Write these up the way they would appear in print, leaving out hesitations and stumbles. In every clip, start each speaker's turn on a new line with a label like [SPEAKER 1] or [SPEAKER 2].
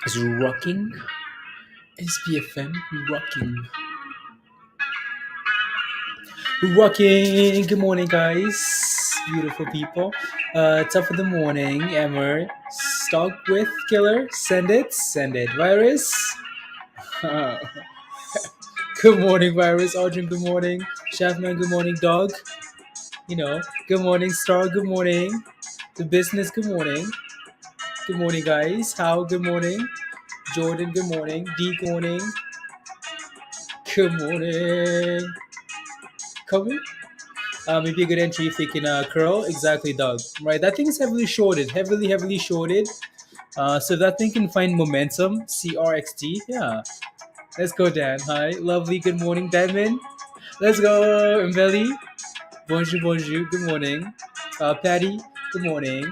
[SPEAKER 1] Is rocking? SPFM rocking. Rocking. Good morning, guys. Beautiful people. Top of the morning. Emmer. Stock with killer. Send it. Send it. Virus. Good morning, Virus. Audrey, good morning. Chefman, good morning. Dog. Good morning. Star, good morning. The business, good morning. Good morning, guys. How, good morning. Jordan, good morning. D, good morning. Good morning. Coming? Maybe a good entry if they can curl. Exactly, Doug. Right, that thing is heavily shorted. Heavily shorted. So if that thing can find momentum. CRXT. Yeah. Let's go, Dan. Hi. Lovely. Good morning, Diamond. Let's go, Mbelly. Bonjour. Good morning. Patty. Good morning.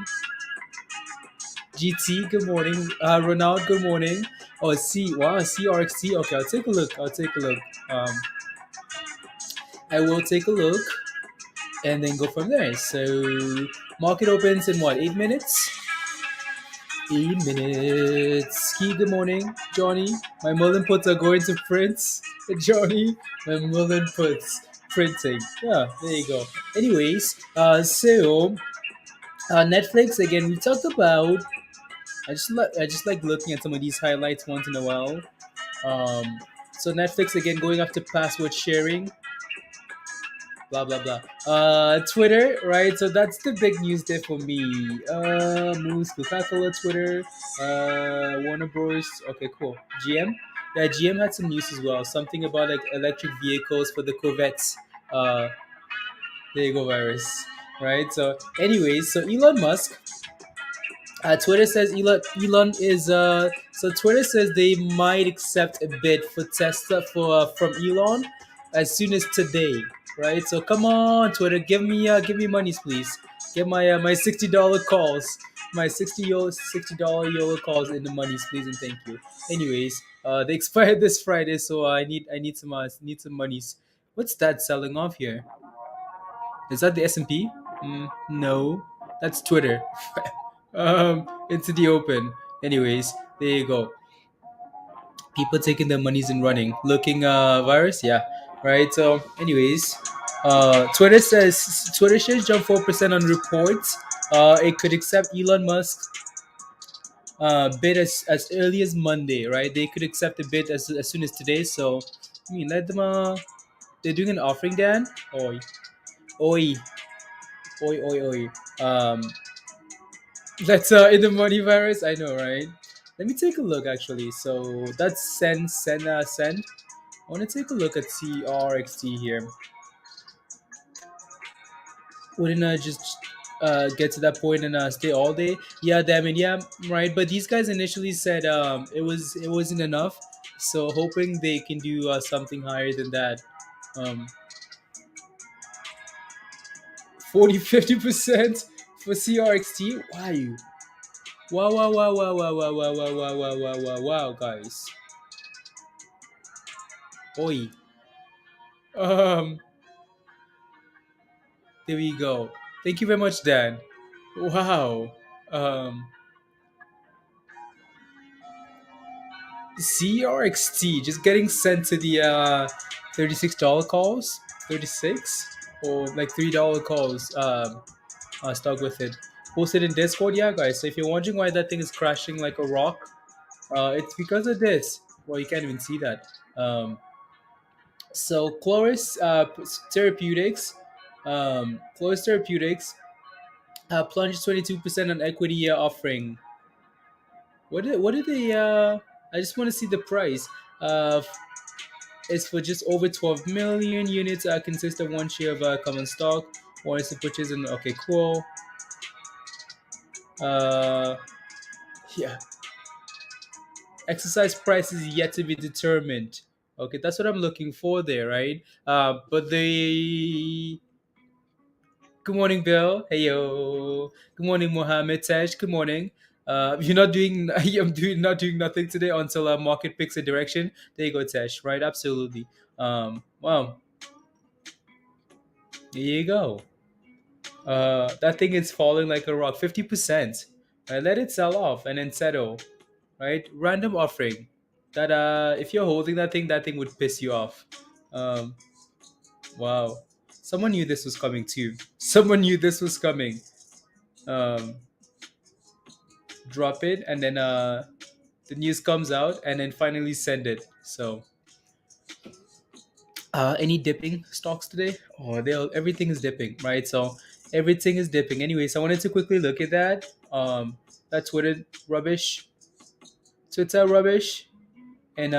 [SPEAKER 1] GT. Good morning. Ronald. Good morning. Oh, C. Wow. CRXT. Okay, I'll take a look. Um, I will take a look and then go from there. So market opens in what, 8 minutes? 8 minutes. Ski, good morning. Johnny, my mullen puts are going to print. Johnny, my mullen puts printing. Yeah, there you go. Anyways, Netflix again. We talked about. I just like looking at some of these highlights once in a while. Um, so Netflix again going after password sharing. Blah blah blah. Twitter, right? So that's the big news there for me. Moose, Coca-Cola, Twitter, Warner Bros. Okay, cool. GM, yeah, GM had some news as well. Something about like electric vehicles for the Corvettes. Uh, there you go, virus. Right. So, anyways, so Elon Musk. Twitter says Elon is so Twitter says they might accept a bid for Tesla from Elon as soon as today, right? So come on, Twitter, give me monies, please. Get my $60 calls, my $60 YOLO calls in the monies, please, and thank you. Anyways, they expired this Friday, so I need some monies. What's that selling off here? Is that the S&P? No, that's Twitter. Into the open. Anyways, there you go. People taking their monies and running. Looking virus, yeah. Right. So, anyways, Twitter shares jump 4% on reports. It could accept Elon Musk bid as early as Monday, right? They could accept a bid as soon as today. So, I mean, let them. They're doing an offering, Dan. Oi, oi, oi. That's in the money virus. I know, right? Let me take a look actually. So that's send. I want to take a look at CRXT here. Wouldn't I just get to that point and stay all day? Yeah, damn it. Yeah, right. But these guys initially said it wasn't enough. So hoping they can do something higher than that. Um, 40-50% for CRXT. Why? Wow, guys. Oi. Um, there we go. Thank you very much, Dan. Wow. Um, CRXT just getting sent to the $36 calls, 36 or like $3 calls. Stuck with it. Posted in Discord, yeah, guys. So if you're wondering why that thing is crashing like a rock, it's because of this. Well, you can't even see that. So Chloris Therapeutics, Chloris Therapeutics plunged 22% on equity offering. What did they? I just want to see the price. Uh, it's for just over 12 million units. Consist of one share of common stock. Warrants to purchase and okay, cool. Uh, yeah. Exercise price is yet to be determined. Okay, that's what I'm looking for there, right? But the Good morning, Bill. Hey yo. Good morning, Mohammed Tej. Good morning. You're not doing. I'm doing not doing nothing today until market picks a direction. There you go, Tesh. Right? Absolutely. Wow. There you go. That thing is falling like a rock. 50%. Let it sell off and then settle. right? Random offering. That if you're holding that thing would piss you off. Um, wow. Someone knew this was coming too. Someone knew this was coming. Um, Drop it, and then the news comes out, and then finally send it. So, any dipping stocks today? Oh, they everything is dipping, right? So everything is dipping. Anyways, I wanted to quickly look at that. That rubbish, Twitter rubbish, and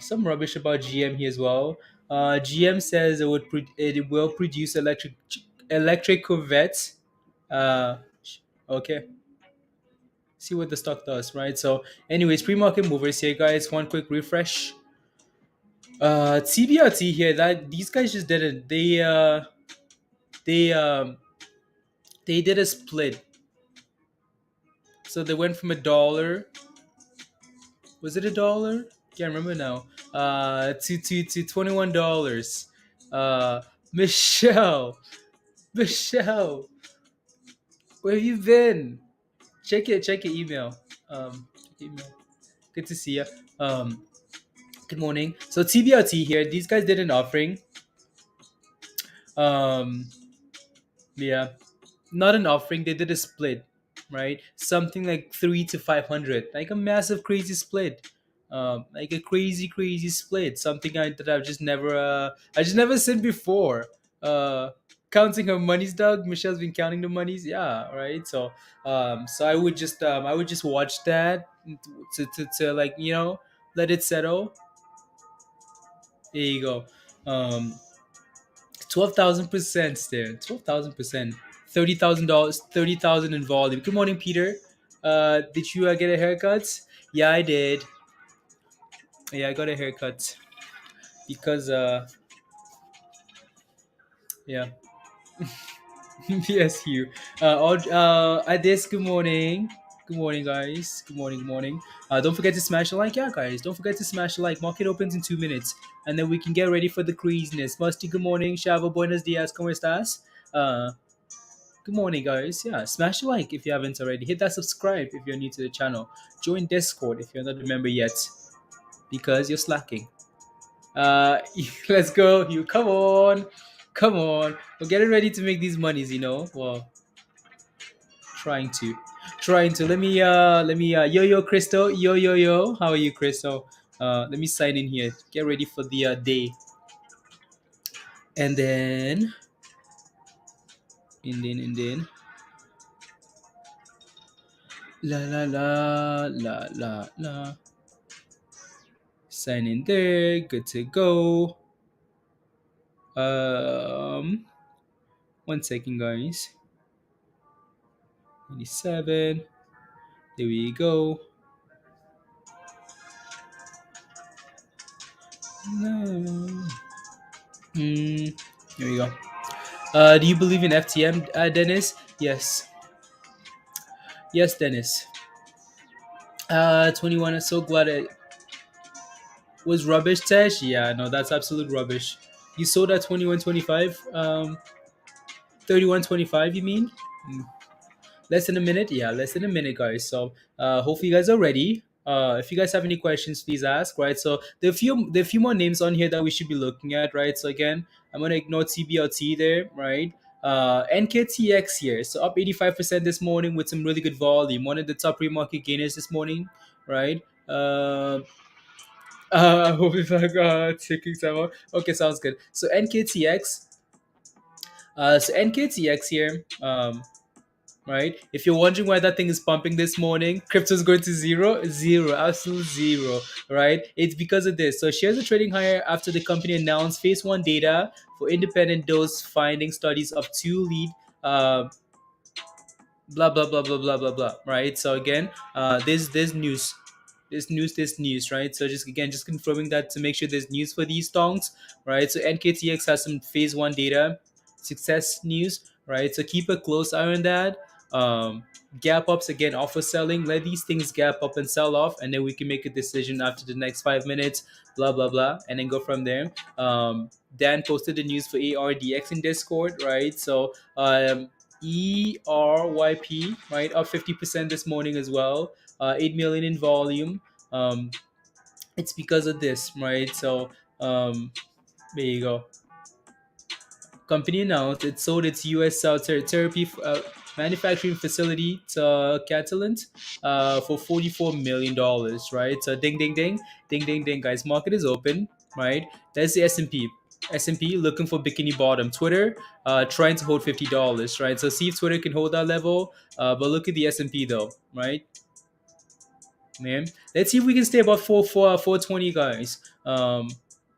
[SPEAKER 1] some rubbish about GM here as well. GM says it will produce electric Corvettes. Uh, okay, see what the stock does, right? So, anyways, pre-market movers here, guys. One quick refresh. TBRT here. That these guys just did it. They they did a split. So they went from $1. Was it $1? Can't remember now. To $21. Uh, Michelle, Michelle, where have you been? Check your email. Check email. Good to see you. Um, Good morning. So TBRT here. These guys did an offering. Um, yeah, not an offering. They did a split, right? Something like 3 to 500, like a massive, crazy split. Like a crazy split. Something that I just never seen before. Counting her monies, Doug. Michelle's been counting the monies. Yeah, right. So, so I would just watch that to like let it settle. There you go. 12,000% there. 12,000%. $30,000. 30,000 in volume. Good morning, Peter. Did you get a haircut? Yeah, I did. Yeah, I got a haircut because yeah. Yes, you. Adis, good morning. Good morning, guys. Good morning, good morning. Don't forget to smash the like, yeah, guys. Don't forget to smash the like. Market opens in 2 minutes, and then we can get ready for the craziness. Musty, good morning. Shavo, buenos dias, ¿cómo estás? Good morning, guys. Yeah, smash the like if you haven't already. Hit that subscribe if you're new to the channel. Join Discord if you're not a member yet, because you're slacking. Let's go. You come on, come on. We're getting ready to make these monies. Well, trying to, trying to. Let me. Yo, Crystal. Yo. How are you, Crystal? Let me sign in here. Get ready for the day, and then, and then. La. Sign in there. Good to go. One second, guys. 97. There we go. No. Here we go. Do you believe in FTM, Dennis? Yes. Yes, Dennis. 21. I'm so glad it was rubbish, Tesh. Yeah, no, that's absolute rubbish. You sold at 21.25. 31.25, you mean? Less than a minute. Yeah, less than a minute, guys. So hopefully you guys are ready. If you guys have any questions, please ask. Right. So there are a few more names on here that we should be looking at. Right. So again, I'm gonna ignore TBLT there. Right. NKTX here. So up 85% this morning with some really good volume. One of the top pre-market gainers this morning. Right. I hope if I got taking time out. Okay, sounds good. So NKTX. So NKTX here. Right? If you're wondering why that thing is pumping this morning, crypto is going to zero, absolute zero, right? It's because of this. So shares are trading higher after the company announced phase one data for independent dose finding studies of two lead blah blah blah blah blah blah blah. Right. So again, there's news. There's news, right? So just confirming that to make sure there's news for these stongs, right? So NKTX has some phase one data, success news, right? So keep a close eye on that. Gap ups again, offer selling. Let these things gap up and sell off, and then we can make a decision after the next 5 minutes. Blah blah blah, and then go from there. Dan posted the news for ARDX in Discord, right? So ERYP, right, up 50% this morning as well. 8 million in volume. It's because of this, right? So there you go. Company announced it sold its U.S. cell therapy manufacturing facility to Catalent for $44 million, right? So ding, ding, ding, ding, ding, ding, guys. Market is open, right? That's the S&P. S&P looking for bikini bottom. Twitter trying to hold $50, right? So see if Twitter can hold that level. But look at the S&P though, right? Man, let's see if we can stay about 420, guys. What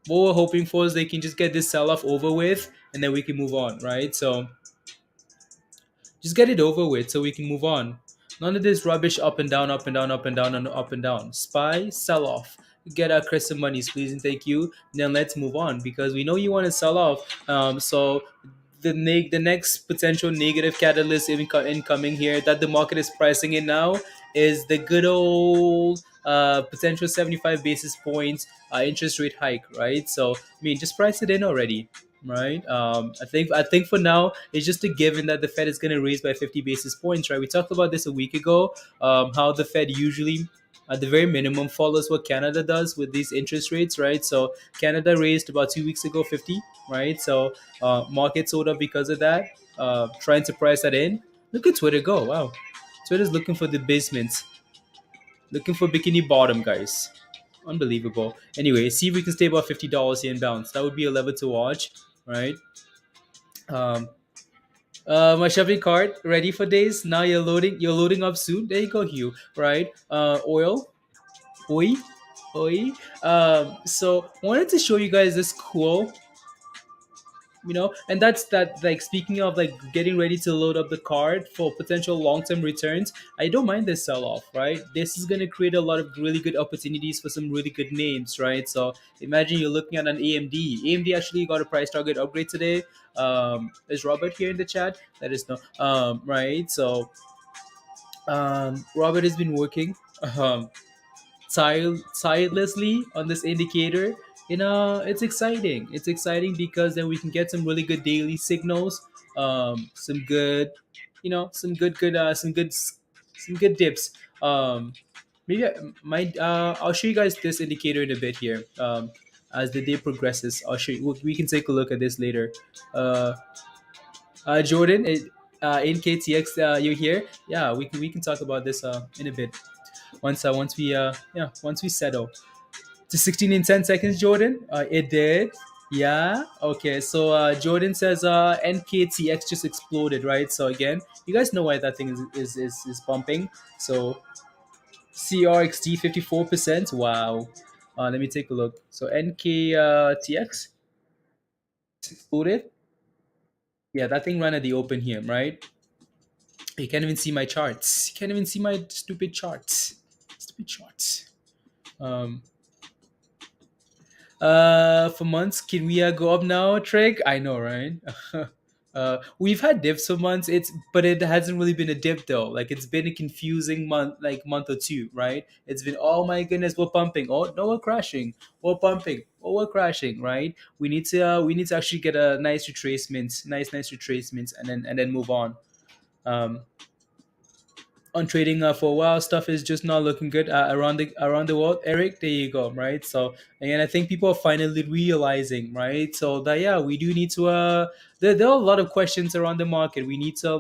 [SPEAKER 1] we're hoping for is they can just get this sell off over with, and then we can move on, right? So just get it over with so we can move on. None of this rubbish up and down, up and down, up and down, and up and down. Spy, sell off. Get our crescent monies, please, and thank you. And then let's move on because we know you want to sell off. So the next potential negative catalyst incoming here that the market is pricing in now is the good old potential 75 basis points interest rate hike, right? So I mean, just price it in already, right? I think for now it's just a given that the Fed is going to raise by 50 basis points, right? We talked about this a week ago, how the Fed usually at the very minimum follows what Canada does with these interest rates, right? So Canada raised about 2 weeks ago 50, right? So market sold up because of that, trying to price that in. Look at Twitter go. Wow, Twitter's looking for the basement, looking for bikini bottom, guys. Unbelievable. Anyway, see if we can stay about $50 here in bounce. That would be a level to watch, right? Um, my shopping cart ready for days. Now you're loading. You're loading up soon. There you go, Hugh. Right? Oil. Oi. Oi. So wanted to show you guys this cool, and that's that, like, speaking of like getting ready to load up the card for potential long-term returns. I don't mind this sell-off, right? This is going to create a lot of really good opportunities for some really good names, right? So imagine you're looking at an AMD actually got a price target upgrade today. Is Robert here in the chat? Let us know. Right, so Robert has been working um tirelessly on this indicator. It's exciting. It's exciting because then we can get some really good daily signals, some good, some good dips. Maybe I'll show you guys this indicator in a bit here. As the day progresses, I'll show you. We can take a look at this later. uh Jordan, NKTX, you're here. Yeah, we can talk about this in a bit, once we settle to 16 in 10 seconds. Jordan, it did. Yeah, okay. So Jordan says NKTX just exploded, right? So again, you guys know why that thing is pumping. So CRXT 54%. Wow. Let me take a look. So NKTX exploded. Yeah, that thing ran at the open here, right? You can't even see my charts. You can't even see my stupid charts. Stupid charts. um for months, can we go up now, Treg? I know, right? We've had dips for months. But it hasn't really been a dip though. Like, it's been a confusing month or two, right? It's been, oh my goodness, we're pumping. Oh no, we're crashing. We're pumping. Oh, we're crashing, right? We need to actually get a nice retracement, nice retracements, and then move on. Um, on trading for a while, stuff is just not looking good around the world. Eric, there you go, right? So again, I think people are finally realizing, right? So that, yeah, we do need to. There are a lot of questions around the market. We need to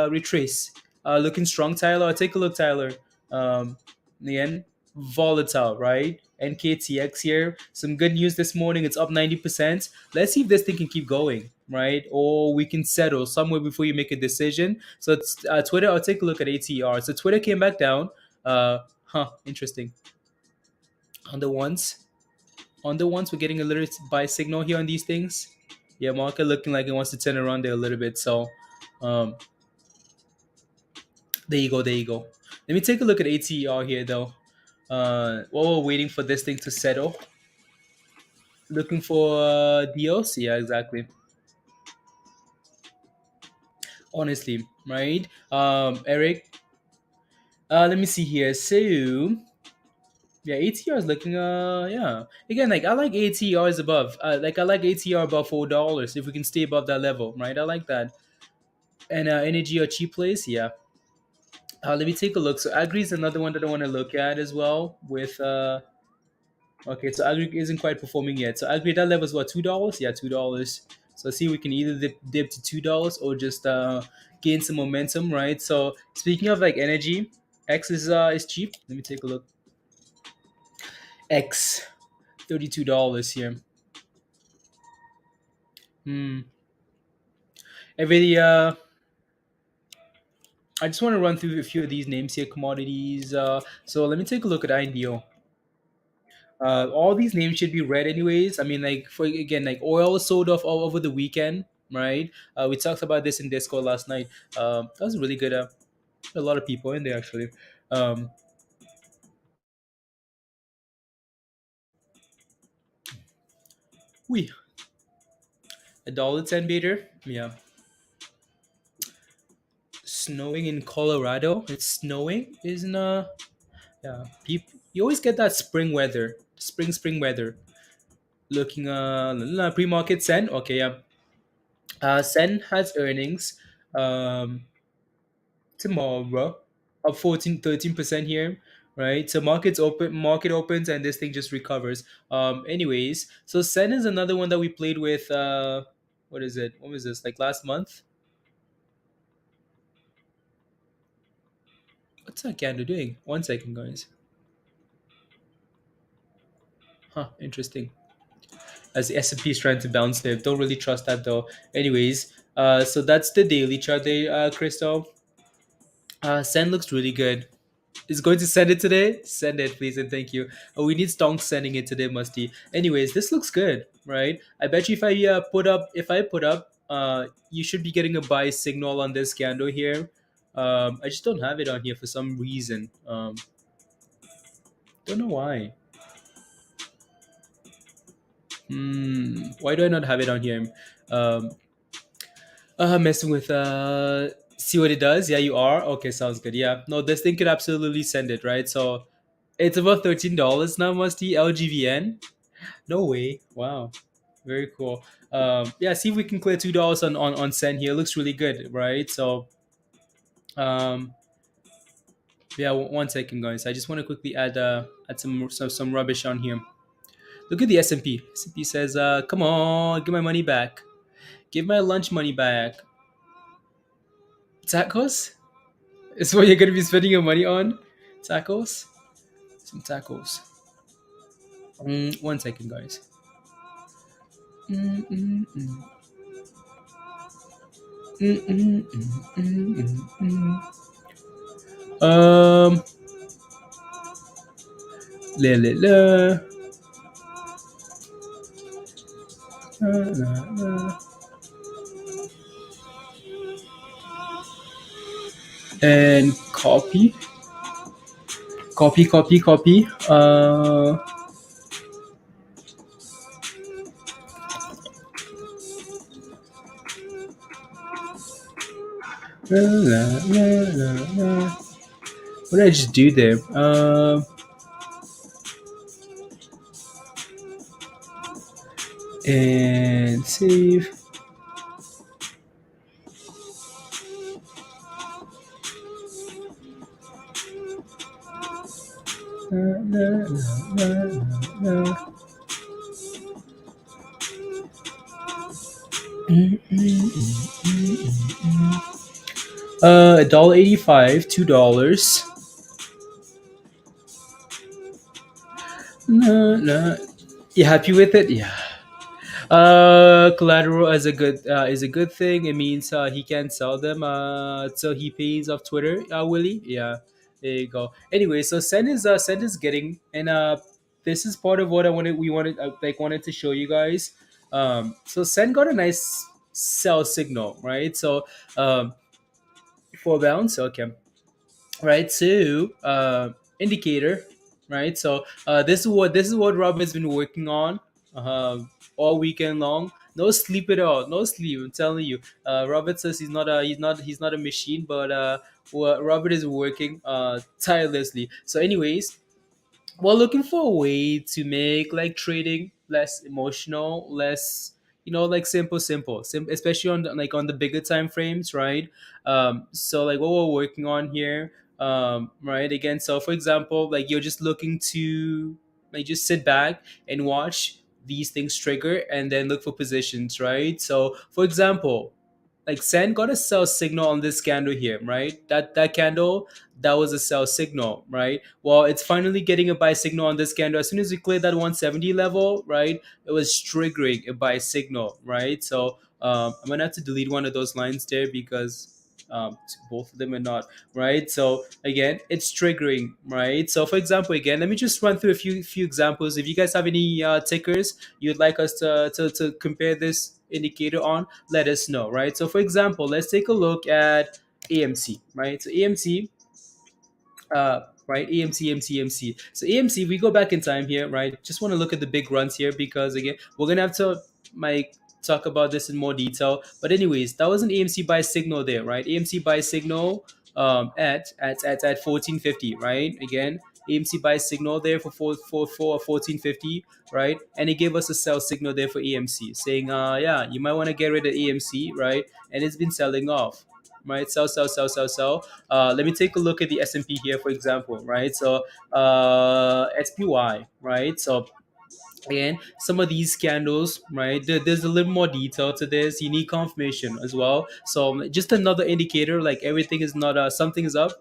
[SPEAKER 1] retrace. Looking strong, Tyler. Take a look, Tyler. Again, volatile, right? NKTX here. Some good news this morning. It's up 90%. Let's see if this thing can keep going, right? Or we can settle somewhere before you make a decision. So it's Twitter. I'll take a look at ATR. So Twitter came back down. Interesting. On the ones, we're getting a little buy signal here on these things. Yeah, market looking like it wants to turn around there a little bit. So, um, there you go. There you go. Let me take a look at ATR here, though. While we're waiting for this thing to settle, looking for deals. Yeah, exactly. Honestly, right? Eric. Let me see here. So, yeah, ATR is looking. Yeah. Again, like, I like ATRs above. Like, I like ATR above $4 if we can stay above that level, right? I like that. And energy or cheap place, yeah. Let me take a look. So agri is another one that I want to look at as well. With okay, so agri isn't quite performing yet. So agri that level is what, $2? Yeah, $2. So see, we can either dip to $2 or just gain some momentum, right? So speaking of like energy, X is cheap. Let me take a look. X $32 here. Hmm. Every I just want to run through a few of these names here, commodities. So let me take a look at INDO. All these names should be red anyways. I mean, like for again, like oil was sold off all over the weekend, right? We talked about this in Discord last night. That was really good. A lot of people in there actually. Um, we $1.10 beater. Yeah, snowing in Colorado. It's snowing, isn't yeah. People, you always get that spring weather, spring weather. Looking pre-market CENN. Okay, yeah. CENN has earnings. Um, tomorrow, up 13% here, right? So market opens and this thing just recovers. Anyways, so Sen is another one that we played with. What is it? What was this, like last month? What's that candle doing? One second, guys. Huh, interesting. As the S&P is trying to bounce there, don't really trust that though. Anyways, so that's the daily chart there, Crystal. Sen looks really good. Is going to send it today? Send it, please, and thank you. Oh, we need Stonk sending it today, Musty. Anyways, this looks good, right? I bet you if I put up, you should be getting a buy signal on this candle here. I just don't have it on here for some reason. Don't know why. Why do I not have it on here? Um, messing with see what it does. Yeah, you are. Okay, sounds good. Yeah, no, this thing could absolutely send it, right? So it's about $13 now, Musty. LGVN. No way. Wow. Very cool. Yeah, see if we can clear $2 on Sen here. Looks really good, right? So um yeah, one second guys. I just want to quickly add some rubbish on here. Look at the S&P. S&P says, come on, give my money back. Give my lunch money back. Tacos? Is what you're gonna be spending your money on? Tacos? Some tacos. One second, guys. Mm, mm, mm. Mm, mm, mm, mm, mm, mm. La la la. La, la, la. And copy. La, la, la, la, la. What did I just do there? And save. La, la, la, la, la. $1.85, $2. No, no. You happy with it? Yeah. Collateral is a good thing. It means he can sell them till he pays off Twitter. Willie, yeah, there you go. Anyway, so Sen is getting, and this is part of what wanted to show you guys. So Sen got a nice sell signal, right? So for bounce, okay, right? So indicator, right? So this is what Rob has been working on all weekend long. No sleep at all. No sleep. I'm telling you. Robert says he's not a machine, but Robert is working tirelessly. So, anyways, we're looking for a way to make like trading less emotional, less like especially on on the bigger time frames, right? So like what we're working on here, right? Again, so for example, like you're just looking to like just sit back and watch these things trigger and then look for positions, right? So for example, like CENN got a sell signal on this candle here, right? That candle, that was a sell signal, right? Well, it's finally getting a buy signal on this candle. As soon as we cleared that 170 level, right, it was triggering a buy signal, right? So I'm gonna have to delete one of those lines there because both of them are not right. So again, it's triggering, right? So for example, again, let me just run through a few examples. If you guys have any tickers you'd like us to compare this indicator on, let us know, right? So for example, let's take a look at AMC, right? So AMC, right, AMC. So AMC, we go back in time here, right? Just want to look at the big runs here because again, we're gonna have to like talk about this in more detail. But anyways, that was an AMC buy signal there, right? AMC buy signal at 1450, right? Again, AMC buy signal there for 1450, right? And it gave us a sell signal there for AMC saying yeah, you might want to get rid of AMC, right? And it's been selling off, right? Sell. Let me take a look at the S&P here, for example, right? So SPY, right? So again, some of these candles, right? There's a little more detail to this. You need confirmation as well. So just another indicator, like everything is not something is up,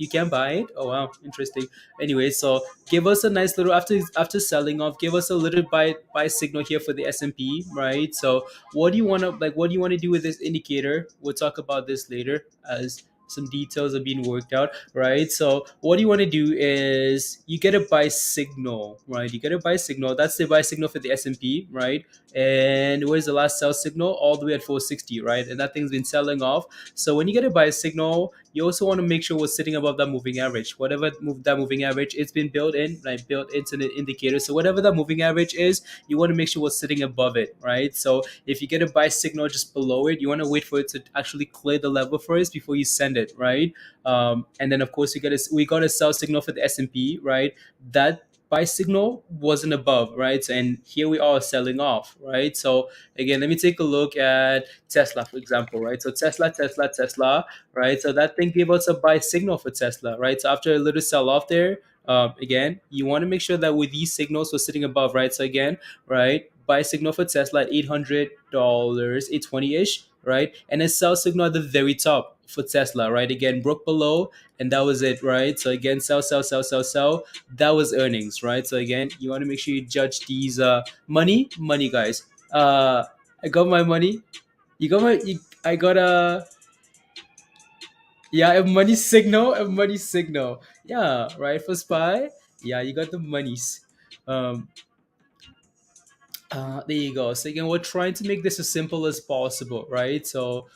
[SPEAKER 1] you can buy it. Oh wow, interesting. Anyway, so give us a nice little after selling off, give us a little buy signal here for the S&P, right? So what do you want to like? What do you want to do with this indicator? We'll talk about this later as some details are being worked out, right? So what you want to do is you get a buy signal, right? You get a buy signal. That's the buy signal for the S&P, right? And where's the last sell signal? All the way at 460, right? And that thing's been selling off. So when you get a buy signal, you also want to make sure we're sitting above that moving average. Whatever move that moving average, it's been built in, like built into the indicator. So whatever that moving average is, you want to make sure we're sitting above it, right? So if you get a buy signal just below it, you want to wait for it to actually clear the level first before you send it, right? And then of course we got a sell signal for the S&P, right? That buy signal wasn't above, right? And here we are selling off, right? So again, let me take a look at Tesla, for example, right? So Tesla, right? So that thing gave us a buy signal for Tesla, right? So after a little sell off there, again, you want to make sure that with these signals we're sitting above, right? So again, right, buy signal for Tesla at $800, 820 ish, right? And a sell signal at the very top for Tesla, right? Again, broke below, and that was it, right? So again, sell. That was earnings, right? So again, you want to make sure you judge these money, guys. I got my money. You got my. I got a. Yeah, a money signal. Yeah, right for spy. Yeah, you got the monies. Um, there you go. So again, we're trying to make this as simple as possible, right? So,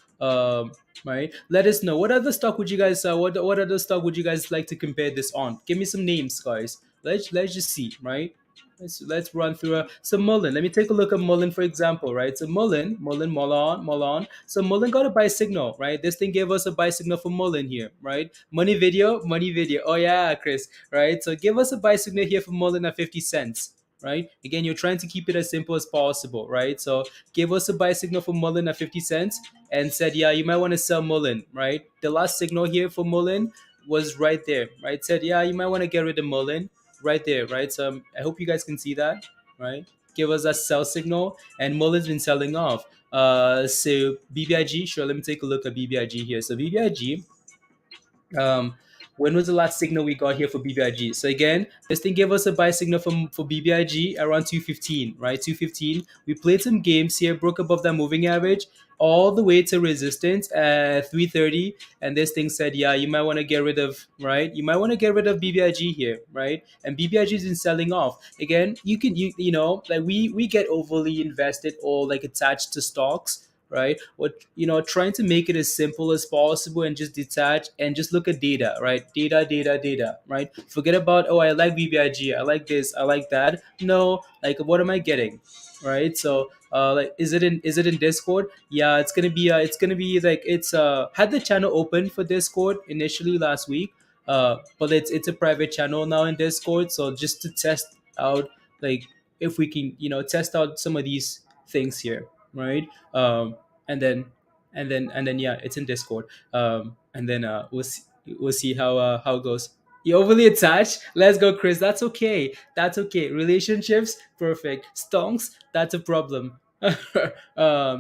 [SPEAKER 1] right, let us know what other stock would you guys what other stock would you guys like to compare this on? Give me some names, guys. Let's just see, right? Let's run through some muln. Let me take a look at muln, for example, right? So muln. So muln got a buy signal, right? This thing gave us a buy signal for muln here, right? Money video. Oh yeah, Chris, right? So give us a buy signal here for muln at 50 cents, right? Again, you're trying to keep it as simple as possible, right? So give us a buy signal for muln at 50 cents and said, yeah, you might want to sell muln, right? The last signal here for muln was right there, right? Said, yeah, you might want to get rid of muln right there, right? So I hope you guys can see that, right? Give us a sell signal, and muln's been selling off. So BBIG, sure, let me take a look at BBIG here. So BBIG, um, when was the last signal we got here for BBIG? So again, this thing gave us a buy signal for BBIG around 215, right? 215. We played some games here, broke above that moving average, all the way to resistance at 330. And this thing said, yeah, you might want to get rid of, right? You might want to get rid of BBIG here, right? And BBIG is in selling off. Again, you know, like we get overly invested or like attached to stocks, right? What, you know, trying to make it as simple as possible and just detach and just look at data, right? Data, right? Forget about, oh, I like BBIG, I like this, I like that. No, like what am I getting, right? So like is it in Discord? Yeah, it's gonna be like it's had the channel open for Discord initially last week, but it's a private channel now in Discord. So just to test out, like, if we can, you know, test out some of these things here, right? And then yeah, it's in Discord. And then we'll see. We'll see how it goes. You overly attached? Let's go, Chris. That's okay. That's okay. Relationships, perfect. Stonks, that's a problem.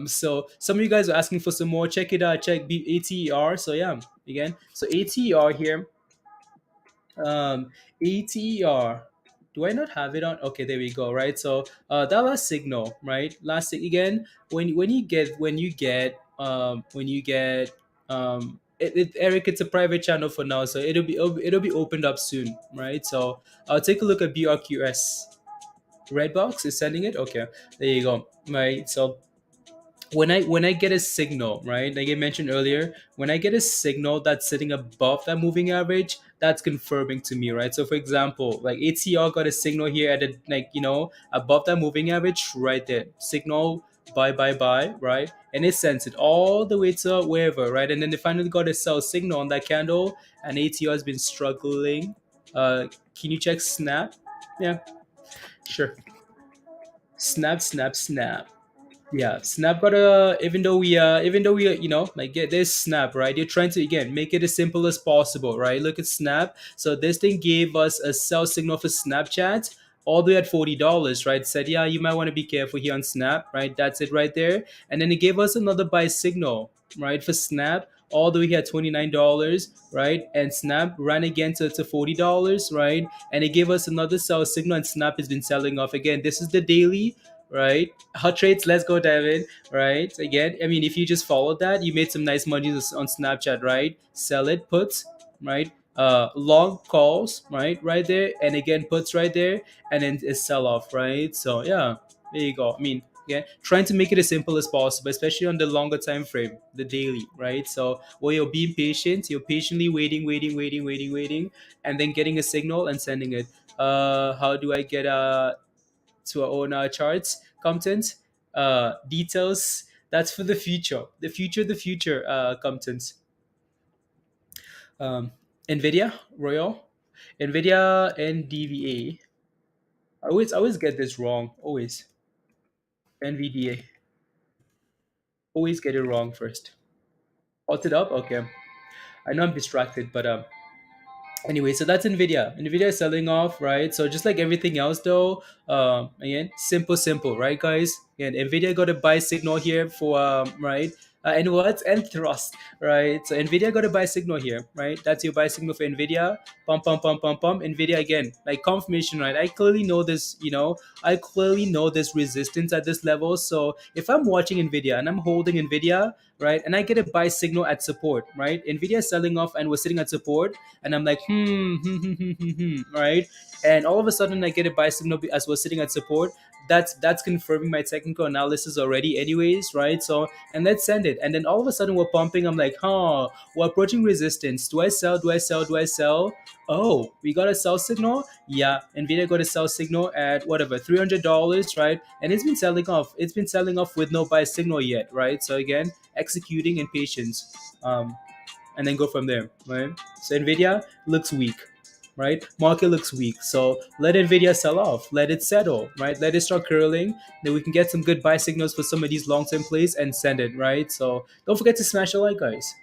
[SPEAKER 1] So some of you guys are asking for some more. Check it out. Check ATER. So yeah, again. So ATER here. Um, ATER. Do I not have it on? Okay, there we go. Right. So that last signal, right? Again. Eric, it's a private channel for now, so it'll be opened up soon, right? So I'll take a look at BRQS. Redbox is sending it. Okay, there you go. Right. So when I get a signal, right, like I mentioned earlier, when I get a signal that's sitting above that moving average, that's confirming to me, right? So for example, like ATR got a signal here at a, like, above that moving average right there. Signal buy, right? And it sends it all the way to wherever, right? And then they finally got a sell signal on that candle, and ATR has been struggling. Can you check snap? Yeah, sure. Snap. Yeah, Snap got a, even though we like get this Snap, right? You're trying to again make it as simple as possible, right? Look at Snap. So this thing gave us a sell signal for Snapchat all the way at $40, right? Said, yeah, you might want to be careful here on Snap, right? That's it right there. And then it gave us another buy signal, right, for Snap all the way here at $29, right? And Snap ran again to $40, right? And it gave us another sell signal, and Snap has been selling off again. This is the daily, right? Hot trades, let's go, David. Right? Again, I mean, if you just followed that, you made some nice money on Snapchat, right? Sell it, puts, right? Long calls, right there, and again puts right there, and then a sell off, right? So yeah, there you go. I mean, yeah, trying to make it as simple as possible, especially on the longer time frame, the daily, right? So while you're being patient, you're patiently waiting, and then getting a signal and sending it. How do I get to our own charts content details? That's for the future, content. um, Nvidia Royal, Nvidia NDVA. I always get this wrong, always. NVDA, always get it wrong first. Alt it up, okay. I know I'm distracted, but anyway, so that's Nvidia is selling off, right? So just like everything else though, again, simple, right, guys? And Nvidia got a buy signal here for right, and what, and thrust, right? So Nvidia got a buy signal here, right? That's your buy signal for Nvidia. Pump. Nvidia again, like confirmation, right? I clearly know this resistance at this level. So if I'm watching Nvidia and I'm holding Nvidia, right, and I get a buy signal at support, right? Nvidia is selling off and we're sitting at support, and I'm like, right? And all of a sudden, I get a buy signal as we're sitting at support. That's confirming my technical analysis already, anyways, right? So, and let's send it. And then all of a sudden, we're pumping. I'm like, we're approaching resistance. Do I sell? Do I sell? Oh, we got a sell signal. Yeah, Nvidia got a sell signal at whatever $300, right? And it's been selling off. It's been selling off with no buy signal yet, right? So again, executing in patience. And then go from there, right? So Nvidia looks weak, right? Market looks weak. So let Nvidia sell off, let it settle, right? Let it start curling. Then we can get some good buy signals for some of these long-term plays and send it, right? So don't forget to smash a like, guys.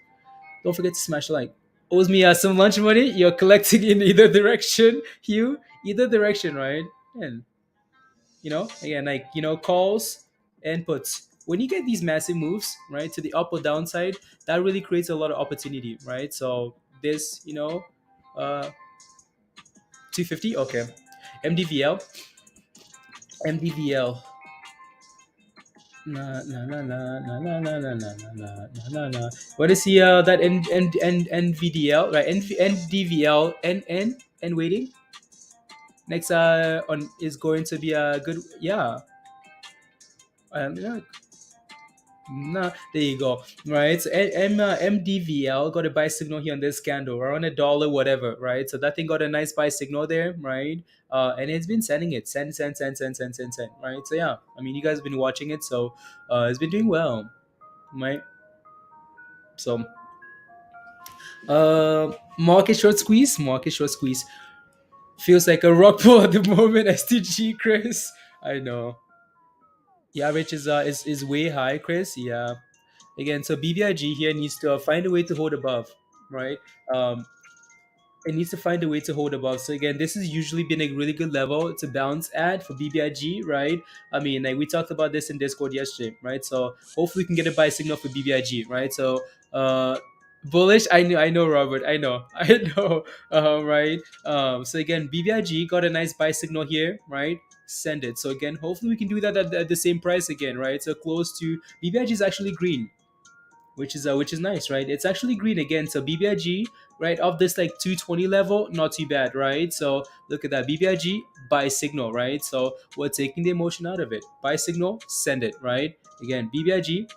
[SPEAKER 1] Don't forget to smash a like. Owes me some lunch money. You're collecting in either direction, Hugh. Either direction, right? And again, like, calls and puts. When you get these massive moves, right, to the up or downside, that really creates a lot of opportunity, right? So this, 250, okay. MDVL, MDVL. Na na na na na na na na na na na na na. What is the that NVDL, right? NDVL and waiting. Next on is going to be a good, yeah. Yeah, nah, there you go. Right. So MDVL got a buy signal here on this candle, around $1, whatever. Right. So that thing got a nice buy signal there, right? And it's been sending it, send. Right. So yeah, I mean, you guys have been watching it, so it's been doing well, right? So market short squeeze. Feels like a rock ball at the moment. STG, Chris. I know. The average is way high, Chris. Yeah. Again, so BBIG here needs to find a way to hold above. right? Um, it needs to find a way to hold above. So again, this has usually been a really good level to bounce at for BBIG, right? I mean, like we talked about this in Discord yesterday, right? So hopefully we can get a buy signal for BBIG, right? So bullish. I know, Robert. I know, I know. Right. So again, BBIG got a nice buy signal here, right? Send it. So again, hopefully we can do that at the same price again, right? So close to BBIG is actually green, which is nice, right? It's actually green again. So BBIG, right, of this like 220 level, not too bad, right? So look at that, BBIG buy signal, right? So we're taking the emotion out of it. Buy signal, send it, right? Again, BBIG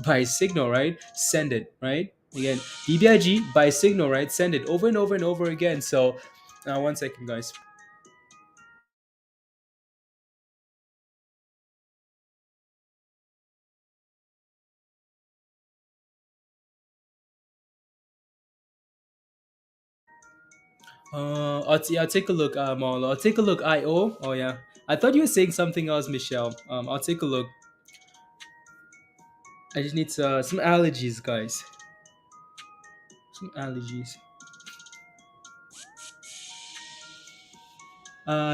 [SPEAKER 1] buy signal, right? Send it, right? Again, BBIG buy signal, right? Send it over and over and over again. So now, one second, guys. I'll take a look, Marlo. I'll take a look, IO. Oh yeah, I thought you were saying something else, Michelle. I'll take a look. I just need some allergies, guys. Some allergies.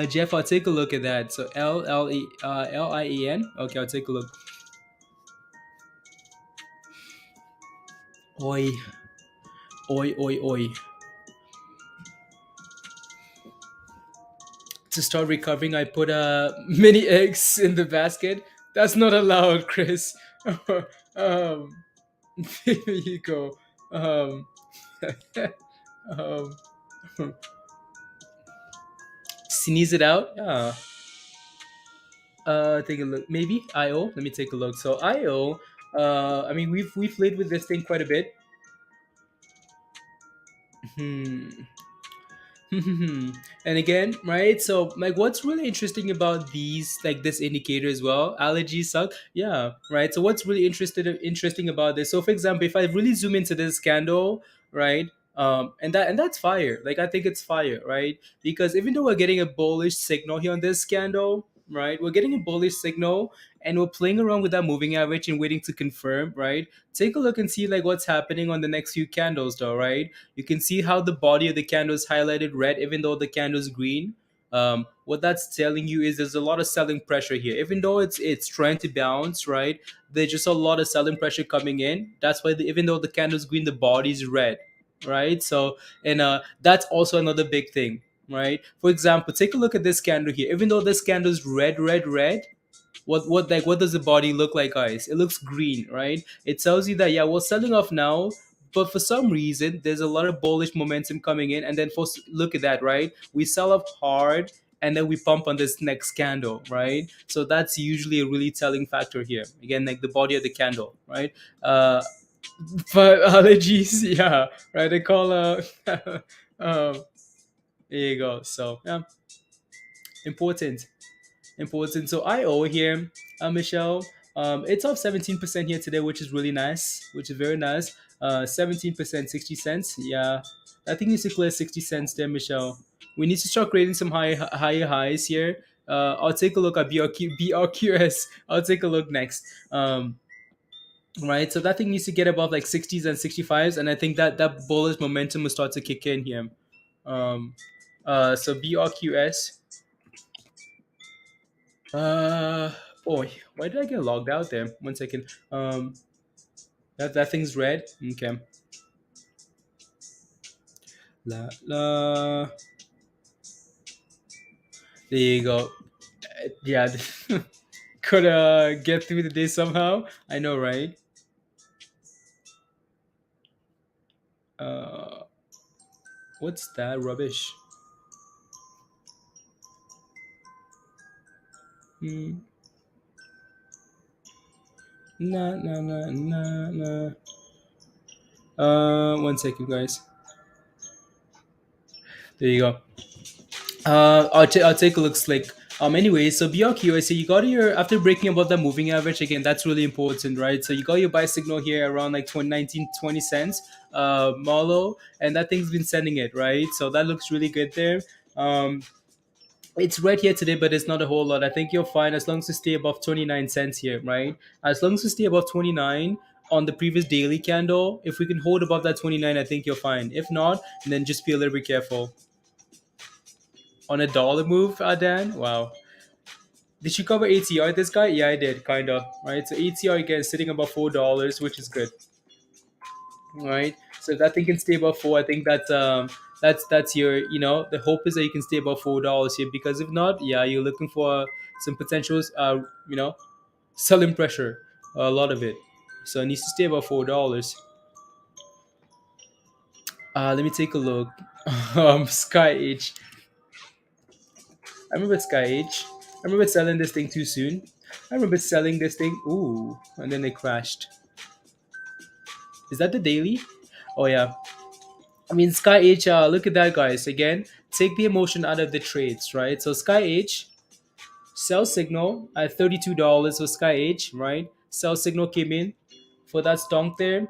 [SPEAKER 1] Jeff, I'll take a look at that. So LIEN. Okay, I'll take a look. Oi, oi, oi, oi. To start recovering, I put mini eggs in the basket. That's not allowed, Chris. um, there you go. Um, um, sneeze it out. Yeah. Take a look. Maybe IO. Let me take a look. So IO. I mean, we've played with this thing quite a bit. Hmm. And again, right? So, like, what's really interesting about these, like, this indicator as well? Allergies suck. Yeah, right. So, what's really interesting about this? So, for example, if I really zoom into this candle, right? And that's fire. Like, I think it's fire, right? Because even though we're getting a bullish signal here on this candle, right? We're getting a bullish signal, and we're playing around with that moving average and waiting to confirm, right? Take a look and see like what's happening on the next few candles, though, right? You can see how the body of the candle is highlighted red, even though the candle is green. What that's telling you is there's a lot of selling pressure here, even though it's trying to bounce, right? There's just a lot of selling pressure coming in. That's why even though the candle is green, the body is red, right? So, and that's also another big thing, right? For example, take a look at this candle here. Even though this candle is red, red, red, what does the body look like, guys? It looks green, right? It tells you that yeah, we're selling off now, but for some reason there's a lot of bullish momentum coming in, and then look at that, right? We sell off hard, and then we pump on this next candle, right? So that's usually a really telling factor here. Again, like the body of the candle, right? uh but allergies, yeah, right, they call um there you go. So yeah, important. Important. So IO here, Michelle, it's off 17% here today, which is really nice, which is very nice. 17%, 60 cents. Yeah, I think needs to clear 60 cents there, Michelle. We need to start creating some higher highs here. I'll take a look at BRQS. I'll take a look next. Right, so that thing needs to get above like 60s and 65s, and I think that bullish momentum will start to kick in here. Um, so BRQS. Uh, Boy, why did I get logged out there? One second. That thing's red. Okay. La la. There you go. Yeah, could get through the day somehow. I know, right? Uh, what's that rubbish? Hmm. Nah, nah, nah, nah, nah. One second, guys. There you go. I'll take a look, Slick. Anyway, so BRQ, I see you got your after breaking above the moving average again. That's really important, right? So you got your buy signal here around like 20 cents, Marlo, and that thing's been sending it, right? So that looks really good there. Um, it's red here today, but it's not a whole lot. I think you're fine as long as you stay above 29 cents here, right? As long as you stay above 29. on the previous daily candle. If we can hold above that 29, I think you're fine. If not, then just be a little bit careful. On a dollar move, Dan? Wow. Did you cover ATR this guy? Yeah, I did, kind of. Right? So ATR again sitting above $4, which is good. Right? So if that thing can stay above four, I think that's your, the hope is that you can stay above $4 here, because if not, yeah, you're looking for some potential you know, selling pressure, a lot of it. So it needs to stay above $4. Let me take a look. Sky H. I remember Sky H. I remember selling this thing too soon. I remember selling this thing. Ooh, and then it crashed. Is that the daily? Oh yeah. I mean Sky H. Look at that, guys. Again, take the emotion out of the trades, right? So Sky H sell signal at $32 for Sky H, right? Sell signal came in for that stonk there,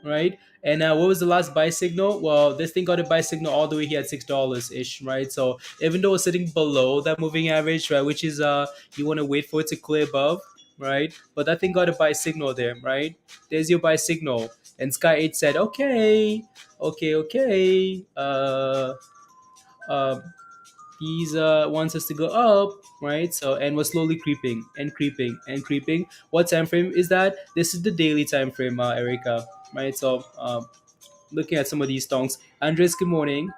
[SPEAKER 1] right? And what was the last buy signal? Well, this thing got a buy signal all the way here at $6 ish, right? So even though it's sitting below that moving average, right, which is you want to wait for it to clear above, right? But that thing got a buy signal there, right? There's your buy signal, and Sky 8 said, okay, okay. Uh, He's wants us to go up, right? So and we're slowly creeping and creeping and creeping. What time frame is that? This is the daily time frame, Erica, right? So looking at some of these stonks. Andres, good morning.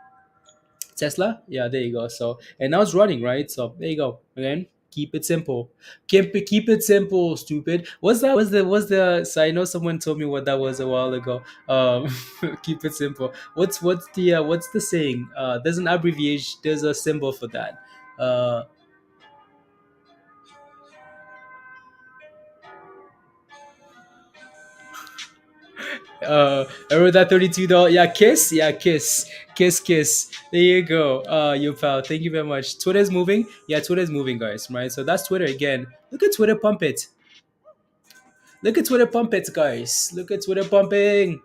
[SPEAKER 1] Tesla, yeah, there you go. So and now it's running, right? So there you go. Again, keep it simple. Keep it simple, stupid. What's that? What's the? So I know someone told me what that was a while ago. Keep it simple. What's the saying? There's an abbreviation. There's a symbol for that. Uh, I wrote that $32. Yeah, kiss. Yeah, kiss. There you go. You pal. Thank you very much. Twitter's moving. Yeah, Twitter's moving, guys. Right. So that's Twitter again. Look at Twitter pump it. Look at Twitter pump it, guys. Look at Twitter pumping.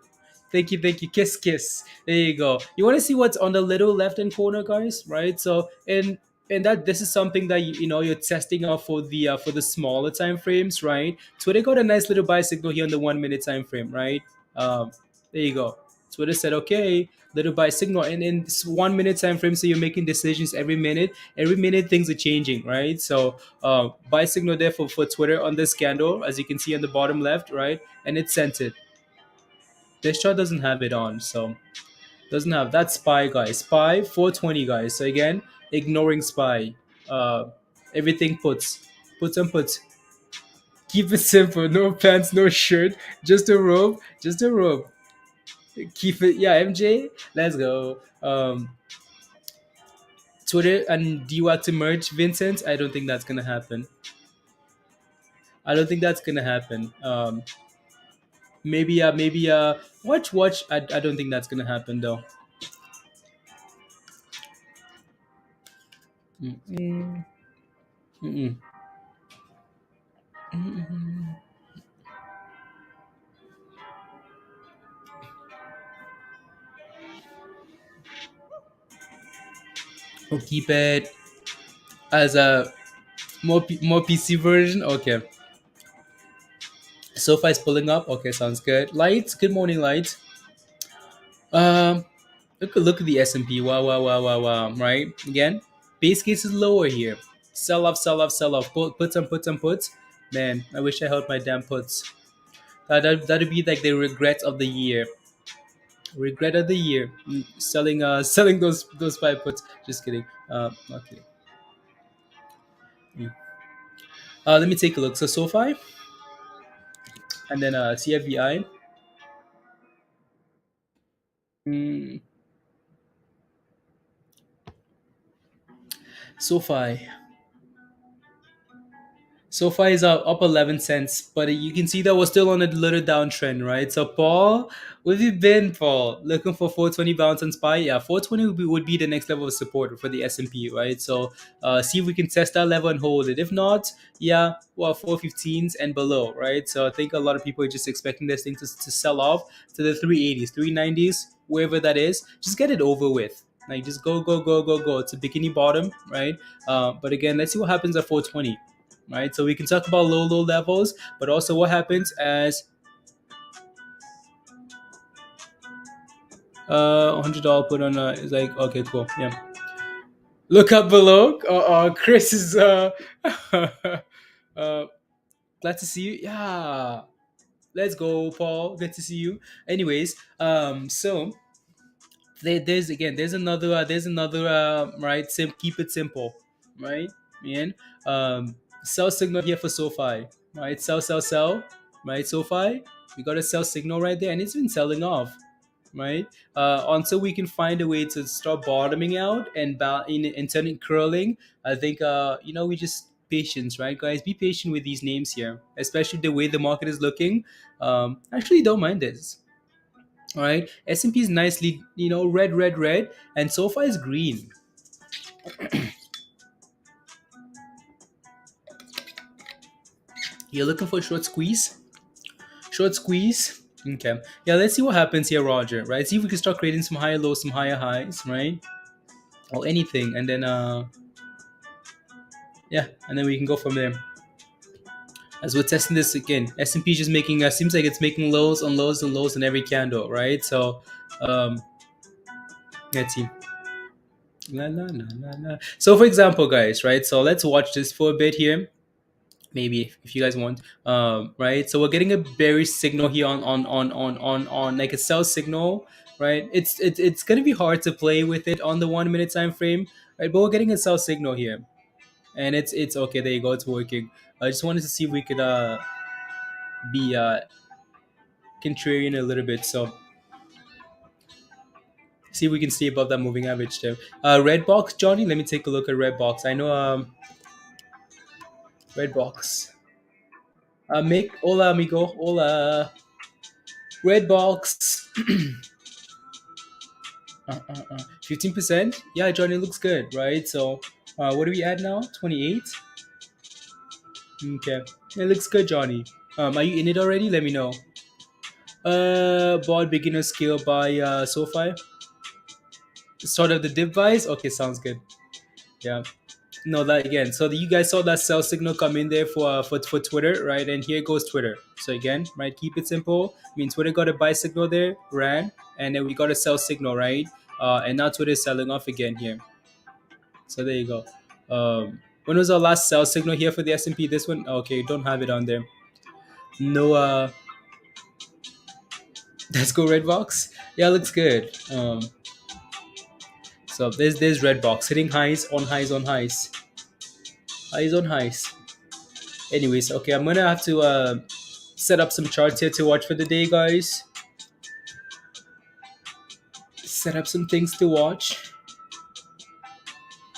[SPEAKER 1] Thank you. Kiss. There you go. You want to see what's on the little left hand corner, guys? Right. So and that this is something that you're testing out for the smaller time frames, right? Twitter got a nice little buy signal here on the 1 minute time frame, right? There you go. Twitter said, okay, little buy signal, and in this 1 minute time frame, so you're making decisions every minute. Every minute, things are changing, right? So buy signal there for Twitter on this candle, as you can see on the bottom left, right? And it sent it. This chart doesn't have it on, so doesn't have that spy, guys. Spy 420, guys. So again, ignoring spy. Everything puts and puts. Keep it simple. No pants, no shirt, just a robe, just a robe. Keep it, yeah. MJ, let's go. Twitter and Dyalla to merge, Vincent. I don't think that's gonna happen. I don't think that's gonna happen. Maybe watch. I don't think that's gonna happen though. Mm-mm. Mm-mm. Mm-mm. We'll keep it as a more PC version. Okay. Sofa is pulling up. Okay, sounds good. Lights. Good morning, lights. Um, look at the S&P. Wow. Right again. Base case is lower here. Sell off. Puts. Man, I wish I held my damn puts. That'd be like the regret of the year. Regret of the year. Selling selling those five puts. Just kidding. Okay. Mm. Let me take a look. So SoFi and then CFVI. Mm, SoFi. SoFi is up 11 cents, but you can see that we're still on a little downtrend, right? So, Paul, where have you been, Paul? Looking for 420 bounce on SPY? Yeah, 420 would be the next level of support for the S&P, right? So, see if we can test that level and hold it. If not, yeah, well, 415s and below, right? So, I think a lot of people are just expecting this thing to sell off to the 380s, 390s, wherever that is. Just get it over with. Like, just go. It's a bikini bottom, right? But again, let's see what happens at 420, right? So we can talk about low levels, but also what happens as $100 put on is like okay, cool. Yeah. Look up below. Chris is uh glad to see you. Yeah. Let's go, Paul. Good to see you. Anyways, so there's another right. Keep it simple, right? Man, sell signal here for SoFi, right? Sell, right? SoFi, we got a sell signal right there, and it's been selling off, right? Until we can find a way to start bottoming out and turning curling. I think we just patience, right, guys? Be patient with these names here, especially the way the market is looking. Actually, don't mind this. All right, S&P is nicely, red, red, red, and SoFi is green. You're looking for a short squeeze? Short squeeze? Okay. Yeah, let's see what happens here, Roger, right? See if we can start creating some higher lows, some higher highs, right? Or anything. And then, yeah, and then we can go from there. As we're testing this again, S&P just making, seems like it's making lows on lows and lows in every candle, right? So, let's see. La, la, la, la, la. So, for example, guys, right? So let's watch this for a bit here. Maybe if you guys want, right? So we're getting a bearish signal here on like a sell signal, right? It's gonna be hard to play with it on the 1 minute time frame, right? But we're getting a sell signal here, and it's okay. There you go, it's working. I just wanted to see if we could be contrarian a little bit, so see if we can stay above that moving average there. Red box, Johnny. Let me take a look at red box. I know red box. Make hola amigo, hola. Red box. 15%. Yeah, Johnny, looks good, right? So, what are we at now? 28. Okay, it looks good, Johnny. Are you in it already? Let me know. Bought beginner skill by SoFi. Sort of the dip buys. Okay, sounds good. Yeah. No, that again. So you guys saw that sell signal come in there for Twitter, right? And here goes Twitter. So again, right? Keep it simple. I mean, Twitter got a buy signal there, ran, and then we got a sell signal, right? And now Twitter is selling off again here. So there you go. When was our last sell signal here for the S&P? This one, okay, don't have it on there. No, let's go red box. Yeah, looks good. So there's red box hitting highs on highs on highs, highs on highs. Anyways, okay, I'm gonna have to set up some charts here to watch for the day, guys. Set up some things to watch.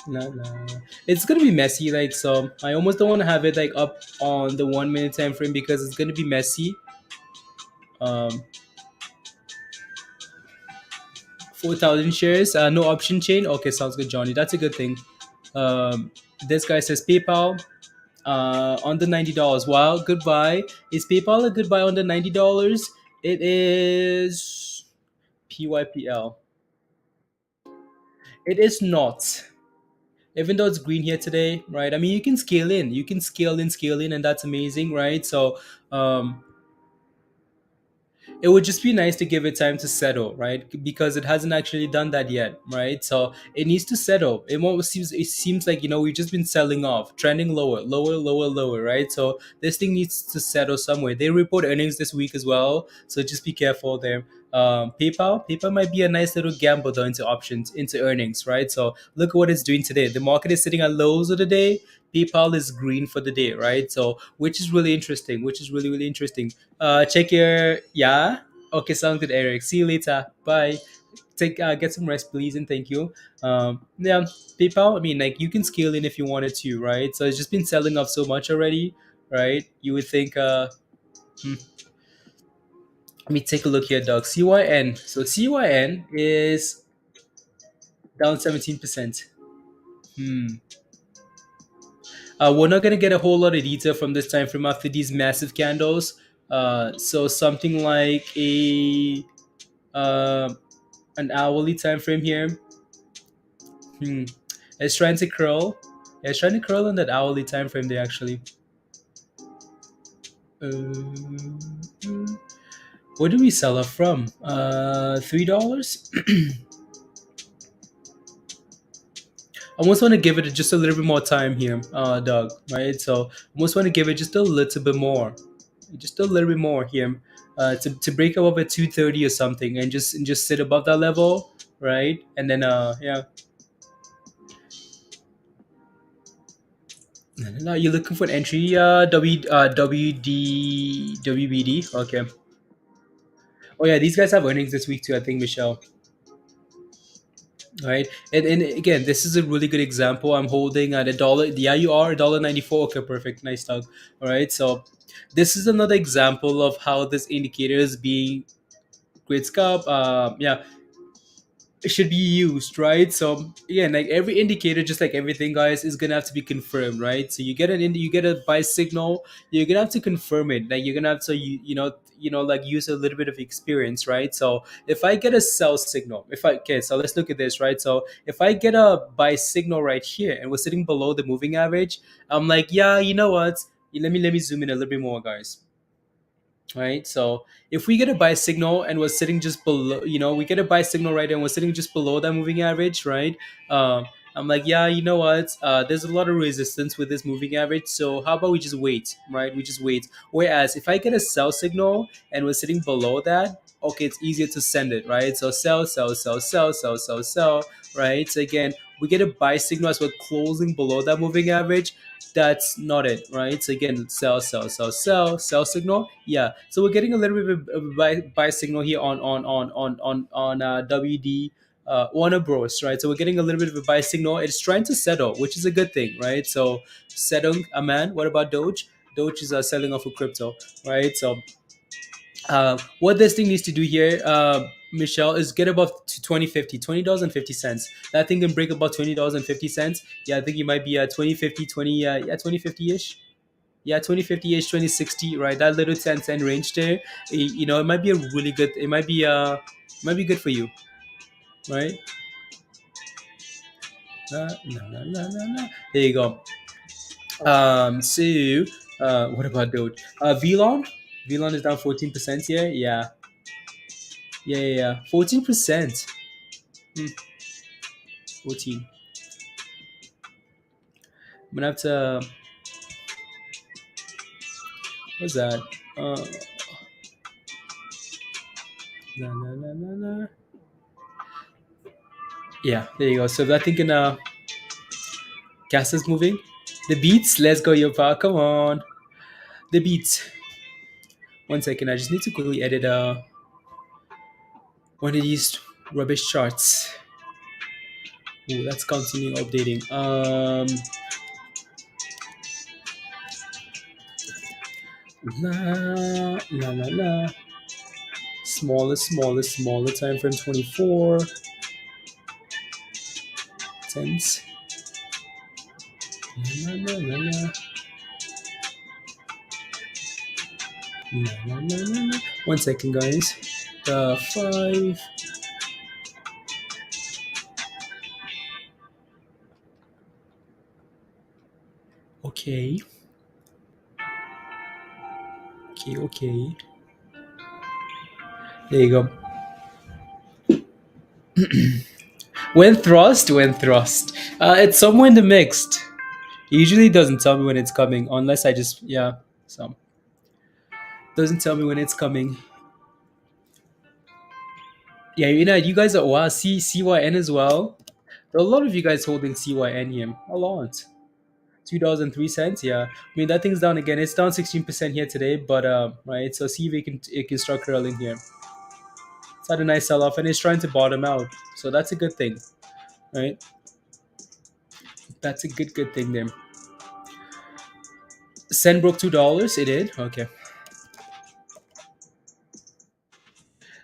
[SPEAKER 1] La, la. It's gonna be messy, like so. I almost don't want to have it like up on the 1 minute time frame because it's gonna be messy. 4,000 shares, no option chain. Okay, sounds good, Johnny. That's a good thing. Um, this guy says PayPal on the $90. Wow, goodbye. Is PayPal a goodbye on the $90? It is PYPL. It is not. Even though it's green here today, right? I mean, you can scale in, scale in, and that's amazing, right? So, it would just be nice to give it time to settle, right? Because it hasn't actually done that yet, right? So it needs to settle. It seems like we've just been selling off, trending lower, lower, lower, lower, right? So this thing needs to settle somewhere. They report earnings this week as well, so just be careful there. PayPal might be a nice little gamble though into options, into earnings, right? So look at what it's doing today. The market is sitting at lows of the day. PayPal is green for the day, right? So which is really interesting, which is really really interesting. Check your yeah. Okay, sounds good, Eric. See you later. Bye. Take get some rest, please, and thank you. Yeah, PayPal. I mean, like you can scale in if you wanted to, right? So it's just been selling off so much already, right? You would think. Let me take a look here, Doug. CYN. So CYN is down 17%. Hmm. We're not gonna get a whole lot of detail from this time frame after these massive candles. So something like a an hourly time frame here. Hmm. It's trying to curl. Yeah, it's trying to curl in that hourly time frame there actually. Uh, Where did we sell off from? $3. I almost want to give it just a little bit more time here, Doug. Right, so I almost want to give it just a little bit more, just a little bit more here, to break above at 230 or something, and just sit above that level, right? And then yeah. Now you're looking for an entry, WBD. Okay. Oh yeah, these guys have earnings this week too. I think, Michelle. Right, and again, this is a really good example. I'm holding at a dollar. Yeah, you are $1.94. Okay, perfect, nice, Doug. All right, so this is another example of how this indicator is being great scope. Yeah, should be used, right? So again, like every indicator, just like everything, guys, is gonna have to be confirmed, right? So you get you get a buy signal, you're gonna have to confirm it. Like you're gonna have to like use a little bit of experience, right? So if I get a sell signal, if I okay, so let's look at this, right? So if I get a buy signal right here and we're sitting below the moving average, I'm like, yeah, you know what? Let me zoom in a little bit more, guys, right? So if we get a buy signal and we're sitting just below, we get a buy signal right and we're sitting just below that moving average, right? I'm like, yeah, you know what? There's a lot of resistance with this moving average, so how about we just wait, right? We just wait. Whereas if I get a sell signal and we're sitting below that, okay, it's easier to send it, right? So sell, sell, sell, sell, sell, sell, sell, right? So again, we get a buy signal as we're closing below that moving average. That's not it, right? So again, sell, sell, sell, sell, sell signal. Yeah. So we're getting a little bit of a buy signal here on WD Warner Bros, right? So we're getting a little bit of a buy signal. It's trying to settle, which is a good thing, right? So settle, a man. What about Doge? Doge is selling off of crypto, right? So what this thing needs to do here, Michelle, is get above to 2050, $20.50. That thing can break above $20.50. Yeah, I think you might be at 2050, 20, yeah, 2050 ish. Yeah, 2050 ish, 2060, right? That little 10 cent range there, it might be a really good, might be good for you, right? No, no, no, no, no. There you go. So, what about Doge? VLON? VLON is down 14% here. Yeah, yeah, yeah, yeah. 14%. 14. I'm gonna have to. What's that? Uh, la, la, la, la, la. Yeah, there you go. So that thing can gas is moving. The beats. Let's go, yo, pal. Come on. The beats. One second. I just need to quickly edit one of these rubbish charts. Ooh, that's continuing updating. La la la la. Smaller, smaller, smaller time frame 24. Tense. La la la la. La la la la la. One second, guys. 5. Okay. Okay, okay. There you go. When thrust, when thrust. It's somewhere in the mixed. It usually doesn't tell me when it's coming, unless I just, yeah. So, doesn't tell me when it's coming. Yeah, you guys are, wow, CYN as well. There are a lot of you guys holding CYN here. A lot. $2.03. Yeah, I mean that thing's down again. It's down 16% here today, but right. So see if it can start curling here. It's had a nice sell off and it's trying to bottom out. So that's a good thing, right? That's a good thing there. CENN broke $2. It did. Okay.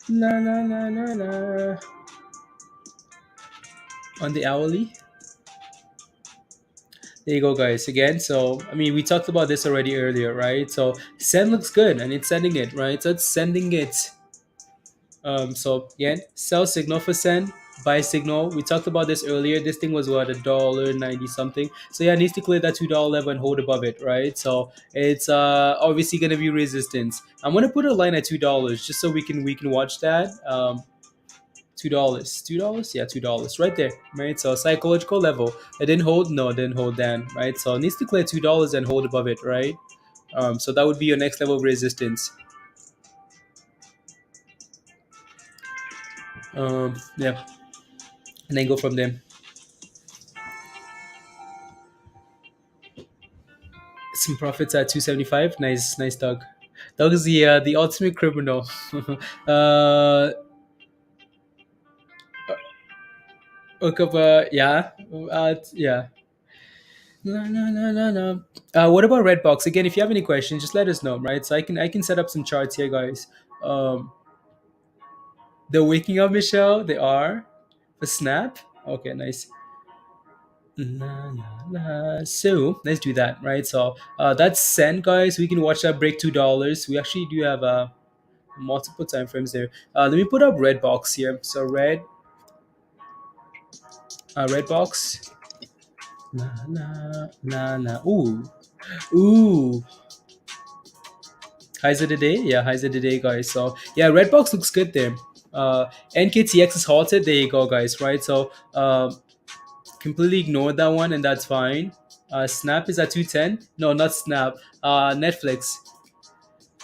[SPEAKER 1] La la la la la. On the hourly. There you go, guys. Again, so I mean, we talked about this already earlier, right? So CENN looks good, and it's sending it, right? So it's sending it. So again, sell signal for CENN. buy signal. We talked about this earlier. This thing was what, $1.90 something. So yeah, it needs to clear that $2 level and hold above it, right? So it's obviously gonna be resistance. I'm gonna put a line at $2 just so we can watch that. $2, yeah, $2 right there, right? So psychological level. It didn't hold, no, it didn't hold down, right? So it needs to clear $2 and hold above it, right? So that would be your next level of resistance. Yeah, and then go from there. Some profits at 275. Nice, nice, Doug. Doug is the ultimate criminal. uh, Hook up, yeah, yeah. No, no, no, no, no. What about Redbox? Again, if you have any questions, just let us know, right? So I can set up some charts here, guys. Um, they're waking up, Michelle. They are. A snap. Okay, nice. La, la, la. So let's do that, right? So that's CENN, guys. We can watch that break $2. We actually do have multiple time frames there. Let me put up red box here. So red box. La, la, la, la. Ooh, ooh. Highs of the day, yeah, highs of the day, guys. So yeah, red box looks good there. NKTX is halted. There you go, guys. Right. So completely ignored that one, and that's fine. Snap is at 210. No, not Snap. Netflix.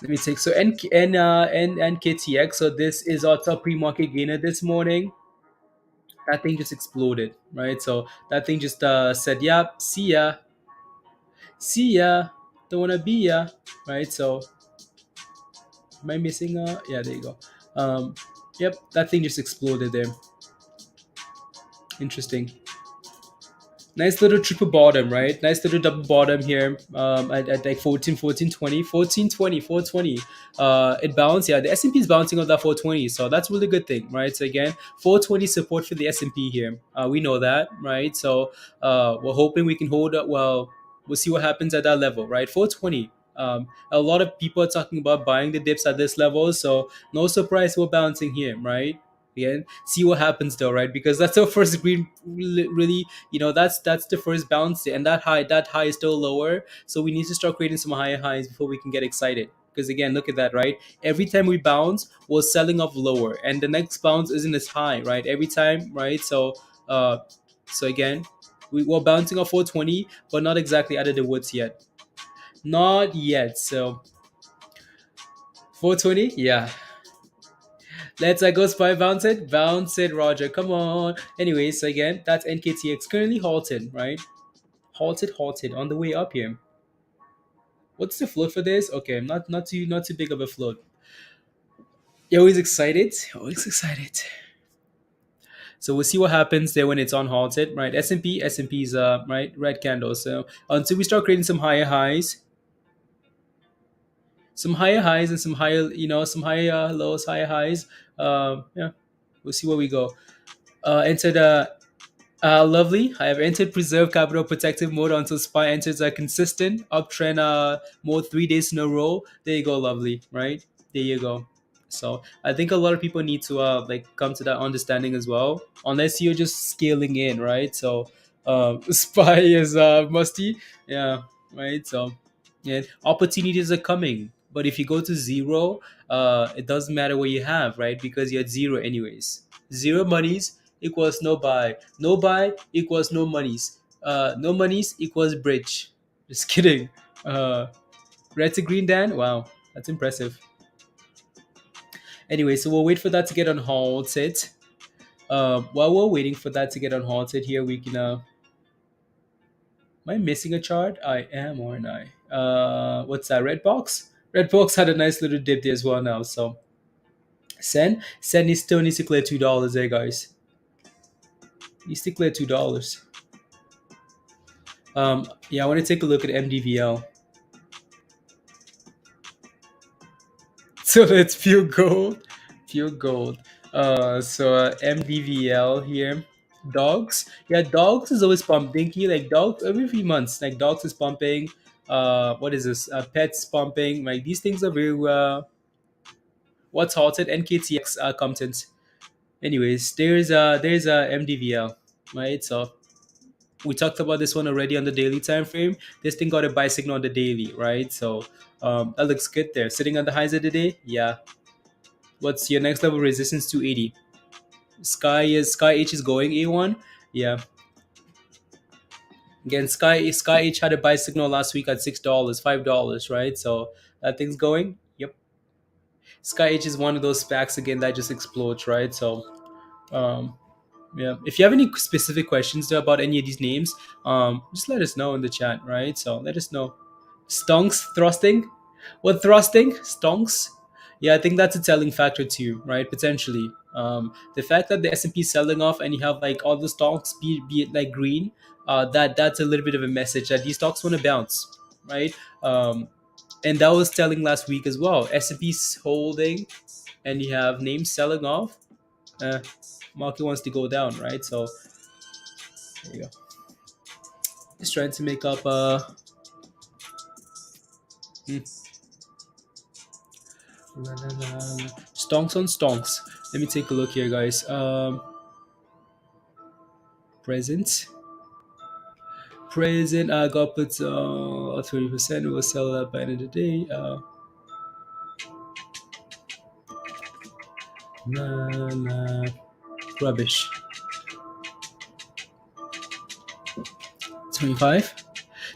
[SPEAKER 1] Let me take so NKTX. So this is our top pre-market gainer this morning. That thing just exploded, right? So that thing just said, "Yep, see ya, don't wanna be ya," right? So am I missing? Yeah, there you go. Yep, that thing just exploded there. Interesting. Nice little triple bottom, right? Nice little double bottom here at like 14, 14, 20, 14, 20, 420. It bounced. Yeah, the S&P is bouncing on that 420. So that's a really good thing, right? So again, 420 support for the S&P here. We know that, right? So we're hoping we can hold up. Well, we'll see what happens at that level, right? 420. A lot of people are talking about buying the dips at this level. So no surprise we're bouncing here, right? Again, see what happens though, right? Because that's our first green, really, that's the first bounce, and that high is still lower, so we need to start creating some higher highs before we can get excited. Because again, look at that, right? Every time we bounce, we're selling off lower, and the next bounce isn't as high, right? Every time, right? So again, we're bouncing off 420, but not exactly out of the woods yet. Not yet. So 420, yeah. Let's go spy, bounce it, Roger, come on. Anyways, so again, that's NKTX currently halted, right? Halted on the way up here. What's the float for this? Okay, not too big of a float. You're always excited. Always excited. So we'll see what happens there when it's on halted, right? S&P's right, red candle. So until we start creating some higher highs and some higher, some higher lows, higher highs. Yeah, we'll see where we go. Enter the lovely. I have entered preserve capital protective mode until SPY enters a consistent uptrend mode 3 days in a row. There you go, lovely. Right there you go. So I think a lot of people need to like come to that understanding as well. Unless you're just scaling in, right? So SPY is musty, yeah, right. So yeah, opportunities are coming. But if you go to zero, it doesn't matter what you have, right? Because you're at zero anyways. Zero monies equals no buy. No buy equals no monies. No monies equals bridge. Just kidding. Uh, red to green, Dan. Wow, that's impressive. Anyway, so we'll wait for that to get unhalted. While we're waiting for that to get unhalted, here we can. Am I missing a chart? I am, or am I? What's that? Red box. Red box had a nice little dip there as well now. So CENN still needs to clear $2 there, guys. Needs to clear $2. Yeah, I want to take a look at MDVL. So that's pure gold. Pure gold. MDVL here. Dogs. Yeah, dogs is always pumping. Like dogs every few months. Like dogs is pumping. What is this? Pets pumping. Like these things are very what's halted? NKTX content. Anyways, there's a MDVL, right? So we talked about this one already on the daily time frame. This thing got a buy signal on the daily, right? So that looks good there. Sitting on the highs of the day, yeah. What's your next level resistance? 280. Sky H is going A1, yeah. Again, Sky H had a buy signal last week at $6, $5, right? So that thing's going. Yep. Sky H is one of those SPACs again that just explodes, right? So um, yeah. If you have any specific questions though, about any of these names, just let us know in the chat, right? So let us know. Stonks thrusting. What thrusting? Stonks. Yeah, I think that's a telling factor too, right? Potentially. The fact that the S&P is selling off and you have like all the stocks, be it like green, that's a little bit of a message that these stocks want to bounce, right? And that was telling last week as well. S&P's holding, and you have names selling off. Uh, Market wants to go down, right? So there you go. Just trying to make up hmm, stonks on stonks. Let me take a look here, guys. Present. Present. I got put 30%. We'll sell that by the end of the day. Nah, rubbish. 25.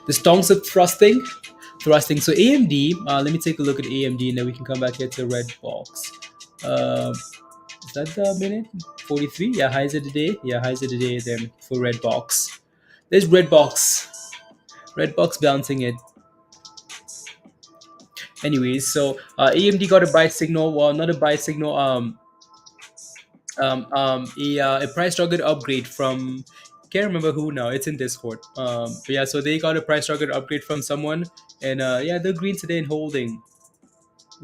[SPEAKER 1] The stonks are thrusting. So AMD. Let me take a look at AMD, and then we can come back here to red box. Is that the minute? 43? Yeah, highs of the day. Yeah, highs of the day then for red box. There's red box. Red box bouncing it. Anyways, so AMD got a buy signal. Well, not a buy signal. A price target upgrade from, can't remember who now. It's in Discord. But yeah, so they got a price target upgrade from someone, and yeah, they're green today and holding.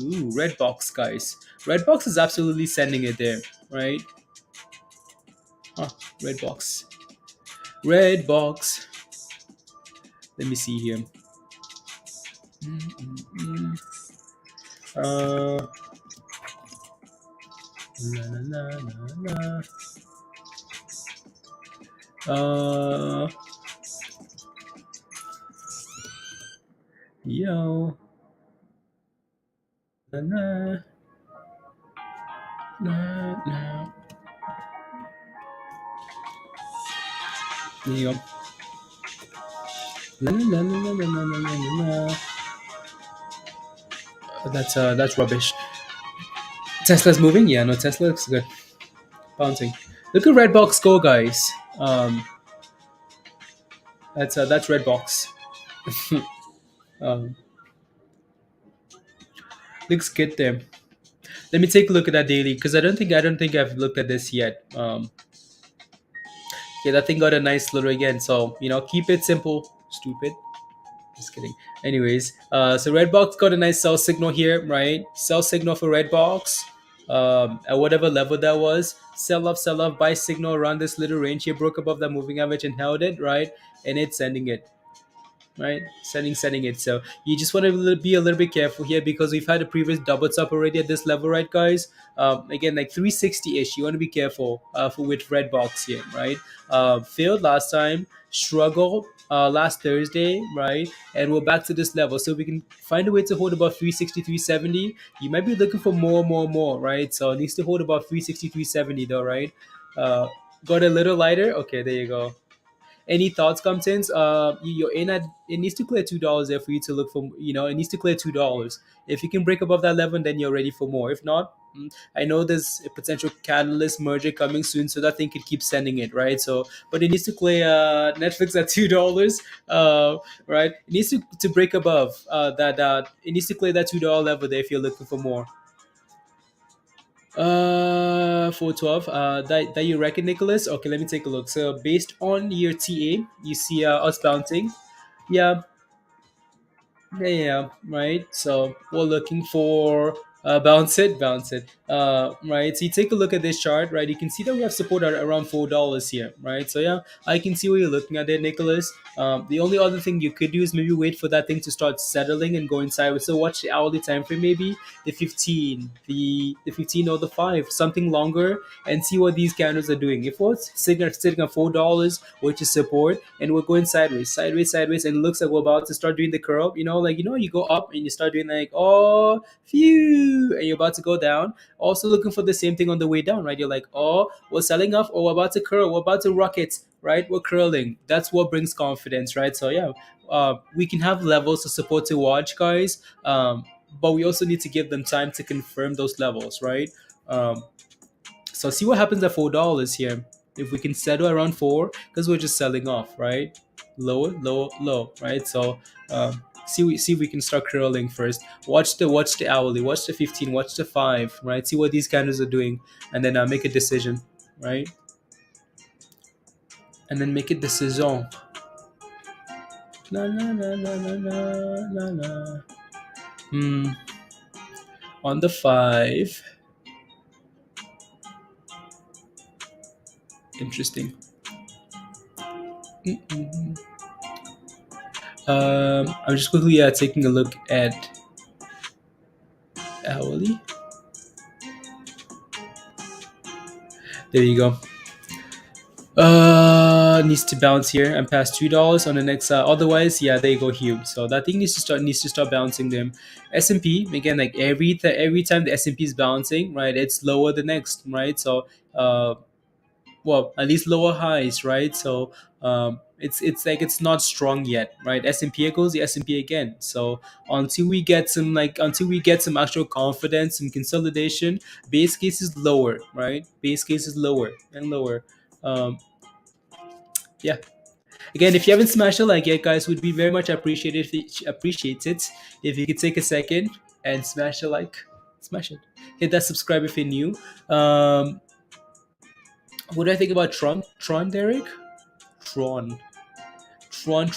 [SPEAKER 1] Ooh, red box, guys. Red box is absolutely sending it there, right? Huh, red box. Red box. Let me see here. Mm-mm-mm. Uh, la, la, la, la, la. Yo. La, la, la, la. There you go. La, la, la, la, la, la, la, la, la. That's rubbish. Tesla's moving? Yeah, no, Tesla looks good. Bouncing. Look at red box go, guys. That's red box. um, Looks good there. Let me take a look at that daily because I don't think I've looked at this yet. Yeah, that thing got a nice little again. So keep it simple. Stupid. Just kidding. Anyways, so Redbox got a nice sell signal here, right? Sell signal for Redbox. At whatever level that was, sell off, buy signal around this little range here, broke above that moving average and held it, right? And it's sending it, right? Sending it. So you just want to be a little bit careful here because we've had a previous double top already at this level, right, guys? Again, like 360-ish. You want to be careful for with red box here, right? Failed last time, struggled last Thursday, right? And we're back to this level. So we can find a way to hold about 360, 370. You might be looking for more, right? So it needs to hold about 360, 370 though, right? Got a little lighter. Okay, there you go. Any thoughts, Comptons? You're in at, it needs to clear $2 there for you to look for. It needs to clear $2. If you can break above that level, then you're ready for more. If not, I know there's a potential catalyst merger coming soon, so that thing could keep sending it, right? So, but it needs to clear Netflix at $2, right? It needs to break above that. It needs to clear that $2 level there if you're looking for more. 412. That you reckon, Nicholas? Okay, let me take a look. So based on your TA, you see us bouncing. Yeah, yeah, right. So we're looking for Bounce it. Right. So you take a look at this chart, right? You can see that we have support at around $4 here, right? So yeah, I can see what you're looking at there, Nicholas. The only other thing you could do is maybe wait for that thing to start settling and going sideways. So watch the hourly time frame, maybe the 15, the 15 or the 5, something longer, and see what these candles are doing. If it's sitting at $4, which is support, and we're going sideways, and it looks like we're about to start doing the curl. You go up and you start doing like, oh, phew, and you're about to go down. Also looking for the same thing on the way down, right? You're like, oh, we're selling off, or we're about to curl, we're about to rocket, right? We're curling. That's what brings confidence, right? So yeah, we can have levels of support to watch, guys, but we also need to give them time to confirm those levels, right? Um, so see what happens at $4 here. If we can settle around 4, because we're just selling off, right? Low, right? So see if we can start curling first. Watch the hourly, watch the 15, watch the 5, right? See what these candles are doing, and then make a decision, right? And then make a decision. Na na na na na na na na. Hmm. On the 5. Interesting. Mm-mm. I'm just quickly taking a look at hourly. There you go. Needs to bounce here and pass $2 on the next. Otherwise, yeah, there you go, Hugh. So that thing needs to start bouncing them. S&P again, like every time the S&P is bouncing, right? It's lower the next, right? So well, at least lower highs, right? So it's like it's not strong yet, right? S&P goes the S&P again. So until we get some actual confidence and consolidation, base case is lower, right? Base case is lower and lower. Um, yeah. Again, if you haven't smashed a like yet, guys, would be very much appreciated if you could take a second and smash a like, smash it, hit that subscribe if you're new. Um, what do I think about Tron, Derek? Tron. Tron.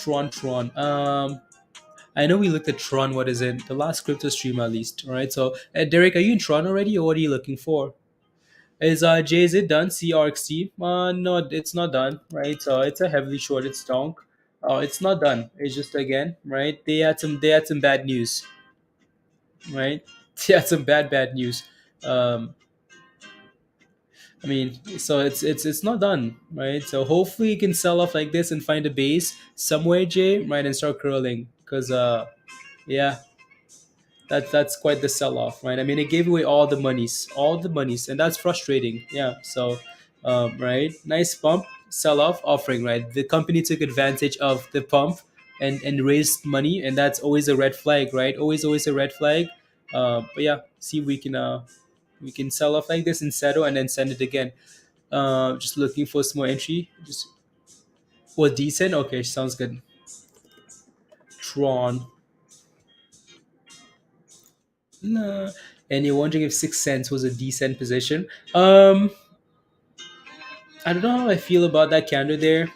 [SPEAKER 1] I know we looked at Tron. What is it? The last crypto stream, at least. All right. So, Derek, are you in Tron already, or what are you looking for? Is it done? CRXT? No, it's not done. Right. So it's a heavily shorted stonk. It's not done. It's just again, right? They had some bad news, right? They had some bad news. Um, I mean, so it's not done, right? So hopefully you can sell off like this and find a base somewhere, Jay, right, and start curling. Because yeah, that's quite the sell off, right? I mean, it gave away all the monies, and that's frustrating. Yeah. So, right, nice pump, sell off, offering, right? The company took advantage of the pump and raised money, and that's always a red flag, right? Always a red flag. But yeah, see if we can sell off like this and settle and then send it again. Just looking for some more entry. Just was decent. Okay, sounds good. Tron. Nah. And you're wondering if 6 cents was a decent position. I don't know how I feel about that candle there.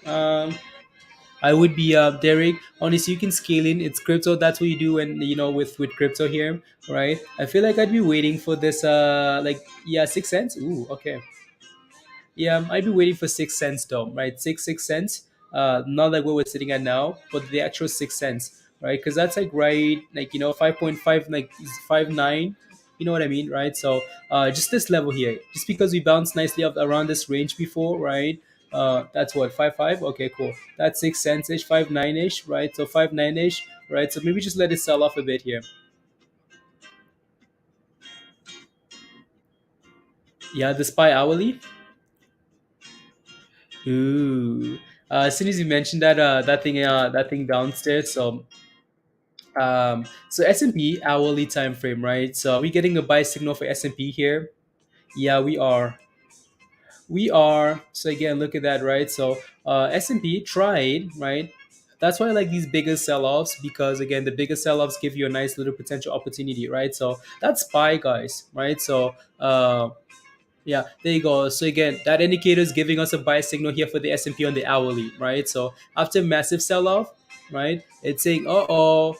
[SPEAKER 1] I would be Derek. Honestly, you can scale in. It's crypto. That's what you do, and with crypto here, right? I feel like I'd be waiting for this. Like yeah, 6 cents. Ooh, okay. Yeah, I'd be waiting for 6 cents though, right? Six cents. Not like what we're sitting at now, but the actual 6 cents, right? Because that's like right, like 5.5, like 5.9. You know what I mean, right? So just this level here, just because we bounced nicely up around this range before, right? That's what 5.5. Okay, cool. That's 6 cents ish, 5.9 ish, right? So 5.9 ish, right? So maybe just let it sell off a bit here. Yeah, the SPY hourly. Ooh. As soon as you mentioned that thing downstairs, so S&P hourly time frame, right? So are we getting a buy signal for S&P here? Yeah, we are. So again, look at that, right? So S&P tried, right? That's why I like these bigger sell-offs, because again, the bigger sell-offs give you a nice little potential opportunity, right? So that's buy, guys, right? So yeah, there you go. So again, that indicator is giving us a buy signal here for the S&P on the hourly, right? So after massive sell-off, right, it's saying, uh-oh,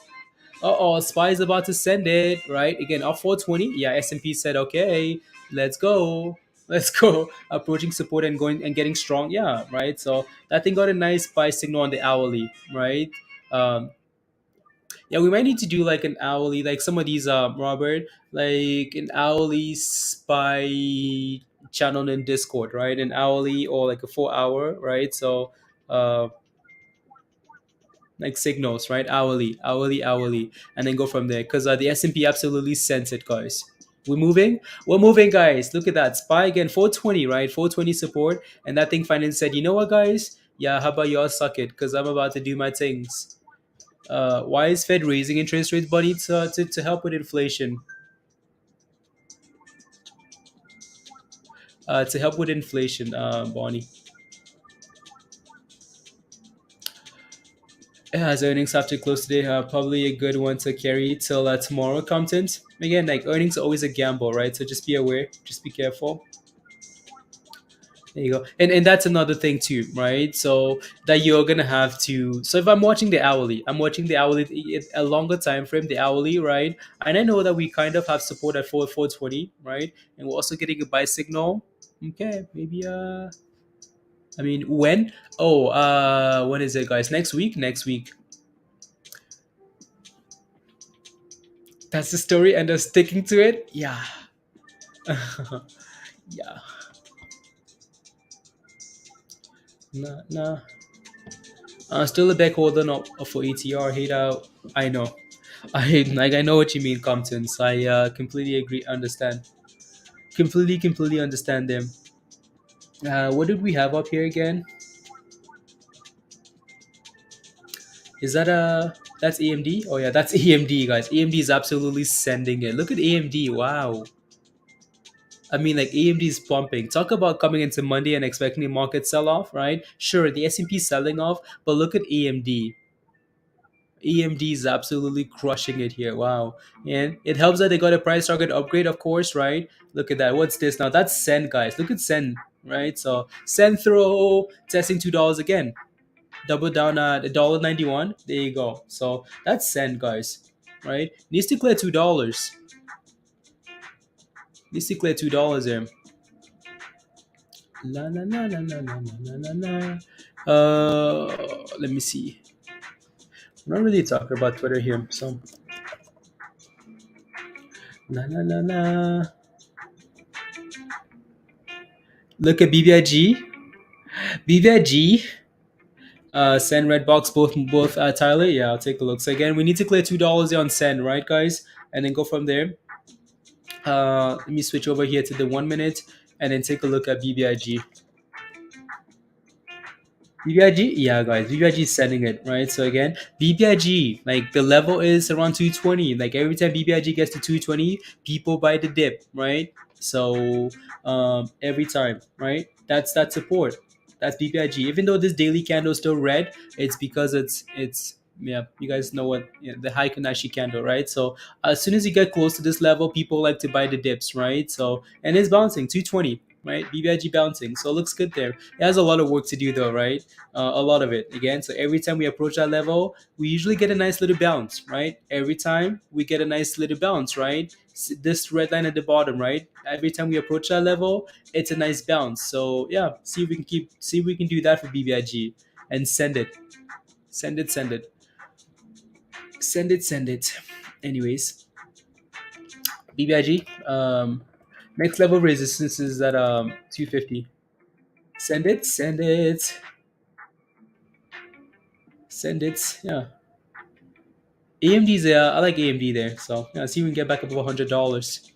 [SPEAKER 1] Uh-oh, SPY is about to send it, right? Again, up 420. Yeah, S&P said, okay, let's go. Let's go. Approaching support and going and getting strong. Yeah, right? So that thing got a nice buy signal on the hourly, right? Um, yeah, we might need to do like an hourly, like some of these, Robert, like an hourly SPY channel in Discord, right? An hourly or like a 4 hour, right? So, like signals, right? Hourly, hourly, hourly, and then go from there. Because the S&P absolutely sends it, guys. We're moving. We're moving, guys. Look at that. SPY again, 420, right? 420 support, and that thing finally said, you know what, guys? Yeah, how about y'all suck it? Because I'm about to do my things. Why is Fed raising interest rates, buddy? To help with inflation. To help with inflation, Bonnie. Yeah, as earnings have to close today, probably a good one to carry till tomorrow content. Again, like earnings are always a gamble, right? So just be aware, just be careful. There you go. And that's another thing too, right? So that you're gonna have to. So if I'm watching the hourly, I'm watching the hourly a longer time frame, the hourly, right? And I know that we kind of have support at 420, right? And we're also getting a buy signal. Okay, maybe I mean when? Oh, when is it, guys? Next week? Next week. That's the story, and they're sticking to it. Yeah, yeah. Nah, nah. Still a back holder not for ATR. Hate out. I know. I know what you mean, Comptons. I completely agree. Understand. Completely understand them. What did we have up here again? Is that that's AMD? Oh yeah, that's AMD, guys. AMD is absolutely sending it. Look at AMD. Wow. I mean, like AMD is pumping. Talk about coming into Monday and expecting a market sell off, right? Sure, the S&P selling off, but look at AMD. AMD is absolutely crushing it here. Wow. And it helps that they got a price target upgrade, of course, right? Look at that. What's this now? That's CENN, guys. Look at CENN, right? So CENN throw testing $2 again. Double down at $1.91. There you go. So that's CENN, guys. Right? Needs to clear $2. Needs to clear $2 there. La la la la la la la la la. Let me see. I'm not really talking about Twitter here, so la la la la. Look at BBIG. BBIG. Send red box both Tyler. Yeah, I'll take a look. So again, we need to clear $2 on send, right, guys? And then go from there. Let me switch over here to the 1 minute and then take a look at BBIG. BBIG, yeah, guys, BBIG is sending it, right? So again, BBIG, like the level is around 220. Like every time BBIG gets to 220, people buy the dip, right? So every time, right? That's support. That's BBIG. Even though this daily candle is still red, it's because it's yeah, you guys know what, the high Kanashi candle, right? So as soon as you get close to this level, people like to buy the dips, right? So and it's bouncing 220, right? BBIG bouncing, so it looks good there. It has a lot of work to do though, right? A lot of it again. So every time we approach that level, we usually get a nice little bounce, right? Every time we get a nice little bounce, right? This red line at the bottom, right? Every time we approach that level, it's a nice bounce. So yeah, see if we can do that for BBIG and send it, send it, send it, send it, send it. Anyways, BBIG. Next level resistance is at 250. Send it, send it, send it. Yeah. AMD's there. I like AMD there. So yeah, see if we can get back above $100.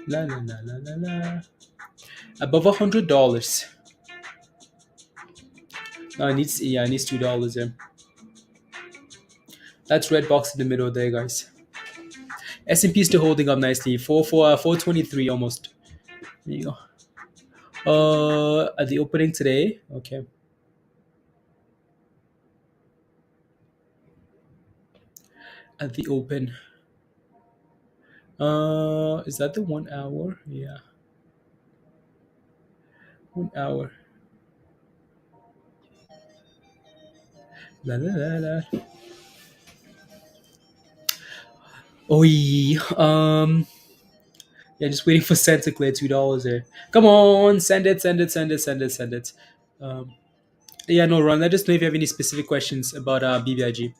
[SPEAKER 1] La la la la la la. Above $100. No, it needs $2 there. That's red box in the middle there, guys. S&P still holding up nicely. 423 almost. There you go. At the opening today. Okay. At the open. Is that the 1 hour? Yeah. 1 hour. La la la la. Oi, yeah, just waiting for Cent to clear $2 there. Come on, send it, send it, send it, send it, send it. Um, yeah, no, Ron. Let us know if you have any specific questions about BBIG.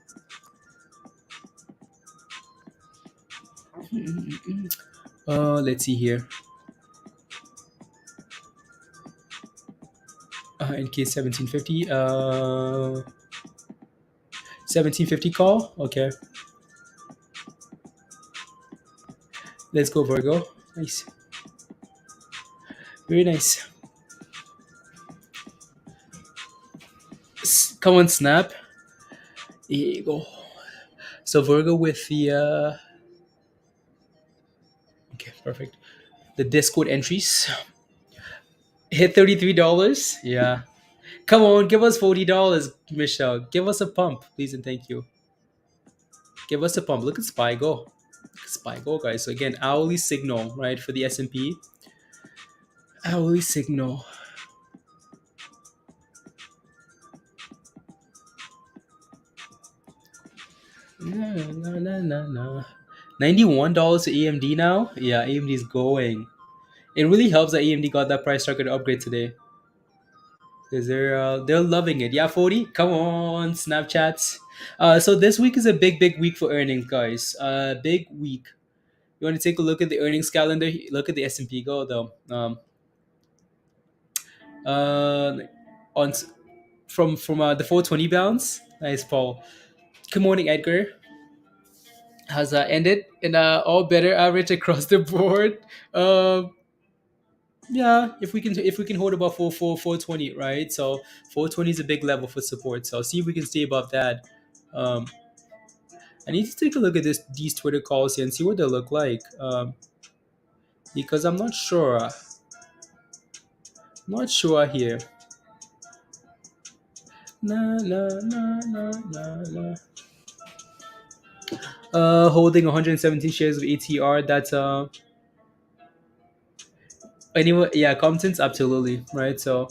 [SPEAKER 1] Let's see here. NK 1750. 1750 call. Okay, let's go Virgo. Nice, very nice. Come on, snap. Here you go. So Virgo with the okay, perfect. The Discord entries hit $33. Yeah. Come on, give us $40, Michelle. Give us a pump, please and thank you. Give us a pump. Look at Spy go. Spy go, guys. So again, hourly signal, right, for the S&P. Hourly signal. Na, na, na, na, na. $91 to AMD now. Yeah, AMD is going. It really helps that AMD got that price target upgrade today because they're loving it. Yeah, 40. Come on, Snapchats. So this week is a big week for earnings, guys. Big week. You want to take a look at the earnings calendar? Look at the S&P go though. Uh, on from the 420 bounce. Nice, Paul. Good morning, Edgar. Has ended in all better average across the board. Um, yeah, if we can hold about 420, right? So 420 is a big level for support. So I'll see if we can stay above that. Um, I need to take a look at these Twitter calls here and see what they look like. Because I'm not sure. Not sure here. Na na na na na na. Holding 117 shares of ATR. That's anyway. Yeah, Compton's absolutely right. So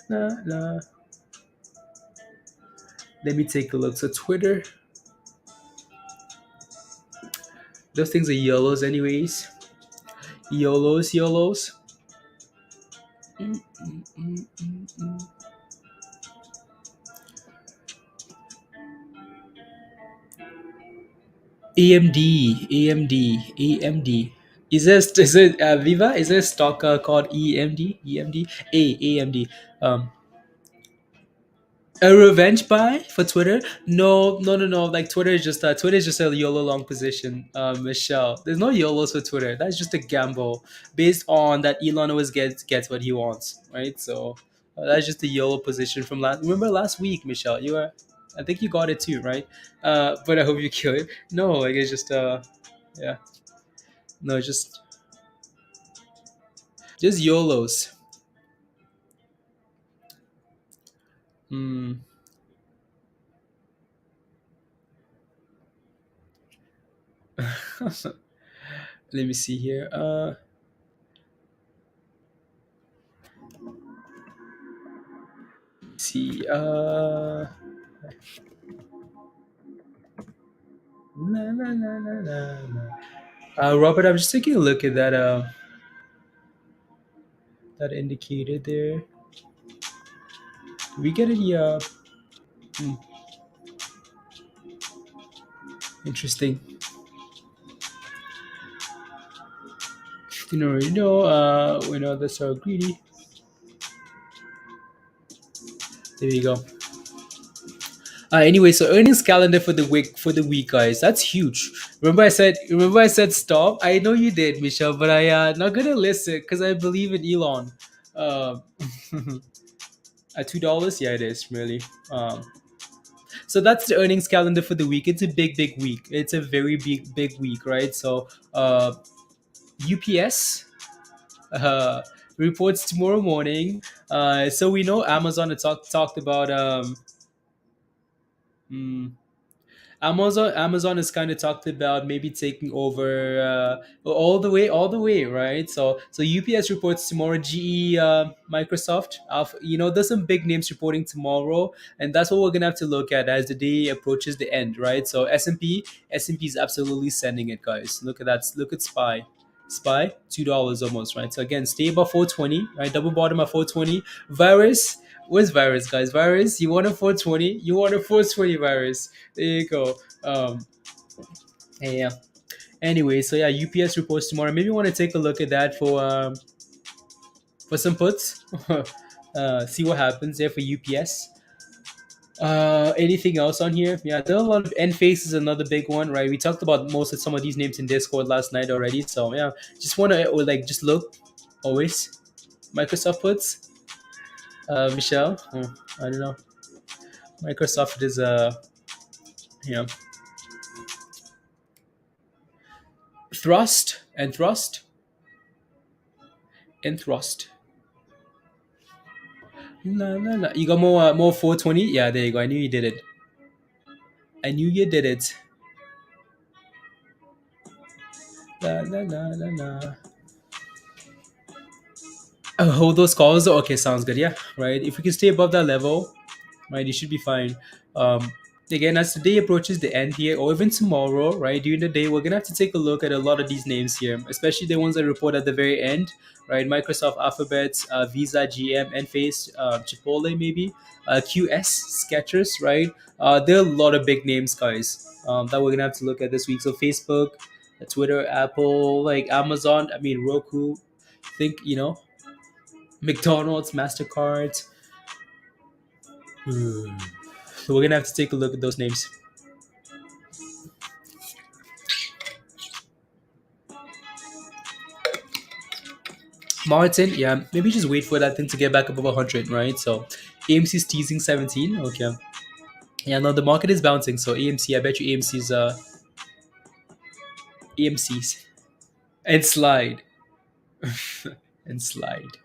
[SPEAKER 1] na na. Let me take a look. So Twitter, those things are YOLOs anyways. YOLOs, YOLOs. Mm, mm, mm, mm, mm. AMD, AMD, AMD. Is it Viva? Is there a stock called EMD? EMD? AMD. A revenge buy for Twitter? No, no, no, no. Like Twitter is just a YOLO long position. Michelle, there's no YOLOs for Twitter. That's just a gamble based on that Elon always gets what he wants, right? So that's just a YOLO position from last. Remember last week, Michelle? You were, I think you got it too, right? But I hope you kill it. No, like it's just yeah, no, just YOLOs. Hmm. Let me see here. See. Na, na, na, na, na, na. Robert, I'm just taking a look at that indicator there. We get any hmm, interesting. You know, we know that's so greedy. There you go. Anyway, so earnings calendar for the week, guys. That's huge. Remember I said stop. I know you did, Michelle, but I not gonna listen because I believe in Elon. Um, at $2, yeah, it is really. So that's the earnings calendar for the week. It's a big week. It's a very big week, right? So UPS uh, reports tomorrow morning. So we know Amazon had talked about mm, Amazon is kind of talked about maybe taking over all the way, right? So UPS reports tomorrow, GE, Microsoft, there's some big names reporting tomorrow, and that's what we're gonna have to look at as the day approaches the end, right? So S&P is absolutely sending it, guys. Look at that. Look at SPY, $2 almost, right? So again, stay above 420, right? Double bottom at 420. Virus, where's Virus, guys? Virus, you want a 420? You want a 420 Virus? There you go. Yeah. Anyway, so yeah, UPS reports tomorrow. Maybe you want to take a look at that for some puts. See what happens there for UPS. Anything else on here? Yeah, there are a lot of Enphase is another big one, right? We talked about most of some of these names in Discord last night already. So yeah, just want to like just look always. Microsoft puts. Michelle, I don't know. Microsoft is yeah, thrust and thrust and thrust. No, no, no. You got more 420? Yeah, there you go. I knew you did it. I knew you did it. La, la, la, la, la. Hold those calls. Okay, sounds good. Yeah, right. If we can stay above that level, right, you should be fine. Again, as the day approaches the end here, or even tomorrow, right, during the day, we're gonna have to take a look at a lot of these names here, especially the ones that report at the very end, right? Microsoft, Alphabet, Visa, GM, Enphase, Chipotle, maybe, QS, Skechers, right? There are a lot of big names, guys, that we're gonna have to look at this week. So Facebook, Twitter, Apple, like Amazon, I mean Roku, think McDonald's, Mastercard. So we're gonna have to take a look at those names. Martin, yeah, maybe just wait for that thing to get back above 100, right? So AMC's teasing 17. Okay. Yeah, no, the market is bouncing. So AMC, I bet you AMC's and slide and slide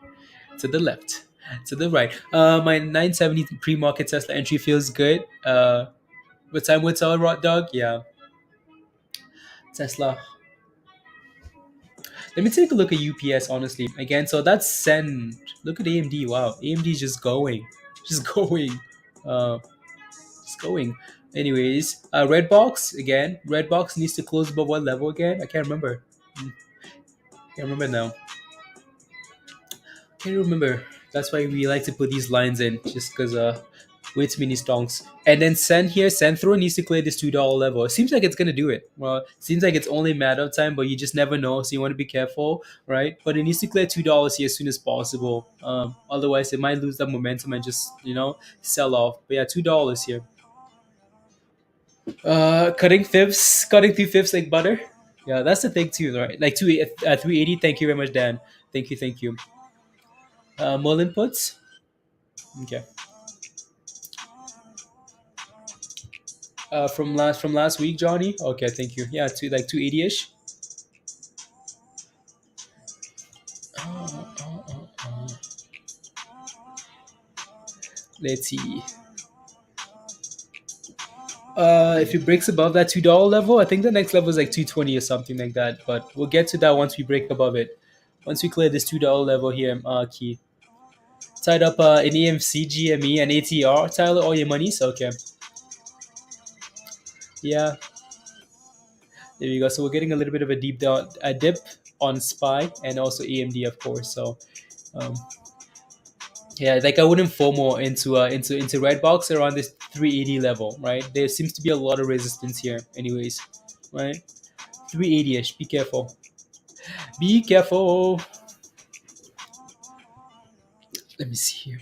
[SPEAKER 1] to the left, to the right. My 970 pre-market Tesla entry feels good. What time would tell, Rot Dog? Yeah, Tesla. Let me take a look at UPS, honestly. Again, so that's CENN. Look at AMD. Wow, AMD is just going. Just going. Uh, just going. Anyways, red box again. Red box needs to close above what level again? I can't remember. Can't remember now. Can't remember. That's why we like to put these lines in, just because way too many stonks. And then send here, send through needs to clear this $2 level. It seems like it's gonna do it. Well, it seems like it's only a matter of time, but you just never know. So you want to be careful, right? But it needs to clear $2 here as soon as possible. Otherwise, it might lose that momentum and just sell off. But yeah, $2 here. Cutting through fibs like butter. Yeah, that's the thing too, right? Like 380. Thank you very much, Dan. Thank you. Mullen puts. Okay. From last week, Johnny. Okay, thank you. Yeah, to like 280 ish. Let's see. If it breaks above that $2 level, I think the next level is like 220 or something like that. But we'll get to that once we break above it. Once we clear this $2 level here, key. Tied up in EMC, GME, and ATR. Tyler, all your monies. Okay. Yeah, there you go. So we're getting a little bit of a dip on SPY and also AMD, of course. So, um, yeah, like I wouldn't FOMO into Redbox around this 380 level, right? There seems to be a lot of resistance here, anyways, right? 380 ish. Be careful. Be careful. Let me see here.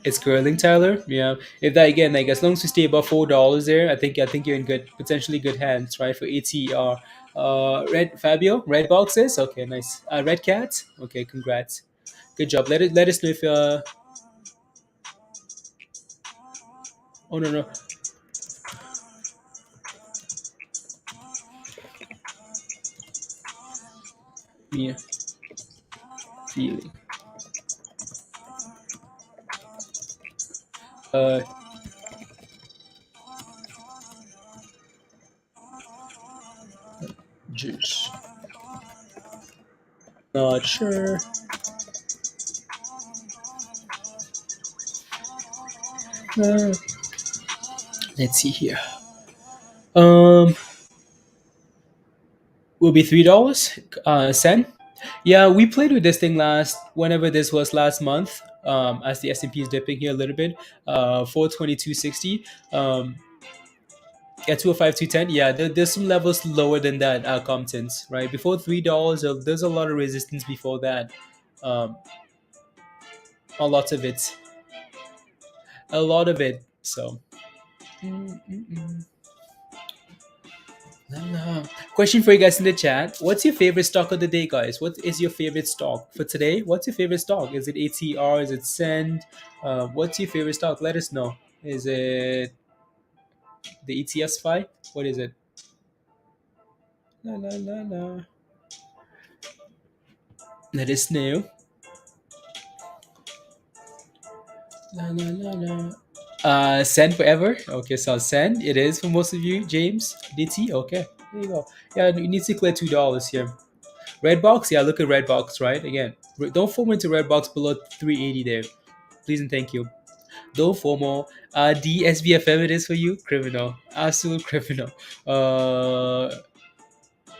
[SPEAKER 1] It's curling, Tyler. Yeah. If that again, like as long as you stay above $4 there, I think you're in potentially good hands, right? For ATR. Red Fabio, red boxes. Okay, nice. Red cat. Okay, congrats. Good job. Let us know if oh no no. Yeah. Feeling. Juice. Not sure. Uh, let's see here. Um, will be $3. CENN. Yeah, we played with this thing whenever this was last month. As the S&P is dipping here a little bit. 422.60. Yeah, 205, 210. Yeah, there's some levels lower than that. Comptons, right? Before $3, there's a lot of resistance before that. Um, a lot of it. A lot of it. So. Question for you guys in the chat. What's your favorite stock of the day, guys? What is your favorite stock for today? What's your favorite stock? Is it ATR? Is it CENN? What's your favorite stock? Let us know. Is it the ETS5? What is it? La, la, la, la. Let us know. La, la, la, la. CENN forever. Okay, so CENN it is for most of you. James DT. Okay, there you go. Yeah, you need to clear $2 here. Red box, yeah, look at red box, right? Again, don't FOMO into red box below 380 there. Please and thank you. Don't FOMO. DSBFM it is for you. Criminal. Absolute criminal.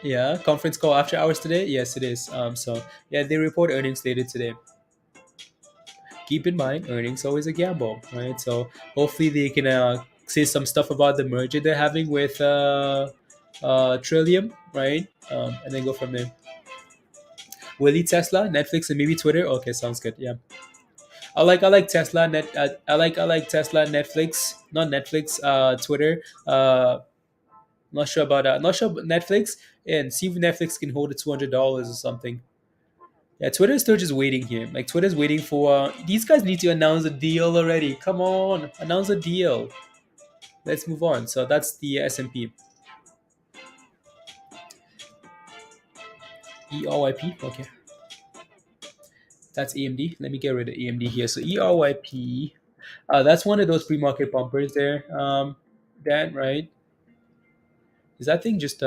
[SPEAKER 1] Yeah, conference call after hours today? Yes, it is. So yeah, they report earnings later today. Keep in mind, earnings always a gamble, right? So hopefully they can say some stuff about the merger they're having with Trillium, right? And then go from there. Will eat Tesla, Netflix, and maybe Twitter. Okay, sounds good. Yeah, I like Tesla. I like Tesla, Netflix, not Netflix. Twitter. Not sure about that. Not sure about Netflix, and see if Netflix can hold it $200 or something. Yeah, Twitter is still just waiting here. Like Twitter's waiting for these guys need to announce a deal already. Come on, announce a deal. Let's move on. So that's the S&P. ERYP. Okay. That's AMD. Let me get rid of AMD here. So ERYP. That's one of those pre-market bumpers there. Dan, right? Is that thing just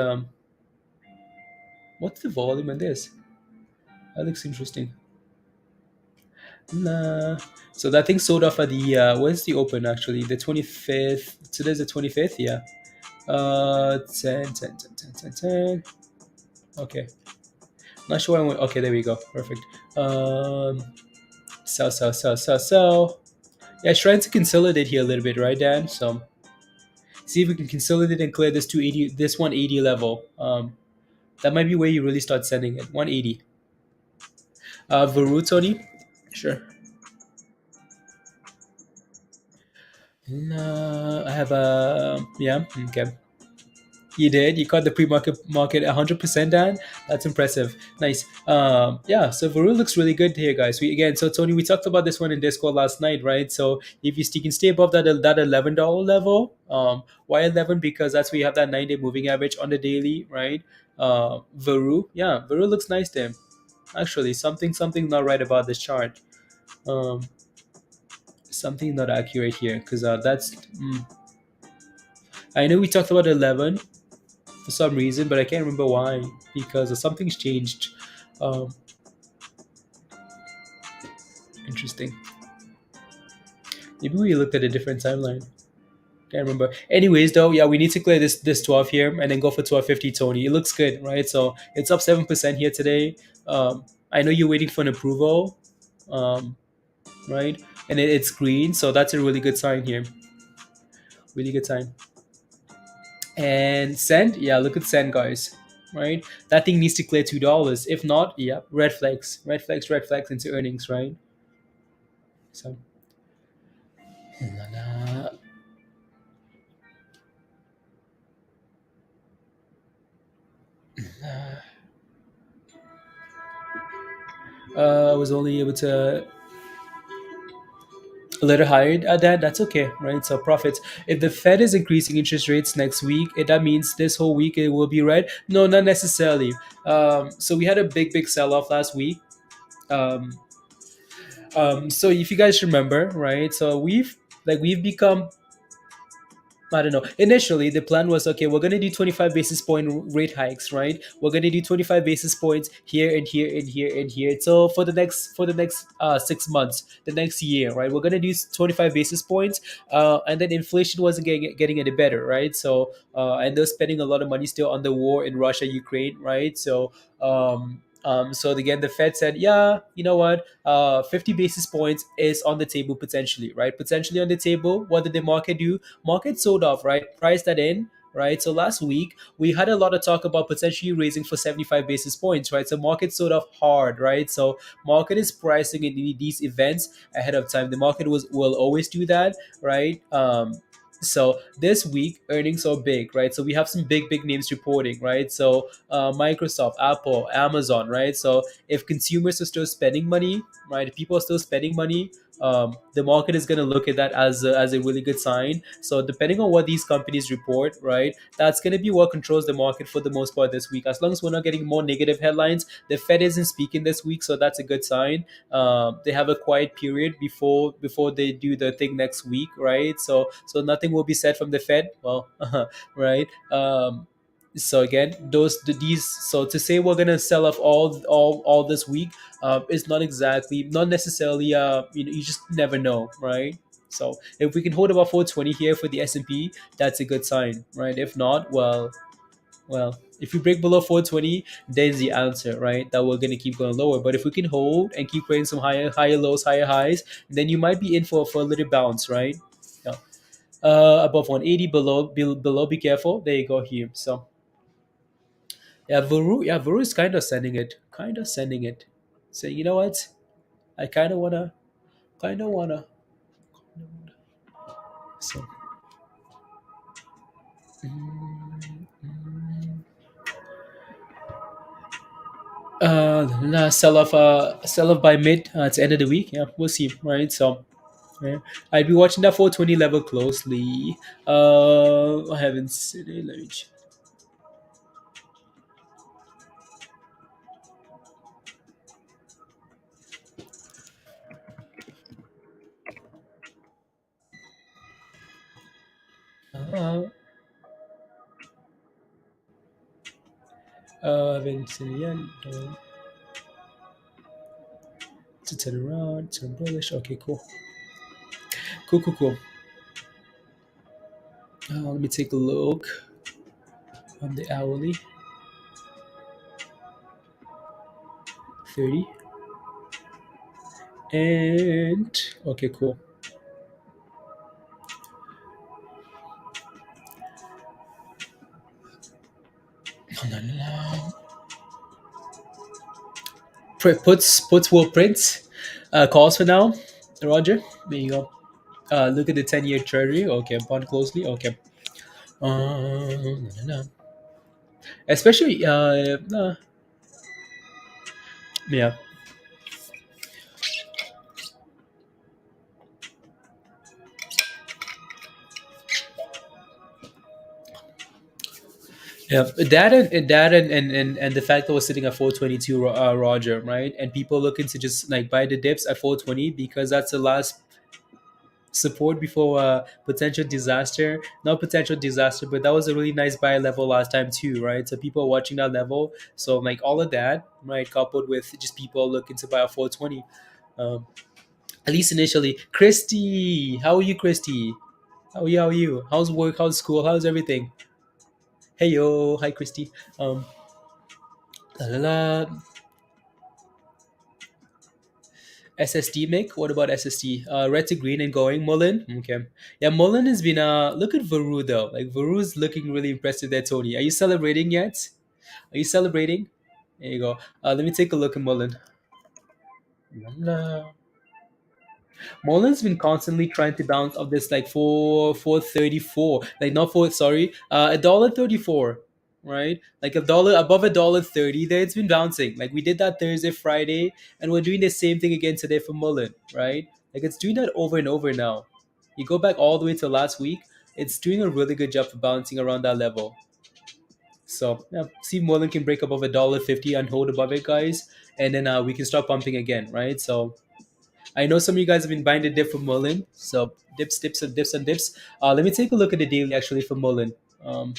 [SPEAKER 1] what's the volume on this? That looks interesting. Nah. So that thing sold off at the when's the open actually? The 25th. Today's the 25th, yeah. 10, 10, 10, 10, 10, 10. Okay. Not sure when okay, there we go. Perfect. Sell. Yeah, it's trying to consolidate here a little bit, right, Dan? So see if we can consolidate and clear this 280 this 180 level. That might be where you really start sending it. 180. VERU, Tony? Sure. I have a yeah. Okay. You did. You caught the pre-market 100%, Dan. That's impressive. Nice. Yeah. So VERU looks really good here, guys. So Tony, we talked about this one in Discord last night, right? So if you can stay above that $11 level, why 11? Because that's where you have that 9-day moving average on the daily, right? VERU, yeah, VERU looks nice there. Actually, something not right about this chart. Um, something not accurate here because that's. I know we talked about 11 for some reason, but I can't remember why because something's changed. Um, interesting. Maybe we looked at a different timeline. Can't remember. Anyways, though, yeah, we need to clear this 12 here and then go for 1250, Tony. It looks good, right? So it's up 7% here today. I know you're waiting for an approval, right? And it's green, so that's a really good sign here. Really good sign. And send, yeah, look at send, guys, right? That thing needs to clear $2. If not, yeah, red flags into earnings, right? So, I was only able to a little higher at that. That's okay, right? So profits. If the Fed is increasing interest rates next week, that means this whole week it will be red. No, not necessarily. So we had a big sell off last week. So if you guys remember, right? So we've Like we've become, I don't know. Initially, the plan was okay. We're gonna do 25 basis point rate hikes, right? We're gonna do 25 basis points here and here and here and here. So for the next 6 months, the next year, right? We're gonna do 25 basis points, and then inflation wasn't getting any better, right? So and they're spending a lot of money still on the war in Russia, Ukraine, right? So so again, the Fed said, yeah, you know what? 50 basis points is on the table potentially, right? Potentially on the table. What did the market do? Market sold off, right? Priced that in, right? So last week we had a lot of talk about potentially raising for 75 basis points, right? So market sold off hard, right? So market is pricing in these events ahead of time. The market will always do that, right? So this week earnings are big, right? So we have some big names reporting, right? So Microsoft, Apple, Amazon, right? So if consumers are still spending money, right? If people are still spending money, the market is going to look at that as a really good sign. So depending on what these companies report, right, that's going to be what controls the market for the most part this week. As long as we're not getting more negative headlines, the Fed isn't speaking this week, so that's a good sign. They have a quiet period before they do the thing next week, right? So nothing will be said from the Fed. Well, right. So again, these, so to say we're gonna sell off all this week is not necessarily you just never know, right? So if we can hold about 420 here for the S&P, that's a good sign, right? If not, well, if we break below 420, there's the answer, right? That we're gonna keep going lower. But if we can hold and keep creating some higher lows, higher highs, then you might be in for a little bounce, right? Yeah. Above 180, below, be careful. There you go here. So VERU is kind of sending it. So you know what? I kind of wanna. So sell off by mid at the end of the week. Yeah, we'll see, right? So yeah, I'd be watching that 420 level closely. I haven't seen it. Let me check. Uh, I haven't seen it yet. To turn around, turn bullish. Okay, cool, cool. Let me take a look on the hourly 30 and okay, cool. Puts will print. Calls for now, Roger. There you go. Look at the 10-year treasury. Okay, bond closely. Okay. No. Especially, yeah, yeah. And the fact that we're sitting at 422, Roger, right? And people looking to just like buy the dips at 420 because that's the last support before potential disaster. Not potential disaster, but that was a really nice buy level last time too, right? So people are watching that level. So like all of that, right, coupled with just people looking to buy a 420. Um, at least initially. Christy, how are you, Christy? How are you? How are you? How's work? How's school? How's everything? Hey yo, hi Christy. La la la. SSD Mick. What about SSD? Red to green and going. Mullen. Okay. Yeah, Mullen has been. Look at Veru though. Like Veru's looking really impressive there, Tony. Are you celebrating yet? Are you celebrating? There you go. Let me take a look at Mullen. La, la. Molin's been constantly trying to bounce off this like 434, like not four, sorry, $1.34, right? Like a dollar above $1.30. There it's been bouncing. Like we did that Thursday, Friday, and we're doing the same thing again today for Mullen, right? Like it's doing that over and over now. You go back all the way to last week, it's doing a really good job of bouncing around that level. So yeah, see if Mullen can break above $1.50 and hold above it, guys, and then we can start pumping again, right? So I know some of you guys have been buying the dip for muln. So dips, dips, and dips and dips. Let me take a look at the daily actually for muln. Um,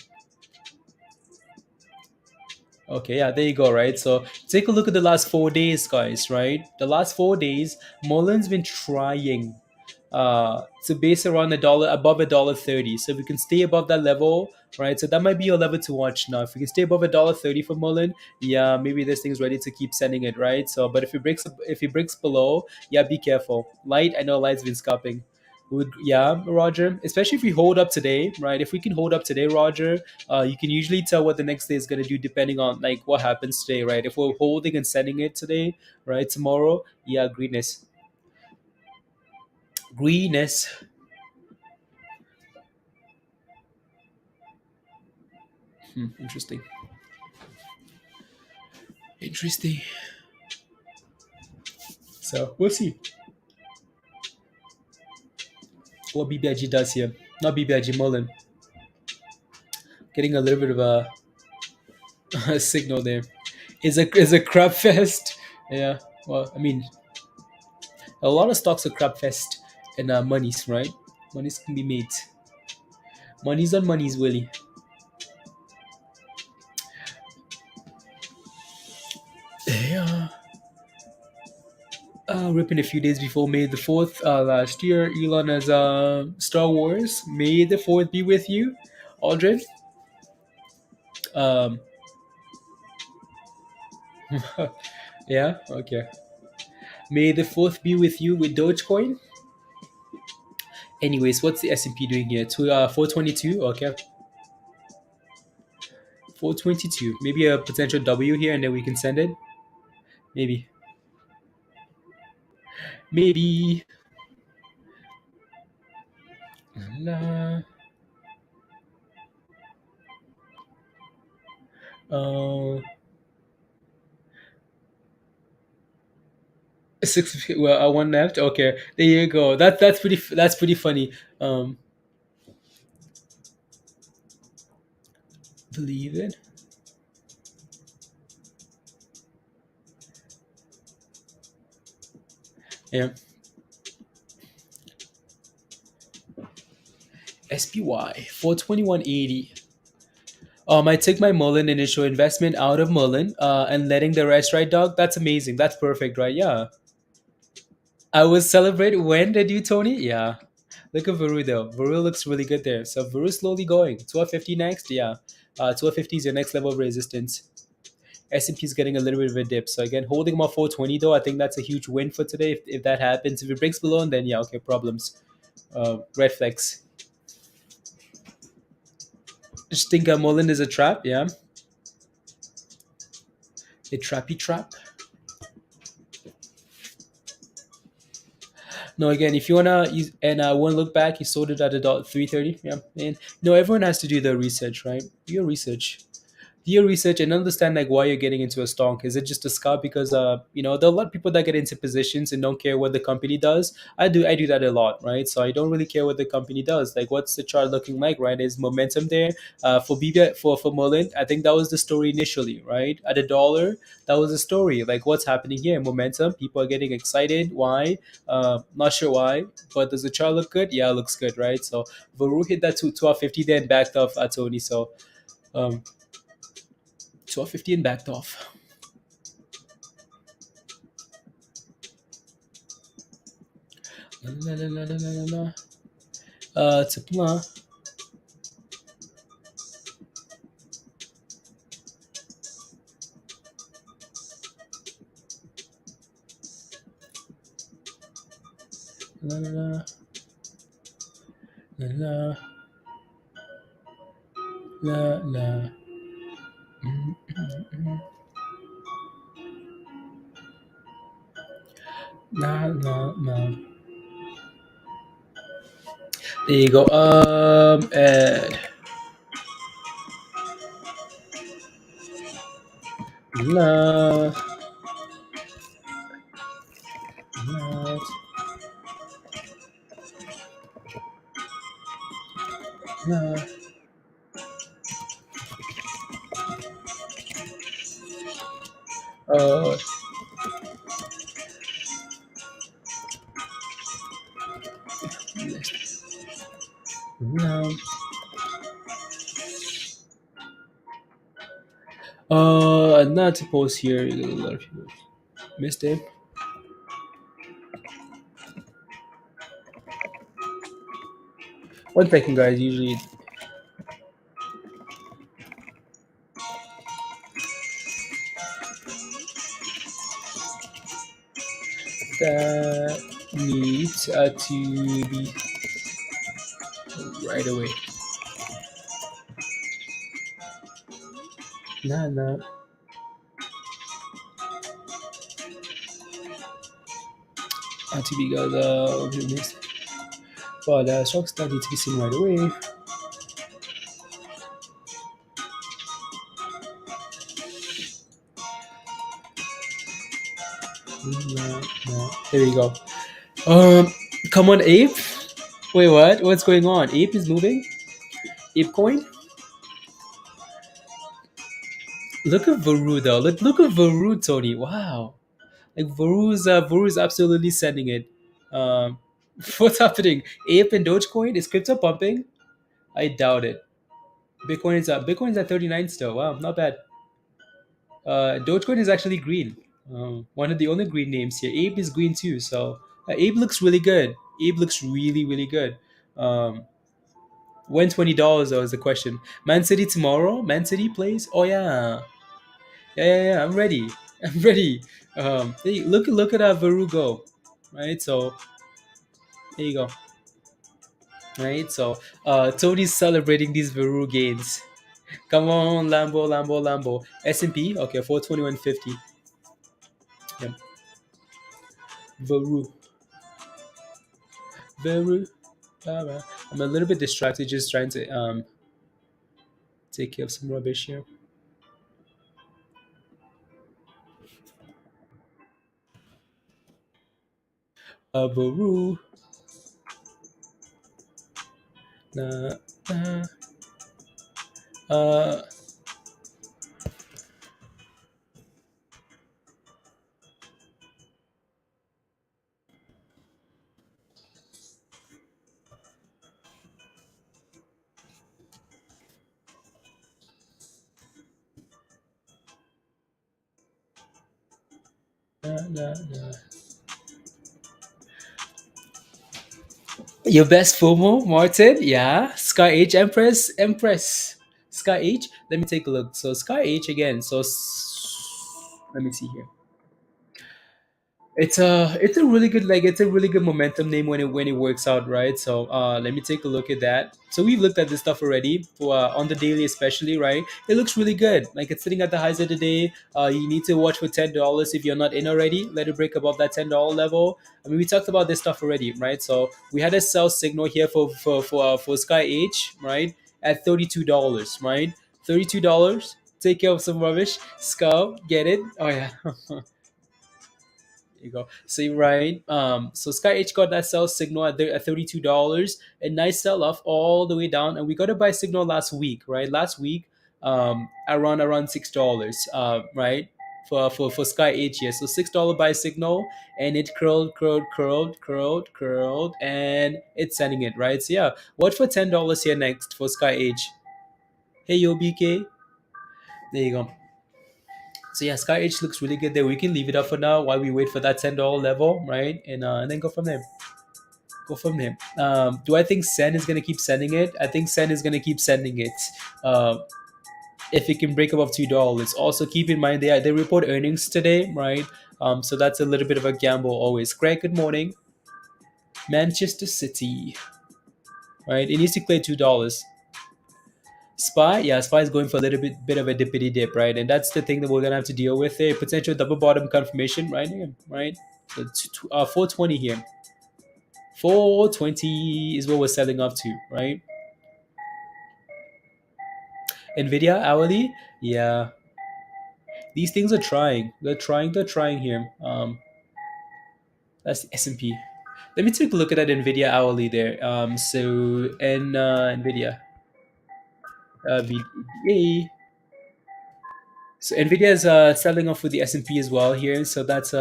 [SPEAKER 1] Okay, yeah, there you go, right? So take a look at the last 4 days, guys, right? The last 4 days, Mullen's been trying to base around a dollar above $1.30. So if we can stay above that level, right? So that might be your level to watch now. If we can stay above $1.30 for Mullen, yeah, maybe this thing's ready to keep sending it, right? So but if it breaks below, yeah, be careful. Light, I know light's been scalping. Would yeah, Roger. Especially if we hold up today, right? If we can hold up today, Roger, you can usually tell what the next day is gonna do depending on like what happens today, right? If we're holding and sending it today, right? Tomorrow, yeah, greenness, greenness. Interesting, interesting. So we'll see what BBIG does here. Not BBIG Mullen. Getting a little bit of a signal there. Is a crab fest. Yeah. Well, I mean, a lot of stocks are crab fest and monies, right? Monies can be made. Monies on monies, Willie. Yeah. Ripping a few days before May the 4th last year, Elon has Star Wars. May the 4th be with you, Aldrin. Um, yeah, okay. May the 4th be with you with Dogecoin. Anyways, what's the S&P doing here? 422, okay. 422. Maybe a potential W here and then we can send it. Maybe. Maybe. La, uh, six. Well, one left. Okay, there you go. That's pretty funny. Um, believe it. Yeah. SPY 421.80. I take my Mullen initial investment out of Mullen and letting the rest, right, dog? That's amazing. That's perfect, right? Yeah. I will celebrate when did you, Tony? Yeah. Look at VERU though. VERU looks really good there. So VERU slowly going. 1250 next, yeah. 1250 is your next level of resistance. S&P is getting a little bit of a dip. So again, holding them off 420 though, I think that's a huge win for today. If that happens, if it breaks below, then yeah, okay, problems. Red flags. Just think Mullen is a trap, yeah. A trappy trap. No, again, if you wanna use and wanna look back, he sold it at a 330. Yeah, and no, everyone has to do their research, right? Do your research. Do your research and understand like why you're getting into a stock. Is it just a scalp because there are a lot of people that get into positions and don't care what the company does. I do that a lot, right? So I don't really care what the company does. Like what's the chart looking like, right? Is momentum there? For BB for Mullen, I think that was the story initially, right? At a dollar, that was the story. Like what's happening here? Momentum. People are getting excited. Why? Not sure why, but does the chart look good? Yeah, it looks good, right? So Varu hit that to 1250 then backed off at Tony. So um, 1250 and backed off. La, la, la, la, la, la, la. Tıpla. La, la, la. La, la. La, la. La, la, la. There you go. And la, la, la. Uh, No. Not to post here. A lot of people missed it. One second, guys. Usually that needs to be right away. Nah, nah. To be got missed. But stocks that need to be seen right away. Nah, nah. There we go. Um, come on, ape. Wait, what? What's going on? Ape is moving. Ape coin. Look at VERU though. Look at VERU, Tony. Wow. Like VERU's absolutely sending it. Um, what's happening? Ape and Dogecoin is crypto pumping? I doubt it. Bitcoin is at 39 still. Wow, not bad. Dogecoin is actually green. One of the only green names here. Ape is green too. So Ape looks really good. Ape looks really really good. Um, when $20 though is the question. Man City tomorrow. Man City plays. Oh yeah. Yeah. I'm ready. I'm ready. Hey, look at our VERU go. Right. So there you go. Right. So Tony's celebrating these VERU gains. Come on, Lambo. S&P. Okay, 421.50. Yeah. VERU. VERU. I'm a little bit distracted, just trying to take care of some rubbish here. VERU. Nah, nah. Uh, nah. Your best FOMO, Martin? Yeah. Sky H Empress. Sky H. Let me take a look. So Sky H again. So let me see here. It's a really good, like, it's a really good momentum name when it works out, right? So let me take a look at that. So we've looked at this stuff already for on the daily, especially, right? It looks really good. Like, it's sitting at the highs of the day. You need to watch for $10 if you're not in already. Let it break above that $10 level. I mean, we talked about this stuff already, right? So we had a sell signal here for Sky H, right, at $32, right? $32. Take care of some rubbish. Skull, get it? Oh yeah. You go. So you're right. So Sky H got that sell signal at $32. A nice sell off all the way down, and we got a buy signal last week, right? Last week, around $6, right? For Sky H here. So $6 buy signal, and it curled, and it's sending it, right? So yeah, what for $10 here next for Sky H? Hey yo, BK. There you go. So yeah, Sky H looks really good there. We can leave it up for now while we wait for that $10 level, right? And then go from there. Go from there. Do I think CENN is gonna keep sending it? I think CENN is gonna keep sending it. Uh, if it can break above $2. Also keep in mind they report earnings today, right? So that's a little bit of a gamble always. Greg, good morning. Manchester City, right? It needs to clear $2. Spy, yeah, Spy is going for a little bit of a dippity dip, right? And that's the thing that we're gonna have to deal with there. Potential double bottom confirmation, right? Here, right? So 420 here. 420 is what we're selling up to, right? Nvidia hourly, yeah. These things are trying. They're trying here. That's the S&P. Let me take a look at that Nvidia hourly there. So and Nvidia, VDA. So Nvidia is selling off with the S&P as well here. So that's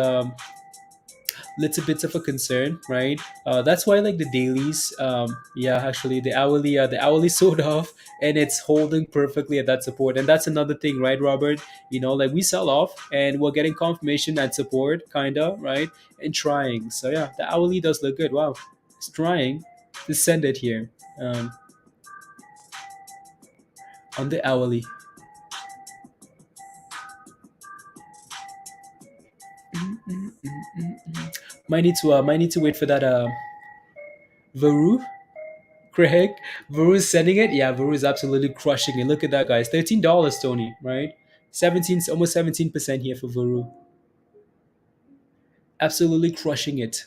[SPEAKER 1] little bits of a concern, right? That's why like the dailies, yeah, actually the hourly sold off, and it's holding perfectly at that support. And that's another thing, right, Robert? Like we sell off and we're getting confirmation at support, kinda, right? And trying. So yeah, the hourly does look good. Wow, it's trying to send it here on the hourly. Might need to wait for that VERU. Craig, Veru's sending it. Yeah, Veru is absolutely crushing it. Look at that, guys. $13, Tony, right? 17, almost 17% here for Veru. Absolutely crushing it.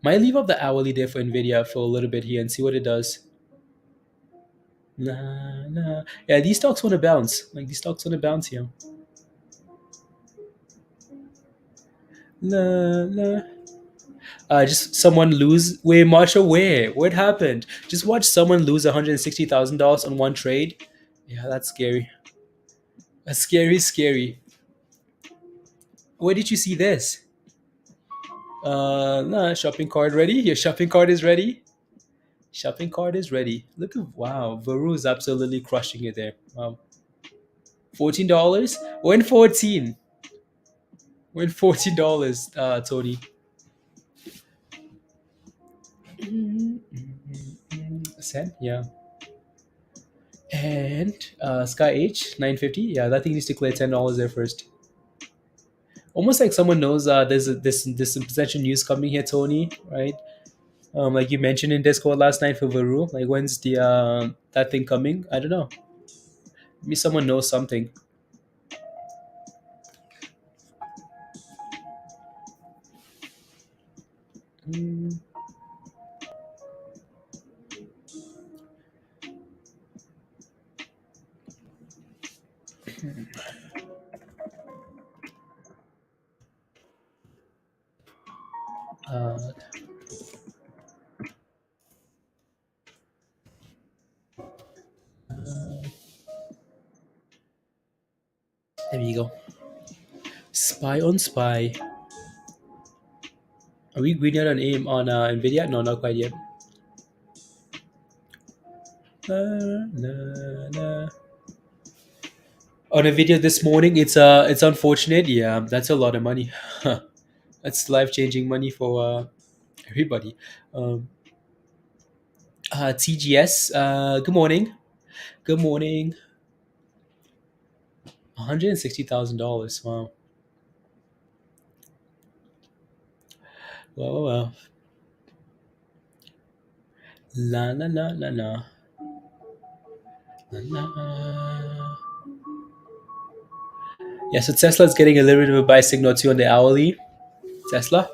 [SPEAKER 1] Might leave up the hourly there for Nvidia for a little bit here and see what it does. Nah, nah. Yeah, these stocks want to bounce. Like these stocks want to bounce here. Nah, nah. Just someone lose way much away. What happened? Just watch someone lose $160,000 on one trade. Yeah, that's scary. That's scary, scary. Where did you see this? Nah, shopping cart ready? Your shopping cart is ready? Shopping cart is ready. Look at, wow, Veru is absolutely crushing it there. Wow. $14? When 14? When $14, Tony. CENN, yeah. And Sky H 950. Yeah, that thing needs to clear $10 there first. Almost like someone knows there's some potential news coming here, Tony, right? Like you mentioned in Discord last night for Veru. Like when's the that thing coming? I don't know. Maybe someone knows something. Mm, uh, there you go. Spy on spy. Are we green out on aim on Nvidia? No, not quite yet. Na. On a video this morning, it's unfortunate. Yeah, that's a lot of money. That's life changing money for everybody. Um, TGS. Good morning. Good morning. $160,000. Wow. Wow. Wow. La la la la la. La, la. Yeah, so Tesla's getting a little bit of a buy signal too on the hourly. Tesla.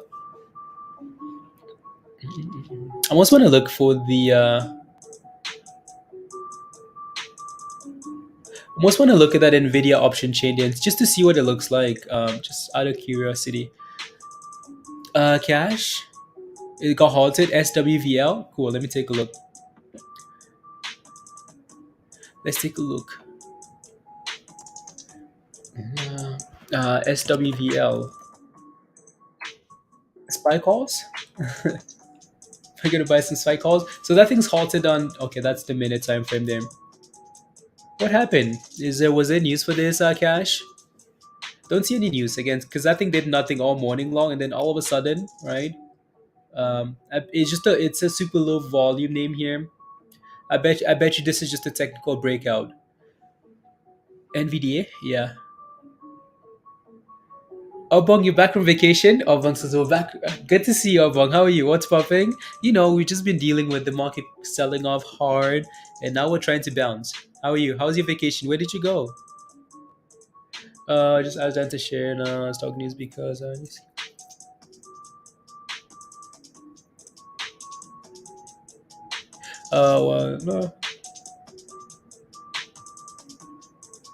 [SPEAKER 1] I almost want to look for the. Almost want to look at that Nvidia option chain dance just to see what it looks like. Just out of curiosity. Cash. It got halted. SWVL. Cool. Let me take a look. Let's take a look. SWVL. Spy calls. We're gonna buy some spy calls. So that thing's halted on. Okay, that's the minute time frame there. What happened? Was there news for this cash? Don't see any news again because that thing did nothing all morning long, and then all of a sudden, right? It's a super low volume name here. I bet you this is just a technical breakout. NVDA, yeah. Obong, you're back from vacation. Obong says we're back. Good to see you, Obong. How are you? What's popping? We've just been dealing with the market selling off hard, and now we're trying to bounce. How are you? How's your vacation? Where did you go? Just I was trying to share stock news because no,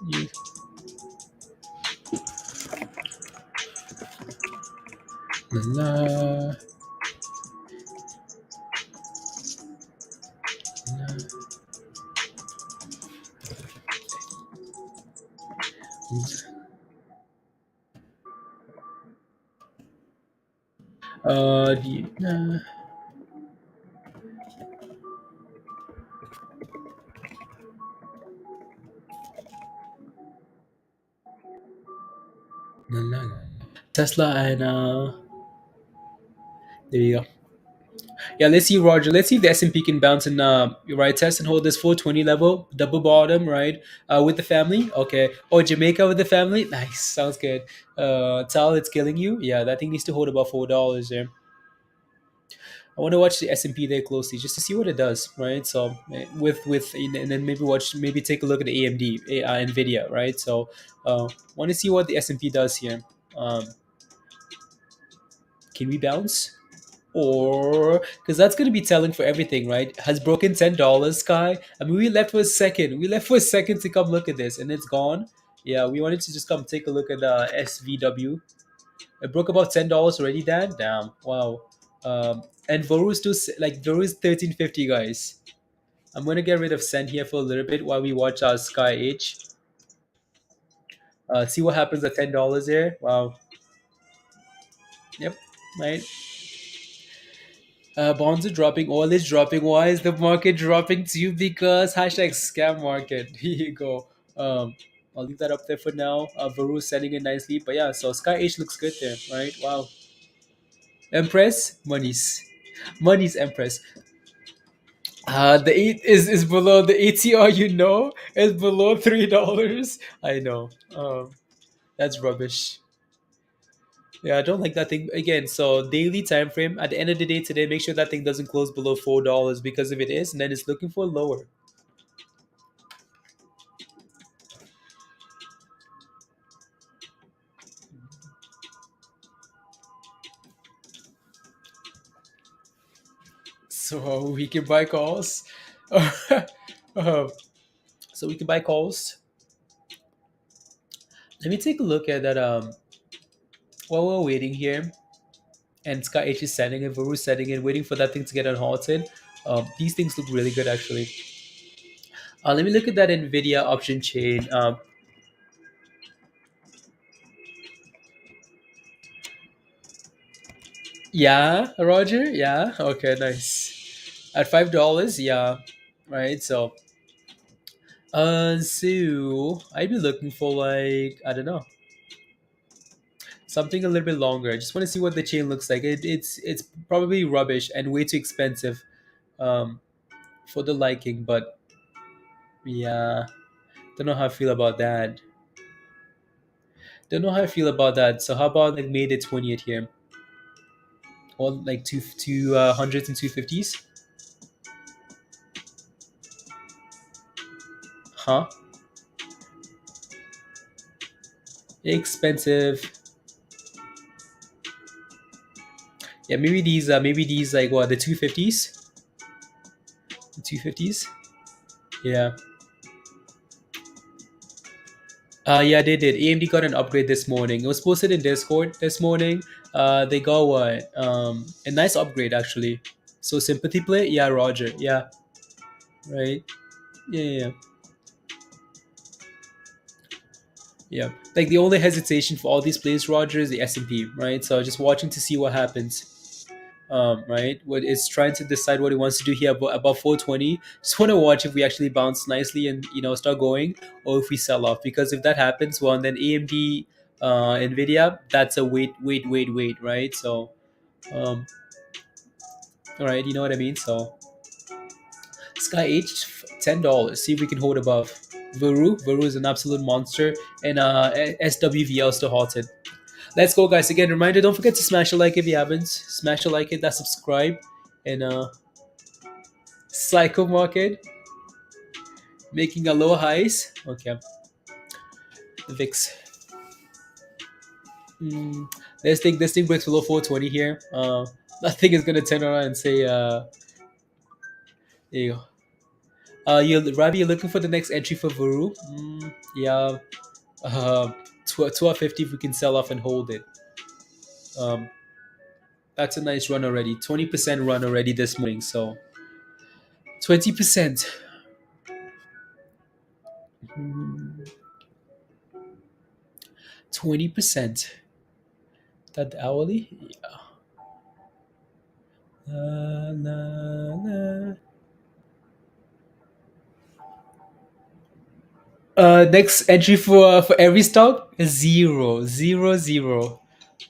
[SPEAKER 1] you, la, la. Tesla and there you go. Yeah, let's see, Roger. Let's see if the S&P can bounce and right test and hold this 420 level, double bottom, right? With the family, okay. Oh, Jamaica with the family, nice, sounds good. Tal, it's killing you. Yeah, that thing needs to hold about $4 there. I want to watch the S&P there closely just to see what it does, right? So with and then maybe take a look at the AMD, Nvidia, right? So want to see what the S&P does here. Um, can we bounce? Or because that's going to be telling for everything, right? Has broken $10, Sky. I mean, we left for a second. We left for a second to come look at this, and it's gone. Yeah, we wanted to just come take a look at SVW. It broke about $10 already, Dan. Damn, wow. And VERU still like VERU is 1350, guys. I'm gonna get rid of Sen here for a little bit while we watch our Sky H. See what happens at $10 there. Wow. Yep. Right. Bonds are dropping, oil is dropping. Why is the market dropping too? Because hashtag scam market. Here you go. I'll leave that up there for now. Varu selling it nicely, but yeah. So Sky H looks good there, right? Wow. Empress, money's Empress. The eight is below the ATR. Is below $3. I know. That's rubbish. Yeah, I don't like that thing again. So daily time frame. At the end of the day today, make sure that thing doesn't close below $4 because if it is, then it's looking for lower. So we can buy calls. Uh, so we can buy calls. Let me take a look at that. While we're waiting here, and Sky H is setting it, Varu setting it, waiting for that thing to get unhalted. These things look really good actually. Let me look at that Nvidia option chain. Yeah, Roger. Yeah. Okay. Nice. At $5. Yeah. Right. So I'd be looking for like I don't know something a little bit longer. I just want to see what the chain looks like. It's probably rubbish and way too expensive, um, for the liking. But yeah, don't know how I feel about that. Don't know how I feel about that. So how about like May the 20th here, or like two hundreds and 250s? Huh? Expensive. Yeah, maybe these like what the 250s, the 250s. Yeah. Yeah, they did. AMD got an upgrade this morning. It was posted in Discord this morning. They got what? A nice upgrade actually. So sympathy play, yeah, Roger, yeah, right, yeah, yeah, yeah. Yeah. Like the only hesitation for all these plays, Roger, is the S&P, right? So just watching to see what happens. Right, what it's trying to decide what it wants to do here about 420. Just want to watch if we actually bounce nicely and start going, or if we sell off. Because if that happens, well, then AMD, Nvidia, that's a wait, right? So, um, all right, you know what I mean. So Sky H, $10. See if we can hold above. Veru is an absolute monster, and SWVL still halted. Let's go, guys. Again, reminder: don't forget to smash a like if you haven't. Smash a like, hit that subscribe, and Psycho Market making a low highs. Okay, the VIX. Mm, this thing breaks below 420 here. Nothing is gonna turn around and say, there you go. Ravi, you're looking for the next entry for Vuru? Yeah. 1250 if we can sell off and hold it. Um, that's a nice run already. 20% run already this morning. So 20%. 20%. That hourly? Yeah. La, la, la. Next entry for every stock is zero, zero, zero.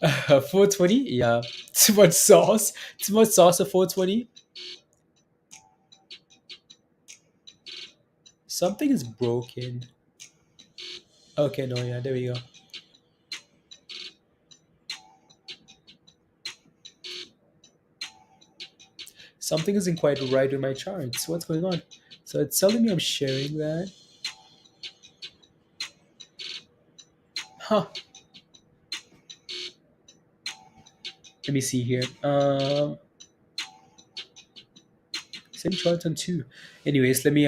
[SPEAKER 1] 420, yeah. Too much sauce. Too much sauce at 420. Something is broken. Okay, no, yeah, there we go. Something isn't quite right with my charts. What's going on? So it's telling me I'm sharing that. Huh. Let me see here. Same charts on two. Anyways, let me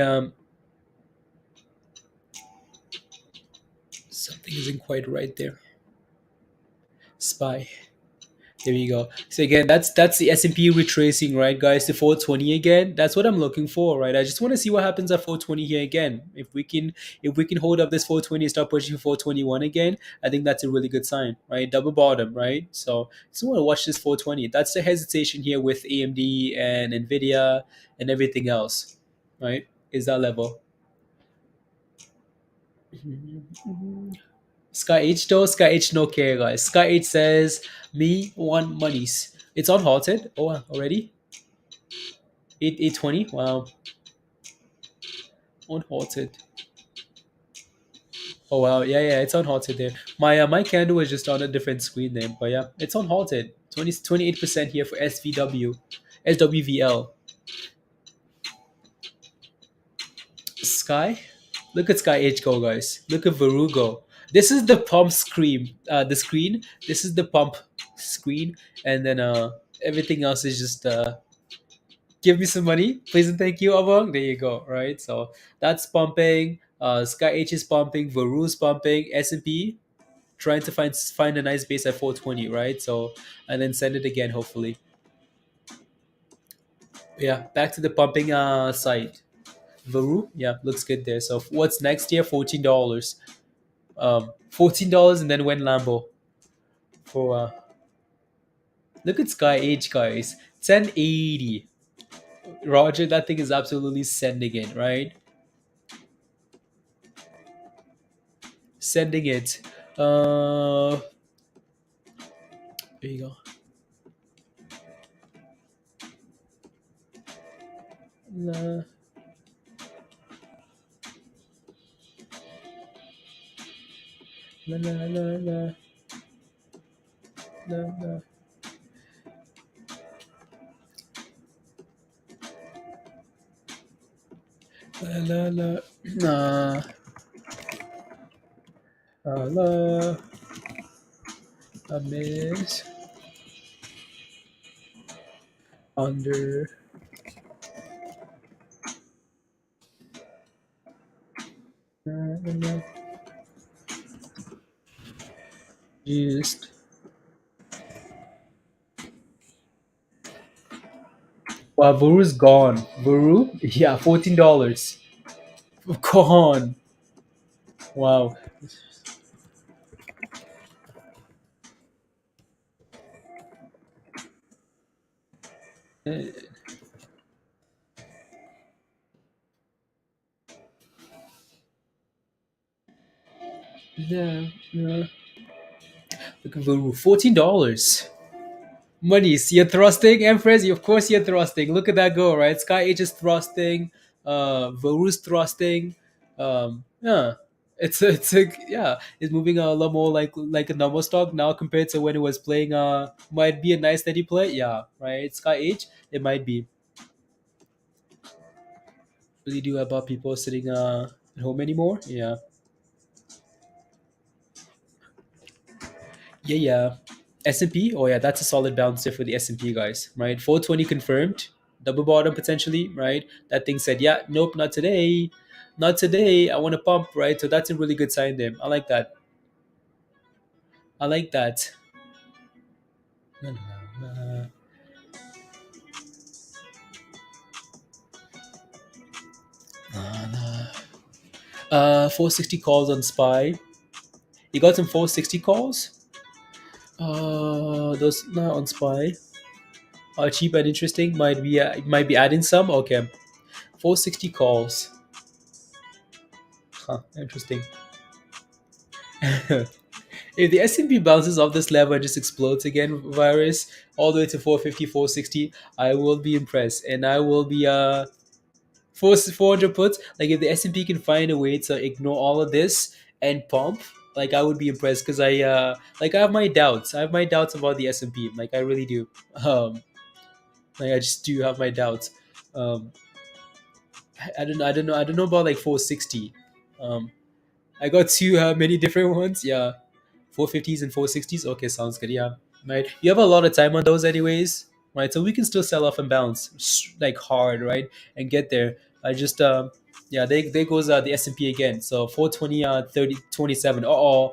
[SPEAKER 1] something isn't quite right there. Spy. There you go. So again, that's the S&P retracing, right, guys? The 420 again. That's what I'm looking for, right? I just want to see what happens at 420 here again. If we can hold up this 420 and start pushing 421 again, I think that's a really good sign, right? Double bottom, right? So just want to watch this 420. That's the hesitation here with AMD and Nvidia and everything else, right? Is that level? Sky H though, Sky H no care, guys. Sky H says me want monies. It's on halted. Oh, already 820. Wow, on halted. Oh wow, yeah, yeah, it's on halted there. My candle is just on a different screen there, but yeah, it's on halted. 28% here for SVW, SWVL. Sky, look at Sky H go, guys. Look at VERU go. This is the pump screen. The screen. This is the pump screen, and then everything else is just give me some money, please and thank you, Among. There you go. Right. So that's pumping. Sky H is pumping. Veru's pumping. S&P trying to find a nice base at 420. Right. So and then send it again. Hopefully. Yeah. Back to the pumping side. Veru. Yeah. Looks good there. So what's next year? $14. $14 and then went Lambo for. Look at Sky H, guys. 1080. Roger, that thing is absolutely sending it, right? Sending it. There you go. La, la, la, la, la, la, la. La, la, la, la, la, a miss under la, la, la. Just wow, Vuru's gone. Vuru, yeah, $14. Gone. Wow. Uh, yeah, yeah. Look at Vuru, $14. Monies, you're thrusting, Empress. Of course, you're thrusting. Look at that go, right? Sky H is thrusting. Varu's thrusting. Yeah, yeah, it's moving a lot more like a normal stock now compared to when it was playing. Might be a nice steady play. Yeah, right. Sky H, it might be. Really do about people sitting at home anymore. Yeah, yeah, yeah. S&P, oh yeah, that's a solid bouncer for the S&P guys, right? 420 confirmed, double bottom potentially, right? That thing said, yeah, nope, not today, not today. I want to pump, right? So that's a really good sign there. I like that. I like that. La, la, la. 460 calls on Spy. You got some 460 calls? Those not on Spy. cheap and interesting. Might be adding some. Okay, 460 calls. Huh, interesting. If the S&P bounces off this level and just explodes again, virus all the way to 450, 460, I will be impressed, and I will be 400 puts. Like if the S&P can find a way to ignore all of this and pump, like I would be impressed because I have my doubts. I have my doubts about the S&P. Like I really do. Um, like I just do have my doubts. Um, I don't know about like 460. Um, I got too many different ones. Yeah, 450s and 460s. Okay, sounds good. Yeah, right. You have a lot of time on those, anyways, right? So we can still sell off and bounce like hard, right, and get there. I just yeah, there goes the S&P again. So 420, 30, 27. Uh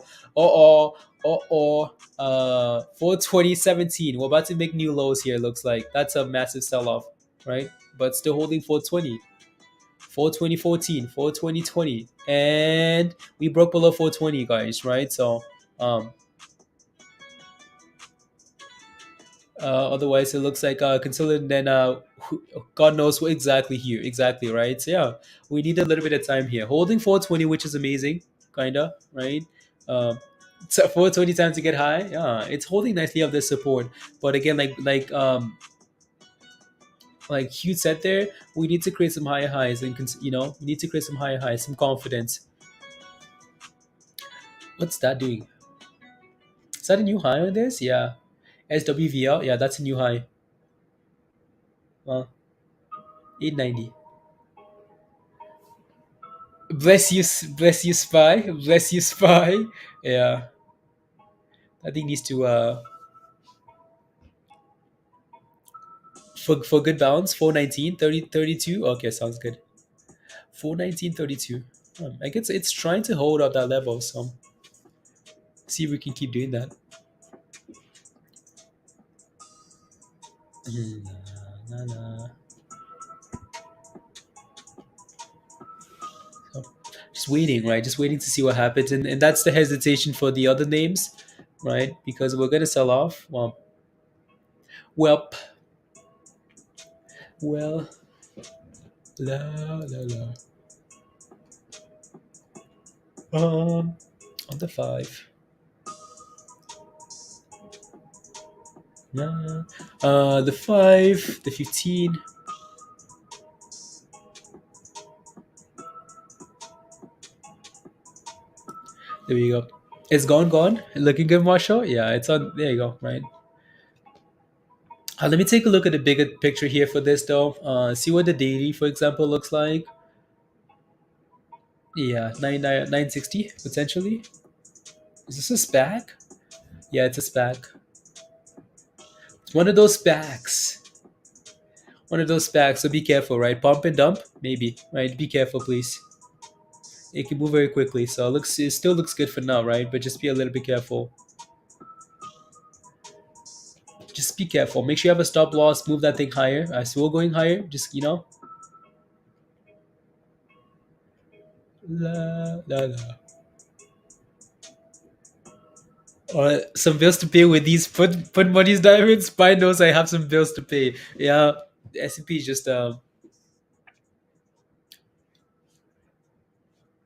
[SPEAKER 1] 420, 17. We're about to make new lows here. Looks like that's a massive sell off, right? But still holding 420. 42014, 42020, and we broke below 420, guys, right? So um otherwise it looks like considered then god knows what exactly here exactly, right? So yeah, we need a little bit of time here, holding 420, which is amazing, kinda, right? um so 420 times to get high, yeah, it's holding nicely of this support. But again, like Hugh said there, we need to create some higher highs and we need to create some higher highs, some confidence. What's that doing? Is that a new high on this? Yeah. SWVL, yeah, that's a new high. Well, 890. Bless you, spy. Bless you, spy. Yeah, I think needs to for good bounce. 419, 30, 32. Okay, sounds good. 419, 32. I guess it's trying to hold up that level. So see if we can keep doing that. Na, na, na. So, just waiting, right? Just waiting to see what happens, and that's the hesitation for the other names, right? Because we're gonna sell off. Well, well, la la la. Um, on the five. Nah. The five, the 15. There we go. It's gone. Looking good, Marshall. Yeah, it's on. There you go. Right. Let me take a look at the bigger picture here for this, though. See what the daily, for example, looks like. Yeah, 960 potentially. Is this a SPAC? Yeah, it's a SPAC. It's one of those SPACs. One of those SPACs. So be careful, right? Pump and dump, maybe. Right. Be careful, please. It can move very quickly. So it still looks good for now, right? But just be a little bit careful. Just be careful. Make sure you have a stop loss. Move that thing higher. As we're going higher, just la la la. Some bills to pay with these put money's diamonds. Spy knows I have some bills to pay. Yeah, the S&P is just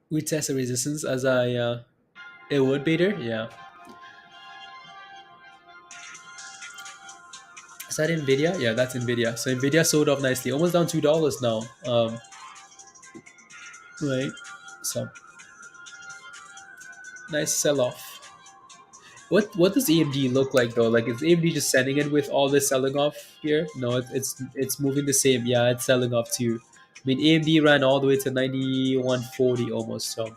[SPEAKER 1] we test the resistance as a wood baiter. Yeah, is that Nvidia? Yeah, that's Nvidia. So Nvidia sold off nicely, almost down $2 now. Right. So nice sell off. What does AMD look like though? Like is AMD just sending it with all this selling off here? No, it's moving the same. Yeah, it's selling off too. I mean AMD ran all the way to 9140 almost. So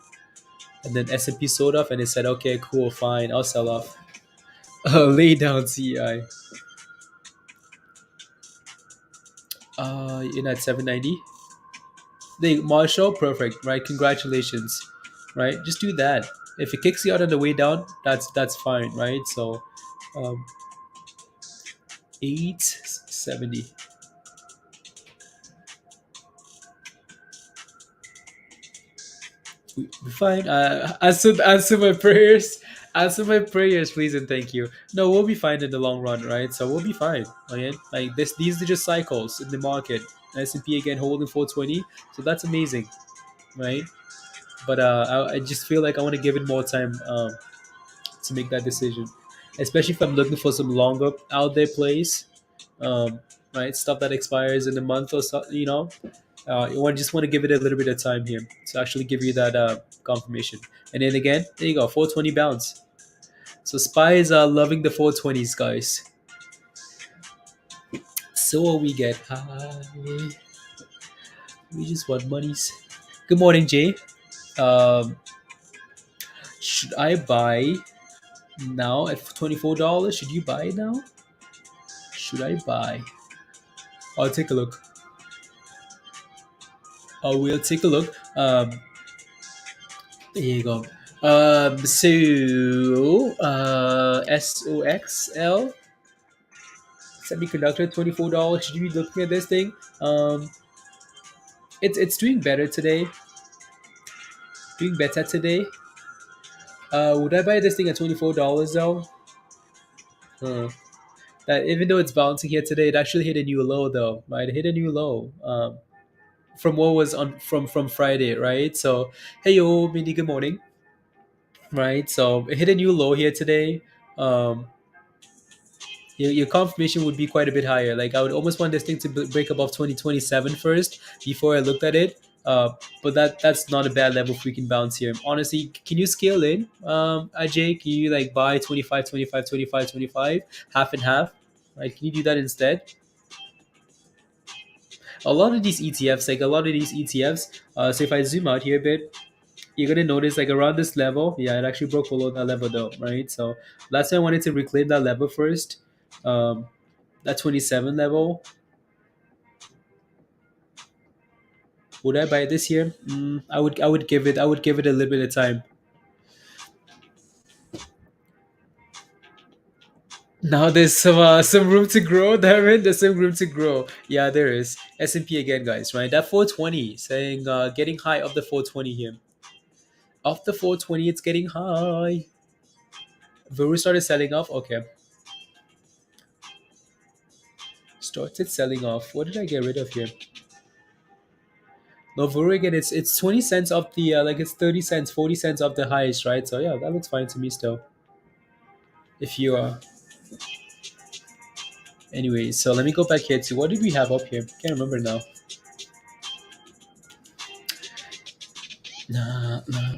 [SPEAKER 1] and then S&P sold off and it said, okay, cool, fine, I'll sell off. Lay down CI. In at 790. The Marshall, perfect, right? Congratulations, right? Just do that. If it kicks you out on the way down, that's fine, right? So, um, 870. We fine. Answer my prayers. Answer my prayers, please and thank you. No, we'll be fine in the long run, right? So we'll be fine. Okay, like this, these are just cycles in the market. S&P again holding 420, so that's amazing, right? But I just feel like I want to give it more time to make that decision, especially if I'm looking for some longer out there plays, um, right? Stuff that expires in a month or so, you know. Just want to give it a little bit of time here to actually give you that confirmation. And then again, there you go, 420 bounce. So spies are loving the 420s, guys. So we get high. We just want monies. Good morning, Jay. Um, should I buy now at $24? Should you buy now? Should I buy? I'll take a look. I will take a look. There you go. SOXL semiconductor, $24. Should you be looking at this thing? It's doing better today. Doing better today. Would I buy this thing at $24 though? Huh. That even though it's bouncing here today, it actually hit a new low though. Right, it hit a new low. From what was on from Friday, right? So hey yo, Mindy, good morning. Right, so it hit a new low here today. Um, your confirmation would be quite a bit higher. Like I would almost want this thing to break above 2027 first before I looked at it. But that's not a bad level if we can bounce here. Honestly, can you scale in, Ajay? Can you like buy 25, 25, 25, 25, half and half? Right? Can you do that instead? A lot of these ETFs, like a lot of these ETFs, so if I zoom out here a bit, you're gonna notice like around this level, yeah, it actually broke below that level though, right? So that's why I wanted to reclaim that level first. Um, that 27 level. Would I buy this here? I would give it a little bit of time. Now there's some room to grow, Darren. There's some room to grow. Yeah, there is. S&P again, guys. Right, that 420 saying getting high of the 420 here. Off the 420, it's getting high. VERU started selling off. Okay, started selling off. What did I get rid of here? No, VERU again. It's 20 cents off the like it's 30 cents, 40 cents off the highest, right? So yeah, that looks fine to me still. If you Anyway, so let me go back here to what did we have up here? Can't remember now. Nah, nah.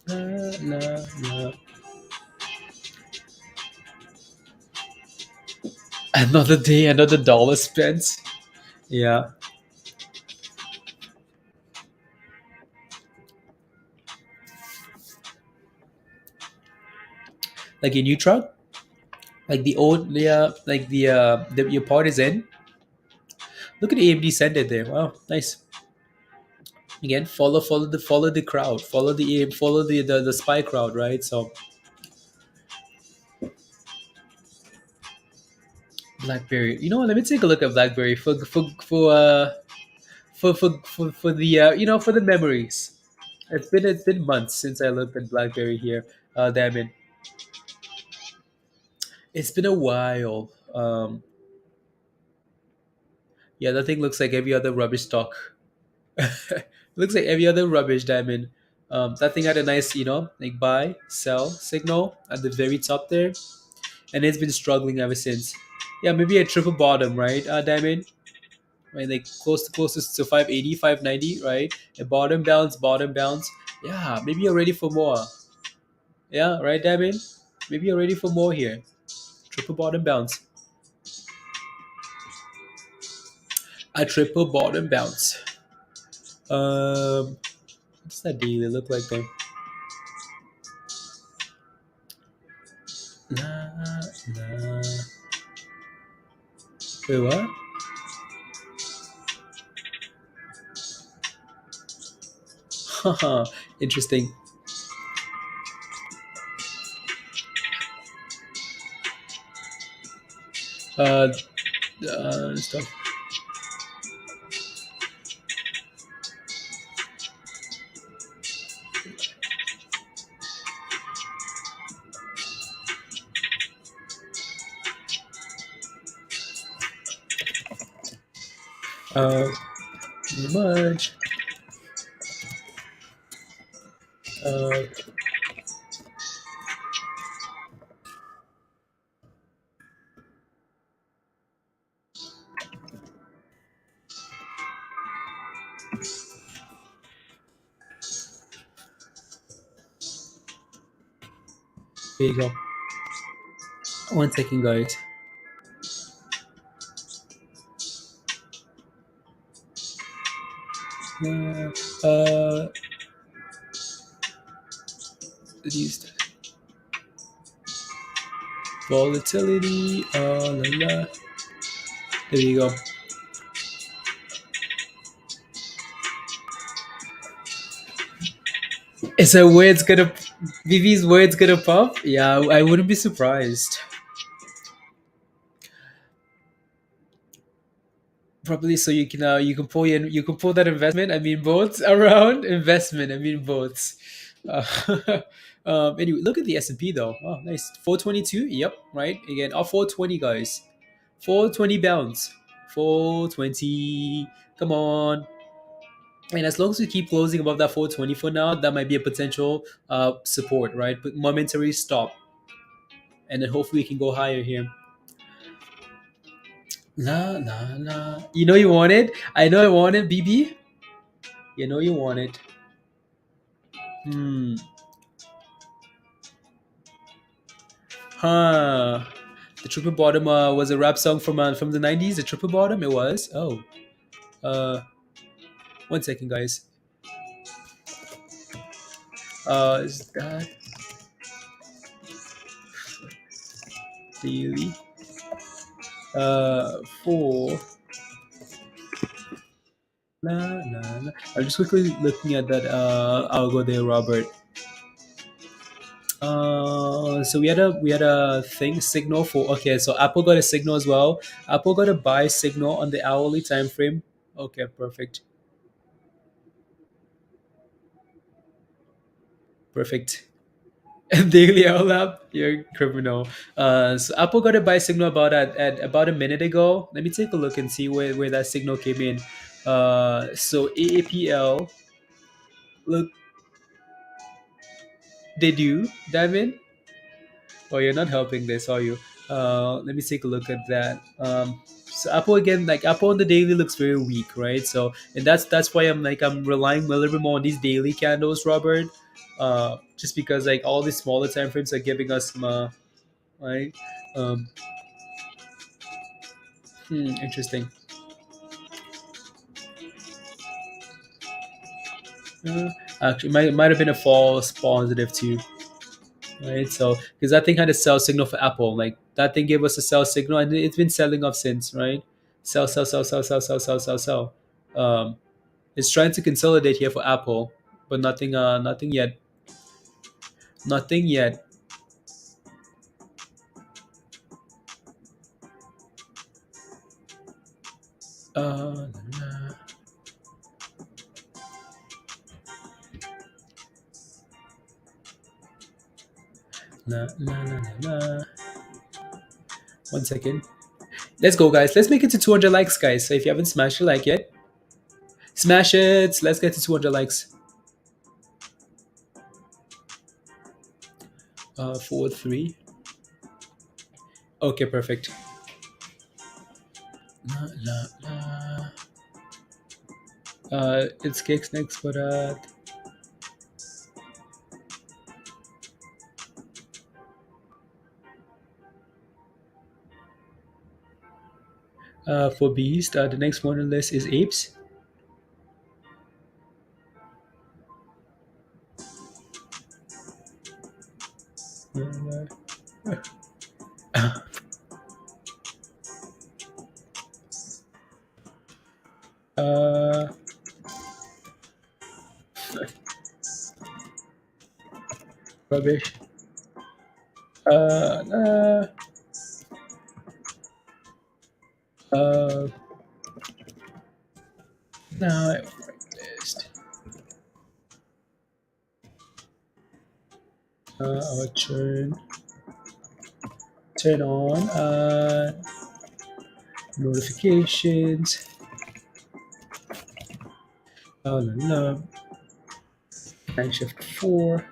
[SPEAKER 1] Nah, nah, nah. Another day, another dollar spent. Yeah. Like a new truck? Like the old, yeah, like your part is in. Look at AMD send it there. Wow, nice. Again, follow the crowd, follow the spy crowd, right? So BlackBerry. You know what? Let me take a look at BlackBerry for the for the memories. It's been months since I looked at BlackBerry here. Damn it, it's been a while. Yeah, that thing looks like every other rubbish stock. Looks like every other rubbish diamond. That thing had a nice, like buy, sell signal at the very top there, and it's been struggling ever since. Yeah, maybe a triple bottom, right? Diamond, right? Like closest to 580, 590, right? A bottom bounce. Yeah, maybe you're ready for more. Yeah, right, Diamond. Maybe you're ready for more here. Triple bottom bounce. A triple bottom bounce. What's that daily look like then? Nah, nah. Wait, what? Haha, interesting. Uh, stuff. Uh, Much. Uh, There you go. 1 second, guys. Uh, these volatility. La, la. There you go. Is that where it's gonna? BB's where it's gonna pop? Yeah, I wouldn't be surprised. Probably so you can pull you can pull that investment. I mean boats around investment. I mean boats. Uh, anyway, look at the S&P though. Oh, nice. 422. Yep, right. Again, 420 guys. 420 bounce. 420. Come on. And as long as we keep closing above that 420 for now, that might be a potential support, right? But momentary stop, and then hopefully we can go higher here. La la la. You know you want it. I know I want it, BB. You know you want it. Hmm. Huh. The triple bottom was a rap song from the 90s. The triple bottom it was. Oh. Uh. 1 second, guys. Is that daily? For la la la. I'm just quickly looking at that. I'll go there, Robert. So we had a thing signal for okay. So Apple got a signal as well. Apple got a buy signal on the hourly time frame. Okay, perfect, perfect. Daily llap, you're criminal. So Apple got a buy signal about at about a minute ago. Let me take a look and see where that signal came in. So AAPL, look, did you dive in? Oh, you're not helping this, are you? Let me take a look at that. So Apple again, like Apple on the daily looks very weak, right? So and that's why I'm relying a little bit more on these daily candles, Robert. Just because like all these smaller time frames are giving us some, right? Um, Interesting. Uh, Actually, might have been a false positive too, right? So because that thing had a sell signal for Apple, like that thing gave us a sell signal, and it's been selling off since, right? Sell, sell, sell, sell, sell, sell, sell, sell, sell. Um, it's trying to consolidate here for Apple, but nothing. Nothing yet. Nothing yet. Nah, nah, nah, nah, nah, nah. 1 second. Let's go, guys. Let's make it to 200 likes, guys. So if you haven't smashed a like yet, smash it. Let's get to 200 likes. 4 3. Okay, perfect. La, la, la. It's cakes next, but for beast, the next one on the list is apes. Uh, Rubbish. Uh, uh, no, list. Our turn on notifications. la, la. Night shift 4.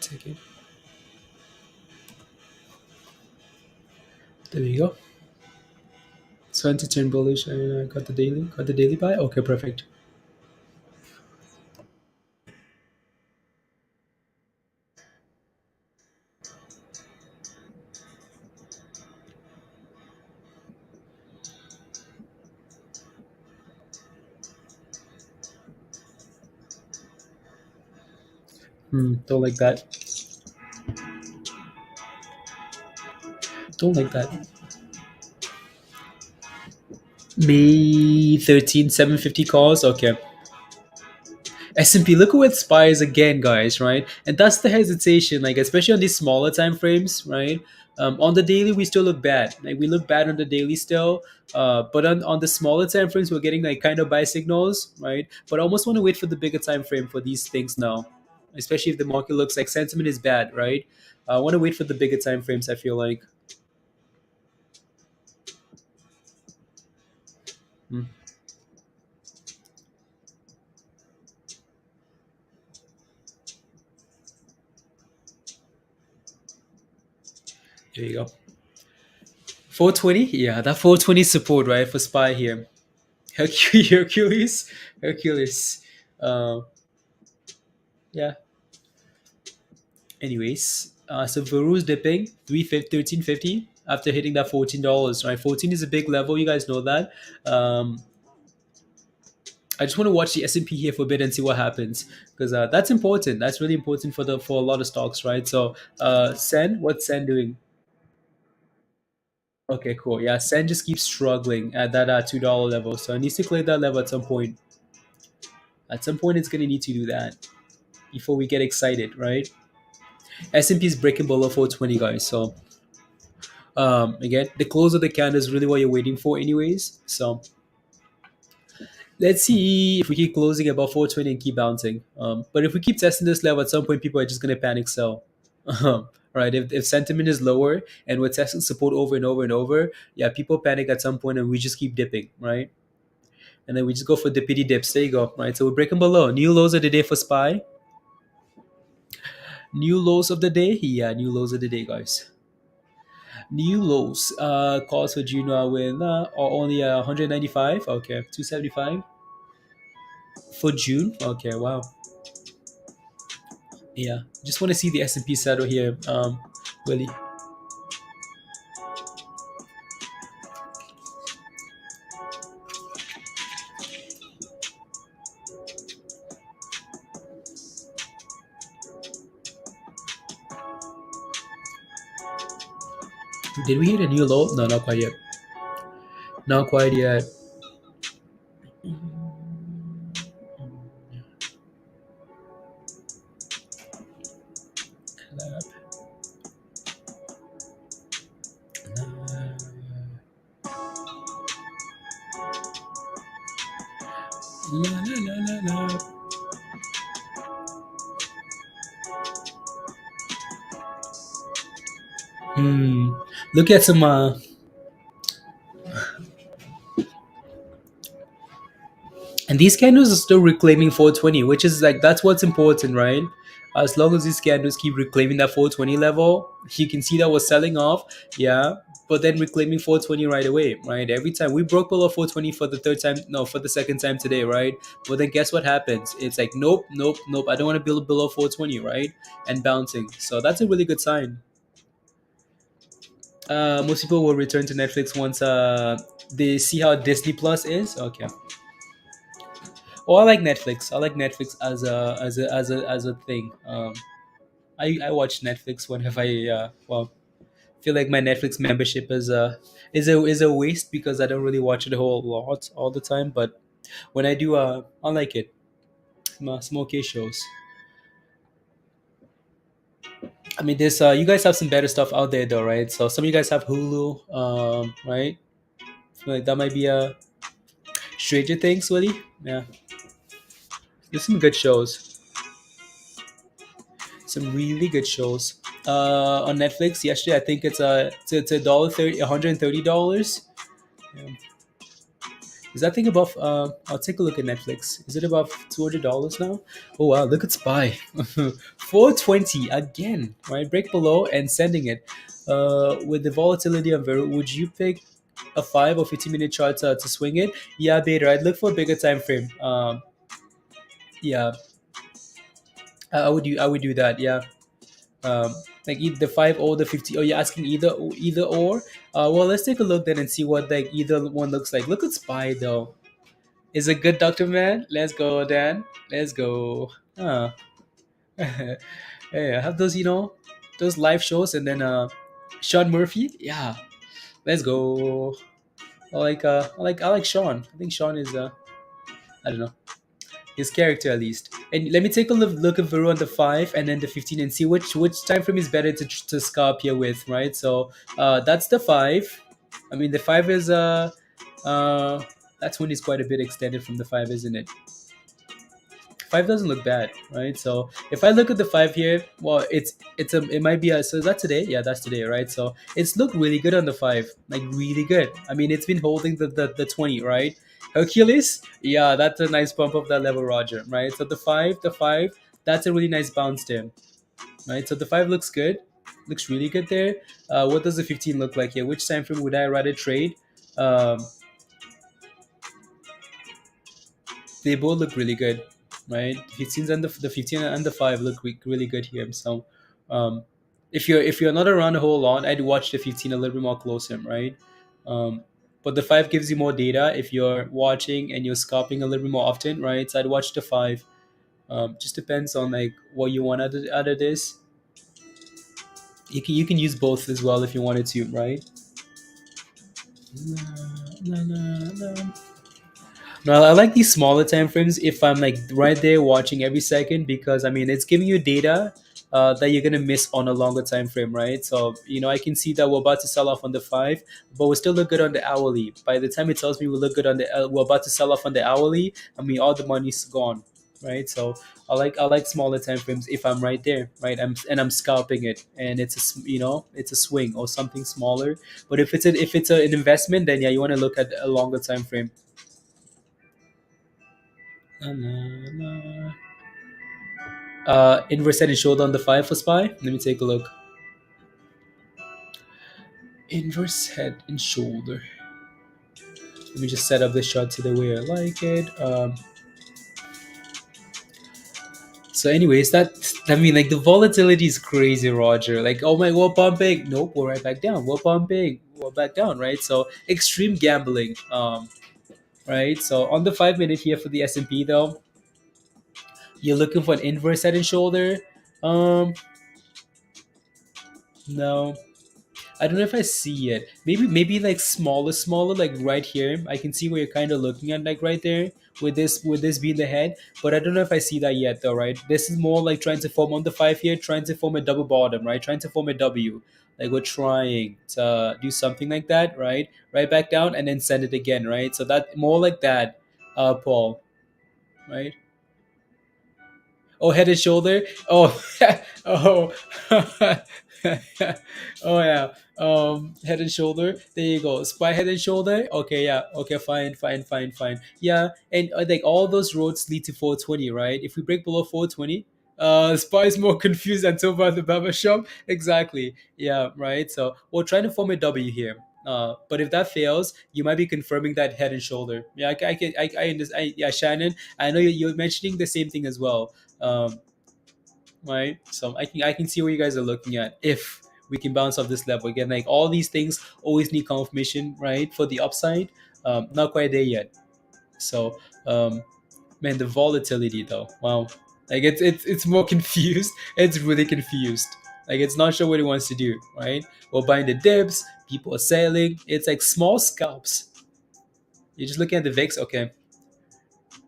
[SPEAKER 1] Take it. There we go. So to turn bullish. I got the daily. Got the daily buy. Okay, perfect. Don't like that. Don't like that. May 13th, 750 calls. Okay. S&P, look at what SPY is again, guys, right? And that's the hesitation, like especially on these smaller time frames, right? On the daily, we still look bad. Like we look bad on the daily still, but on the smaller time frames, we're getting like kind of buy signals, right? But I almost want to wait for the bigger time frame for these things now, especially if the market looks like sentiment is bad, right? I want to wait for the bigger time frames. I feel like. Hmm, there you go. 420, yeah, that 420 support, right, for SPY here. Hercules. Uh, yeah. Anyways, so VERU dipping 1350 after hitting that $14. Right, 14 is a big level. You guys know that. Um, I just want to watch the S&P here for a bit and see what happens because that's important. That's really important for a lot of stocks, right? So, CENN, what's CENN doing? Okay, cool. Yeah, CENN just keeps struggling at that $2 level, so it needs to clear that level at some point. At some point, it's gonna need to do that before we get excited, right? S&P is breaking below 420, guys. So again, the close of the candle is really what you're waiting for, anyways. So let's see if we keep closing above 420 and keep bouncing. But if we keep testing this level, at some point, people are just gonna panic sell. Right? If sentiment is lower and we're testing support over and over and over, yeah, people panic at some point and we just keep dipping, right? And then we just go for dippity dips. There you go, right? So we're breaking below. New lows of the day for SPY. New lows of the day, yeah, new lows of the day, guys. New lows. Calls for June with are only 195. Okay, 275 for June. Okay, wow. Yeah, just want to see the S&P settle here. Willie, did we hit a new low? No, not quite yet. Not quite yet. La, la, la, la, la. Look at some and these candles are still reclaiming 420, which is like that's what's important, right? As long as these candles keep reclaiming that 420 level, you can see that we're selling off, yeah, but then reclaiming 420 right away, right? Every time we broke below 420 for the third time, no, for the second time today, right? But then guess what happens? It's like nope, nope, nope. I don't want to build below 420, right? And bouncing. So that's a really good sign. Most people will return to Netflix once they see how Disney Plus is. Okay. Oh, I like Netflix. I like Netflix as a thing. I watch Netflix whenever I feel like my Netflix membership is a waste because I don't really watch it a whole lot all the time. But when I do, I like it. Some okay shows. I mean, this you guys have some better stuff out there though, right? So some of you guys have Hulu, right? Feel like that might be a Stranger Things, Willie. Yeah, there's some good shows. Some really good shows. on Netflix yesterday. I think it's a dollar 30, $130. Yeah. Is that thing above? I'll take a look at Netflix. Is it above $200 now? Oh wow! Look at Spy, 420 again. Right, break below and sending it. With the volatility of VERU, would you pick a 5 or 15 minute chart to swing it? Yeah, beta. I'd look for a bigger time frame. Yeah, I would do that. Yeah. Like the 5 or the 50. Oh, you're asking either or. Well, let's take a look then and see what like either one looks like. Look at Spy though. Is a good doctor, man. Let's go, Dan. Let's go. Huh. Hey, I have those, those live shows, and then Sean Murphy. Yeah, let's go. I like Sean. I think Sean is I don't know, his character at least. And let me take a look at Veru on the 5 and then the 15 and see which time frame is better to scalp here with, right? So that's the 5. I mean the 5 is uh that's when it's quite a bit extended from the 5, isn't it? 5 doesn't look bad, right? So if I look at the 5 here, well, it might be so is that today? Yeah, that's today, right? So it's looked really good on the 5, like really good. I mean, it's been holding the 20, right? Hercules, yeah, that's a nice bump of that level, Roger, right? So the 5, that's a really nice bounce there, right? So the 5 looks good, looks really good there. What does the 15 look like here? Which time frame would I rather trade? Um, they both look really good, right? 15s and the 15 and the 5 look really good here. So, um, if you're not around a whole lot, I'd watch the 15 a little bit more closer, right? Um, but the 5 gives you more data if you're watching and you're scalping a little bit more often, right? So I'd watch the 5. Just depends on like what you want out of this. You can use both as well if you wanted to, right? Na, na, na, na. No, I like these smaller time frames if I'm like right there watching every second, because I mean it's giving you data that you're gonna miss on a longer time frame, right? So I can see that we're about to sell off on the 5, but we still look good on the hourly. By the time it tells me we look good on we're about to sell off on the hourly, I mean all the money's gone, right? So I like smaller time frames if I'm right there, right? I'm scalping it, and it's a swing or something smaller. But if it's an investment, then yeah, you want to look at a longer time frame. Na, na, na. Inverse head and shoulder on the 5 for Spy. Let me take a look. Inverse head and shoulder. Let me just set up the shot to the way I like it. So, anyways, like the volatility is crazy, Roger. Like, oh my, we're pumping. Nope, we're right back down. We're pumping. We're back down, right? So, extreme gambling. Right. So, on the 5 minute here for the S&P though, you're looking for an inverse head and shoulder. Um, no. I don't know if I see it. Maybe like smaller, like right here. I can see where you're kind of looking at, like right there, with this being the head. But I don't know if I see that yet, though. Right? This is more like trying to form on the 5 here, trying to form a double bottom, right? Trying to form a W. Like we're trying to do something like that, right? Right back down and then send it again, right? So that more like that, Paul, right? Oh, head and shoulder. Oh, oh, oh yeah. Head and shoulder. There you go. Spy head and shoulder. Okay, yeah. Okay, fine, fine, fine, fine. Yeah, and like all those roads lead to 420, right? If we break below 420, Spy is more confused than so about the barber shop. Exactly. Yeah, right. So we're trying to form a W here. But if that fails, you might be confirming that head and shoulder. Yeah, I can, I understand. Yeah, Shannon, I know you're mentioning the same thing as well, right? So I can see where you guys are looking at if we can bounce off this level again. Like all these things always need confirmation, right? For the upside, not quite there yet. So, man, the volatility though, wow, like it's more confused. It's really confused. Like it's not sure what it wants to do, right? We're buying the dips. People are selling. It's like small scalps. You're just looking at the VIX. Okay,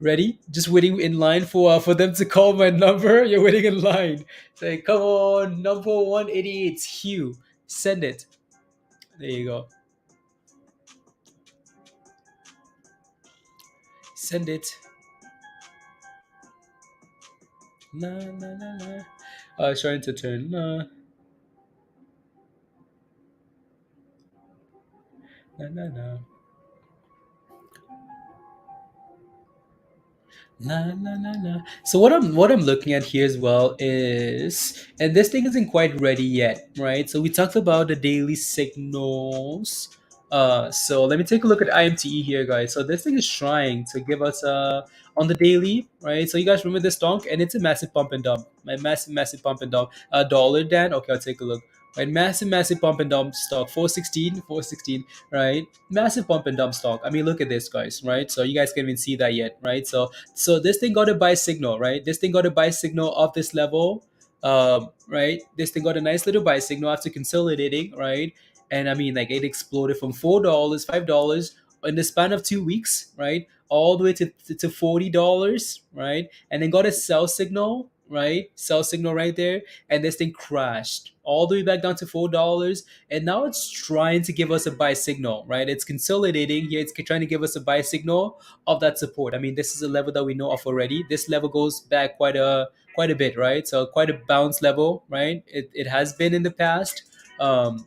[SPEAKER 1] ready? Just waiting in line for them to call my number. You're waiting in line. Say, come on, number 188, it's Hugh. Send it. There you go. Send it. Na na na na. Trying to turn. Na. Na, na, na. La, la, la, la. So what I'm looking at here as well is, and this thing isn't quite ready yet, right? So we talked about the daily signals. So let me take a look at IMTE here, guys. So this thing is trying to give us on the daily, right? So you guys remember this donk, and it's a massive pump and dump, my massive pump and dump. Dollar Dan, okay, I'll take a look. Right, massive pump and dump stock, 416, right? Massive pump and dump stock. I mean, look at this, guys, right? So you guys can't even see that yet, right? So this thing got a buy signal, right? This thing got a buy signal of this level, right? This thing got a nice little buy signal after consolidating, right? And I mean, like it exploded from $4, $5 in the span of 2 weeks, right? All the way to $40, right? And then got a sell signal, right? Sell signal right there, and this thing crashed all the way back down to $4, and now it's trying to give us a buy signal, right? It's consolidating here. It's trying to give us a buy signal of that support. I mean, this is a level that we know of already. This level goes back quite a bit, right? So quite a bounce level, right? It has been in the past. Um,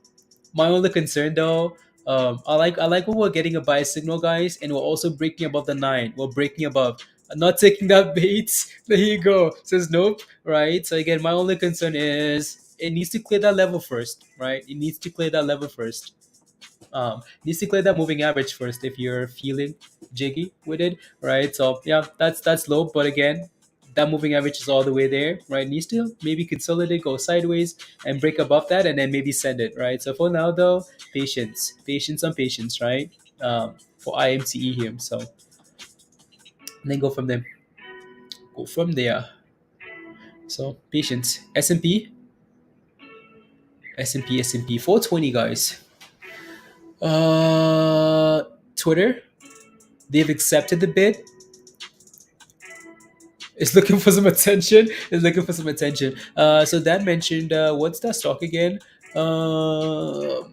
[SPEAKER 1] my only concern though, I like when we're getting a buy signal, guys, and we're also breaking above the nine. We're breaking above. I'm not taking that bait. There you go. Says nope, right? So again, my only concern is it needs to clear that level first, right? It needs to clear that level first. Needs to clear that moving average first if you're feeling jiggy with it, right? So yeah, that's low, but again, that moving average is all the way there, right? Needs to maybe consolidate, go sideways, and break above that, and then maybe send it, right? So for now, though, patience on patience, right? For IMTE here, so and then go from there. So patience. S&P 420, guys. Uh, Twitter, they've accepted the bid. It's looking for some attention. It's looking for some attention. So Dan mentioned, what's that stock again? Let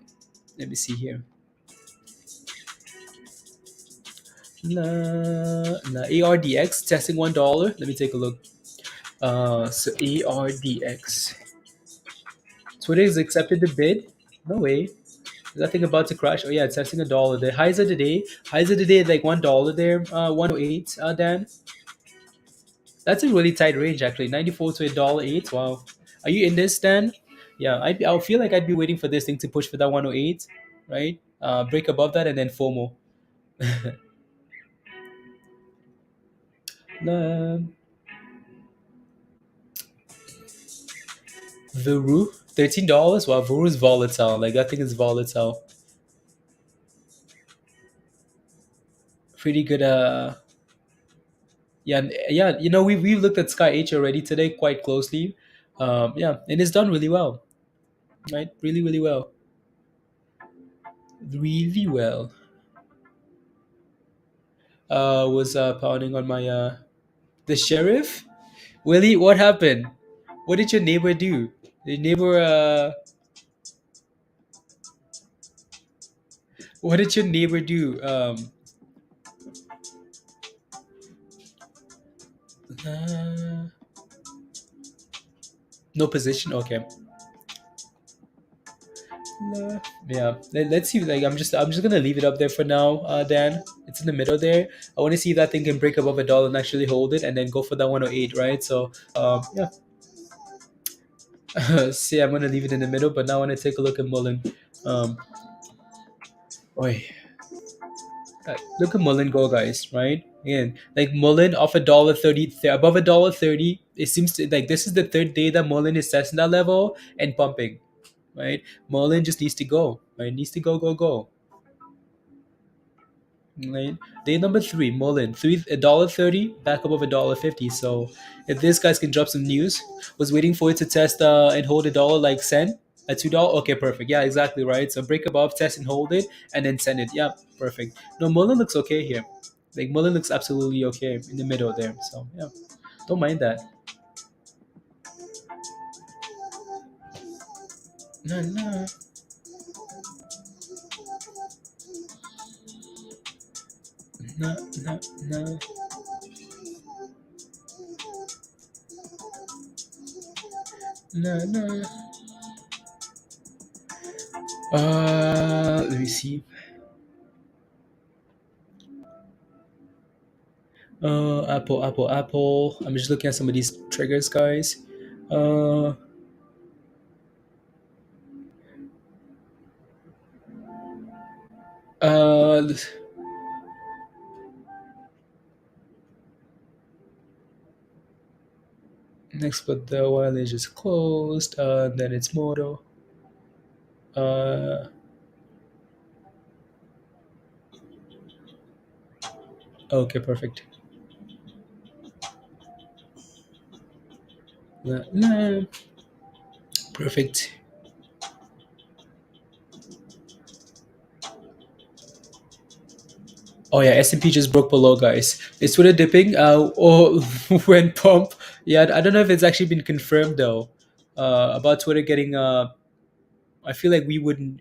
[SPEAKER 1] me see here. ARDX testing $1. Let me take a look. So ARDX. Twitter has accepted the bid. No way. Is that thing about to crash? Oh yeah, it's testing $1. The highs of the day. Highs of the day like $1 there. 108. Dan. That's a really tight range, actually. 94 to $1.08. Wow. Are you in this, Dan? Yeah, I feel like I'd be waiting for this thing to push for that 108, right? Break above that and then FOMO. Um, VERU, $13. Wow, VERU is volatile. Like that thing is volatile. Pretty good. Yeah, yeah. We've looked at Sky H already today quite closely. Yeah, and it's done really well, right? Really, really well, really well. Was pounding on my the sheriff. Willie, what happened? What did your neighbor do? The neighbor, what did your neighbor do? Uh, no position. Okay. Yeah. Let's see. Like, I'm just gonna leave it up there for now, Dan. It's in the middle there. I want to see if that thing can break above $1 and actually hold it, and then go for that 108, right? So, yeah. See, I'm gonna leave it in the middle, but now I want to take a look at Mullen. Um, oi. Look at Mullen go, guys. Right? Again, like Mullen off $1.30, above $1.30. It seems to like this is the third day that Mullen is testing that level and pumping. Right? Mullen just needs to go. Right? Needs to go. Right? Day number three, Mullen, $1.30, back above $1.50. So if this guys can drop some news, was waiting for it to test and hold $1 like CENN at $2. Okay, perfect. Yeah, exactly right. So break above, test and hold it, and then send it. Yeah, perfect. No, Mullen looks okay here. Like Mullen looks absolutely okay in the middle there. So yeah, don't mind that. No, no, no, no, no, no, no. Let me see. Apple. I'm just looking at some of these triggers, guys. Uh, uh, Next, but the while is just closed. Then it's Moto. Uh, okay, perfect. Nah, perfect. Oh yeah, S&P just broke below, guys. Is Twitter dipping? Or when pump? Yeah, I don't know if it's actually been confirmed though. About Twitter getting. I feel like we wouldn't.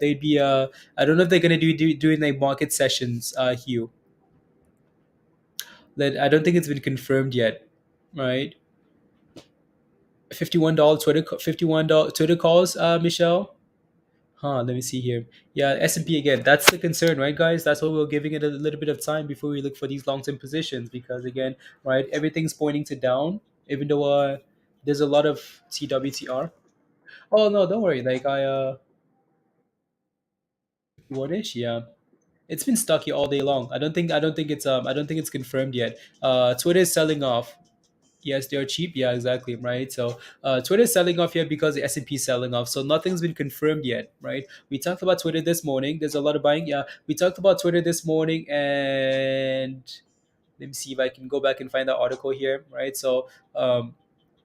[SPEAKER 1] They'd be. I don't know if they're gonna doing like market sessions. Hugh. That I don't think it's been confirmed yet, right? $51 Twitter. $51 Twitter calls. Michelle. Huh, let me see here. Yeah, S&P again. That's the concern, right, guys? That's why we're giving it a little bit of time before we look for these long-term positions because, again, right, everything's pointing to down, even though there's a lot of TWTR. Oh, no, don't worry. Like, what-ish? Yeah. It's been stuck here all day long. I don't think it's confirmed yet. Twitter is selling off. Yes, they're cheap. Yeah, exactly. Right. So Twitter is selling off here because the S&P is selling off. So nothing's been confirmed yet. Right. We talked about Twitter this morning. There's a lot of buying. Yeah, we talked about Twitter this morning, and let me see if I can go back and find the article here. Right. So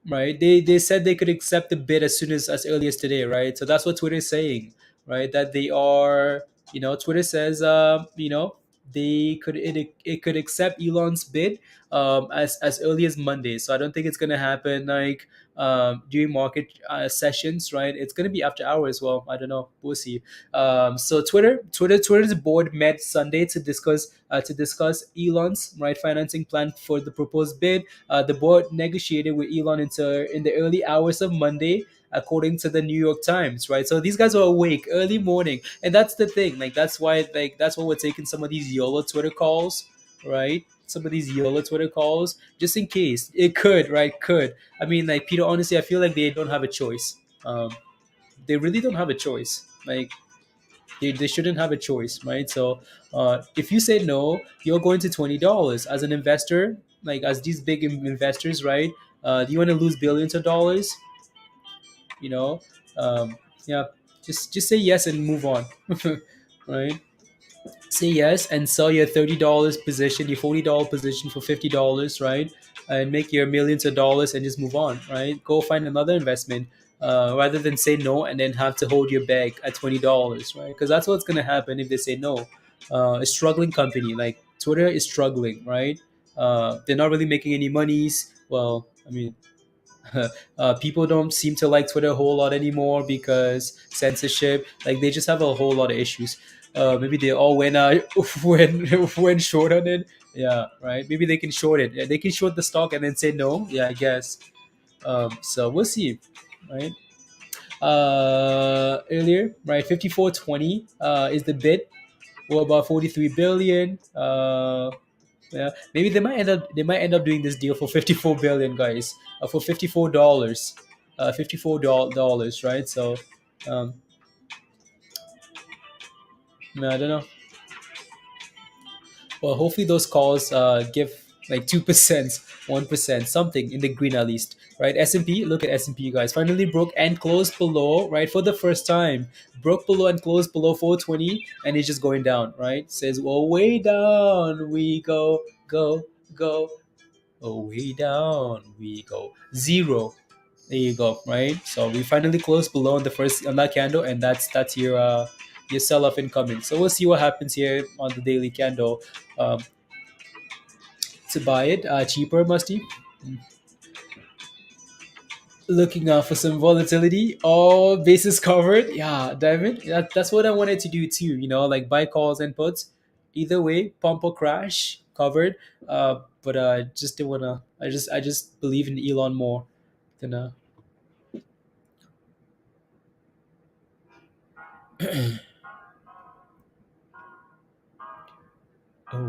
[SPEAKER 1] right, they said they could accept the bid as early as today. Right. So that's what Twitter is saying. Right. That they are. Twitter says. It could accept Elon's bid as early as Monday. So I don't think it's gonna happen like during market sessions, right? It's gonna be after hours. Well, I don't know. We'll see. So Twitter's board met Sunday to discuss Elon's right financing plan for the proposed bid. The board negotiated with Elon in the early hours of Monday, according to the New York Times, right? So these guys are awake early morning, and that's the thing. That's why we're taking some of these YOLO Twitter calls, right? Some of these YOLO Twitter calls, just in case it could, right? Could I mean, like Peter? Honestly, I feel like they don't have a choice. They really don't have a choice. Like they shouldn't have a choice, right? So if you say no, you're going to $20 as an investor, like as these big investors, right? Do you want to lose billions of dollars? you know um, yeah, just say yes and move on. Right, say yes and sell your $30 position, your $40 position for $50, right? And make your millions of dollars and just move on, right? Go find another investment, rather than say no and then have to hold your bag at $20, right? Because that's what's going to happen if they say no. A struggling company like Twitter is struggling, right? They're not really making any monies. Well, I mean, people don't seem to like Twitter a whole lot anymore because censorship. Like they just have a whole lot of issues. Maybe they all went went short on it. Yeah, right. Maybe they can short it. Yeah, they can short the stock and then say no. Yeah, I guess. So we'll see, right? Earlier, right? 54.20 is the bid. Or about 43 billion. Yeah, maybe they might end up doing this deal for 54 billion, guys. For $54, $54, right? So, um, no, I don't know. Well, hopefully those calls give like 2%, 1%, something in the green at least, right? S&P, look at S&P, guys. Finally broke and closed below, right? For the first time, broke below and closed below 420, and it's just going down, right? Says, well, way down we go, go, go. Oh, way down we go. Zero. There you go. Right. So we finally closed below on the first on that candle, and that's your sell off incoming. So we'll see what happens here on the daily candle. Um, to buy it cheaper, musty. Looking for some volatility. All bases covered. Yeah, David. That's what I wanted to do too. Like buy calls and puts. Either way, pump or crash covered. But I just didn't wanna. I just believe in Elon more than oh,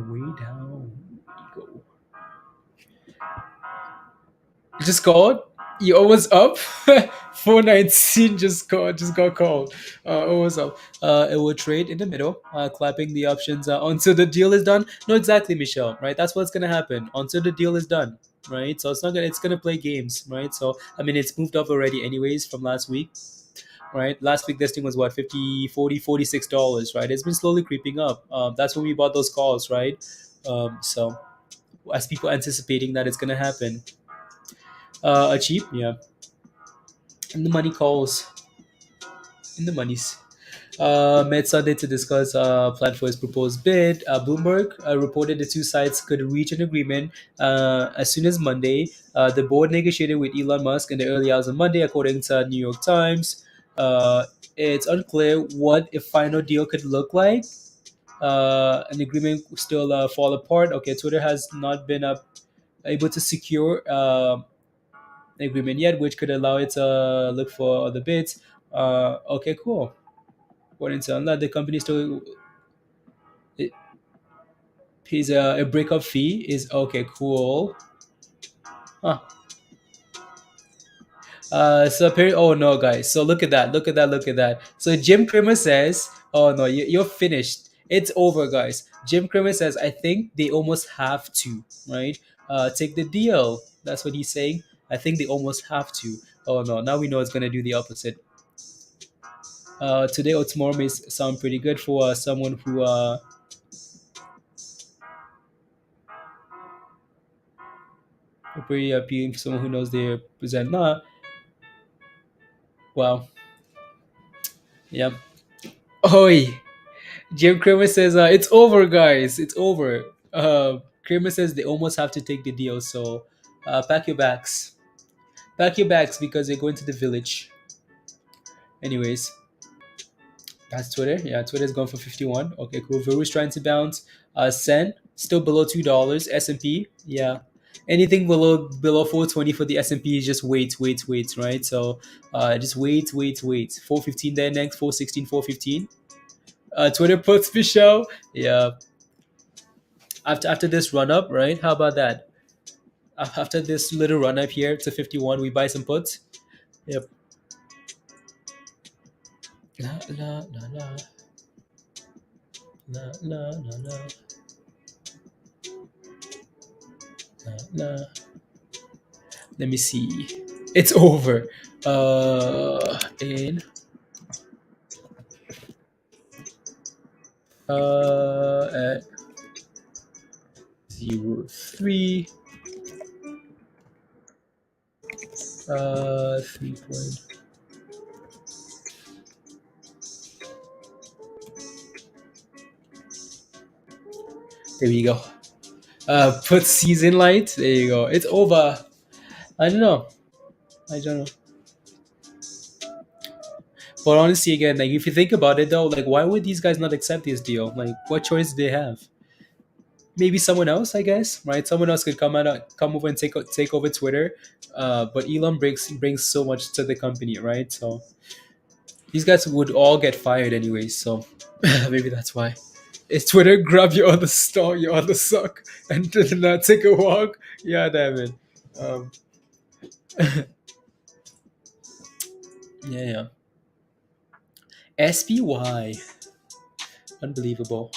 [SPEAKER 1] way down we go. You just called. You almost up. 419 just got called. Almost up. It will trade in the middle, clapping the options until the deal is done. No, exactly, Michelle. Right. That's what's gonna happen until the deal is done. Right. So it's not gonna. It's gonna play games. Right. So I mean, it's moved up already, anyways, from last week. Right. Last week this thing was what 50, 40, $46. Right. It's been slowly creeping up. That's when we bought those calls. Right. So as people anticipating that it's gonna happen. A cheap, yeah. And the money calls in the monies. Met Sunday to discuss plan for his proposed bid. Bloomberg reported the two sides could reach an agreement as soon as Monday. The board negotiated with Elon Musk in the early hours of Monday, according to New York Times. It's unclear what a final deal could look like. An agreement still fall apart. Okay, Twitter has not been able to secure agreement yet, which could allow it to look for other bids. Okay, cool. According to that, the company still it pays a breakup fee. Is okay, cool. Huh. Oh no, guys. So look at that. Look at that. Look at that. So Jim Cramer says, "Oh no, you're finished. It's over, guys." Jim Cramer says, "I think they almost have to, right? Take the deal." That's what he's saying. I think they almost have to. Oh no, now we know it's gonna do the opposite. Today or tomorrow may sound pretty good for someone who pretty appealing for someone who knows they present. Nah, wow, yeah. Oi, Jim Kramer says it's over, guys. It's over. Kramer says they almost have to take the deal. So pack your bags. Pack your bags because they're going to the village. Anyways, that's Twitter. Yeah, Twitter's gone for 51. Okay, cool. VERU's trying to bounce. CENN still below $2. S&P, yeah. Anything below 420 for the S&P is just wait, right? So just wait. 415 there next, 416, 415. Twitter puts Michelle. Yeah. After this run up, right? How about that? After this little run up here to 51, we buy some puts. Yep. La la la la la la la la la la. Let me see. It's over. In at 0.3 3 point. There we go. Put season light. There you go. It's over. I don't know. I don't know. But honestly, again, like if you think about it though, like why would these guys not accept this deal? Like what choice do they have? Maybe someone else, I guess, right? Someone else could come over and take over Twitter. But Elon brings so much to the company, right? So these guys would all get fired anyways. So maybe that's why. Is Twitter grab your other star, your other sock, and not take a walk? Yeah, damn it. Um, yeah, yeah. SPY, unbelievable.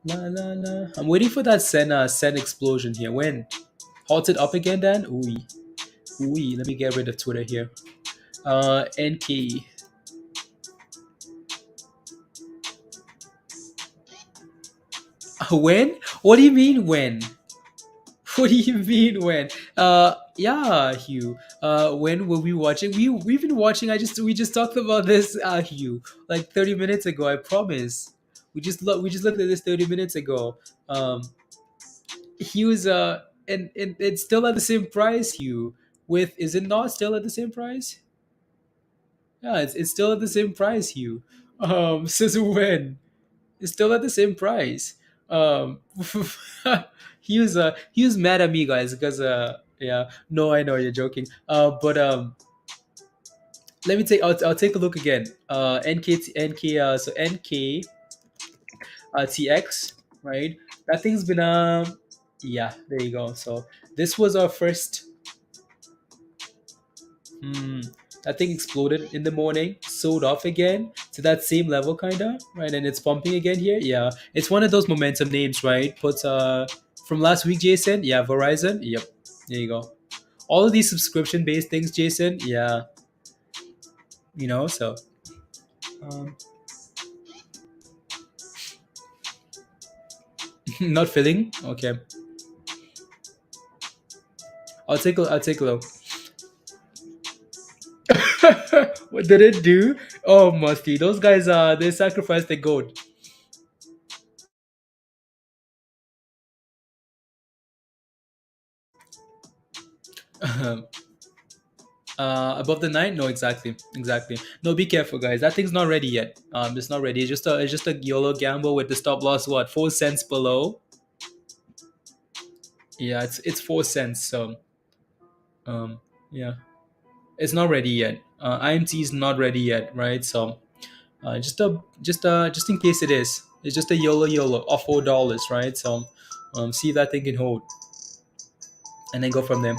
[SPEAKER 1] La la la. I'm waiting for that Sen explosion here. When halted up again, then ooh, ooh. Let me get rid of Twitter here. NK. When? What do you mean when? What do you mean when? Yeah, Hugh. When were we watching? We've been watching. We just talked about this, Hugh, like 30 minutes ago. I promise. We just looked at this 30 minutes ago. Hugh's and it's still at the same price. Hugh, with is it not still at the same price? Yeah, it's still at the same price. Hugh. Since when? It's still at the same price. Um, he was mad at me, guys, because yeah, no, I know you're joking. But let me take I'll take a look again. So NK TX, right? That thing's been yeah, there you go. So this was our first. Hmm. That thing exploded in the morning, sold off again to that same level, kinda, right? And it's pumping again here. Yeah, it's one of those momentum names, right? Put from last week, Jason. Yeah, Verizon. Yep, there you go. All of these subscription based things, Jason. Yeah, so um, not filling. Okay, I'll take a look. What did it do? Oh, musty. Those guys, they sacrificed the goat. Above the nine? No, exactly, exactly. No, be careful, guys. That thing's not ready yet. It's not ready. It's just a YOLO gamble with the stop loss. What 4 cents below? Yeah, it's 4 cents. So, yeah, it's not ready yet. IMT is not ready yet, right? So, just in case it is, it's just a YOLO of $4, right? So, see if that thing can hold, and then go from there.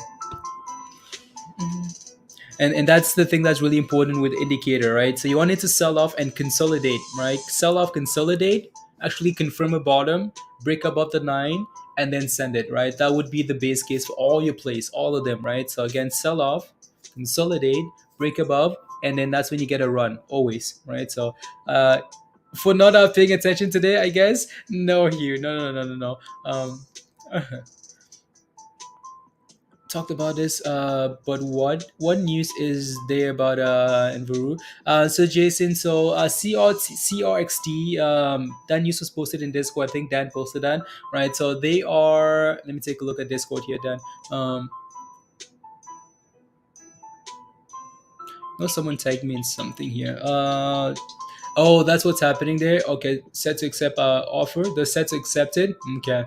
[SPEAKER 1] And that's the thing that's really important with indicator, right? So you want it to sell off and consolidate, right? Sell off, consolidate, actually confirm a bottom, break above the nine, and then send it, right? That would be the base case for all your plays, all of them, right? So again, sell off, consolidate, break above, and then that's when you get a run, always, right? So for not paying attention today, I guess, no, Hugh, no. Talked about this, but what news is there about in VERU? So Jason, so CRXT, that news was posted in Discord. I think Dan posted that, right? So they are. Let me take a look at Discord here, Dan. No, someone tagged me in something here. Oh, that's what's happening there. Okay, set to accept offer. The set's accepted. Okay.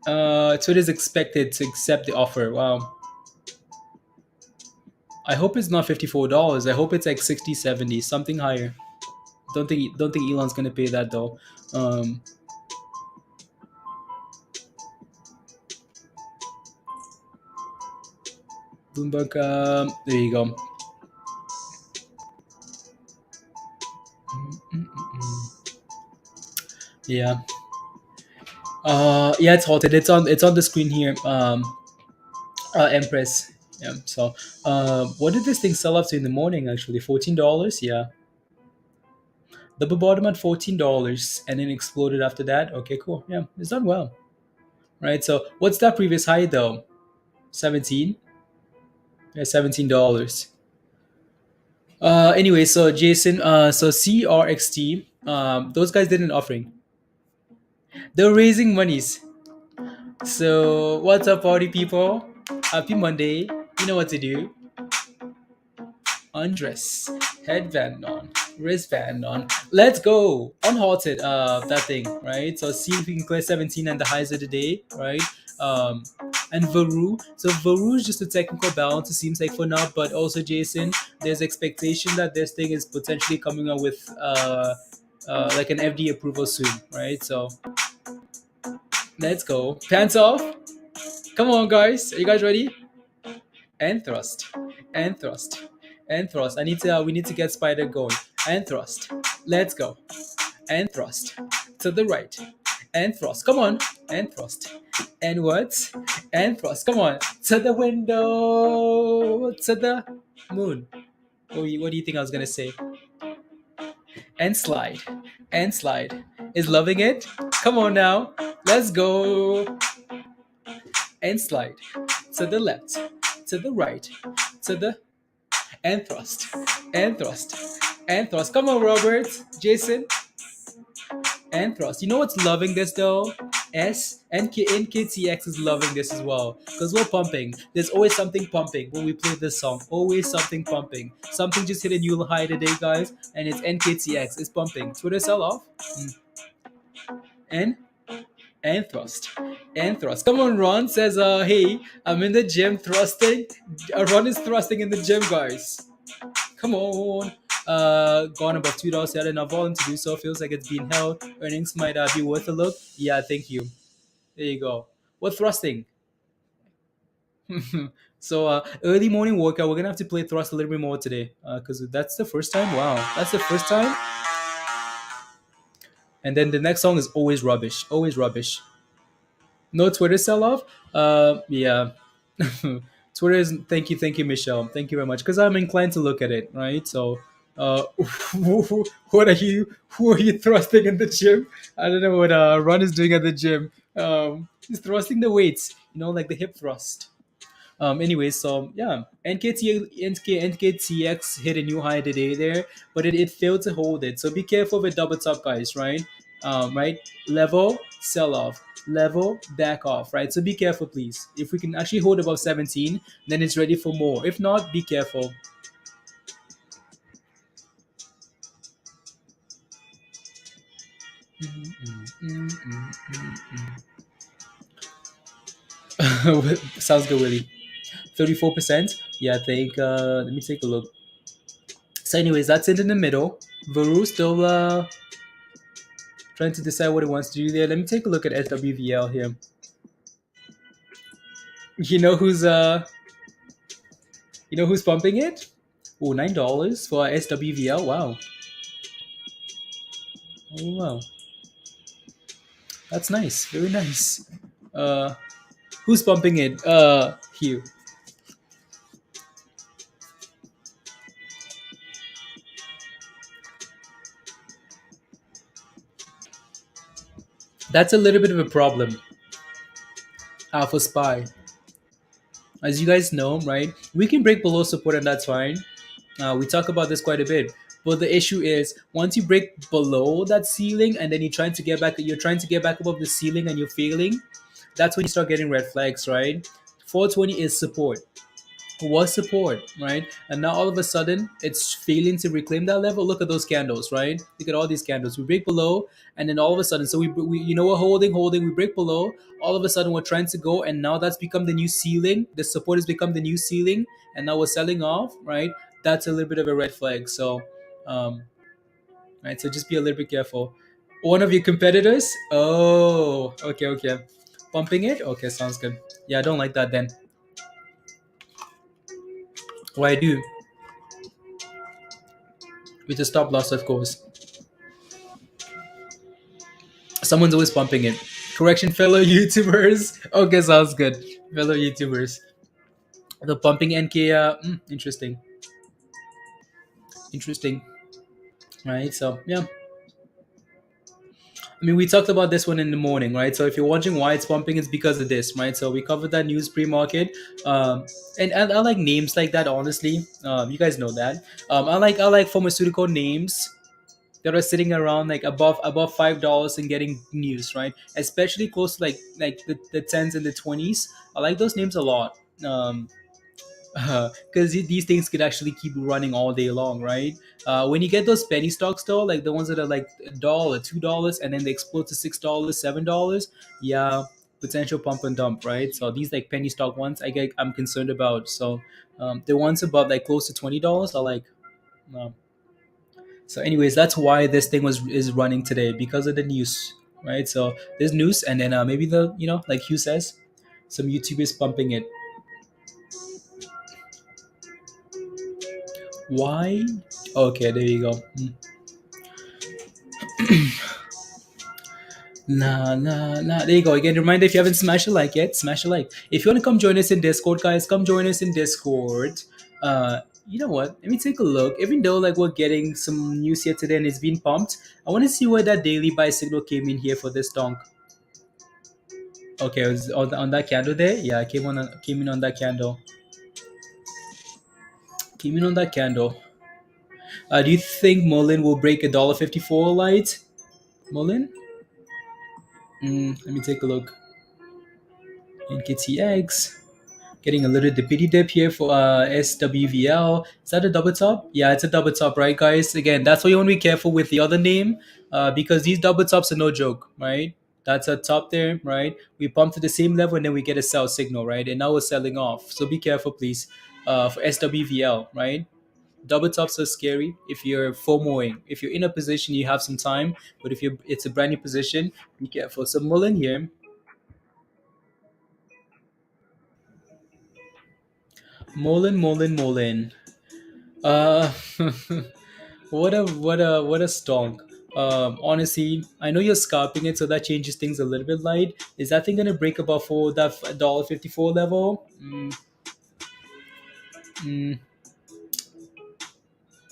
[SPEAKER 1] So it is expected to accept the offer. Wow. I hope it's not $54. I hope it's like 60, 70, something higher. Don't think Elon's gonna pay that though. Um, Bloomberg. There you go. Yeah. Yeah, it's halted. It's on the screen here. Empress. Yeah. So, what did this thing sell up to in the morning? Actually, $14. Yeah. Double bottom at $14, and then exploded after that. Okay, cool. Yeah, it's done well. Right. So, what's that previous high though? 17. Yeah, $17. Anyway, so Jason, so CRXT, those guys did an offering. They're raising monies. So what's up, party people? Happy Monday. You know what to do. Undress, headband on, wristband on. Let's go. Unhalted, that thing, right? So see if we can clear 17 and the highs of the day, right? Um, and VERU. So VERU is just a technical balance, it seems like for now, but also Jason, there's expectation that this thing is potentially coming out with like an FD approval soon, right? So let's go. Pants off. Come on, guys. Are you guys ready? And thrust, and thrust, and thrust. We need to get spider going. And thrust. Let's go. And thrust to the right. And thrust. Come on. And thrust. And what? And thrust. Come on. To the window. To the moon. What do you think I was gonna say? And slide. And slide. Is loving it? Come on now. Let's go. And slide. To the left. To the right. To the and thrust, and thrust, and thrust. Come on, Robert, Jason, and thrust. You know what's loving this though? NKTX is loving this as well because we're pumping. There's always something pumping when we play this song. Always something pumping. Something just hit a new high today, guys, and it's NKTX. It's pumping. Twitter sell off. And and thrust and thrust. Come on, Ron says, hey, I'm in the gym thrusting. Ron is thrusting in the gym, guys. Come on. Gone above $2. Had enough volume to do so. Feels like it's being held. Earnings might be worth a look. Yeah, thank you. There you go. What thrusting? So early morning workout. We're gonna have to play thrust a little bit more today because that's the first time. Wow, that's the first time. And then the next song is always rubbish. Always rubbish. No Twitter sell off. Yeah. Twitter is thank you, Michelle. Thank you very much. Because I'm inclined to look at it, right? So, uh, what are you? Who are you thrusting in the gym? I don't know what Ron is doing at the gym. He's thrusting the weights, like the hip thrust. Anyways, so yeah, NKTX hit a new high today there, but it failed to hold it. So be careful with double top, guys, right? Right, level, sell off, level, back off, right? So be careful, please. If we can actually hold above 17, then it's ready for more. If not, be careful. Sounds good, Willie. 34%. Yeah, I think. Let me take a look. So, anyways, that's it in the middle. VERU still trying to decide what it wants to do there. Let me take a look at SWVL here. You know who's uh who's pumping it? Oh, $9 for SWVL. Wow. Oh wow. That's nice. Very nice. Uh who's pumping it? Hugh. That's a little bit of a problem. For SPY. As you guys know, right? We can break below support and that's fine. We talk about this quite a bit. But the issue is once you break below that ceiling and then you're trying to get back above the ceiling and you're failing, that's when you start getting red flags, right? 420 is support. Was support, right? And now all of a sudden it's failing to reclaim that level. Look at those candles, right? Look at all these candles. We break below, and then all of a sudden, so we we're holding. We break below. All of a sudden, we're trying to go, and now that's become the new ceiling. The support has become the new ceiling, and now we're selling off, right? That's a little bit of a red flag. So, um, right. So just be a little bit careful. One of your competitors. Oh, okay, okay. Pumping it. Okay, sounds good. Yeah, I don't like that then. Why do? With a stop loss, of course. Someone's always pumping it. Correction, fellow YouTubers. Okay, sounds good. Fellow YouTubers. The pumping NK, interesting. Interesting. Right, so yeah. I mean, we talked about this one in the morning, right? So if you're wondering why it's pumping, it's because of this, right? So we covered that news pre-market, and I like names like that. Honestly, you guys know that. I like pharmaceutical names that are sitting around like above $5 and getting news, right? Especially close to like the tens and the twenties. I like those names a lot. Because these things could actually keep running all day long, right? When you get those penny stocks though, like the ones that are like $1, $2, and then they explode to $6, $7, yeah, potential pump and dump, right? So these like penny stock ones, I'm concerned about. So the ones above like close to $20, I like. Um, so, anyways, that's why this thing is running today because of the news, right? So there's news, and then maybe like Hugh says, some YouTubers pumping it. Why? Okay, there you go. Nah, nah, nah. There you go. Again, reminder if you haven't smashed a like yet, smash a like. If you want to come join us in Discord, guys, come join us in Discord. You know what? Let me take a look. Even though like we're getting some news here today and it's been pumped, I want to see where that daily buy signal came in here for this donk. Okay, it was on that candle there. Yeah, I came in on that candle. Came in on that candle. Do you think Mullen will break $1.54 light? Mullen? Let me take a look. NKTX. Getting a little dippity dip here for SWVL. Is that a double top? Yeah, it's a double top, right, guys? Again, that's why you want to be careful with the other name because these double tops are no joke, right? That's a top there, right? We pump to the same level and then we get a sell signal, right? And now we're selling off. So be careful, please, for SWVL, right? Double tops are scary if you're FOMOing. If you're in a position, you have some time, but if it's a brand new position, be careful. So Mullen here. Mullen. Uh, what a stonk. Honestly, I know you're scalping it, so that changes things a little bit. Light. Is that thing gonna break above for that $1.54 level? Mm,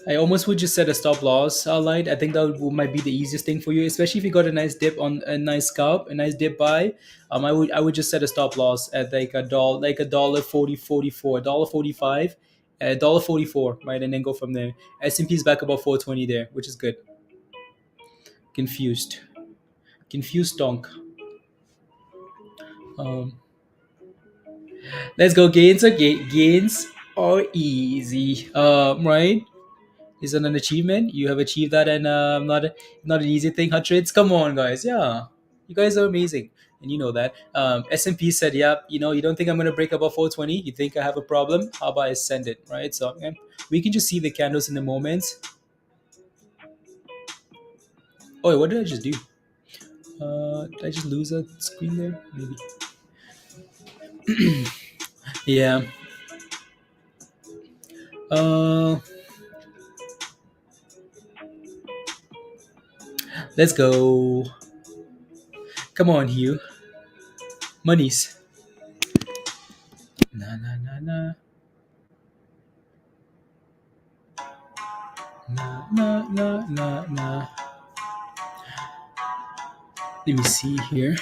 [SPEAKER 1] I almost would just set a stop loss, Light. I think that might be the easiest thing for you, especially if you got a nice dip on a nice scalp, a nice dip buy. I would just set a stop loss at like a dollar 44, $1.45, $1.44, right, and then go from there. S&P's back about 420 there, which is good. Confused, confused donk. Um, let's go. Gains are easy. Right? Is it an achievement? You have achieved that, and not an easy thing. Hundreds. Come on, guys. Yeah, you guys are amazing, and you know that. S&P said, "Yeah, you don't think I'm gonna break above 420? You think I have a problem? How about I send it, right?" So yeah, we can just see the candles in the moments. Oh, what did I just do? Did I just lose a screen there? Maybe. Yeah. Uh, let's go. Come on, Hugh. Monies. Na na na na na na na na na. Let me see here.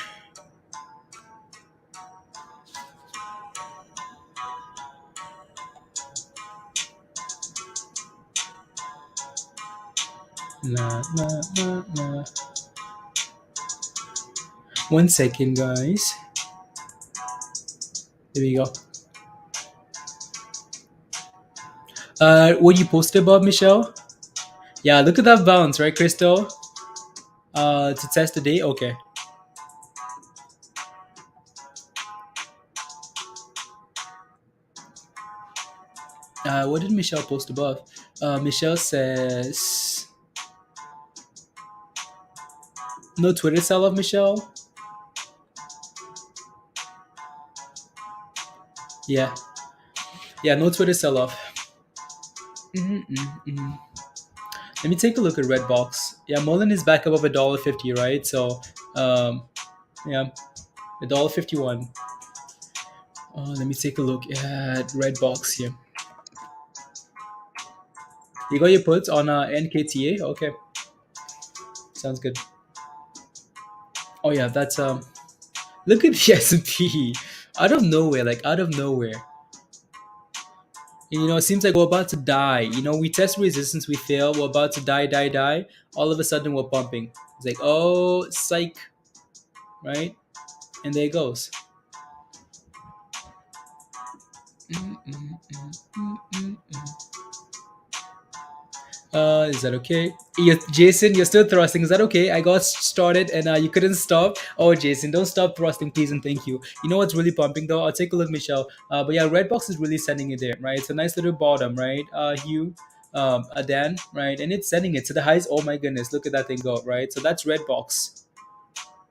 [SPEAKER 1] Na na na na. 1 second, guys. There we go. What you posted about, Michelle? Yeah, look at that bounce, right, Crystal? To test the day. Okay. What did Michelle post above? Michelle says no Twitter sell-off. Michelle. Yeah. Yeah. No Twitter sell-off. Mm-hmm. Let me take a look at Redbox. Yeah, Mullen is back above $1.50, right? So, um, yeah, $1.51. Let me take a look at Redbox here. You got your puts on NKTA? Okay, sounds good. Oh yeah, that's look at the S&P out of nowhere, like out of nowhere. It seems like we're about to die. We test resistance, we fail. We're about to die. All of a sudden, we're pumping. It's like, oh, psych, right? And there it goes. Is that okay? Jason, you're still thrusting. Is that okay? I got started and you couldn't stop. Oh, Jason, don't stop thrusting, please and thank you. You know what's really pumping though? I'll take a look, Michelle. But yeah, Redbox is really sending it there, right? It's a nice little bottom, right? Hugh, Dan, right? And it's sending it to the highs. Oh my goodness, look at that thing go, right? So that's Redbox,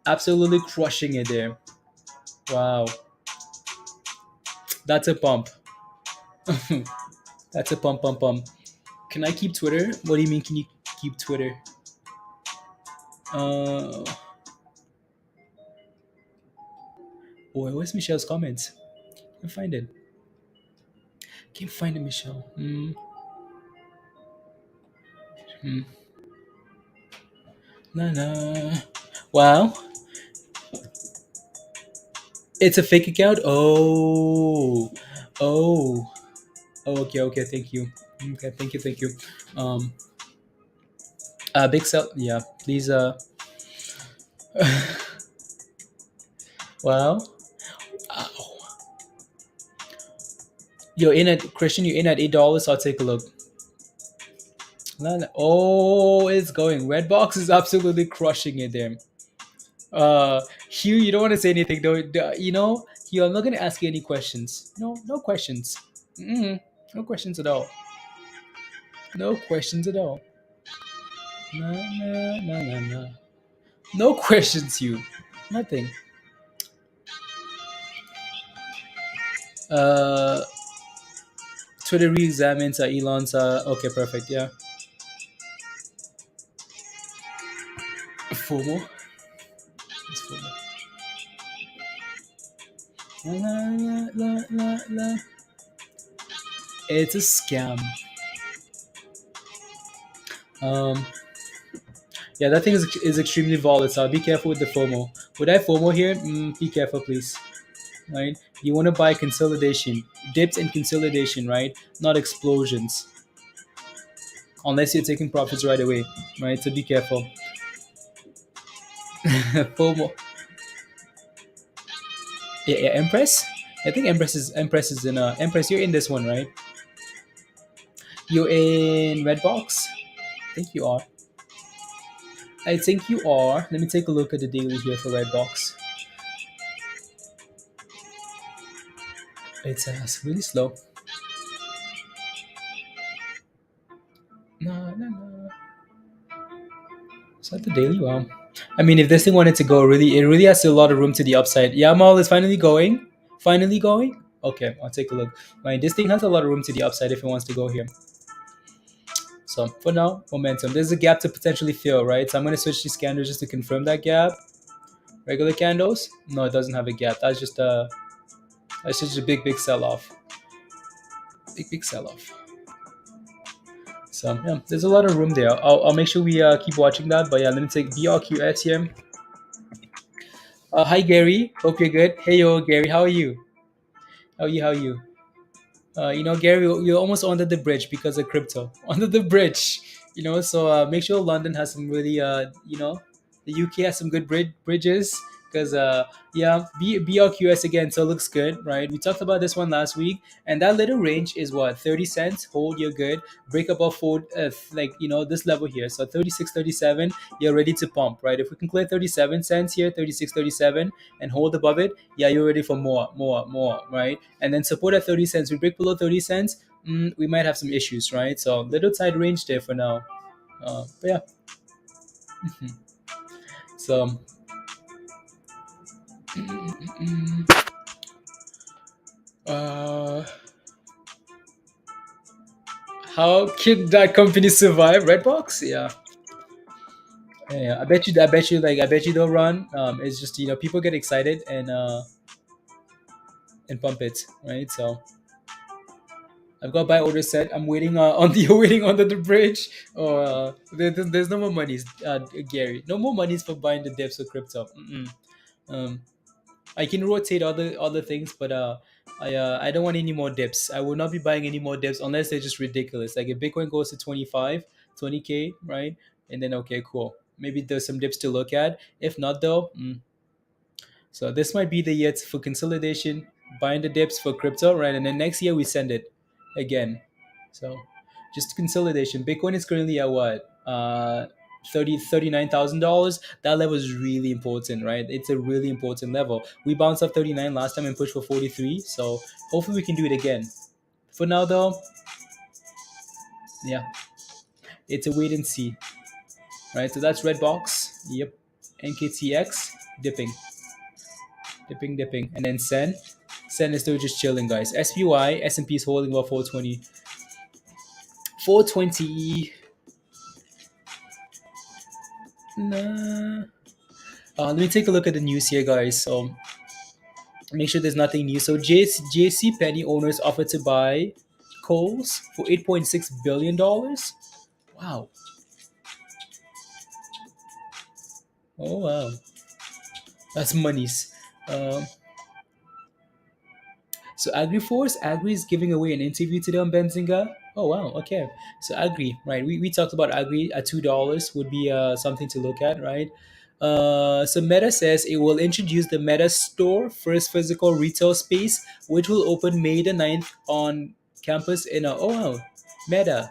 [SPEAKER 1] absolutely crushing it there. Wow, that's a pump. That's a pump. Can I keep Twitter? What do you mean? Can you keep Twitter? Uh, where's Michelle's comments? Can't find it. Can't find it, Michelle. Hmm. Na na. Wow, it's a fake account. Oh. Okay. Thank you. Okay, thank you. Um, big sell. Yeah, please. Wow. Ow. You're in at Christian. You're in at $8. I'll take a look. Oh, it's going. Redbox is absolutely crushing it there. Hugh, you don't want to say anything, though. Hugh, I'm not going to ask you any questions. No questions. No questions at all. No questions at all. No. No questions, Hugh. Nothing. Uh, Twitter re-examines Elon's. Okay, perfect. Yeah. FOMO. It's FOMO. La, la, la, la, la. It's a scam. Um, yeah, that thing is extremely volatile. Be careful with the FOMO. Would I FOMO here? Be careful, please. Right? You want to buy consolidation, dips and consolidation, right? Not explosions. Unless you're taking profits right away, right? So be careful. FOMO. Yeah, yeah, Empress. I think Empress is in Empress. You're in this one, right? You're in Redbox. I think you are. I think you are. Let me take a look at the daily here for Redbox. It's really slow. No, no, no. Is that the daily? Wow. I mean, if this thing wanted to go, really, it really has a lot of room to the upside. Yamal is finally going. Finally going. Okay, I'll take a look. Right, this thing has a lot of room to the upside if it wants to go here. So for now, momentum. There's a gap to potentially fill, right? So I'm gonna switch these candles just to confirm that gap. Regular candles? No, it doesn't have a gap. That's just a big sell off. Big sell off. So yeah, there's a lot of room there. I'll make sure we keep watching that. But yeah, let me take BRQS here. Hi Gary, hope you're good. Hey yo Gary, how are you? How are you? How are you? Gary, you're almost under the bridge because of crypto. Under the bridge, So make sure London has some really, the UK has some good bridges because, yeah, BRQS again, so it looks good, right? We talked about this one last week, and that little range is what 30 cents. Hold, you're good. Break above four, this level here. So 36, 37, you're ready to pump, right? If we can clear 37 cents here, 36, 37, and hold above it, yeah, you're ready for more, right? And then support at 30 cents. We break below 30 cents, we might have some issues, right? So little tight range there for now. But yeah, so uh, how can that company survive? Redbox? Yeah. Yeah, I bet you they'll run. It's just people get excited and pump it, right? So I've got buy order set. I'm waiting on the waiting under the bridge. Or there's no more monies, Gary. No more monies for buying the dips of crypto. Mm-mm. Um, I can rotate other things, but I don't want any more dips. I will not be buying any more dips unless they're just ridiculous. Like if Bitcoin goes to 25, 20K, right? And then okay, cool. Maybe there's some dips to look at. If not though, so this might be the year for consolidation, buying the dips for crypto, right? And then next year we send it again. So just consolidation. Bitcoin is currently at what? 39,000 dollars. That level is really important, right? It's a really important level. We bounced up 39 last time and pushed for 43. So hopefully we can do it again. For now though, yeah, it's a wait and see. Right? So that's red box. Yep. NKTX dipping. Dipping. And then CENN. CENN is still just chilling, guys. SPY, S&P is holding about 420. 420. Nah. Let me take a look at the news here, guys. So make sure there's nothing new. So JC Penny owners offered to buy Coles for $8.6 billion. Wow. Oh wow. That's monies. Um, So Agri is giving away an interview today on Benzinga. Oh wow, okay. So Agri, right? We talked about Agri at $2 would be something to look at, right? So Meta says it will introduce the Meta Store, first physical retail space, which will open May the 9th on campus in oh wow, Meta.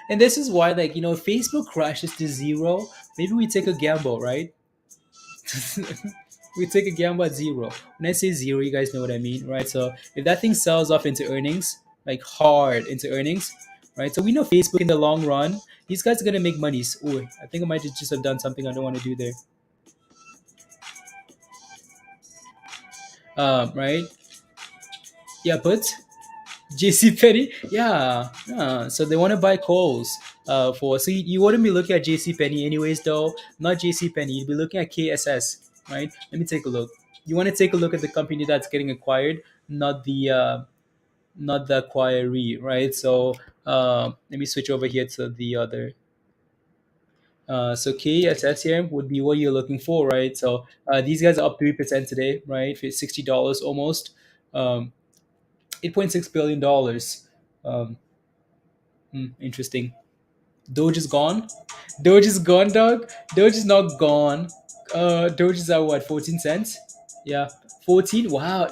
[SPEAKER 1] And this is why, like, Facebook crashes to zero. Maybe we take a gamble, right? We take a gamble at zero. When I say zero, you guys know what I mean, right? So if that thing sells off into earnings, like hard into earnings, right? So we know Facebook in the long run, these guys are gonna make monies. Oh, I think I might just have done something I don't want to do there. Right? Yeah, put. JC Penny, yeah, yeah. So they want to buy calls. For so you wouldn't be looking at JC Penny anyways, though. Not JC Penny. You'd be looking at KSS, right? Let me take a look. You want to take a look at the company that's getting acquired, not the acquiree, right? So let me switch over here to the other. So KSS here would be what you're looking for, right? So these guys are up 3% today, right? For $60 almost. 8.6 billion dollars. Um, interesting. Doge is gone. Doge is gone, dog. Doge is not gone. Doge is at what? 14 cents. Yeah, 14. Wow.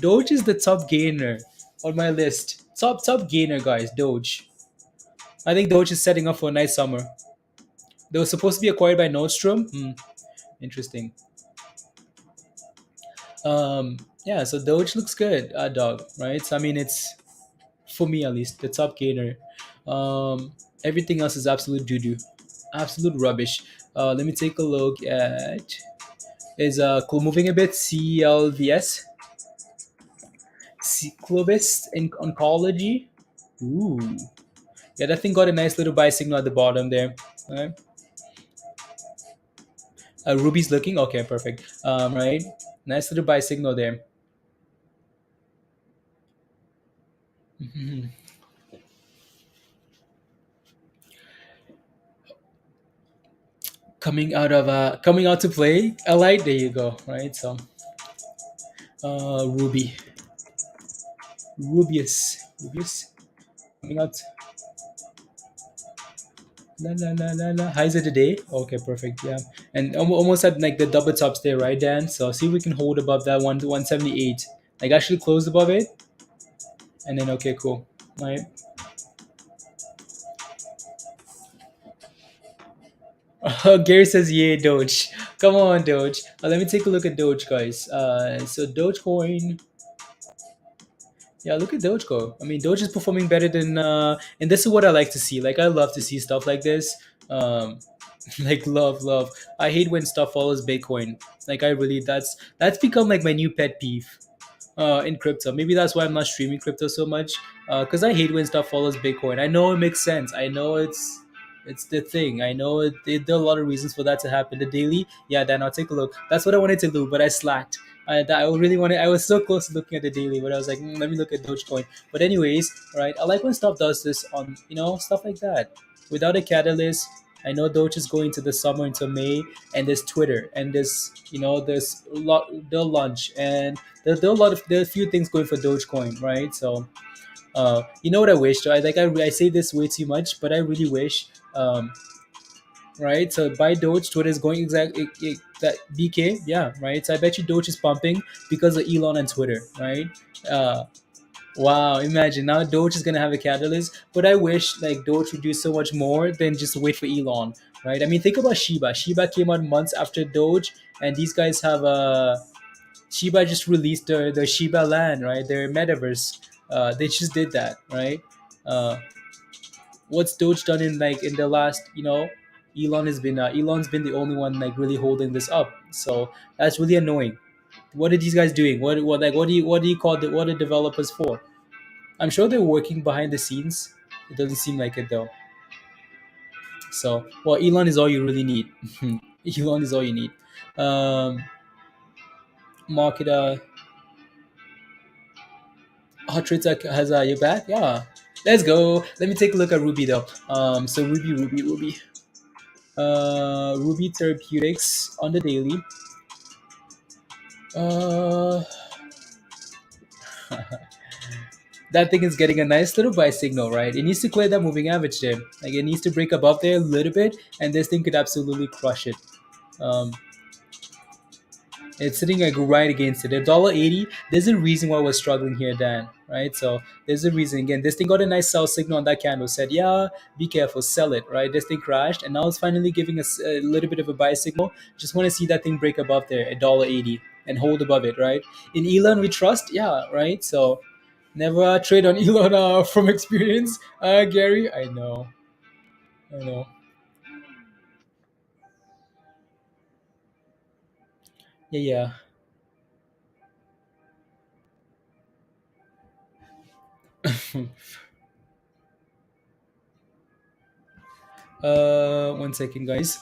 [SPEAKER 1] Doge is the top gainer on my list. Top gainer, guys. Doge. I think Doge is setting up for a nice summer. They were supposed to be acquired by Nordstrom. Interesting. Yeah. So Doge looks good, dog. Right. So I mean, it's for me at least the top gainer. Everything else is absolute doo doo, absolute rubbish. Let me take a look at is moving a bit CLVS, Clovis in oncology. Ooh, yeah, that thing got a nice little buy signal at the bottom there. Right. Ruby's looking okay, perfect. Right, nice little buy signal there. Mhm. Coming out to play a light. There you go. Right, so Ruby, Rubius coming out. La la la la la. Highs of the day. Okay, perfect. Yeah, and almost at like the double tops there, right, Dan? So see if we can hold above that 178. Like actually close above it, and then okay, cool. Right. Gary says, "Yeah, Doge. Come on, Doge. Let me take a look at Doge, guys. So Dogecoin. Yeah, look at Dogecoin. I mean, Doge is performing better than, and this is what I like to see. Like, I love to see stuff like this. Um, like love. I hate when stuff follows Bitcoin. Like, I really that's become like my new pet peeve in crypto. Maybe that's why I'm not streaming crypto so much. Because I hate when stuff follows Bitcoin. I know it makes sense. I know it's the thing. I know there are a lot of reasons for that to happen. The daily, yeah, Dan, I'll take a look. That's what I wanted to do, but I slacked. I really wanted. I was so close to looking at the daily, but I was like, let me look at Dogecoin. But anyways, right? I like when stuff does this on stuff like that without a catalyst. I know Doge is going to the summer into May, and there's Twitter, and there's a lot, the launch, and there are a lot of there are a few things going for Dogecoin, right? So, you know what I wish? I say this way too much, but I really wish, right? So by Doge, Twitter is going that BK, yeah, right. So I bet you Doge is pumping because of Elon and Twitter, right? Uh, Wow, imagine now Doge is gonna have a catalyst, but I wish like Doge would do so much more than just wait for Elon, right? I mean, think about Shiba. Shiba came out months after Doge, and these guys have Shiba just released the Shiba Land, right? Their metaverse. They just did that, right? Uh, what's Doge done in like in the last, Elon's been the only one like really holding this up. So that's really annoying. What are these guys doing? What do you call what are developers for? I'm sure they're working behind the scenes. It doesn't seem like it though. So, well, Elon is all you really need. Elon is all you need. Um, market Hot Trader has your back. Yeah, let's go. Let me take a look at Ruby though. So Ruby. Ruby Therapeutics on the daily. Uh, that thing is getting a nice little buy signal, right? It needs to clear that moving average there. Like it needs to break above there a little bit, and this thing could absolutely crush it. Um, It's sitting like right against it. $1.80. There's a reason why we're struggling here, Dan. Right? So there's a reason. Again, this thing got a nice sell signal on that candle. Said, yeah, be careful, sell it. Right? This thing crashed, and now it's finally giving us a little bit of a buy signal. Just want to see that thing break above there, $1.80, and hold above it. Right? In Elon, we trust. Yeah. Right. So never trade on Elon from experience, Gary. I know. I know. Yeah. One second, guys.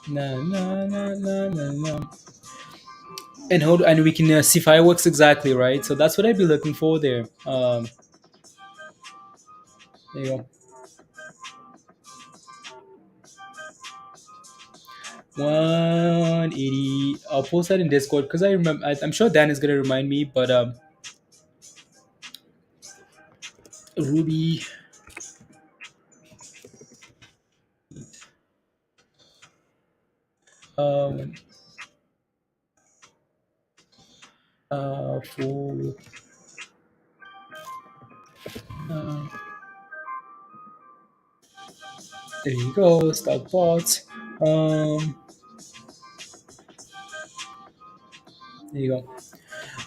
[SPEAKER 1] Nah, nah, nah, nah, nah, nah, nah. And hold, and we can see fireworks exactly, right? So that's what I'd be looking for there. There you go. 180. I'll post that in Discord because I remember. I'm sure Dan is gonna remind me, but Ruby. Um, for uh, there you go. Start bots. Um, there you go.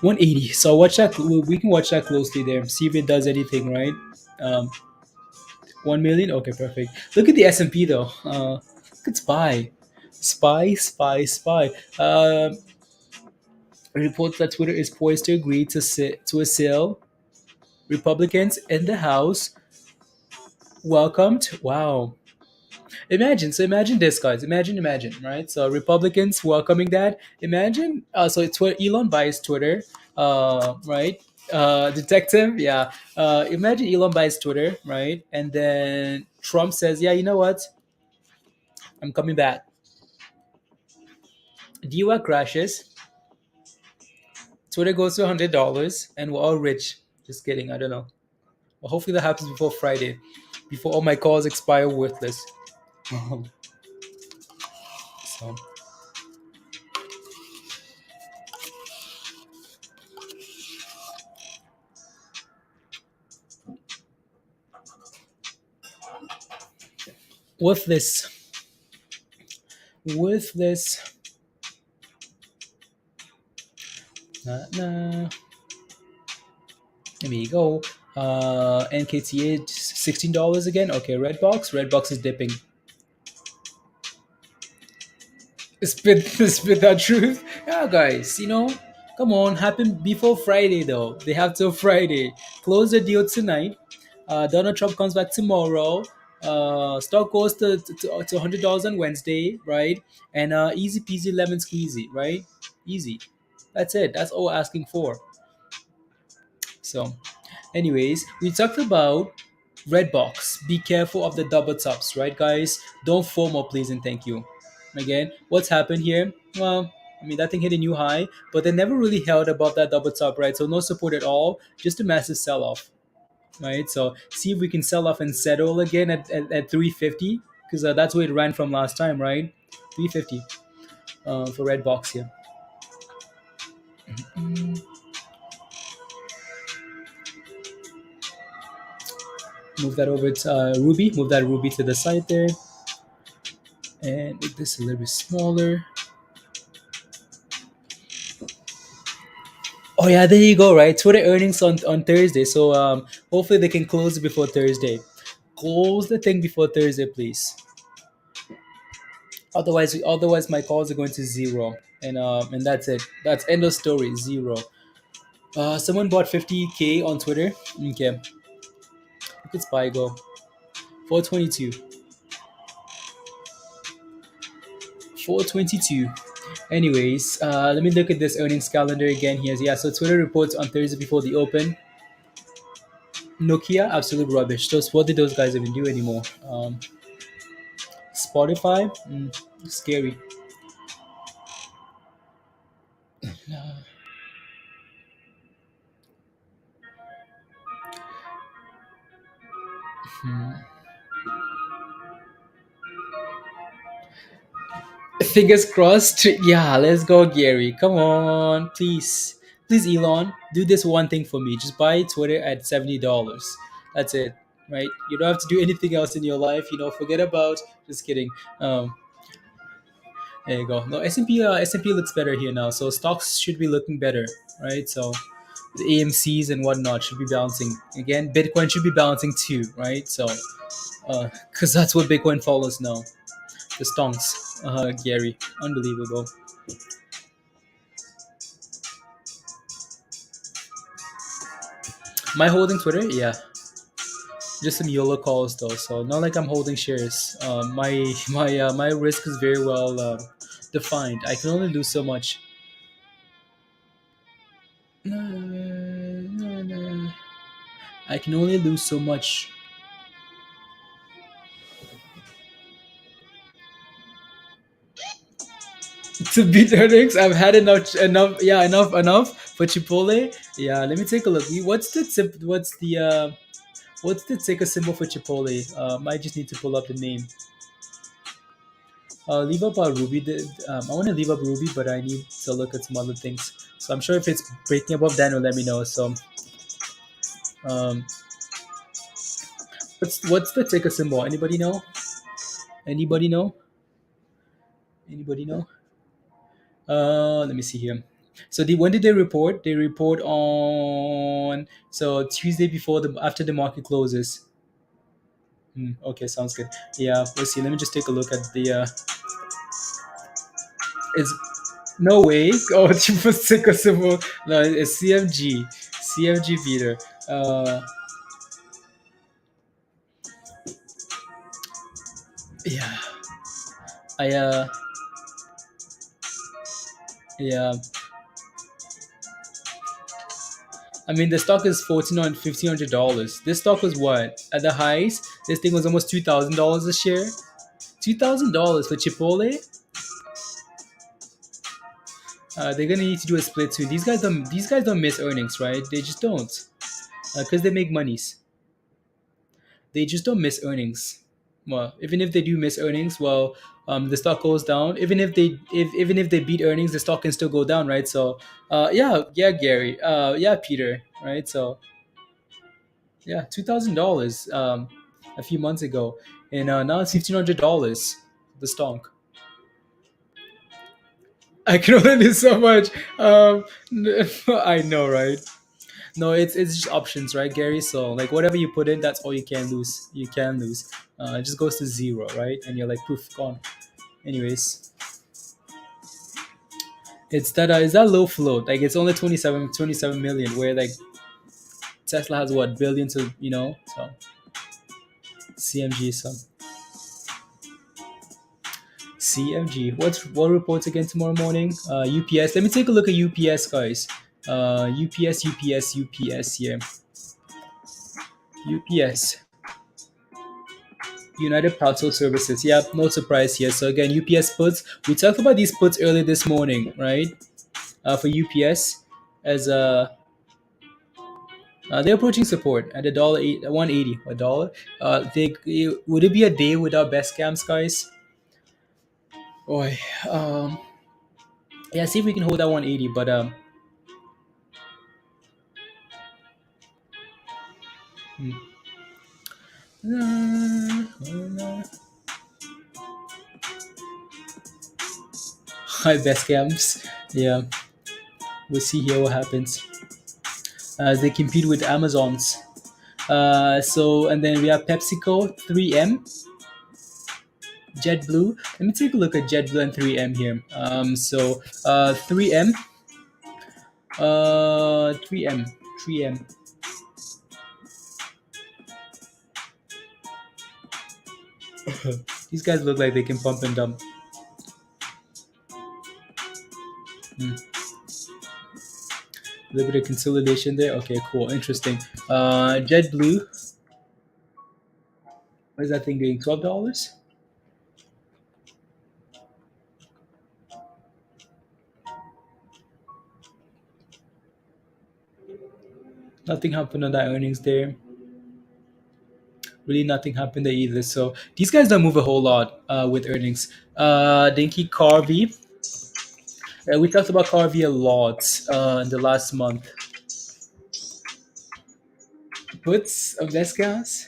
[SPEAKER 1] 180. So watch that. We can watch that closely there. See if it does anything, right? Um, 1 million. Okay, perfect. Look at the S&P though. Look at spy. Reports that Twitter is poised to agree to a sale. Republicans in the House welcomed. Wow. Imagine this, guys. Imagine, right? So Republicans welcoming that. Imagine. So it's where Elon buys Twitter, right? Detective, yeah. Imagine Elon buys Twitter, right? And then Trump says, "Yeah, you know what? I'm coming back." Dyalla crashes. Twitter goes to $100, and we're all rich. Just kidding. I don't know. Well, hopefully that happens before Friday, before all my calls expire worthless. So worthless, worthless. Nah. There you go. NKTX $16 again. Okay, red box. Red box is dipping. Spit that truth. Yeah, guys. Come on. Happen before Friday though. They have till Friday. Close the deal tonight. Donald Trump comes back tomorrow. Stock goes to $100 on Wednesday, right? And easy peasy lemon squeezy, right? Easy. That's it. That's all we're asking for. So, anyways, we talked about red box. Be careful of the double tops, right, guys? Don't FOMO, please, and thank you. Again, what's happened here? Well, I mean, that thing hit a new high, but they never really held above that double top, right? So no support at all, just a massive sell off, right? So see if we can sell off and settle again at 350, because that's where it ran from last time, right? 350 for red box here. Move that over to Ruby. Move that Ruby to the side there, and make this a little bit smaller. Oh yeah, there you go. Right, Twitter earnings on Thursday. So hopefully they can close it before Thursday. Close the thing before Thursday, please. Otherwise my calls are going to zero, and that's it. That's end of story. Zero. Someone bought 50K on Twitter. Okay, look at Spy go 422. 422. Anyways, let me look at this earnings calendar again here. Yeah, so Twitter reports on Thursday before the open. Nokia, absolute rubbish. Just what did those guys even do anymore? Spotify, scary. Fingers crossed. Yeah, let's go, Gary. Come on, please, Elon, do this one thing for me. Just buy Twitter at $70. That's it, right? You don't have to do anything else in your life. Forget about. Just kidding. Um, There you go. No, S&P looks better here now. So stocks should be looking better, right? So the AMC's and whatnot should be bouncing again. Bitcoin should be bouncing too, right? So because that's what Bitcoin follows now. The stonks, Gary, unbelievable. Am I holding Twitter? Yeah, just some YOLO calls though. So not like I'm holding shares. My risk is very well defined. I can only lose so much. I can only lose so much. To beat earnings, I've had enough. Yeah, enough for Chipotle. Yeah, let me take a look. What's the ticker symbol for Chipotle? I just need to pull up the name. Leave up Ruby. I want to leave up Ruby, but I need to look at some other things. So I'm sure if it's breaking above that, will let me know. So, um, what's the ticker symbol? Anybody know? Anybody know? Anybody know? Let me see here. So when did they report? They report on Tuesday before the after the market closes. Okay, sounds good. Yeah, let's see. Let me just take a look at the. It's no way. Oh, triple ticker symbol. No, it's CMG beater. Yeah, I yeah. I mean, the stock is $1,500. This stock was what at the highs. This thing was almost $2,000 a share. $2,000 for Chipotle. They're gonna need to do a split too. These guys don't miss earnings, right? They just don't, because they make monies. They just don't miss earnings. Well, even if they do miss earnings, well, the stock goes down. Even if they beat earnings, the stock can still go down, right? So, yeah, Gary, yeah, Peter, right? So, yeah, $2,000 a few months ago, and now it's $1,500 the stock. I can only do so much. I know, right? No, it's just options, right, Gary? So like whatever you put in, that's all you can lose. You can lose. It just goes to zero, right? And you're like poof, gone. Anyways, it's that low float. Like it's only 27 million, where like Tesla has what billions of so CMG. So CMG. What reports again tomorrow morning? UPS. Let me take a look at UPS, guys. UPS here. UPS. United Parcel Services. Yeah, no surprise here. So again, UPS puts. We talked about these puts earlier this morning, right? For UPS, as they're approaching support at $1.80 a dollar. Would it be a day without best scams, guys? Boy, yeah. See if we can hold that 180. But high best scams. Yeah, we'll see here what happens as they compete with Amazon's. And then we have PepsiCo, 3M, JetBlue. Let me take a look at JetBlue and 3M here. 3M, 3M, 3M. These guys look like they can pump and dump. A little bit of consolidation there. Okay, cool, interesting. JetBlue. What is that thing doing? $12? Nothing happened on that earnings there. Really, nothing happened there either. So these guys don't move a whole lot with earnings. Dinky Carvey. We talked about Carvey a lot in the last month. Puts of best gas.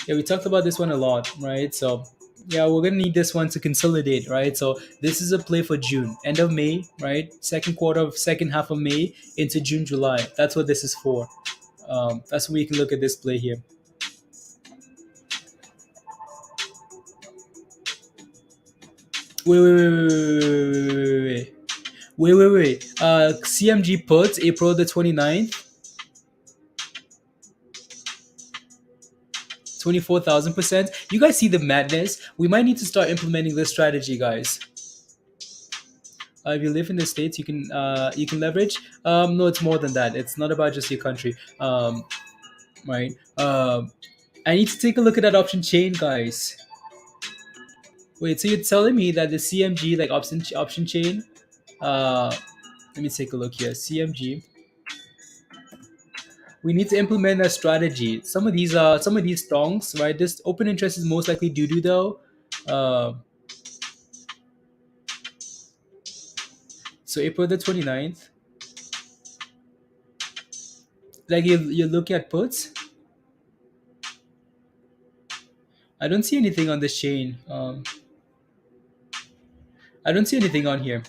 [SPEAKER 1] Yeah, we talked about this one a lot, right? So Yeah, we're gonna need this one to consolidate, right? So this is a play for June, end of May, right? Second quarter of second half of May into June, July. That's what this is for. That's where you can look at this play here. Wait, wait, wait, wait, wait, wait, wait, wait, wait, wait. CMG puts April the 29th, 24,000%. You guys see the madness? We might need to start implementing this strategy, guys. If you live in the states, you can leverage. No, it's more than that. It's not about just your country, right? I need to take a look at that option chain, guys. Wait, so you're telling me that the CMG like option chain? Uh, Let me take a look here. CMG. We need to implement a strategy. Some of these stongs, right? This open interest is most likely doo doo though. Uh, so April the 29th. Like you're looking at puts. I don't see anything on this chain. I don't see anything on here.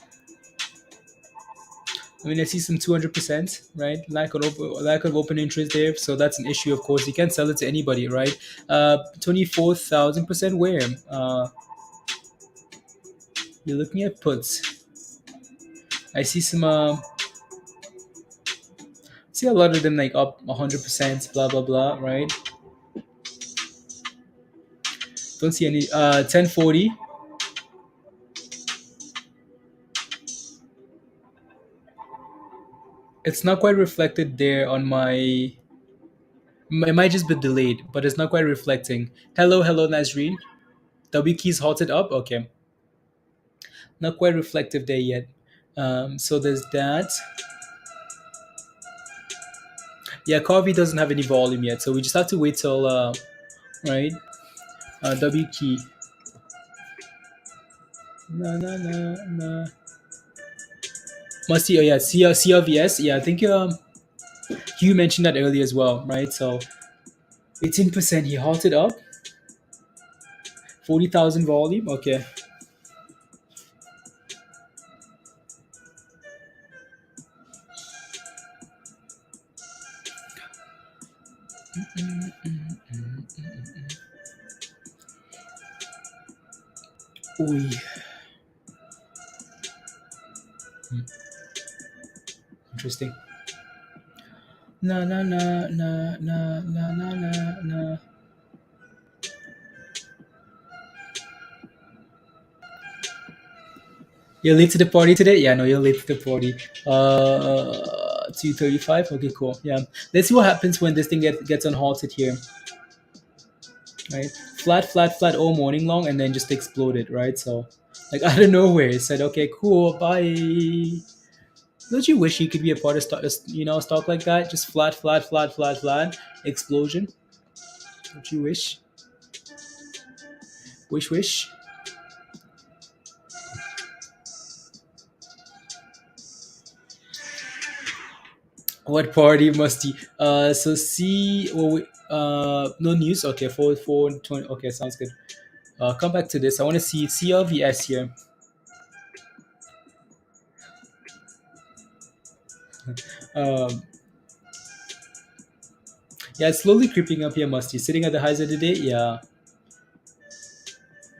[SPEAKER 1] I mean, I see some 200%, right? Lack of open interest there, so that's an issue. Of course, you can't sell it to anybody, right? 24,000% where? You're looking at puts. I see some. See a lot of them like up 100%, blah blah blah, right? Don't see any. 1040. It's not quite reflected there on my. It might just be delayed, but it's not quite reflecting. Hello, hello, Nazreen. W keys halted up. Okay, not quite reflective there yet. So there's that. Yeah, Coffee doesn't have any volume yet, so we just have to wait till right. W key. Na na na na. Musty. Oh yeah, CRVS. Yeah, I think you mentioned that earlier as well, right? So 18%. He halted up. 40,000 volume. Okay. Oi. Interesting. Na na na na na na na na na. You're late to the party today? Yeah, no, you're late to the party. 2:35. Okay, cool. Yeah, let's see what happens when this thing gets unhalted here. Right, flat all morning long, and then just exploded. Right, so like out of nowhere, it said, "Okay, cool, bye." Don't you wish you could be a part of stock like that? Just flat, explosion. Don't you wish? Wish. What party must he? So see. No news. Okay, 4 20. Okay, sounds good. Come back to this. I want to see CLVS here. Um, yeah, it's slowly creeping up here, Musty. Sitting at the highs of the day. Yeah,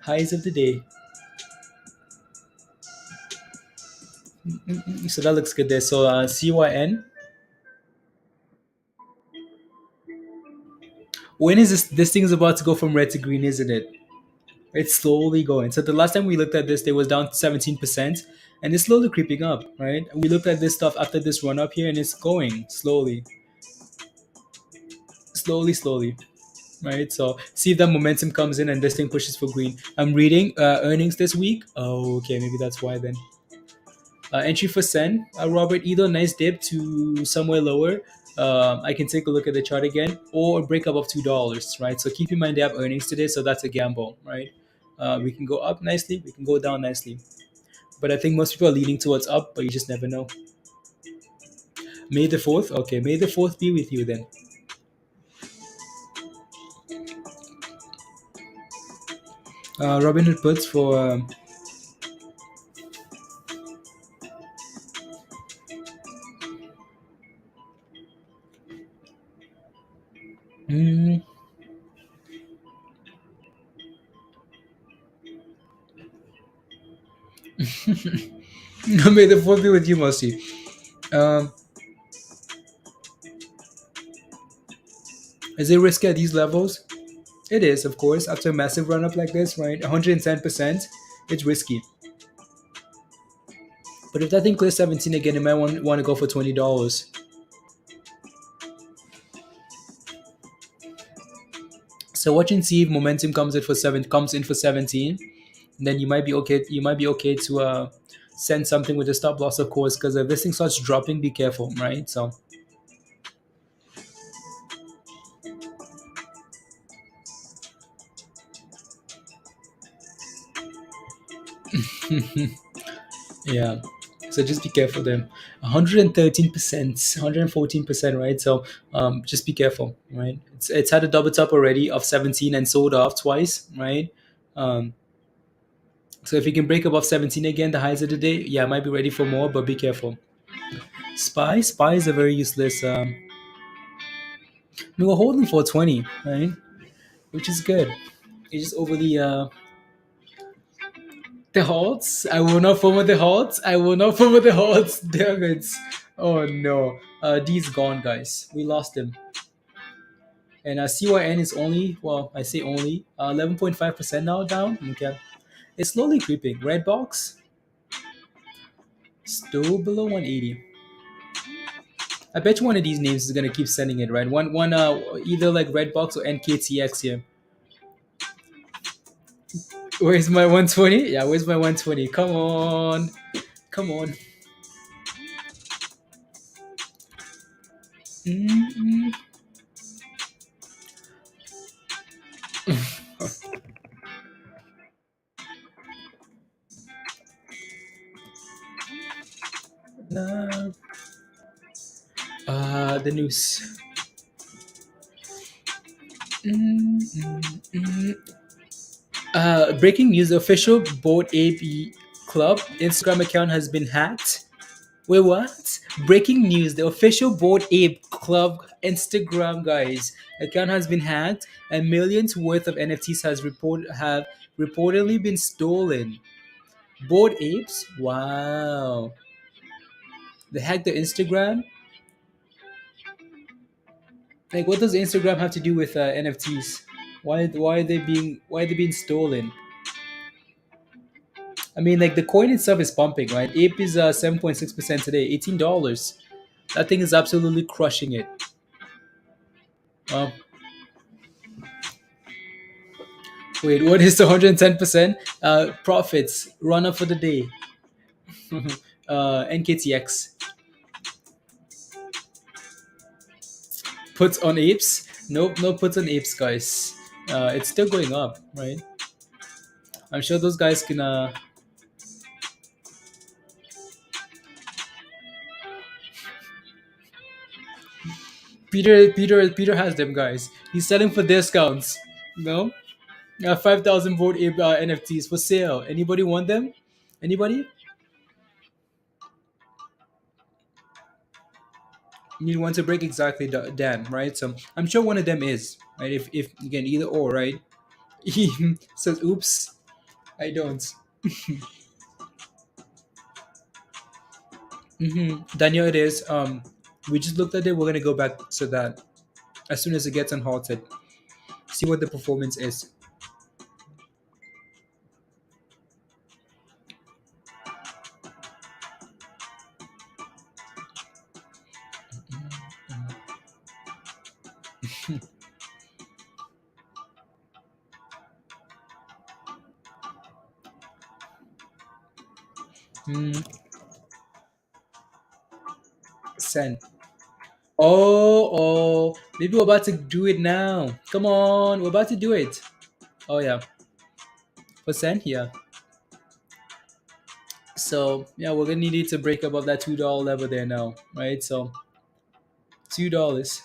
[SPEAKER 1] highs of the day. So that looks good there. So CYN. When is this thing is about to go from red to green, isn't it? It's slowly going. So the last time we looked at this, they was down 17%, and it's slowly creeping up, right? We looked at this stuff after this run up here, and it's going slowly, right? So see if that momentum comes in and this thing pushes for green. I'm reading earnings this week. Oh, okay, maybe that's why then. Entry for CENN, Robert, either a nice dip to somewhere lower. I can take a look at the chart again, or a breakup of $2, right? So keep in mind they have earnings today, so that's a gamble, right? We can go up nicely, we can go down nicely, but I think most people are leaning towards up, but you just never know. May the 4th, okay, May the 4th be with you then. Robinhood puts for mm, may the fourth be with you, Mossy. Um, is it risky at these levels? It is, of course. After a massive run up like this, right? 110%, it's risky. But if that thing clears 17 again, you might want to go for $20. So watch and see if momentum comes in for 17, then you might be okay. You might be okay to send something with a stop loss, of course, because if this thing starts dropping, be careful, right? So yeah. So just be careful then. 113%, 114%, right? So just be careful, right? It's had a double top already of 17 and sold off twice, right? Um, so if you can break above 17 again, the highs of the day, yeah, might be ready for more, but be careful. Spy is a very useless. We were holding for 20, right? Which is good. It's just over the halts. I will not forward the halts. I will not forward the halts. Damn it. Oh no. D's gone, guys. We lost him. And CYN is only, well, I say only, 11.5% now down. Okay. It's slowly creeping. Red box, still below 180. I bet you one of these names is gonna keep sending it, right? One either like Redbox or NKTX here. Where's my 120? Yeah, where's my 120? Come on. Come on. Mm-mm. Uh, the news. Mm, mm, mm. Breaking news: the official Board Ape Club Instagram account has been hacked. Wait, what? Breaking news: the official Board Ape Club Instagram guys account has been hacked, and millions worth of NFTs have reportedly been stolen. Board apes? Wow. They hacked their Instagram. Like, what does Instagram have to do with NFTs? Why are they being stolen? I mean, like the coin itself is pumping, right? Ape is 7.6% today, $18. That thing is absolutely crushing it. Uh, Wait, what is the 110% profits run up for the day? NKTX puts on apes. Nope, no puts on apes, guys. It's still going up, right? I'm sure those guys can Peter has them, guys. He's selling for discounts. No, 5,000 vote NFTs for sale. Anybody want them? Anybody? You want to break exactly, Dan, right? So I'm sure one of them is right. If again either or, right? He says, "Oops, I don't." Daniel, it is. We just looked at it. We're gonna go back to that as soon as it gets unhalted. See what the performance is. Mm, send. Maybe we're about to do it now. Come on, we're about to do it. Oh yeah, percent here. So yeah, we're gonna need it to break above that $2 level there now, right? So $2.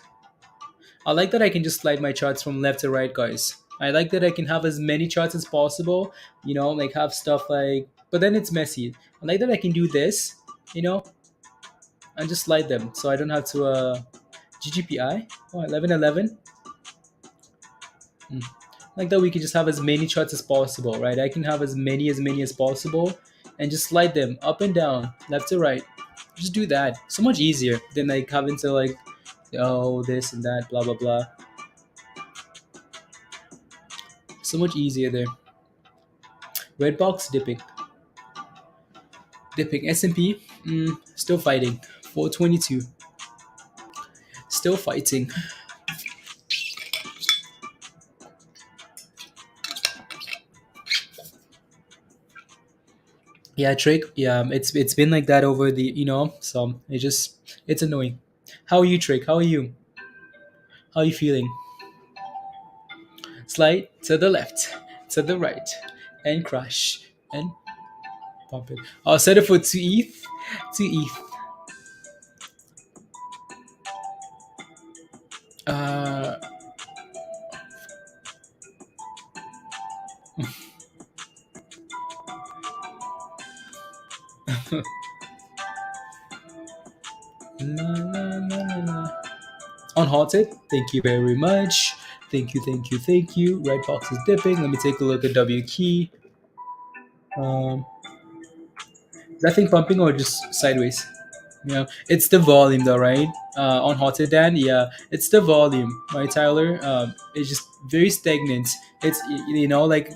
[SPEAKER 1] I like that I can just slide my charts from left to right, guys. I like that I can have as many charts as possible, like have stuff like, but then it's messy. I like that I can do this, you know, and just slide them so I don't have to, GGPI, 1111. Mm. Like that we can just have as many charts as possible, right? I can have as many as possible and just slide them up and down, left to right. Just do that. So much easier than like having to like, oh, this and that, blah blah blah. So much easier there. Red box dipping. Dipping. S&P, still fighting. 422. Still fighting. Yeah, Trick. Yeah, it's been like that over the, so it's annoying. How are you, Trick? How are you? How are you feeling? Slide to the left, to the right, and crash and pump it. I'll set it for 2 ETH. 2 ETH. Uh, na, na, na, na, na. Unhalted. Thank you very much. Thank you, thank you, thank you. Red box is dipping. Let me take a look at W key. Um, is that thing pumping or just sideways? Yeah, it's the volume though, right? On Hotter Dan, yeah, it's the volume, right, Tyler? It's just very stagnant. It's like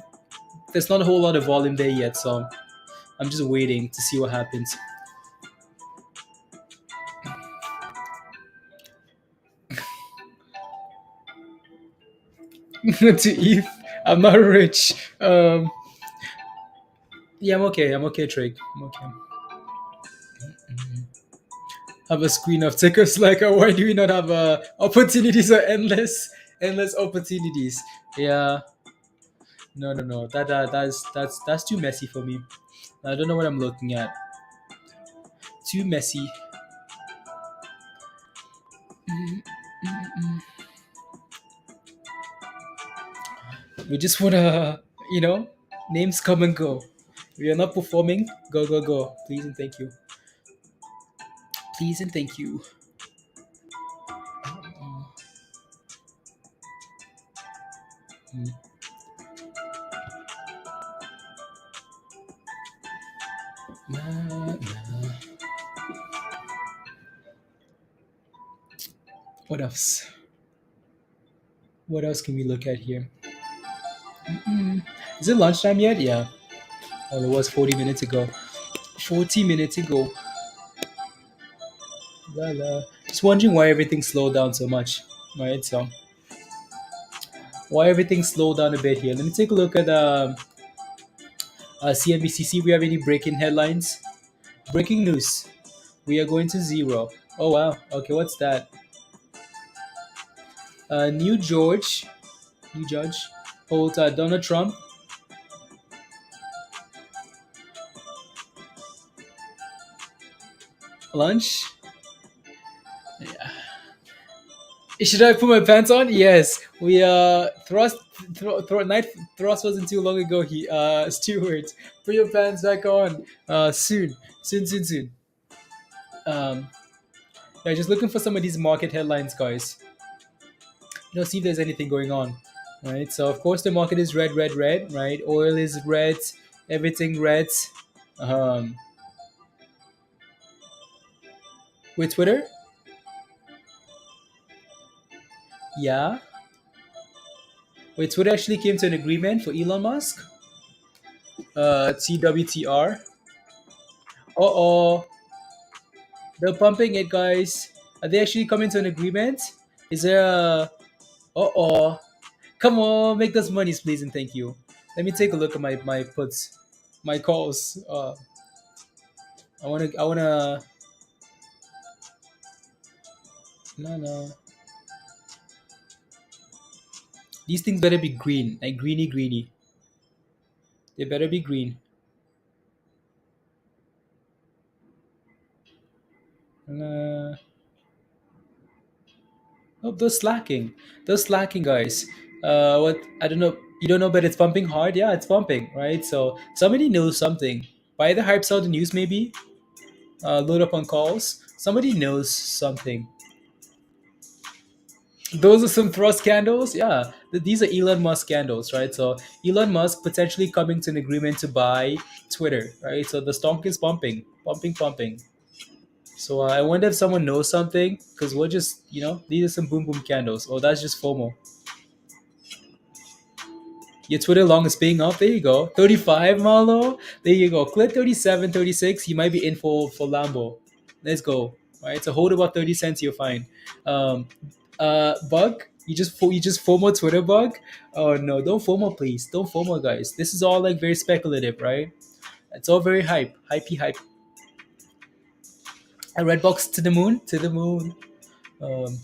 [SPEAKER 1] there's not a whole lot of volume there yet, so I'm just waiting to see what happens. To ETH, I'm not rich. Yeah, I'm okay. I'm okay, Drake. I'm okay. Have a screen of tickers like, why do we not have opportunities or endless opportunities? Yeah, no, no, no. That's too messy for me. I don't know what I'm looking at. Too messy. We just wanna, names come and go. We are not performing. Go, go, go. Please and thank you. Please and thank you. Mm. Nah, nah. What else? What else can we look at here? Is it lunchtime yet? Yeah. Oh, it was 40 minutes ago. 40 minutes ago. La, la. Just wondering why everything slowed down so much. Right, so why everything slowed down a bit here. Let me take a look at CNBC. See if we have any breaking headlines. Breaking news. We are going to zero. Oh wow. Okay, what's that? New judge, holds Donald Trump lunch. Should I put my pants on? Yes. We night thrust wasn't too long ago. He Stewart, put your pants back on. Soon, soon, soon, soon. Um, yeah, just looking for some of these market headlines, guys. See if there's anything going on. Right. So of course the market is red, red, red. Right. Oil is red. Everything red. Um, with Twitter, yeah. Wait, Twitter actually came to an agreement for Elon Musk. TWTR. Oh, they're pumping it, guys. Are they actually coming to an agreement? Is there a? Oh, come on, make those monies, please, and thank you. Let me take a look at my puts, my calls. I wanna. No, no. These things better be green, like greeny, greeny. They better be green. Uh, oh, they're slacking. They're slacking, guys. What I don't know. You don't know, but it's pumping hard. Yeah, it's pumping, right? So somebody knows something. Buy the hype, sell the news, maybe. Load up on calls. Somebody knows something. Those are some thrust candles. Yeah, these are Elon Musk candles, right? So Elon Musk potentially coming to an agreement to buy Twitter, right? So the stock is pumping, pumping, pumping. So I wonder if someone knows something because we're just, these are some boom boom candles. Oh, that's just FOMO. Your Twitter long is paying off. There you go. 35 Marlo. There you go. Click 37, 36. You might be in for Lambo. Let's go. All right. So hold about 30 cents. You're fine. Um, bug. You just FOMO Twitter bug. Oh no, don't FOMO please. Don't FOMO guys. This is all like very speculative, right? It's all very hypey hype. A red box to the moon, to the moon. Um,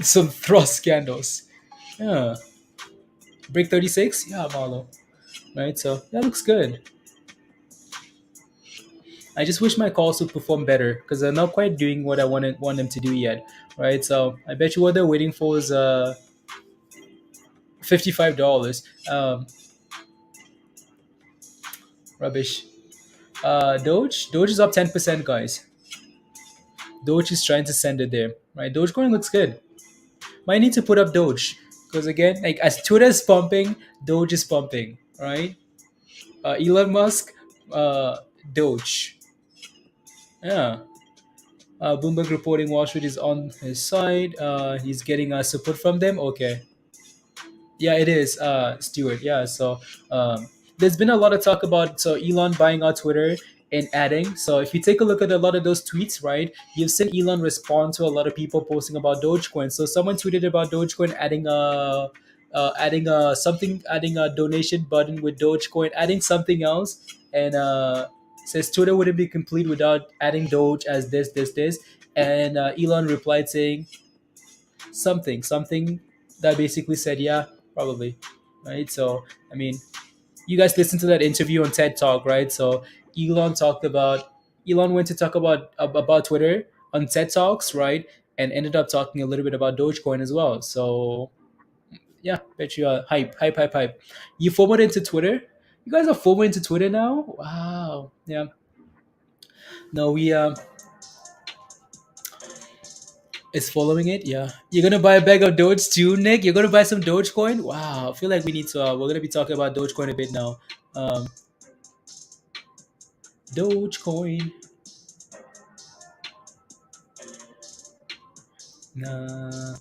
[SPEAKER 1] some thrust candles. Yeah. Break 36. Yeah, Marlo. Right. So that looks good. I just wish my calls would perform better because they're not quite doing what I want them to do yet, right? So I bet you what they're waiting for is $55. Rubbish. Doge is up 10%, guys. Doge is trying to send it there, right? Dogecoin looks good. Might need to put up Doge because again, like as Twitter is pumping, Doge is pumping, right? Elon Musk, uh, Doge, yeah. Bloomberg reporting Wall Street is on his side. He's getting support from them. Okay. Yeah, it is, Stuart. Yeah, so there's been a lot of talk about Elon buying out Twitter and adding. So if you take a look at a lot of those tweets, right, you've seen Elon respond to a lot of people posting about Dogecoin. So someone tweeted about Dogecoin adding a donation button with Dogecoin, adding something else, and says Twitter wouldn't be complete without adding Doge as this. And Elon replied saying something that basically said, yeah, probably, right? So I mean, you guys listened to that interview on TED Talk, right? So elon talked about Elon went to talk about Twitter on TED Talks, right? And ended up talking a little bit about Dogecoin as well. So yeah, bet you hype. You forward into Twitter. You guys are forward into Twitter now. Wow. Yeah. No, we is following it. Yeah, you're gonna buy a bag of Doge too, Nick. You're gonna buy some Dogecoin. Wow, I feel like we need to. We're gonna be talking about Dogecoin a bit now. Um, Dogecoin. Nah.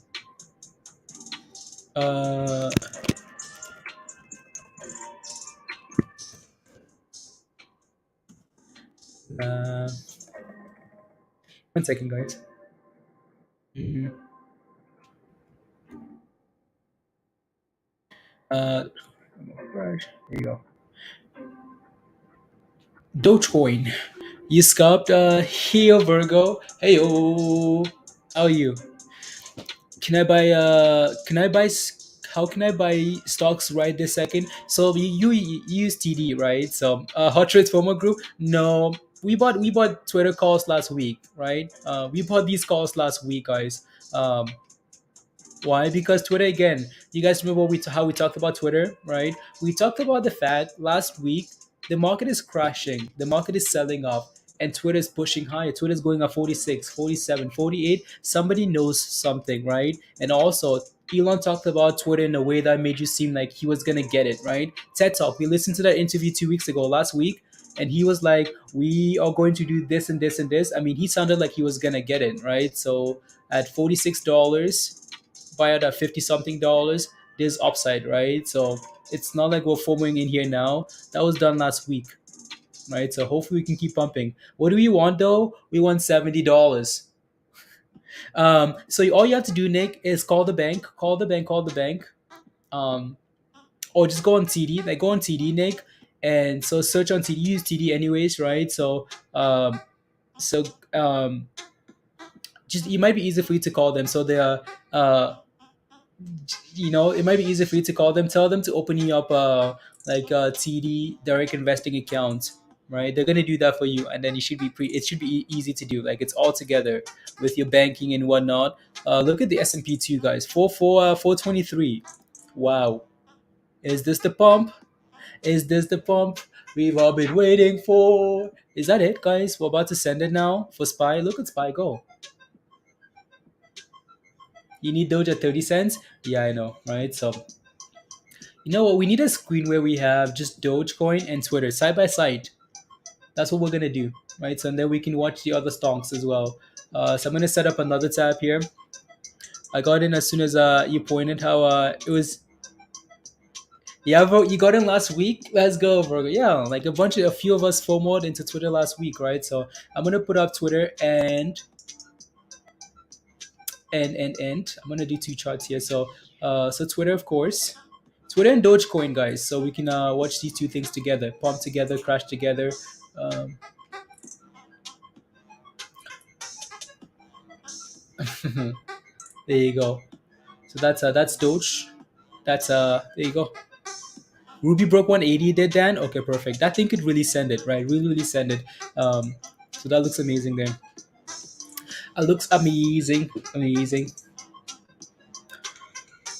[SPEAKER 1] Uh. uh 1 second, guys. Mhm. Uh. Right. There you go. Dogecoin. You scalped. Here, Virgo. Hey, oh. How are you? Can I buy how can I buy stocks right this second? So you use TD, right? So Hot Trades FOMO group. No, we bought Twitter calls last week, right? We bought these calls last week, guys. Um, why? Because Twitter again. You guys remember how we talked about Twitter, right? We talked about the fact last week the market is crashing, the market is selling off, and Twitter is pushing higher. Twitter is going up 46, 47, 48. Somebody knows something, right? And also Elon talked about Twitter in a way that made you seem like he was gonna get it, right? TED Talk. We listened to that interview 2 weeks ago, last week, and he was like, "We are going to do this and this and this." I mean, he sounded like he was gonna get it, right? So at $46 buy out at 50 something dollars, there's upside, right? So it's not like we're forming in here now. That was done last week, right? So hopefully we can keep pumping. What do we want though? We want $70. So all you have to do, Nick, is call the bank, um, or just go on TD, like go on TD, Nick, and so search on TD. Use TD anyways, right? So um, just it might be easy for you to call them. So they are it might be easy for you to call them, tell them to open you up like a TD direct investing account, right? They're gonna do that for you, and then it should be easy to do. Like it's all together with your banking and whatnot. Look at the S&P two guys, 423. Wow, is this the pump? Is this the pump we've all been waiting for? Is that it, guys? We're about to send it now for SPY. Look at SPY go. You need Doge at 30 cents? Yeah, I know, right? So, you know what? We need a screen where we have just Dogecoin and Twitter side by side. That's what we're going to do, right? So, and then we can watch the other stonks as well. So, I'm going to set up another tab here. I got in as soon as you pointed how it was. Yeah, bro, you got in last week. Let's go, bro. Yeah, like a few of us FOMO'd into Twitter last week, right? So I'm gonna put up Twitter and I'm gonna do two charts here. So so Twitter, of course, Twitter and Dogecoin, guys. So we can watch these two things together, pump together, crash together. Um, there you go. So that's Doge. That's there you go. Ruby broke 180, did Dan? Okay, perfect. That thing could really send it, right? Really send it. So that looks amazing then. It looks amazing, amazing.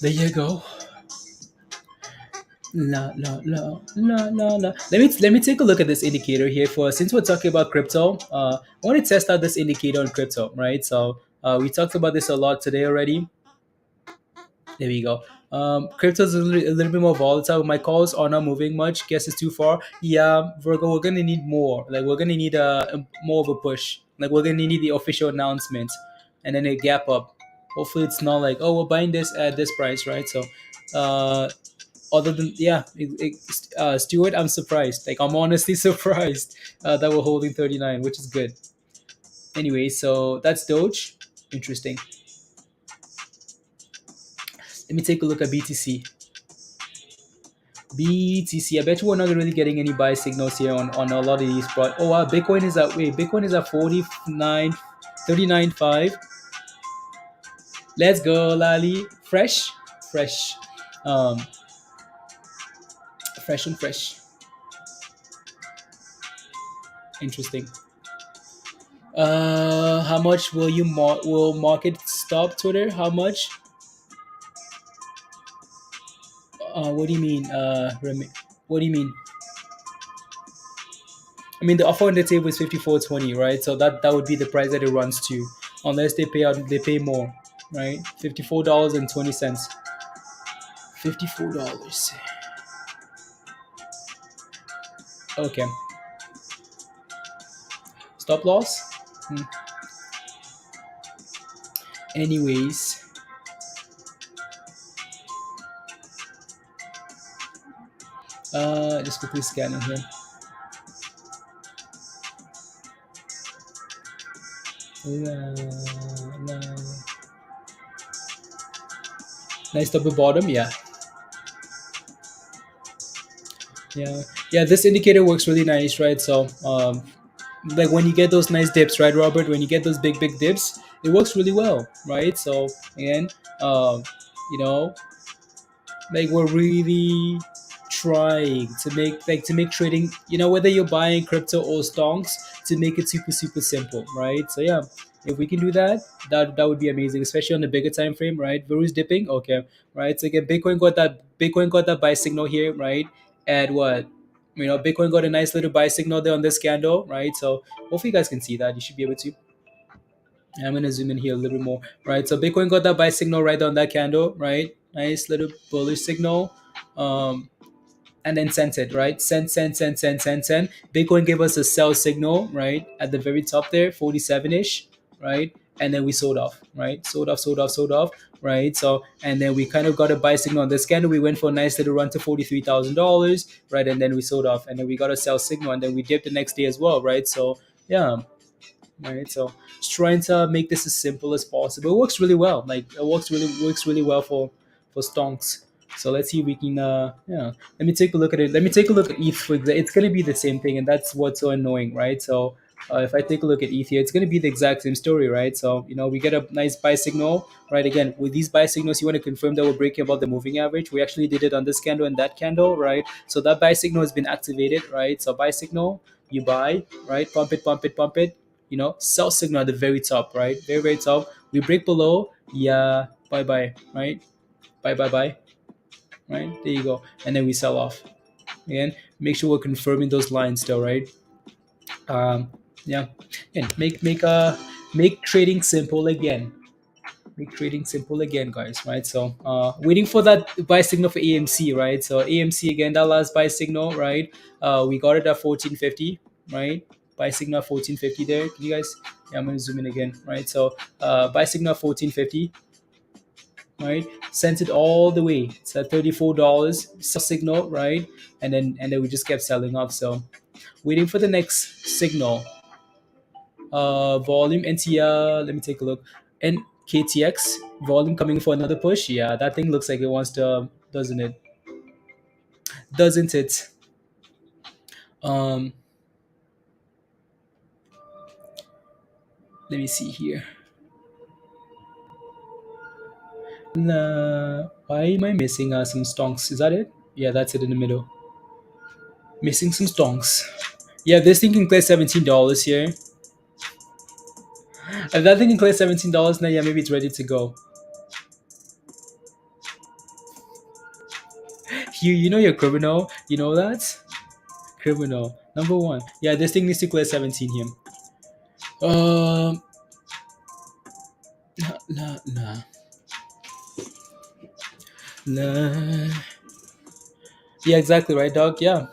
[SPEAKER 1] There you go. La la la la la la. Let me take a look at this indicator here for since we're talking about crypto. I want to test out this indicator on crypto, right? So we talked about this a lot today already. There we go. Crypto's a little bit more volatile. My calls are not moving much. Guess it's too far. Yeah, Virgo, we're gonna need more. Like we're gonna need a more of a push. Like we're gonna need the official announcement, and then a gap up. Hopefully, it's not like oh we're buying this at this price, right? So, other than yeah, Stuart, I'm surprised. Like I'm honestly surprised that we're holding 39, which is good. Anyway, so that's Doge. Interesting. Let me take a look at BTC. BTC. I bet you we're not really getting any buy signals here on a lot of these. But oh wow, Bitcoin is at 49, 39.5. Let's go, Lali. Fresh, um, fresh and fresh. Interesting. How much will will market stop Twitter? How much? What do you mean? What do you mean? I mean the offer on the table is 54.20, right? So that would be the price that it runs to, unless they pay more, right? $54.20. $54. Okay. Stop loss. Anyways. Just quickly scanning here. Nice double bottom, yeah. Yeah, this indicator works really nice, right? So like when you get those nice dips, right, Robert, when you get those big dips, it works really well, right? So again, you know, like we're really trying to make trading, whether you're buying crypto or stonks, to make it super simple, right? So yeah, if we can do that, that would be amazing, especially on the bigger time frame, right? Veru's dipping, okay, right? So again, Bitcoin got that buy signal here, right? At what, Bitcoin got a nice little buy signal there on this candle, right? So hopefully you guys can see that. You should be able to. I'm gonna zoom in here a little bit more, right? So Bitcoin got that buy signal right on that candle, right? Nice little bullish signal, and then sent it, right? Send. Bitcoin gave us a sell signal, right, at the very top there, 47-ish, right? And then we sold off, right? Sold off, right? So and then we kind of got a buy signal on this candle. We went for a nice little run to $43,000, right? And then we sold off, and then we got a sell signal, and then we dipped the next day as well, right? So yeah. Right, so just trying to make this as simple as possible. It works really well. Like it works really well for stonks. So let's see if we can. Yeah, let me take a look at it. Let me take a look at ETH for example. It's gonna be the same thing, and that's what's so annoying, right? So if I take a look at ETH here, it's gonna be the exact same story, right? So we get a nice buy signal, right? Again, with these buy signals, you want to confirm that we're breaking above the moving average. We actually did it on this candle and that candle, right? So that buy signal has been activated, right? So buy signal. you buy, right? Pump it, pump it, pump it. Sell signal at the very top, right? Very, very top. We break below, yeah, bye bye, right? Bye bye bye, right? There you go. And then we sell off. Again, make sure we're confirming those lines still, right? Um, yeah, and make trading simple again. Make trading simple again, guys, right? So waiting for that buy signal for AMC, right? So AMC again, that last buy signal, right? We got it at 1450, right? Buy signal at 1450 there. Can you guys? Yeah, I'm gonna zoom in again, right? So buy signal at 1450, right? Sent it all the way. It's at $34. Sell signal, right? And then we just kept selling off. So waiting for the next signal. Volume NTR. Let me take a look. NKTX volume coming for another push. Yeah, that thing looks like it wants to, doesn't it? Doesn't it? Um, Let me see here. Why am I missing some stonks? Is that it? Yeah, that's it in the middle. Missing some stonks. Yeah, this thing can clear $17 here. If that thing can clear $17, now yeah, maybe it's ready to go. You know you're criminal. You know that? Criminal. Number one. Yeah, this thing needs to clear 17 here. Um, nah, nah, nah. Yeah, exactly right, dog. Yeah,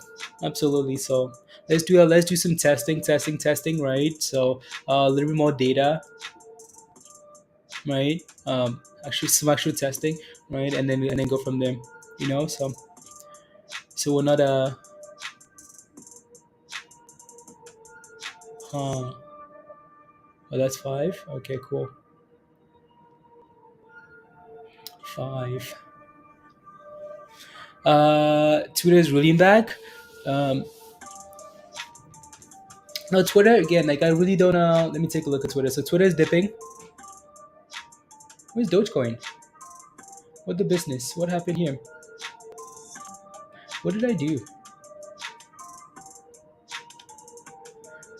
[SPEAKER 1] absolutely. So let's do some testing, right? So a little bit more data, right? Actually, some actual testing, right? And then go from there. So we're not huh. Oh, that's five. Okay, cool. Five. Twitter is really back. Um, no, Twitter again. Like I really don't. Let me take a look at Twitter. So Twitter is dipping. Where's Dogecoin? What the business? What happened here? What did I do?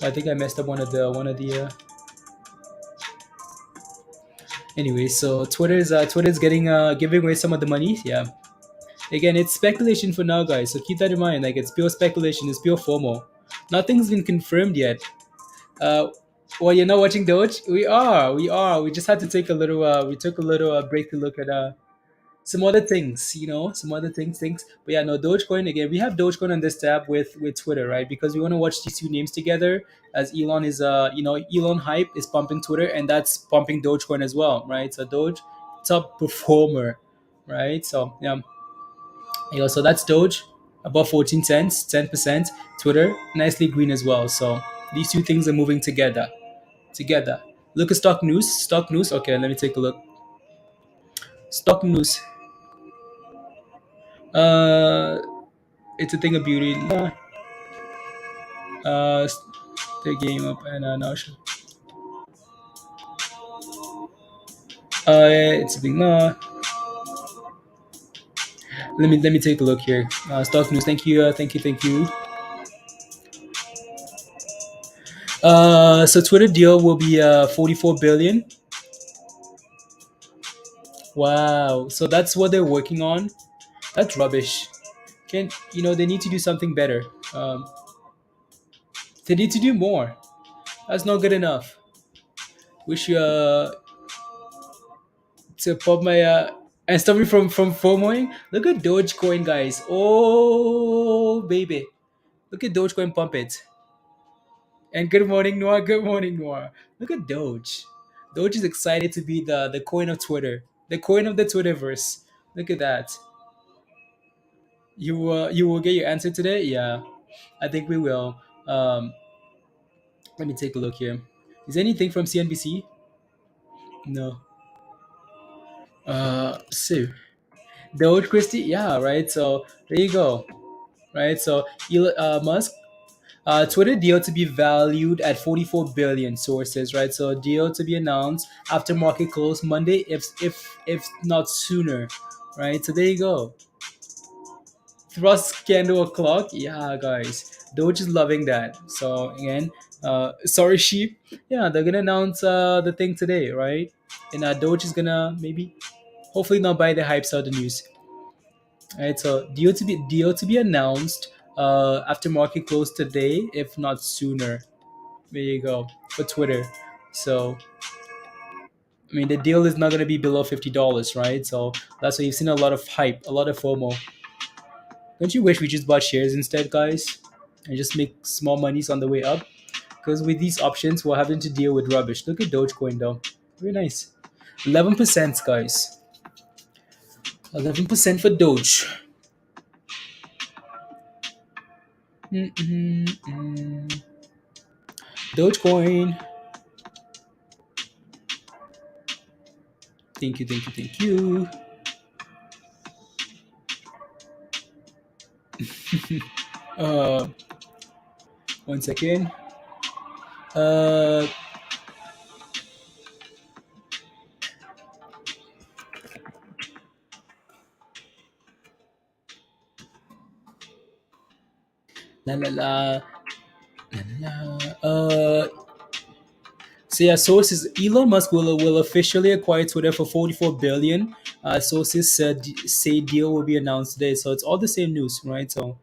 [SPEAKER 1] I think I messed up one of the. Anyway, so Twitter's getting giving away some of the money. Yeah. Again, it's speculation for now, guys. So keep that in mind. Like it's pure speculation. It's pure FOMO. Nothing's been confirmed yet. Uh, well, you're not watching Doge. We are. We are. We just had to take a little. We took a little break to look at some other things, some other things. But yeah, no, Dogecoin again. We have Dogecoin on this tab with Twitter, right? Because we want to watch these two names together. As Elon is, Elon hype is pumping Twitter, and that's pumping Dogecoin as well, right? So Doge, top performer, right? So so that's Doge, above 14 cents, 10%. Twitter, nicely green as well. So these two things are moving together. Look at stock news. Stock news. Okay, let me take a look. Stock news. Uh, it's a thing of beauty. The game up and now. It's a thing. Let me take a look here. Stock news. Thank you. Thank you. So Twitter deal will be 44 billion. Wow. So that's what they're working on. That's rubbish. Can they need to do something better. They need to do more. That's not good enough. Wish you to pop my and stop me from FOMOing. Look at Dogecoin, guys. Oh baby, look at Dogecoin pump it. And good morning, Noah. Good morning, Noah. Look at Doge. Doge is excited to be the coin of Twitter, the coin of the Twitterverse. Look at that. You will get your answer today. Yeah, I think we will. Let me take a look here. Is there anything from CNBC? No. So Doge Christie, yeah, right. So there you go, right. So Elon Musk, Twitter deal to be valued at 44 billion sources, right. So deal to be announced after market close Monday, if not sooner, right. So there you go. Thrust candle o'clock, yeah, guys. Doge is loving that. So again, sorry sheep. Yeah, they're gonna announce the thing today, right? And Doge is gonna maybe, hopefully not buy the hypes out the news. Right, so deal to be announced after market close today, if not sooner. There you go for Twitter. So I mean, the deal is not going to be below $50, right? So that's why you've seen a lot of hype, a lot of FOMO. Don't you wish we just bought shares instead, guys, and just make small monies on the way up? Because with these options, we're having to deal with rubbish. Look at Dogecoin, though. Very nice. 11%, guys. 11% for Doge. Mm-mm-mm. Dogecoin. Thank you, thank you, thank you. Uh, One second. Uh, la la la. Uh, so yeah, sources Elon Musk will officially acquire Twitter for 44 billion. Sources said say deal will be announced today. So it's all the same news, right? So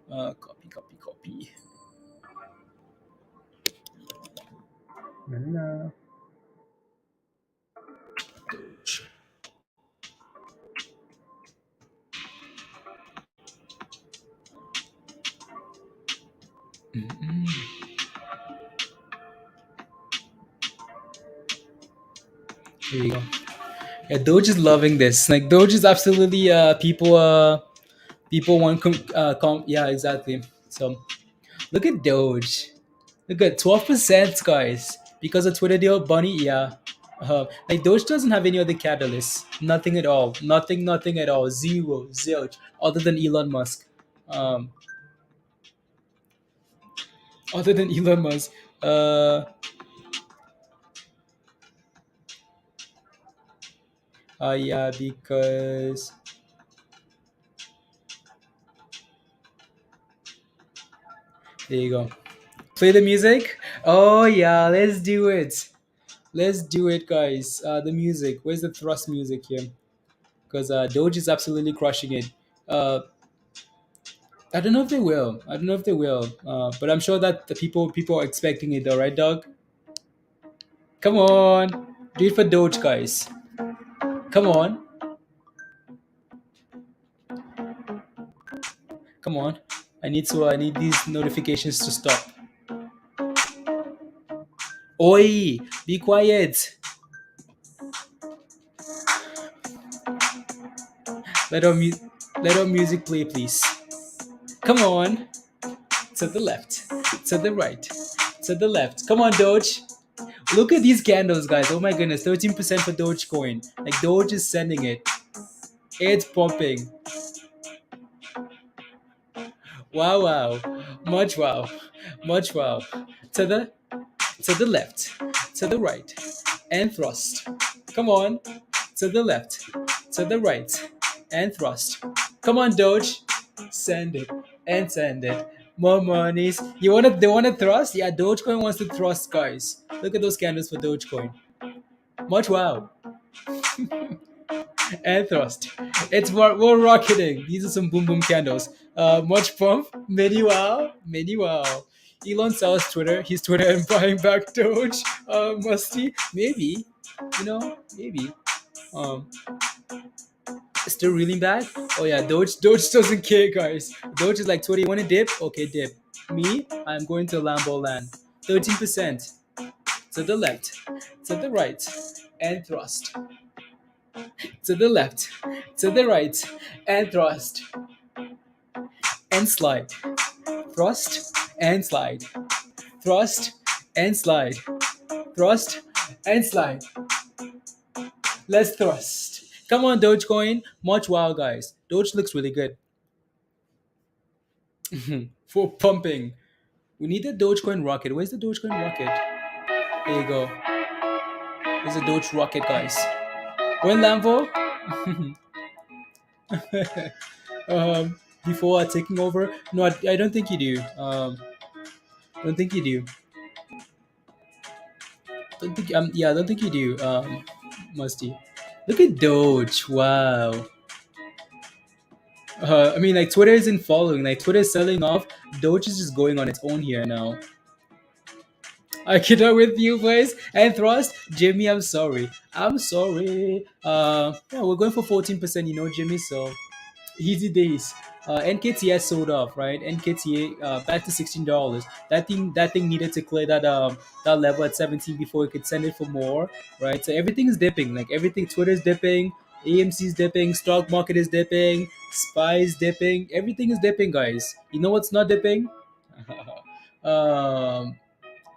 [SPEAKER 1] copy, copy, copy. La, la, la. Here you go. Yeah, Doge is loving this. Like Doge is absolutely people want yeah, exactly. So look at Doge. Look at 12%, guys. Because of Twitter deal, Bunny, yeah. Like Doge doesn't have any other catalysts. Nothing at all. Nothing, nothing at all. Zero, zilch. Other than Elon Musk. Um, other than Elon Musk. Uh, yeah, because there you go. Play the music. Oh yeah, let's do it. Let's do it, guys. The music. Where's the thrust music here? Because Doge is absolutely crushing it. Uh, I don't know if they will. I don't know if they will. But I'm sure that the people are expecting it, though, right, dog? Come on, do it for Doge, guys. Come on, come on. I need these notifications to stop. Oi, be quiet. Let our let our music play, please. Come on, to the left, to the right, to the left. Come on, Doge. Look at these candles, guys. Oh my goodness, 13% for Dogecoin. Like Doge is sending it. It's pumping. Wow, wow, much wow, much wow. To the left, to the right, and thrust. Come on, to the left, to the right, and thrust. Come on, Doge, send it and send it. More monies. They wanna thrust? Yeah, Dogecoin wants to thrust, guys. Look at those candles for Dogecoin. Much wow. And thrust. We're rocketing. These are some boom boom candles. Much pump. Many wow. Many wow. Elon sells Twitter. He's Twitter and buying back Doge. Musty. Maybe. Maybe. Um, Still reeling back. Oh yeah, Doge doesn't care, guys. Doge is like, Twitter, you want to dip? Okay, dip. Me, I'm going to Lambo land. 13%. To the left. To the right. And thrust. To the left, to the right, and thrust, and slide, thrust, and slide, thrust, and slide, thrust, and slide. Let's thrust. Come on, Dogecoin. Much wow, guys. Doge looks really good for pumping. We need the Dogecoin rocket. Where's the Dogecoin rocket? There you go. There's a Doge rocket, guys. When Lambo? before taking over? No, I don't think you do. Don't think you do. Don't think yeah, I don't think you do. Musty. Look at Doge. Wow. I mean, like Twitter isn't following. Like Twitter is selling off. Doge is just going on its own here now. I cannot with you, boys. And Thrust, Jimmy, I'm sorry. I'm sorry. Yeah, we're going for 14%. You know, Jimmy. So easy days. NKTX sold off, right? NKTA back to $16. That thing needed to clear that level at 17 before it could send it for more, right? So everything is dipping. Like everything, Twitter's dipping, AMC's dipping, stock market is dipping, SPY is dipping. Everything is dipping, guys. You know what's not dipping? um,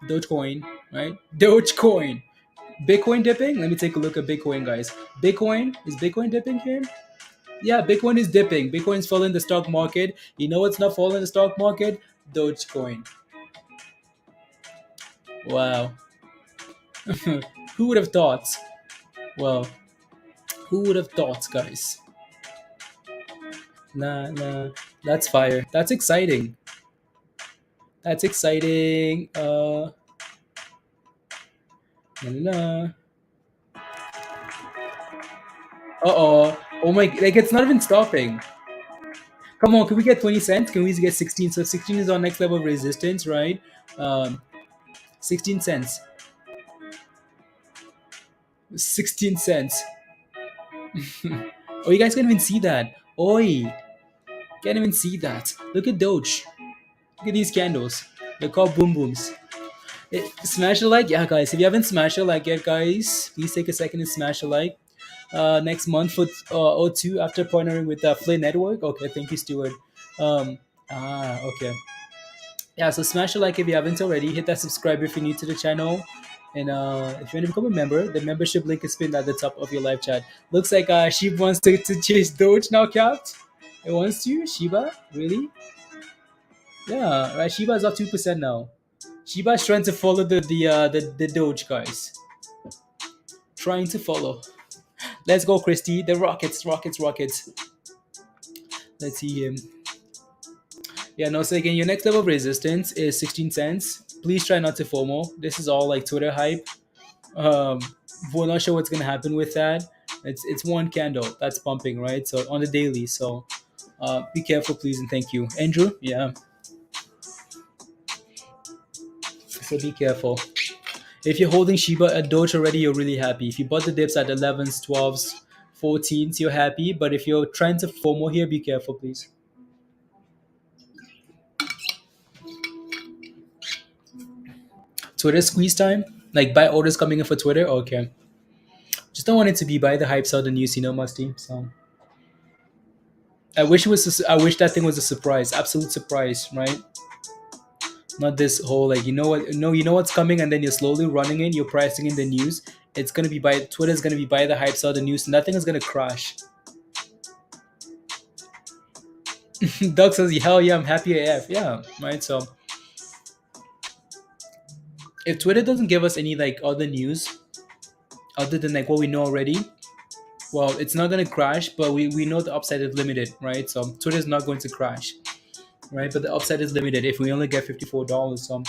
[SPEAKER 1] Dogecoin, right? Dogecoin. Bitcoin dipping? Let me take a look at Bitcoin, guys. Bitcoin is Bitcoin dipping here? Yeah, Bitcoin is dipping. Bitcoin's falling the stock market. You know what's not falling the stock market? Dogecoin. Wow. Who would have thought? Well, who would have thought, guys? Nah, nah. That's fire. That's exciting. That's exciting. Nah, nah, nah. Uh-oh. Oh my, like it's not even stopping. Come on, can we get 20 cents? Can we get 16? So 16 is our next level of resistance, right? 16 cents. 16 cents. Oh, you guys can't even see that. Oi, can't even see that. Look at Doge. Look at these candles. They're called boom booms. Smash a like, yeah, guys. If you haven't smashed a like yet, guys, please take a second and smash a like. Next month for O2 after partnering with Flay Network. Okay, thank you, Stuart. Um, okay. Yeah, so smash a like if you haven't already. Hit that subscribe if you're new to the channel. And if you want to become a member, the membership link is pinned at the top of your live chat. Looks like Sheep wants to chase Doge now, Capped. It wants to? Shiba? Really? Yeah, right. Shiba is up 2% now. Shiba's trying to follow the Doge, guys. Trying to follow. Let's go, Christy. The Rockets, Rockets, Rockets. Let's see him. Yeah, no, so again, your next level of resistance is 16 cents. Please try not to FOMO. This is all like Twitter hype. Um, we're not sure what's gonna happen with that. It's one candle that's pumping, right? So on the daily. So be careful, please, and thank you, Andrew. Yeah. So be careful. If you're holding Shiba at Doge already, you're really happy. If you bought the dips at 11s, 12s, 14s, you're happy. But if you're trying to FOMO here, be careful, please. Twitter squeeze time, like buy orders coming in for Twitter. Okay, just don't want it to be by the hype sell the news, Musty. So I wish it was. I wish that thing was a surprise, absolute surprise, right? Not this whole like you know what, no, you know what's coming, and then you're slowly running in. You're pricing in the news. It's gonna be by Twitter's gonna be by the hype sell the news. Nothing is gonna crash. Doug says, "Hell yeah, I'm happy AF." Yeah, right. So if Twitter doesn't give us any like other news other than like what we know already, well, it's not going to crash, but we know the upside is limited, right? So Twitter is not going to crash, right? But the upside is limited if we only get $54. So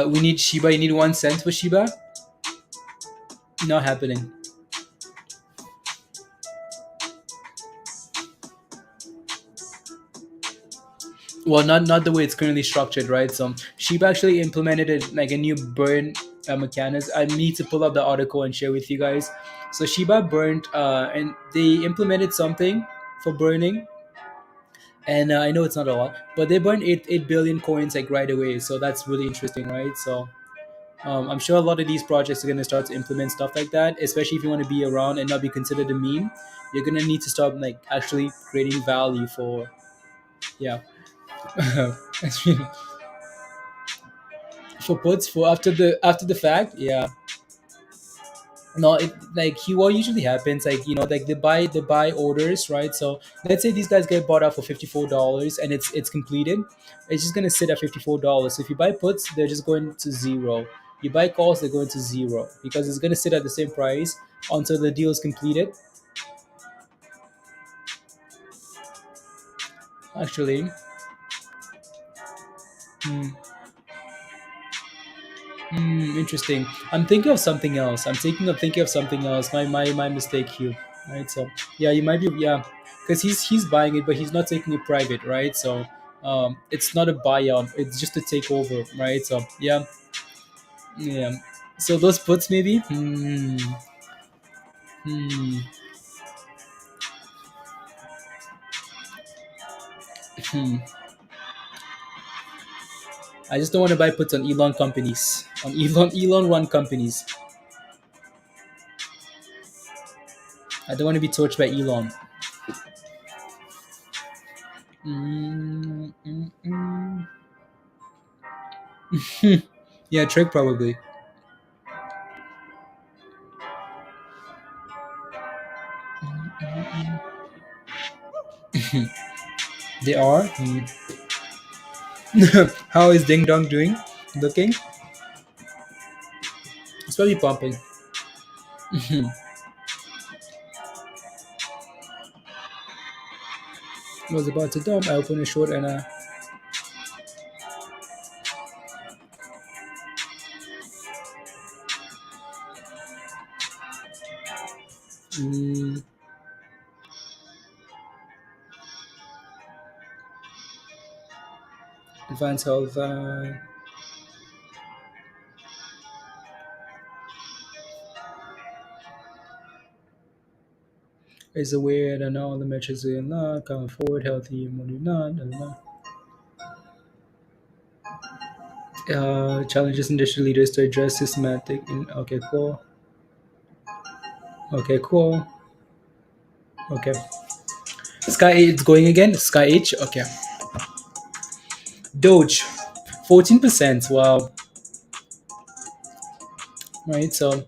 [SPEAKER 1] we need Shiba. You need 1 cent for Shiba. Not happening. Well, not the way it's currently structured, right? So Shiba actually implemented like a new burn mechanism. I need to pull up the article and share with you guys. So Shiba burned, and they implemented something for burning. And I know it's not a lot, but they burned 8 billion coins like right away. So that's really interesting, right? So I'm sure a lot of these projects are going to start to implement stuff like that, especially if you want to be around and not be considered a meme. You're going to need to start like actually creating value for, yeah, for puts for after the fact. Yeah, No, it like he what usually happens, like like they buy orders, right? So let's say these guys get bought out for $54 and it's completed. It's just gonna sit at $54. So if you buy puts, they're just going to zero. You buy calls, they're going to zero because it's gonna sit at the same price until the deal is completed. Actually, hmm, interesting. I'm thinking of something else. I'm thinking of something else. My mistake here. Right. So yeah, you might be, yeah, because he's buying it, but he's not taking it private, right? So it's not a buyout. It's just a takeover, right? So yeah, yeah. So those puts maybe. Hmm. Hmm. I just don't want to buy puts on Elon companies, on Elon run companies. I don't want to be torched by Elon. Mm, mm, mm. Yeah, trick probably. They are. How is Ding Dong doing? Looking? It's probably pumping. Was about to dump. I opened a short and mm, advanced health is aware that all the metrics are not coming forward, healthy, money not. Challenges industry leaders to address systematic. Okay, cool. Okay, cool. Okay. Sky it's going again. Sky H. Okay. Doge, 14%. Wow. Right. So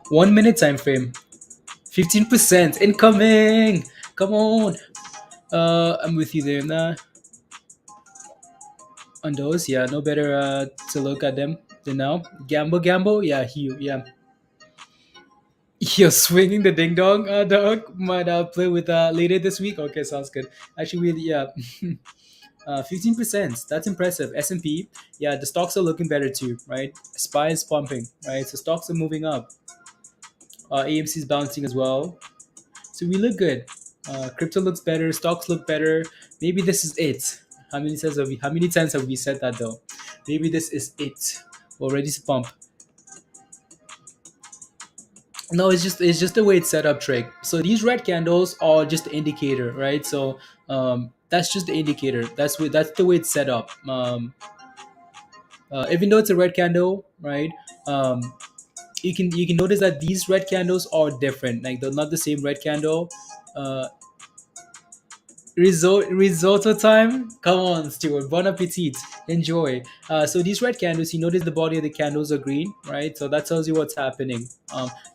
[SPEAKER 1] 1 minute time frame. 15% incoming. Come on. I'm with you there. Nah, on those, yeah, no better to look at them than now. Gamble, yeah, yeah. You're swinging the ding dong, dog. Might play with later this week. Okay, sounds good. Actually, yeah, 15%. That's impressive. S&P, yeah, the stocks are looking better too, right? SPY is pumping, right? So stocks are moving up. AMC is bouncing as well. So we look good. Crypto looks better. Stocks look better. Maybe this is it. How many times have we said that though? Maybe this is it. We're ready to pump. No, it's just the way it's set up, trick. So these red candles are just the indicator, right? So that's just the indicator. That's the way it's set up. Even though it's a red candle, right? Um, you can notice that these red candles are different. Like they're not the same red candle. Uh, Risotto time? Come on, Stuart. Bon appetit. Enjoy. So these red candles, you notice the body of the candles are green, right? So that tells you what's happening.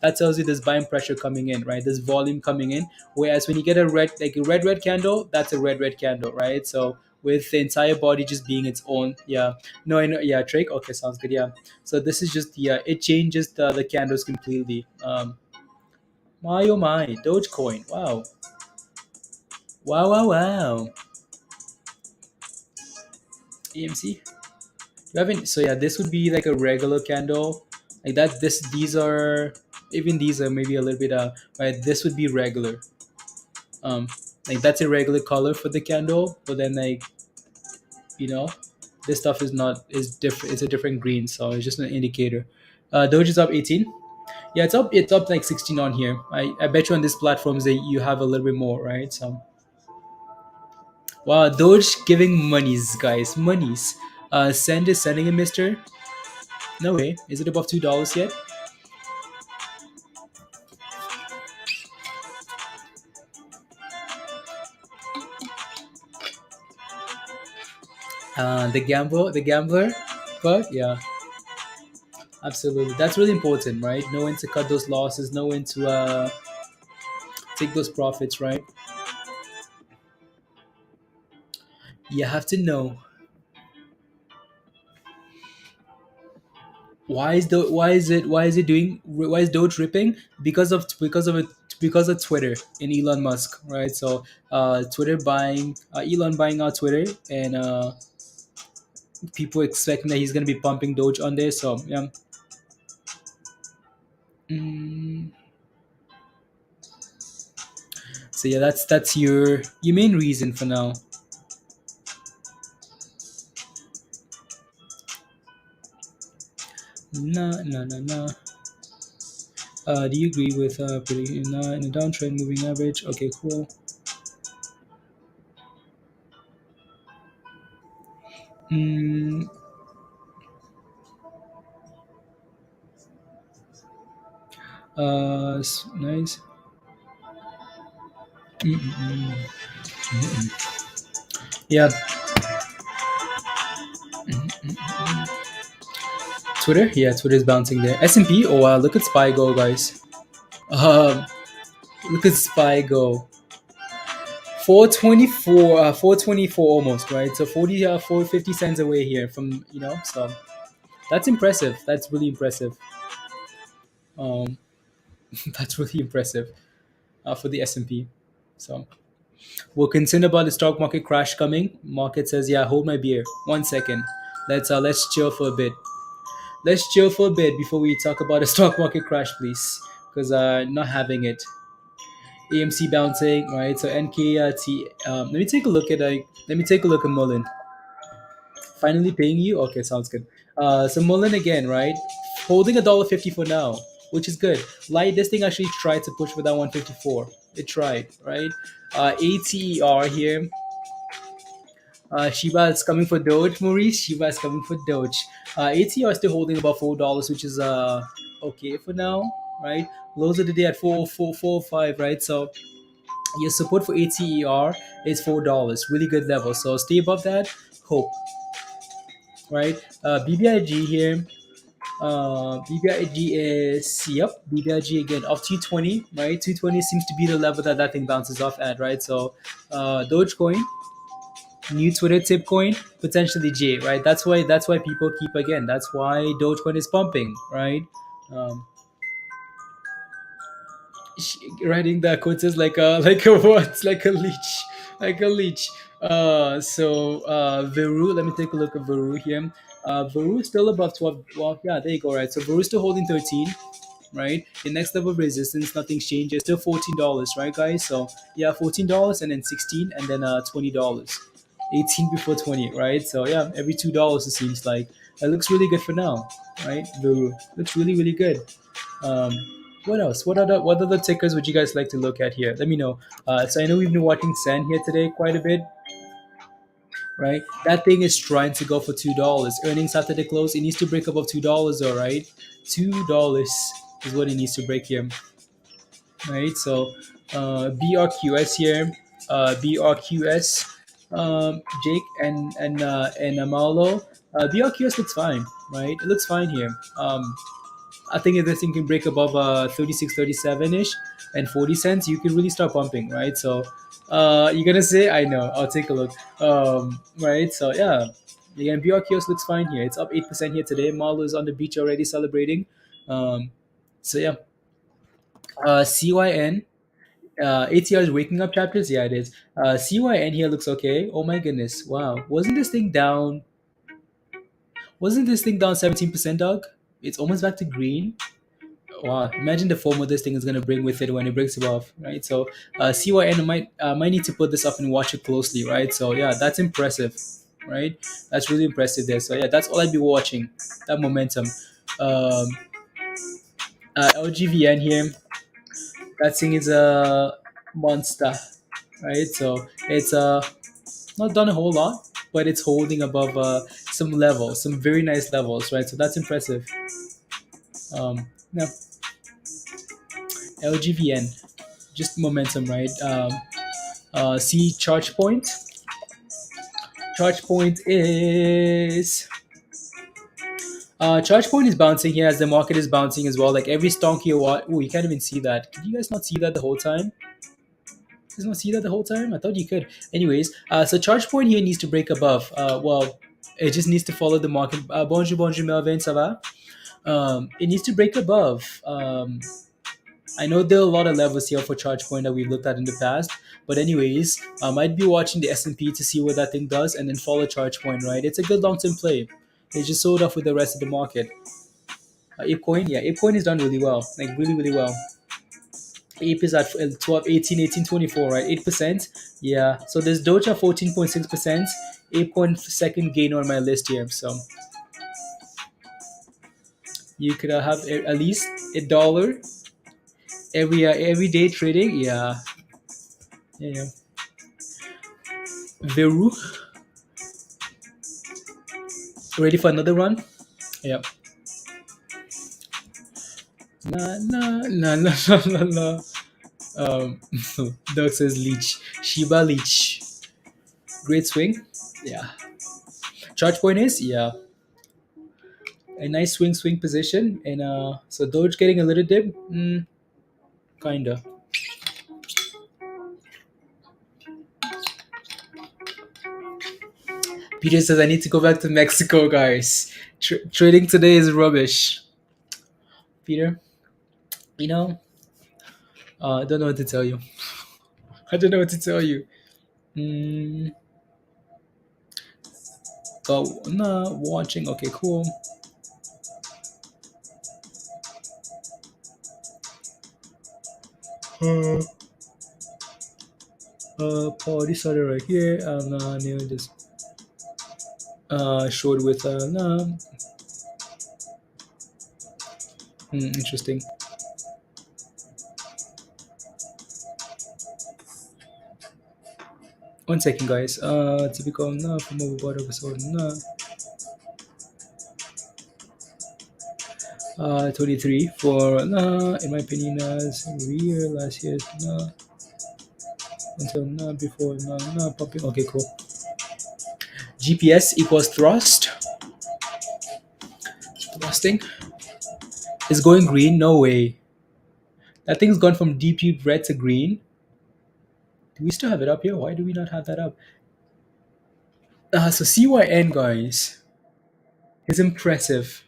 [SPEAKER 1] That tells you there's buying pressure coming in, right? There's volume coming in. Whereas when you get a red, like a red candle, that's a red candle, right? So with the entire body just being its own, yeah. No, I know, yeah, trick. Okay, sounds good. Yeah. So this is just, yeah, it changes the candles completely. My oh my, Dogecoin. Wow. Wow, wow, wow. EMC. You haven't. So yeah, this would be like a regular candle, like that. These are, even these are maybe a little bit right. This would be regular. Um, like that's a regular color for the candle, but then like you know, this stuff is not is different. It's a different green, so it's just an indicator. Doge is up 18. Yeah, it's up. It's up like 16 on here. I bet you on this platforms that you have a little bit more, right? So wow, Doge giving monies, guys, monies. Send is sending a mister. No way. Is it above $2 yet? The gambler, but yeah. Absolutely, that's really important, right? Know when to cut those losses, know when to take those profits, right? You have to know. Why is Doge ripping? Because of Twitter and Elon Musk, right? So Twitter buying Elon buying out Twitter, and people expecting that he's going to be pumping Doge on there. So yeah. Mm, so yeah, that's your main reason for now. No, no, no, no. Do you agree with predicting in a downtrend moving average? Okay, cool. Mm, nice. Mm-mm-mm. Yeah, Twitter. Yeah, Twitter's bouncing there. S&P. Oh wow, look at SPY go, guys. Um, look at SPY go. 424, 424 almost, right? So 40, 450 cents away here from So that's impressive. That's really impressive. Um, that's really impressive for the S&P. So we're concerned about the stock market crash coming. Market says, "Yeah, hold my beer. 1 second. Let's chill for a bit. Let's chill for a bit before we talk about a stock market crash, please, because not having it." AMC bouncing, right? So NKT. Let me take a look at Mullen. Finally paying you. Okay, sounds good. So Mullen again, right? Holding $1.50 for now, which is good. Light, this thing actually tried to push for that 154. It tried, right? ATER here. Shiba is coming for Doge, Maurice. Shiba is coming for Doge. ATR is still holding about $4, which is okay for now, right? Lows of the day at 4.45, right? So your support for ATER is $4, really good level. So stay above that. Hope, right? BBIG here. BBIG is BBIG again off 220, right? 220 seems to be the level that that thing bounces off at, right? So Dogecoin, new Twitter tip coin, potentially J, right? That's why people keep again. That's why Dogecoin is pumping, right? Um, Writing the quotes is like a like a what? Like a leech, like a leech. VERU. Let me take a look at VERU here. VERU is still above 12. Well, yeah, there you go. Right. So VERU is still holding 13. Right. The next level of resistance, nothing's changed. It's still $14, right, guys? So yeah, $14 and then 16 and then $20. 18 before 20, right? So yeah, every $2 it seems like. It looks really good for now, right? VERU looks really really good. Um, what else? What other tickers would you guys like to look at here? Let me know. So I know we've been watching CENN here today quite a bit, right? That thing is trying to go for $2. Earnings after the close, it needs to break above $2, all right? $2 is what it needs to break here, right? So BRQS here, BRQS, Jake and Amalo. BRQS looks fine, right? It looks fine here. I think if this thing can break above 36, 37 ish and 40 cents, you can really start pumping, right? So you're gonna say, I know, I'll take a look. Right? So yeah. Again, BR Kiosk looks fine here. It's up 8% here today. Marlo is on the beach already celebrating. Um, so yeah. CYN. ATR is waking up chapters. Yeah, it is. CYN here looks okay. Oh my goodness. Wow. Wasn't this thing down 17%, dog? It's almost back to green. Wow, imagine the FOMO this thing is going to bring with it when it breaks above, right? So CYN might need to put this up and watch it closely, right? So yeah, that's impressive, right? That's really impressive there. So yeah, that's all I'd be watching, that momentum. Um, LGVN here, that thing is a monster, right? So it's not done a whole lot, but it's holding above some levels, some very nice levels, right? So that's impressive. Yeah, LGVN, just momentum, right? See charge point. Charge point is Charge point is bouncing here as the market is bouncing as well. Like every stonk you watch. Oh, you can't even see that. Can you guys not see that the whole time? You guys not see that the whole time? I thought you could. Anyways, so charge point here needs to break above. Well, it just needs to follow the market. Bonjour, bonjour, Melvin, ça va? It needs to break above. I know there are a lot of levels here for charge point that we've looked at in the past, but anyways, I'd be watching the S&P to see what that thing does and then follow charge point, right? It's a good long-term play. They just sold off with the rest of the market. ApeCoin, yeah, ApeCoin is done really well, like really, really well. Ape is at 12, 18, 18, 24, right? 8%. Yeah, so there's Doge at 14.6%. ApeCoin second gain on my list here. So you could have at least $1 every day trading. Yeah, yeah. VERU, ready for another run? Yeah. Nah, nah, nah, nah, nah, nah, nah. Doug says leech. Shiba leech. Great swing. Yeah. Charge point is, yeah. A nice swing position. And so Doge getting a little dip. Kinda. Peter says I need to go back to Mexico, guys. Trading today is rubbish. Peter, you know, I don't know what to tell you. I don't know what to tell you. Nah, watching. Okay, cool. Party started right here. Near this. Showed with nah. Interesting. One second, guys. Typical nah from overbought episode nah. 23 for nah. In my opinion, as year last year nah. Until nah before nah popping. Okay, cool. GPS equals thrust. Thrusting is going green. No way. That thing's gone from deep red to green. Do we still have it up here? Why do we not have that up? So CYN, guys, is impressive.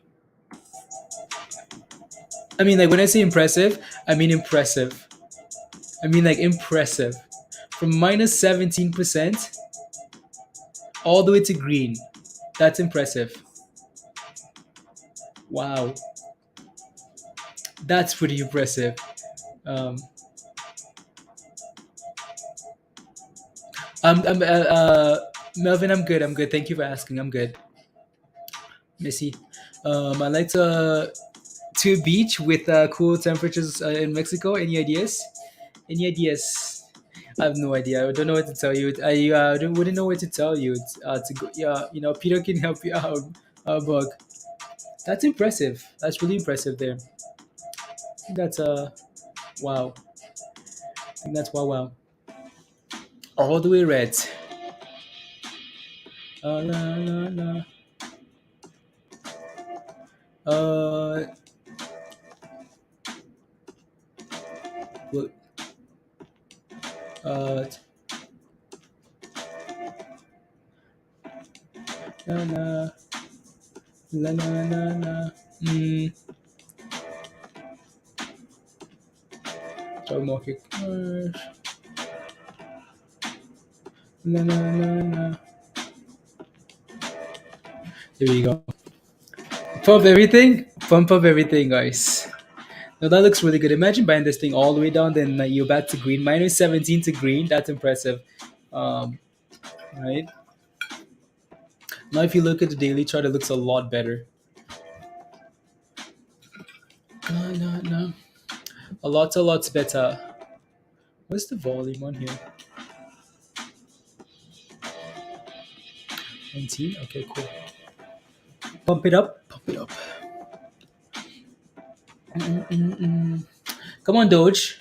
[SPEAKER 1] I mean, like when I say impressive, I mean impressive. I mean like impressive. From minus 17% all the way to green. That's impressive. Wow. That's pretty impressive. Melvin, I'm good. I'm good. Thank you for asking. I'm good. Missy. I like to a beach with cool temperatures in Mexico. Any ideas? Any ideas? I have no idea. I don't know what to tell you. I wouldn't know what to tell you. To go, yeah, Peter can help you out. Bug. That's impressive. That's really impressive there. I think that's wow. I think that's wow. All the way red. La, la, la. Look. La la la la la la. Job market crash. La la la la. There you go. Pump everything. Pump up everything, guys. Now that looks really good. Imagine buying this thing all the way down, then you're back to green. Minus 17 to green. That's impressive. Right? Now if you look at the daily chart, it looks a lot better. No. A lot better. What's the volume on here? 19? Okay, cool. Pump it up. Come on, Doge.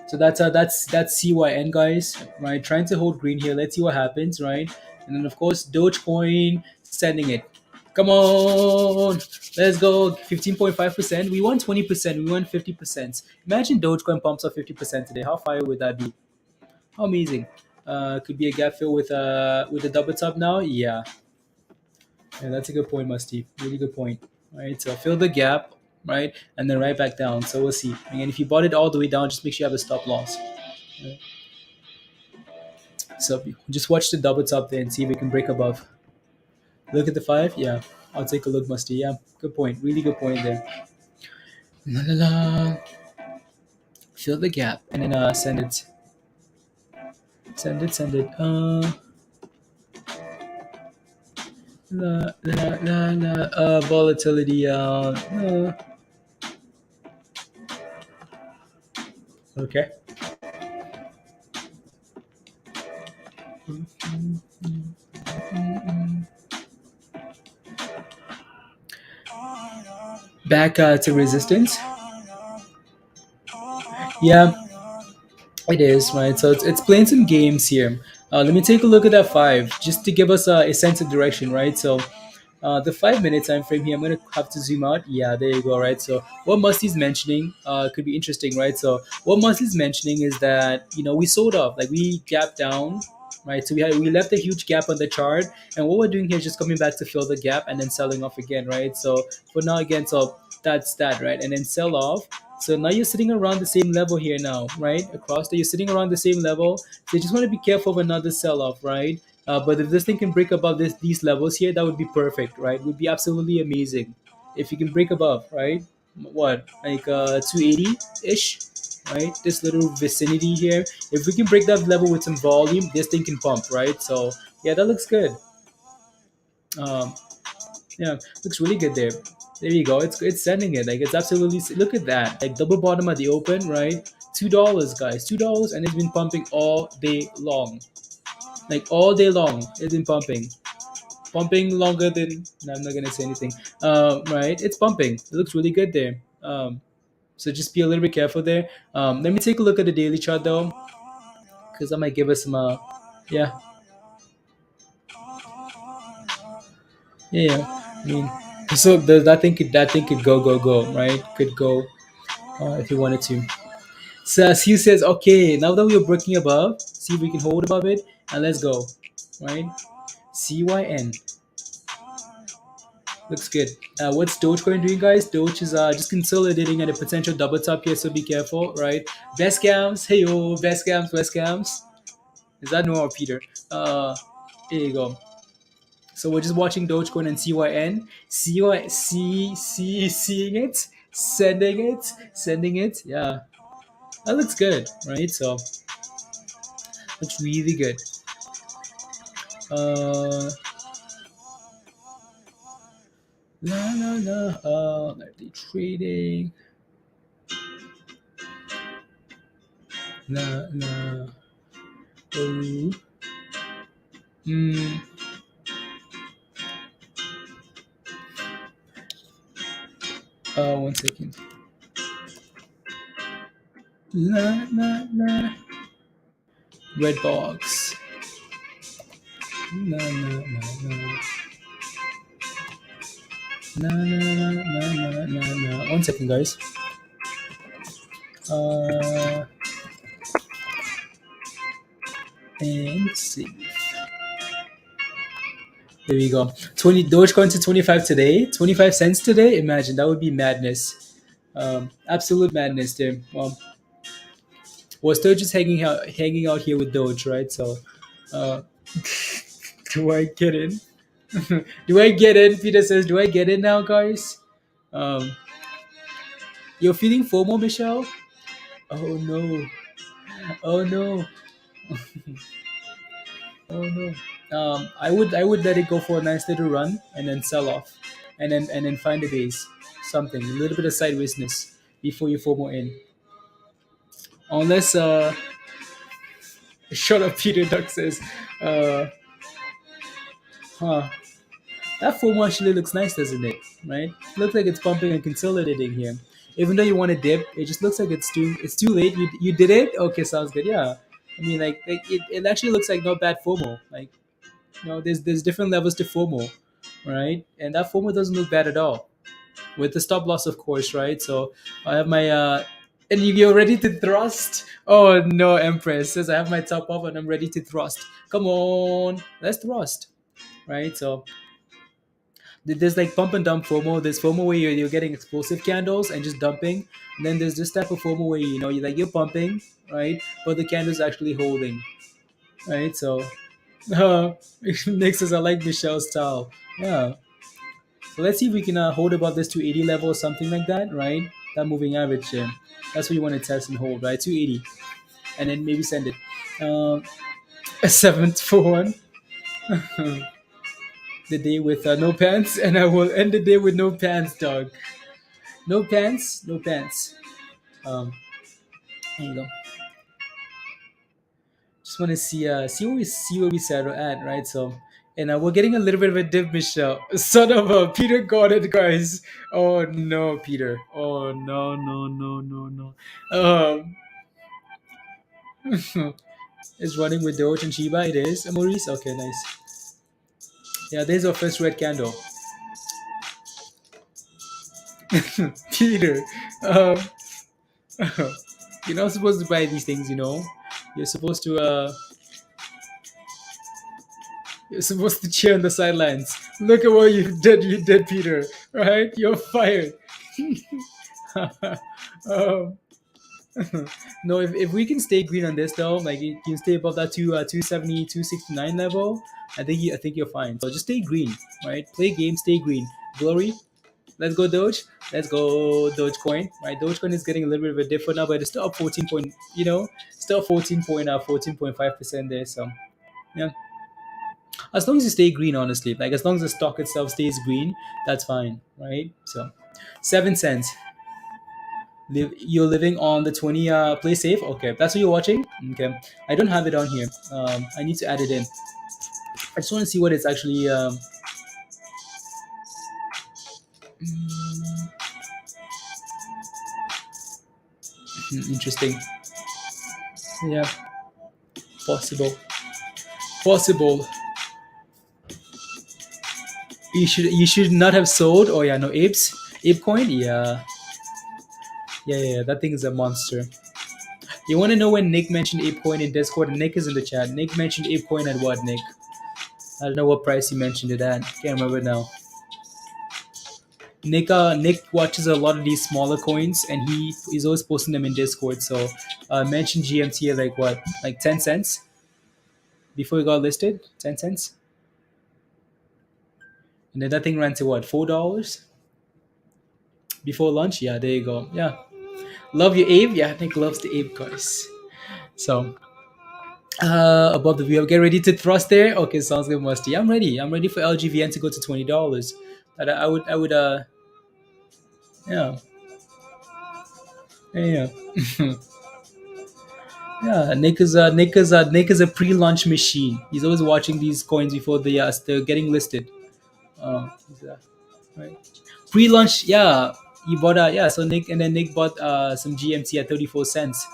[SPEAKER 1] So that's CYN, guys. Right, trying to hold green here. Let's see what happens, right? And then of course Dogecoin sending it. Come on, let's go. 15.5%. We won 20%. We won 50%. Imagine Dogecoin pumps up 50% today. How fire would that be? How amazing. Could be a gap fill with a double top now. Yeah, yeah, that's a good point, Musty. Really good point. Right, so fill the gap, right, and then right back down. So we'll see. Again, if you bought it all the way down, just make sure you have a stop loss. Right? So just watch the double top there and see if we can break above. Look at the five. Yeah, I'll take a look, Musty. Yeah, good point. Really good point there. La la la. Fill the gap and then send it. Send it. Send it. La la la la. Volatility. Okay. Back to resistance. Yeah, it is, right? So it's playing some games here. Let me take a look at that five just to give us a sense of direction, right? So the 5 minute time frame here, I'm gonna have to zoom out. Yeah, there you go, right? So what Musty's mentioning could be interesting, right? So what Musty's mentioning is that we sold off, like we gapped down, right? So we left a huge gap on the chart, and what we're doing here is just coming back to fill the gap and then selling off again, right? So for now again, so that's that, right? And then sell off. So now you're sitting around the same level here now, right? Across there, you're sitting around the same level. So you just want to be careful of another sell off, right? But if this thing can break above these levels here, that would be perfect, right? Would be absolutely amazing if you can break above, right? What, like 280 ish, right? This little vicinity here. If we can break that level with some volume, this thing can pump, right? So yeah, that looks good. Um, yeah, looks really good there. There you go. It's sending it. Like it's absolutely. Look at that. Like double bottom at the open, right? $2, guys. $2, and it's been pumping all day long. Like all day long, it's been pumping longer than. No, I'm not gonna say anything. Right, it's pumping. It looks really good there. So just be a little bit careful there. Let me take a look at the daily chart though, because I might give us some. Yeah, yeah. I mean, so that thing could go, right? Could go if you wanted to. So as he says, okay, now that we're breaking above, see if we can hold above it, and let's go, right? CYN. Looks good. What's Dogecoin doing, guys? Doge is just consolidating at a potential double top here, so be careful, right? Best scams, hey yo, best scams, best scams. Is that Noah or Peter? Here you go. So we're just watching Dogecoin and CYN. Seeing it, sending it. Yeah, that looks good, right? So looks really good. Uh, la la la. Nightly trading. La la. Oh. Mm. One second. La la la. Red box. La la la la. La la la la la la. One second, guys. Uh, and see. There we go. 20 Dogecoin to 25 today. 25 cents today. Imagine that would be madness. Absolute madness there. Well, we're still just hanging out here with Doge, right? So, uh, do I get in? Do I get in? Peter says, "Do I get in now, guys?" Um, you're feeling FOMO, Michelle? Oh no! Oh no! Oh no! I would let it go for a nice little run and then sell off, and then find a base, something, a little bit of sidewaysness before you FOMO in. Unless shut up, Peter Duck says, uh, huh. That FOMO actually looks nice, doesn't it? Right? Looks like it's pumping and consolidating here. Even though you want to dip, it just looks like it's too late. You did it? Okay, sounds good. Yeah. I mean, it actually looks like not bad FOMO. Like, there's different levels to FOMO. right? And that FOMO doesn't look bad at all. With the stop loss, of course, right? So I have my and you're ready to thrust. Oh no, Empress says I have my top off and I'm ready to thrust. Come on, let's thrust, right? So there's like pump and dump FOMO. There's FOMO where you're getting explosive candles and just dumping. And then there's this type of FOMO where you're pumping, right? But the candle's actually holding, right? So Nick says I like Michelle's style. Yeah. So let's see if we can hold about this 280 level or something like that, right? That moving average. That's what you want to test and hold, right? 280, and then maybe send it. A 7 for 1. The day with no pants, and I will end the day with no pants, dog. No pants, no pants. Um, there you go. Just want to see where we settle at, right? So, and we're getting a little bit of a dip, Michelle. Son of a Peter got it, guys. Oh no, Peter. Oh no, no, no, no, no. It's running with Doge and Shiba. It is. Maurice. Okay, nice. Yeah, there's our first red candle. Peter. Um, you're not supposed to buy these things, you know. You're supposed to uh you're supposed to cheer on the sidelines. Look at what you did, Peter. Right? You're fired. um, no, if we can stay green on this though, like you can stay above that 270, 269 level, I think you're fine. So just stay green, right? Play game, stay green. Glory, let's go Doge. Let's go Dogecoin. Right, Dogecoin is getting a little bit of a dip for now, but it's still up 14 point. Still 14.5% there. So yeah, as long as you stay green, honestly, like as long as the stock itself stays green, that's fine, right? So 7 cents. You're living on the 20 play safe. Okay, that's what you're watching. Okay, I don't have it on here. I need to add it in. I just want to see what it's actually interesting. Yeah, possible. You should not have sold. Oh yeah, no ape coin. Yeah, that thing is a monster. You want to know when Nick mentioned ape coin in Discord? And Nick is in the chat. Nick mentioned ape coin at what, Nick? I don't know what price he mentioned it at. Can't remember now. Nick watches a lot of these smaller coins, and he's always posting them in Discord. So mentioned GMT at like what, like 10 cents before it got listed. 10 cents, and then that thing ran to what, $4 before lunch. Yeah, there you go. Yeah, love your Abe. Yeah, Nick loves the Abe guys. So above the wheel, get ready to thrust there. Okay, sounds good, Musty. I'm ready. I'm ready for LGVN to go to $20. I would yeah. Yeah. Yeah, Nick is a pre-launch machine. He's always watching these coins before they're getting listed. Right. Pre-launch, yeah. He bought so Nick bought some GMT at 34 cents,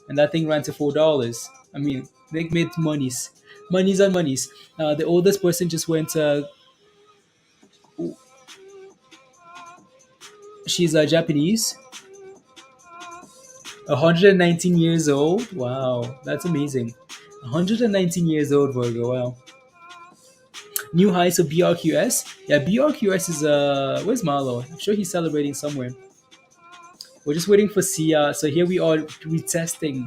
[SPEAKER 1] and that thing ran to $4. I mean, Nick made monies on monies. The oldest person just went. She's Japanese, 119 years old. Wow, that's amazing. 119 years old, Virgo. Wow. New highs of BRQS. Yeah, BRQS is where's Marlo? I'm sure he's celebrating somewhere. We're just waiting for Sia. So here we are retesting,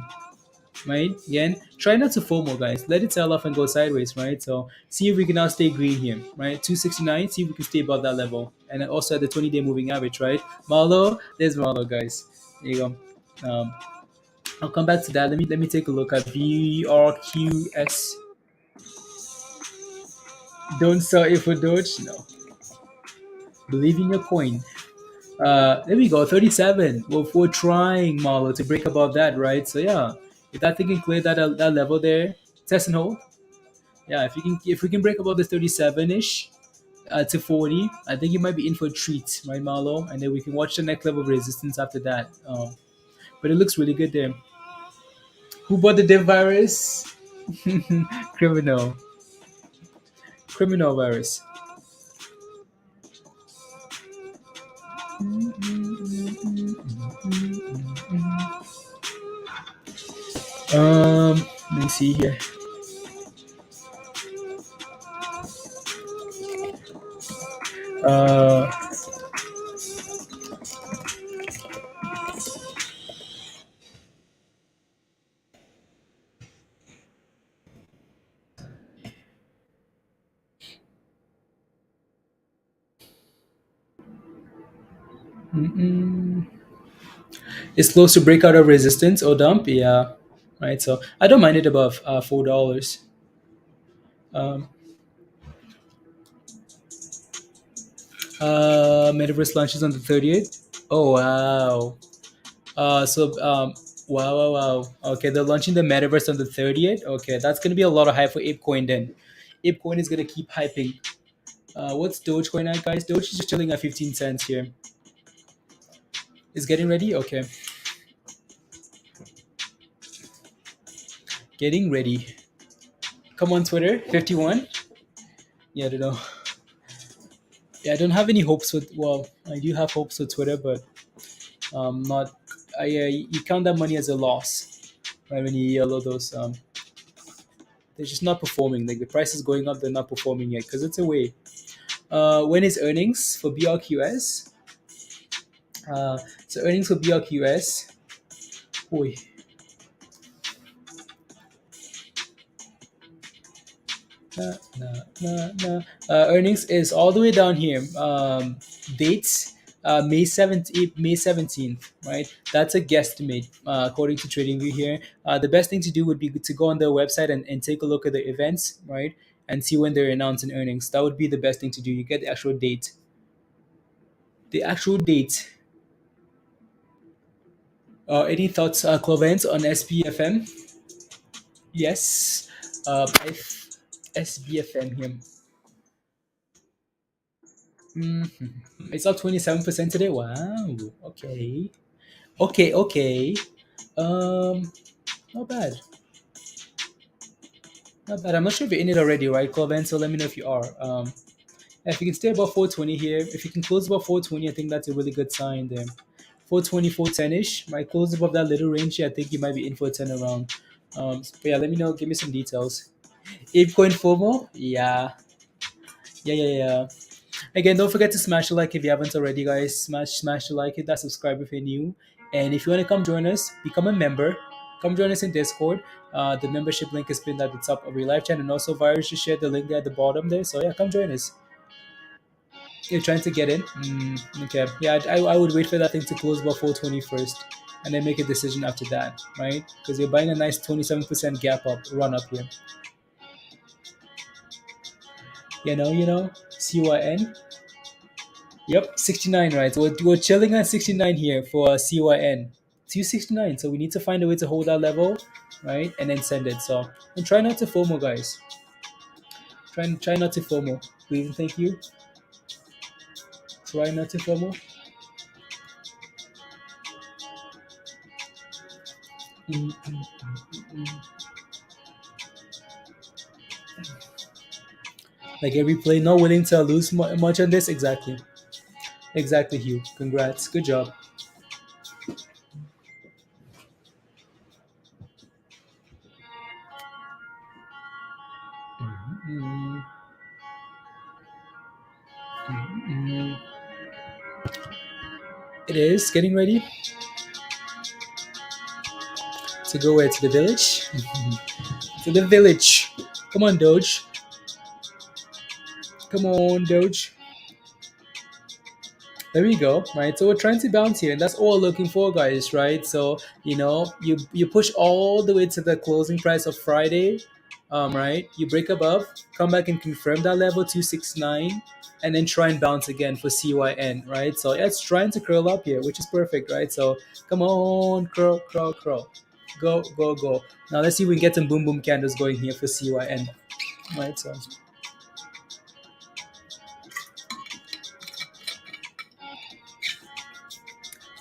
[SPEAKER 1] right? Again, try not to FOMO, guys. Let it sell off and go sideways, right? So see if we can now stay green here, right? 269. See if we can stay above that level, and then also at the 20-day moving average, right? Marlo, there's Marlo, guys. There you go. I'll come back to that. Let me take a look at BRQS. Don't sell it for Doge. No. Believe in your coin. There we go, 37. Well, we're trying, Marlo, to break above that, right? So yeah, if that thing can clear that level there, test and hold. Yeah, if we can break above the 37-ish to 40, I think you might be in for a treat, right, Marlo? And then we can watch the next level of resistance after that. But it looks really good there. Who bought the dev virus? Criminal virus. Let me see here. Uh, mm-mm. It's close to breakout of resistance or dump. Yeah, right. So I don't mind it above $4. Um, Metaverse launches on the 30th. Oh wow. So wow, wow, wow. Okay, they're launching the metaverse on the 30th. Okay, that's gonna be a lot of hype for ApeCoin then. ApeCoin is gonna keep hyping. What's Dogecoin at, guys? Doge is just chilling at 15 cents here. Is getting ready? Okay, getting ready. Come on, Twitter. 51. Yeah, I don't know. Yeah, I don't have any hopes with. Well, I do have hopes with Twitter, but not. You count that money as a loss, right? When you yellow those, they're just not performing. Like the price is going up, they're not performing yet because it's away. When is earnings for BRQS? Uh, so earnings for BRQS. Boy, earnings is all the way down here. Dates May 17th, right? That's a guesstimate according to TradingView here. The best thing to do would be to go on their website and take a look at the events, right? And see when they're announcing earnings. That would be the best thing to do. You get the actual date. The actual date. Any thoughts, Clovens, on SPFM? Yes. SBFM here. It's up 27% today. Wow. Okay. Okay. Okay. Um, Not bad. Not bad. I'm not sure if you're in it already, right, Cloven? So let me know if you are. If you can stay above 420 here, if you can close above 420, I think that's a really good sign there. 420, 410-ish. Might close above that little range here. I think you might be in for a turnaround. But yeah, let me know. Give me some details. ApeCoin FOMO? Yeah. Yeah, yeah, yeah. Again, don't forget to smash the like if you haven't already, guys. Smash the like, hit that subscribe if you're new. And if you want to come join us, become a member. Come join us in Discord. The membership link is pinned at the top of your live chat, and also Virus just shared the link there at the bottom there. So yeah, come join us. You're trying to get in. Okay, yeah, I would wait for that thing to close about 420 first, and then make a decision after that, right? Because you're buying a nice 27% gap up, run up here. CYN. Yep, 69, right? So we're chilling at 69 here for CYN. 269. So we need to find a way to hold that level, right? And then send it. So and try not to FOMO, guys. Try not to FOMO. Please, thank you. Try not to FOMO. Mm, mm, mm. Like every play, not willing to lose much on this. Exactly. Exactly, Hugh. Congrats. Good job. Mm, mm. It is getting ready to go where? To the village? To the village. Come on, Doge. Come on, Doge. There we go, right? So we're trying to bounce here, and that's all we're looking for, guys, right? So you push all the way to the closing price of Friday, right? You break above, come back and confirm that level 269, and then try and bounce again for CYN, right? So yeah, it's trying to curl up here, which is perfect, right? So come on, curl, curl, curl, go, go, go. Now let's see if we can get some boom, boom candles going here for CYN, right? So.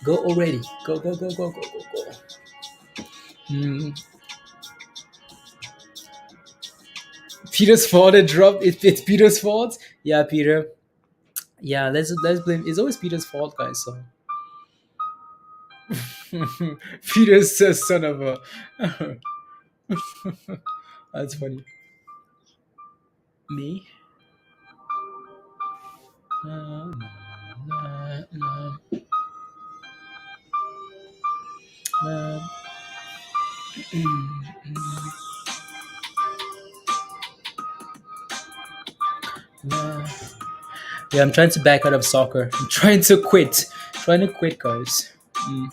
[SPEAKER 1] Go already. Go, go, go, go, go, go, go. Mm. Peter's fault it dropped. It's Peter's fault. Yeah, Peter. Yeah, let's blame. It's always Peter's fault, guys. So Peter's a son of a. That's funny. Me? Uh, uh, uh, uh, uh. Yeah, I'm trying to back out of soccer. I'm trying to quit. Trying to quit, guys. Mm.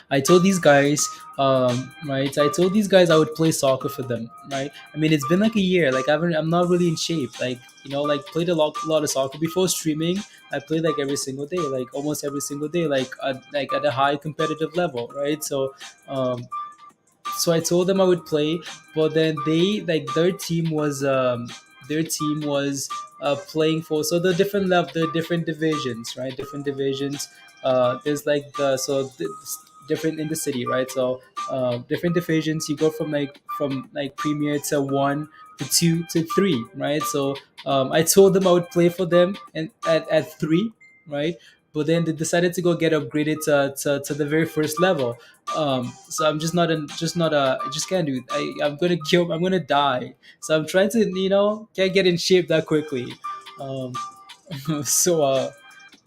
[SPEAKER 1] I told these guys, right? I told these guys I would play soccer for them, right? I mean, it's been like a year. Like I'm not really in shape. Like like played a lot of soccer before streaming. I played like every single day, like almost every single day, like at a high competitive level, right? So I told them I would play, but then they like their team was playing for so the different divisions, right? Different divisions. There's like different in the city, right? So different divisions. You go from like premier to one to two to three, right? So I told them I would play for them and at three, right? But then they decided to go get upgraded to the very first level. So I'm I just can't do it. I'm gonna die. So I'm trying to can't get in shape that quickly. um so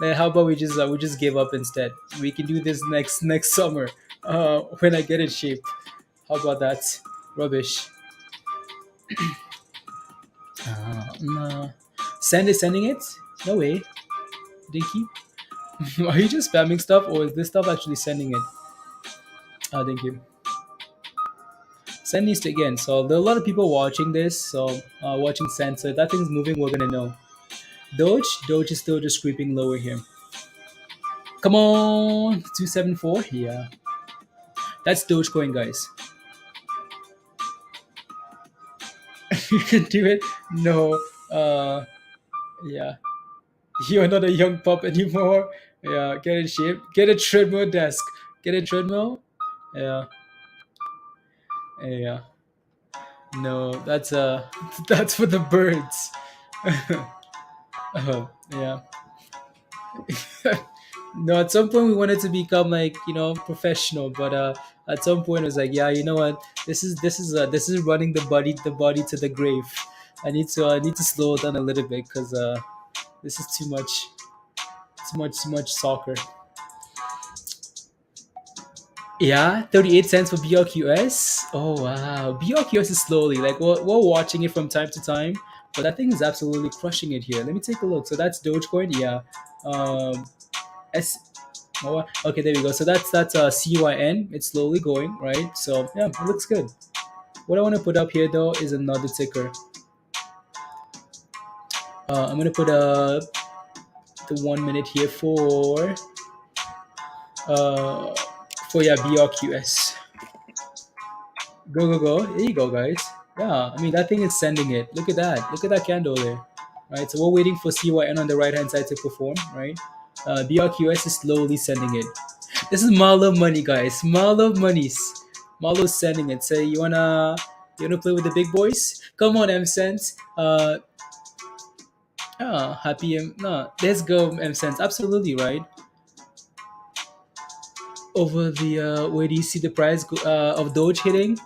[SPEAKER 1] man, how about we just give up instead? We can do this next summer when I get in shape. How about that? Rubbish. No. Sending it? No way. Dinky. Are you just spamming stuff, or is this stuff actually sending it? Thank you. Sen needs to again. So there are a lot of people watching this. So watching Sen. So if that thing's moving, we're gonna know. Doge is still just creeping lower here. Come on, 274. Yeah, that's Dogecoin, guys. You can do it. No. Yeah. You're not a young pup anymore. Yeah. Get in shape. Get a treadmill desk. Get a treadmill. Yeah. Yeah. No, that's for the birds. Yeah. No, at some point we wanted to become like professional, but at some point it was like, yeah, you know what? This is running the body to the grave. I need to slow it down a little bit because this is too much soccer. Yeah, 38 cents for BRQS. Oh wow, BRQS is slowly like we're watching it from time to time, but that thing is absolutely crushing it here. Let me take a look. So that's Dogecoin, yeah. Um, S Oh, okay, there we go. So that's CYN. It's slowly going, right? So yeah, it looks good. What I want to put up here though is another ticker. I'm gonna put the 1 minute here uh for yeah BRQS. Go go go! There you go, guys. Yeah, I mean that thing is sending it. Look at that. Look at that candle there. Right. So we're waiting for CYN on the right hand side to perform. Right. BRQS is slowly sending it. This is Marlo money, guys. Marlo monies. Marlo's sending it. Say you wanna play with the big boys? Come on, M Sense. Happy M. No, let's go, M Sense. Absolutely right. Over the where do you see the price of Doge hitting?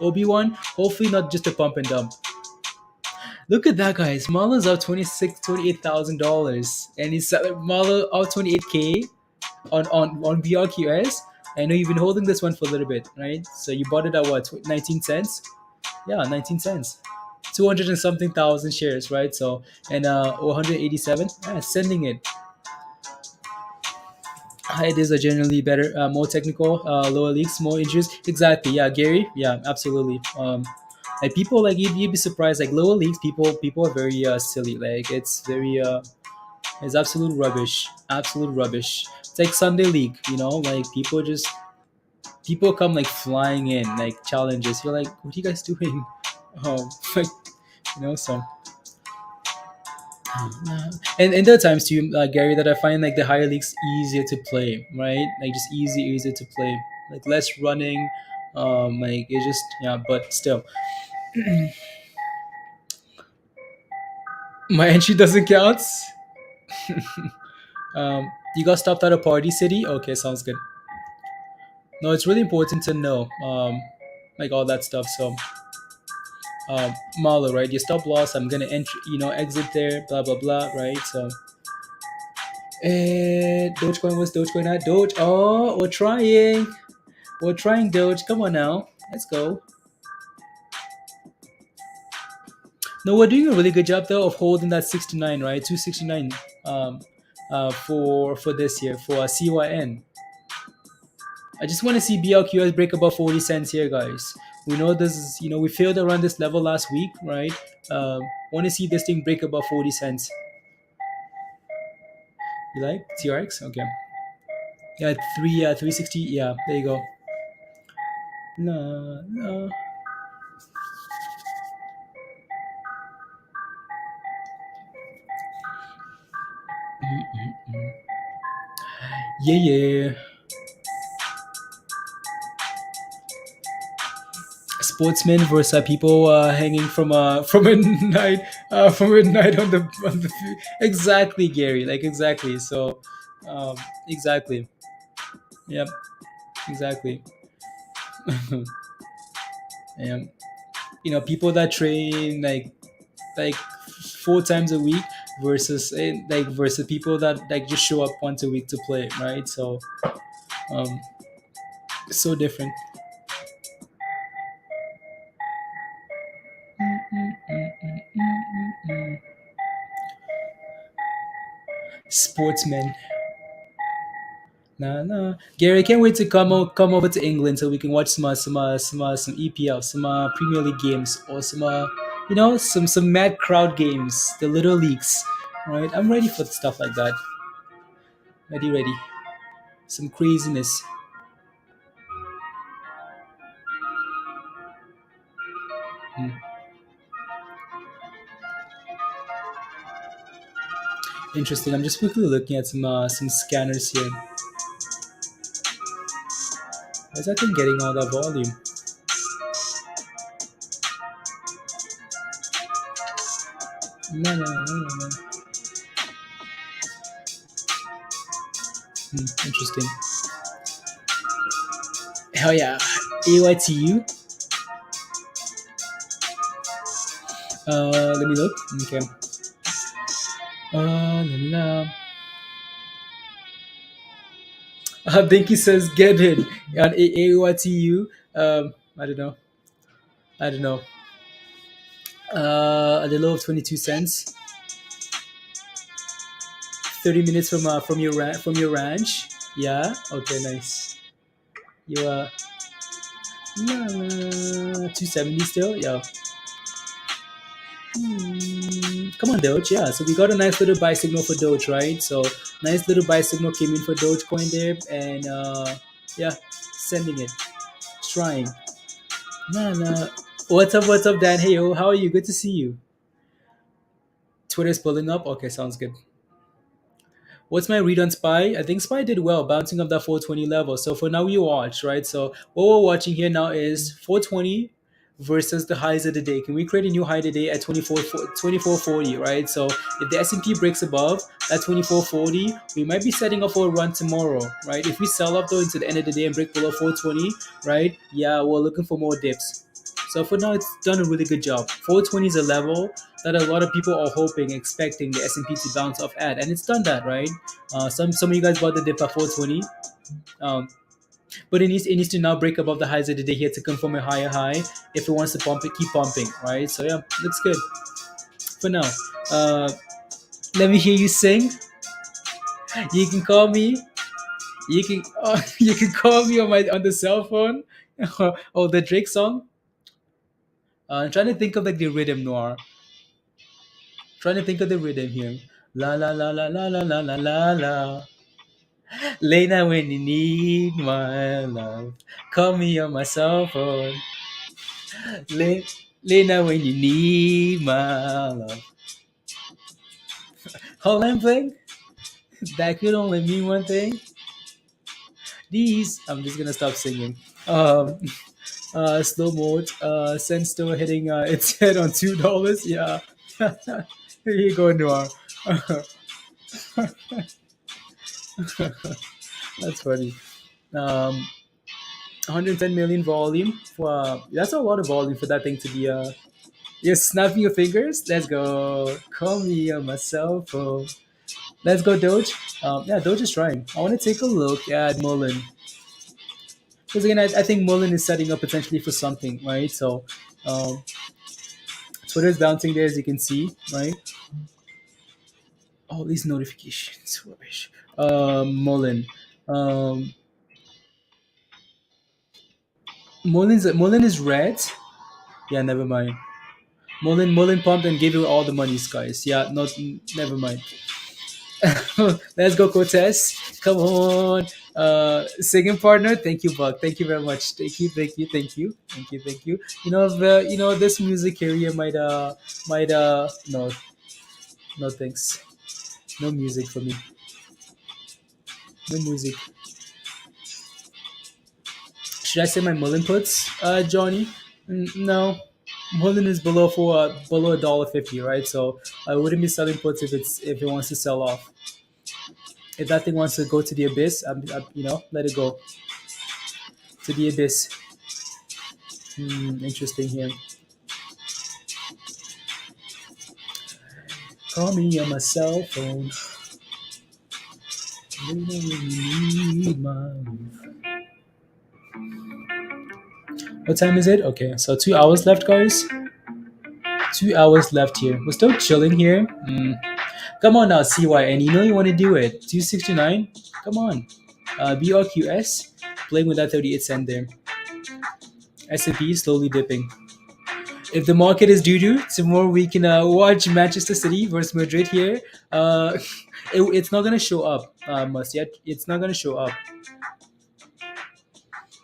[SPEAKER 1] Obi-Wan. Hopefully not just a pump and dump. Look at that, guys. Marlo's up 28,000 dollars, and he's selling Marlo up 28K on BRQS. I know you've been holding this one for a little bit, right? So you bought it at what, 19 cents? Yeah, 19 cents. 200 and something thousand shares, right? So, and 187, yeah, sending it. It is a generally better, more technical, lower leaks, more injuries. Exactly, yeah, Gary, yeah, absolutely. Like people, like you'd be surprised. Like lower leagues, people are very silly. Like it's absolute rubbish, absolute rubbish. It's like Sunday league, like people come like flying in like challenges. You're like, what are you guys doing? Like so. And there are times too, Gary, that I find like the higher leagues easier to play, right? Like just easier to play, like less running. Like it's just yeah, but still, my entry doesn't count. You got stopped at a party city. Okay, sounds good. No, it's really important to know, like all that stuff. So, Marlo, right? Your stop loss. I'm gonna enter, exit there. Blah blah blah, right? So, Dogecoin was Dogecoin not Doge. Oh, we're trying. We're trying Doge. Come on now, let's go. No, we're doing a really good job though of holding that 69, right? 269, for this year for CYN. I just want to see BLQS break above 40 cents here, guys. We know this is, we failed around this level last week, right? Want to see this thing break above 40 cents. You like TRX? Okay. Yeah, 360. Yeah, there you go. No, no. Yeah, yeah. Sportsmen versus people hanging from a night on the exactly, Gary, like exactly. So exactly, yep, exactly. And people that train like 4 times a week versus versus people that like just show up once a week to play, right? So um so different. Sportsmen. Nah, nah. Gary, I can't wait to come over to England so we can watch some EPL, some Premier League games, or some some mad crowd games, the little leagues. Right, I'm ready for stuff like that. Ready, ready. Some craziness. Hmm. Interesting. I'm just quickly looking at some scanners here. Why is that thing getting all that volume? No, no, no, no, no. Interesting. Hell yeah. AYTU. Let me look. Okay. La, la. Binky says get in on AYTU. I don't know. I don't know. At the low of 22 cents. 30 minutes from your ranch. Yeah. Okay. Nice. You 270 still. Yeah. Come on, Doge. Yeah. So we got a nice little buy signal for Doge, right? So nice little buy signal came in for Dogecoin there, and yeah, sending it, trying. Nah, nah. What's up? What's up, Dan? Hey, yo, how are you? Good to see you. Twitter's pulling up. Okay, sounds good. What's my read on Spy? I think Spy did well, bouncing up that 420 level. So for now, we watch, right? So what we're watching here now is 420 versus the highs of the day. Can we create a new high today at 2440, right? So if the S&P breaks above that 2440, we might be setting up for a run tomorrow, right? If we sell up though into the end of the day and break below 420, right? Yeah, we're looking for more dips. So for now, it's done a really good job. 420 is a level that a lot of people are hoping, expecting the S&P to bounce off at, and it's done that, right? Some of you guys bought the dip at 420, but it needs to now break above the highs of the day here to confirm a higher high if it wants to pump it, keep pumping, right? So yeah, looks good for now. Uh, Let me hear you sing. You can call me. You can you can call me on the cell phone. Oh, the Drake song. I'm trying to think of like the rhythm noir. Trying to think of the rhythm here. La la la la la la la la la la. Lena, when you need my love, call me on my cell phone. Le- Lena, when you need my love. Hold on, playing. That could only mean one thing. These. I'm just gonna stop singing. Slow mode. Sen still hitting its head on $2. Yeah. Here you go, Noir. That's funny. Um, 110 million volume. Wow, that's a lot of volume for that thing to be. You're snapping your fingers. Let's go. Call me on my cell phone. Let's go, Doge. Yeah, Doge is trying. I want to take a look at muln because again, I think muln is setting up potentially for something, right? So, um, Twitter's bouncing there as you can see, right? All these notifications, rubbish. Mullen. Um, Mullen is red. Yeah, never mind. Mullen pumped and gave you all the monies, guys. Yeah, not never mind. Let's go, Cortez. Come on. Singing partner. Thank you, Buck. Thank you very much. Thank you. This music area might no thanks. No music for me. No music. Should I say my Mullen puts, Johnny? No. Mullen is below $1.50, right? So I wouldn't be selling puts if it wants to sell off. If that thing wants to go to the abyss, let it go to the abyss. Interesting here. Call me on my cell phone. Need my move. What time is it? Okay, so 2 hours left, guys. 2 hours left here. We're still chilling here. Come on now, CYN. You know you want to do it. 269. Come on. BRQS. Playing with that 38 cent there. S&P slowly dipping. If the market is doo-doo, tomorrow we can watch Manchester City versus Madrid here. It's not going to show up, must yet. It's not going to show up.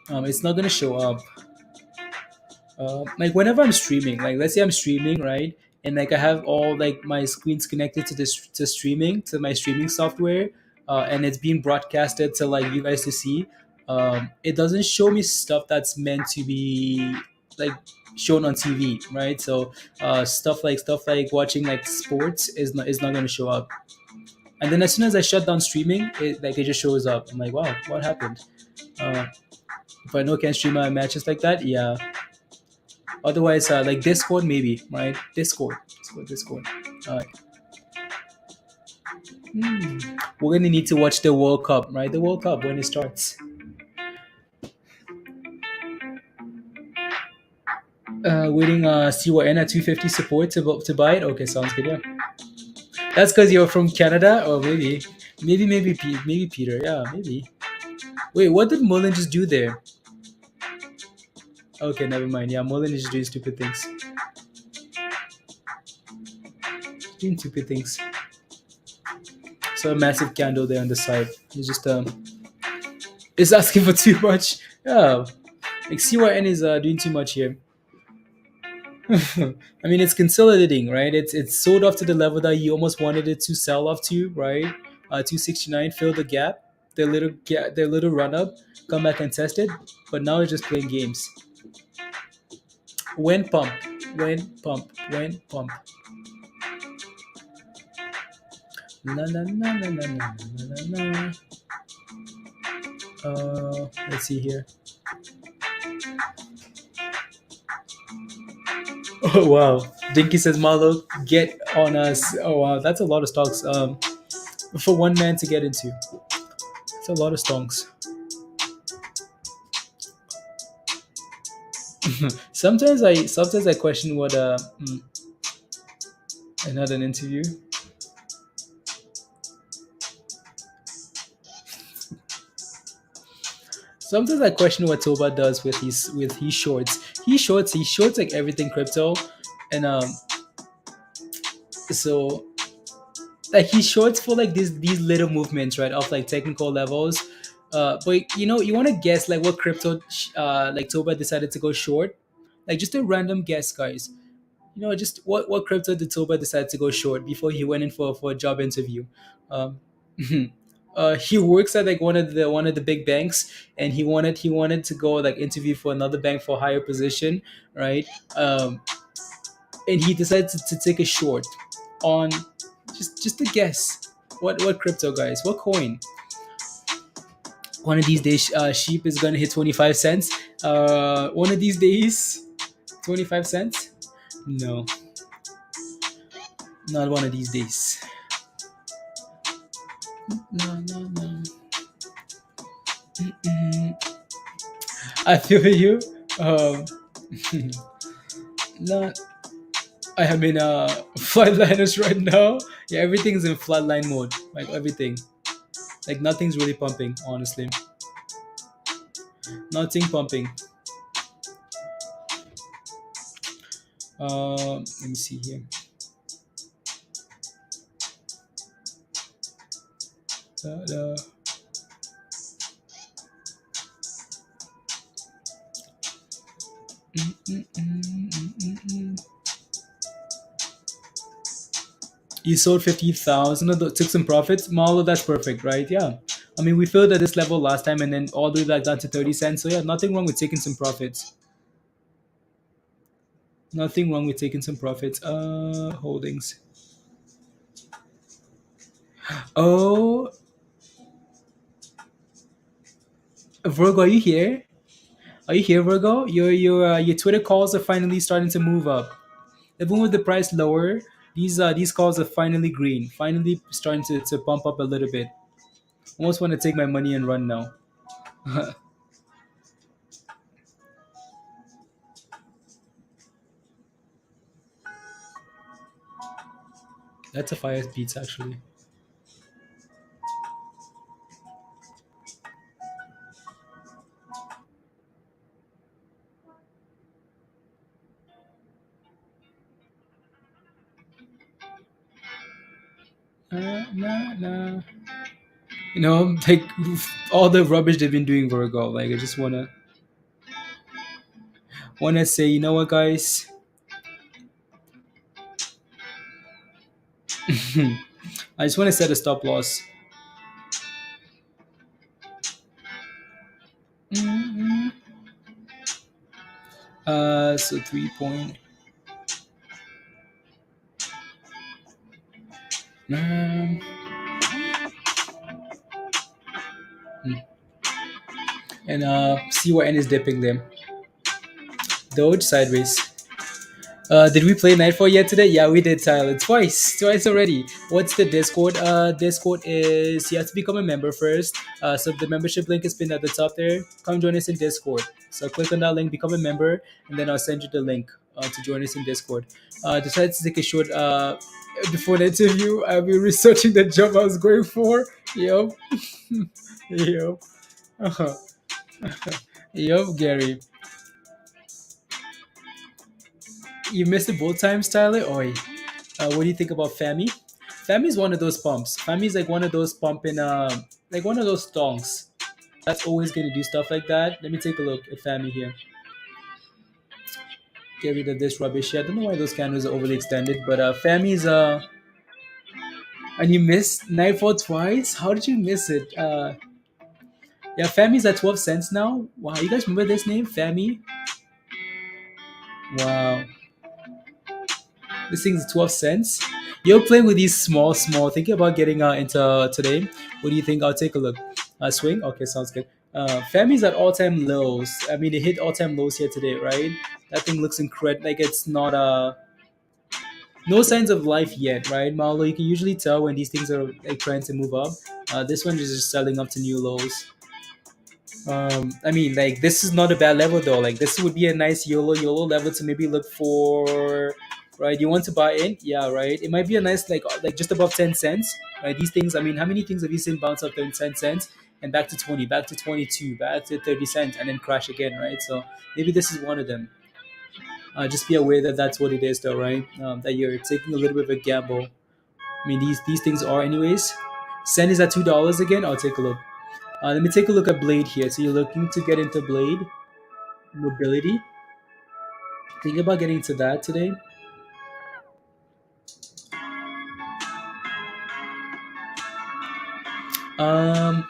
[SPEAKER 1] It's not going to show up. Like whenever I'm streaming, like let's say I'm streaming, right? And like I have all like my screens connected to this to streaming to my streaming software, and it's being broadcasted to like you guys to see. It doesn't show me stuff that's meant to be like shown on TV, right? So stuff like watching like sports is not going to show up. And then as soon as I shut down streaming, it just shows up. I'm like, wow, what happened? Uh, if I know I can't stream my matches like that, yeah. Otherwise, like Discord, maybe, right? Discord. All right. We're gonna need to watch the World Cup, right? The World Cup when it starts. Waiting CYN at 250 support to buy it. Okay, sounds good. Yeah, that's because you're from Canada, or maybe Peter. Yeah, maybe. Wait, what did Mullen just do there? Okay, never mind. Yeah, Mullen is just doing stupid things. Doing stupid things. So a massive candle there on the side. He's just is asking for too much. Yeah, like CYN is doing too much here. I mean, it's consolidating, right? It's sold off to the level that you almost wanted it to sell off to, right? 269 fill the gap, their little run up, come back and test it, but now it's just playing games. When pump, when pump, when pump. Na na na na na na na na na. Let's see here. Oh wow, Dinky says Marlo, get on us. Oh wow, that's a lot of stocks. For one man to get into, it's a lot of stocks. Sometimes I question what another interview. Sometimes I question what Toba does with his shorts. He shorts like everything crypto, and so like he shorts for like these little movements, right, of like technical levels. But you want to guess like what crypto like Toba decided to go short, like just a random guess, guys. Just what crypto did Toba decide to go short before he went in for a job interview? Um, he works at like one of the big banks, and he wanted to go like interview for another bank for a higher position, right? And he decided to take a short on just a guess. What crypto, guys? What coin? One of these days, sheep is gonna hit 25 cents. One of these days, 25 cents. No, not one of these days. No, no, no. I feel you. Um, not. I am in flatliners right now. Yeah, everything's in flatline mode. Like everything. Like nothing's really pumping. Honestly, nothing pumping. Let me see here. Da. Mm, mm, mm, mm, mm, mm. You sold 50,000 of those, took some profits. Malo, that's perfect, right? Yeah. I mean, we filled at this level last time and then all the way back down to 30 cents. So, yeah, nothing wrong with taking some profits. Nothing wrong with taking some profits. Holdings. Oh, Virgo, are you here? Are you here, Virgo? Your Twitter calls are finally starting to move up. Even with the price lower, these calls are finally green. Finally starting to pump up a little bit. Almost want to take my money and run now. That's a fire beats actually. Nah, nah. Like all the rubbish they've been doing Virgo. Like I just wanna say, you know what, guys? I just wanna set a stop loss. Mhm. So 3 point. Um, and CYN is dipping them. Doge sideways. Did we play Nightfall yet today? Yeah, we did, Tyler. Twice already. What's the Discord? Discord is you have to become a member first. So the membership link has been at the top there. Come join us in Discord. So click on that link, become a member, and then I'll send you the link to join us in Discord. Decided to take a short before the interview. I've been researching the job I was going for. Yup. Yup. Yup, Gary. You missed it both times, Tyler. Oi. What do you think about Fami? Fami is one of those pumps. Fami is like one of those pumping, like one of those stonks. That's always going to do stuff like that. Let me take a look at Fami here. Get rid of this rubbish here. I don't know why those candles are overly extended, but Fami is and you missed Nightfall twice. How did you miss it? Yeah, Fami's at 12 cents now. Wow, you guys remember this name, Fami? Wow. This thing's 12 cents. You're playing with these small. Thinking about getting into today. What do you think? I'll take a look. Swing? Okay, sounds good. Fami's at all time lows. I mean, it hit all time lows here today, right? That thing looks incredible. Like it's not no signs of life yet, right, Marlo? You can usually tell when these things are like trying to move up. This one is just selling up to new lows. I mean, like this is not a bad level though. Like this would be a nice YOLO level to maybe look for, right? You want to buy in, yeah, right. It might be a nice like just above 10 cents, right? These things. I mean, how many things have you seen bounce up 10 cents and back to 20, back to 22, back to 30 cents, and then crash again, right? So maybe this is one of them. Just be aware that that's what it is, though, right? That you're taking a little bit of a gamble. I mean, these things are anyways. CENN is at $2 again. I'll take a look. Let me take a look at Blade here. So you're looking to get into Blade mobility. Think about getting into that today. Um,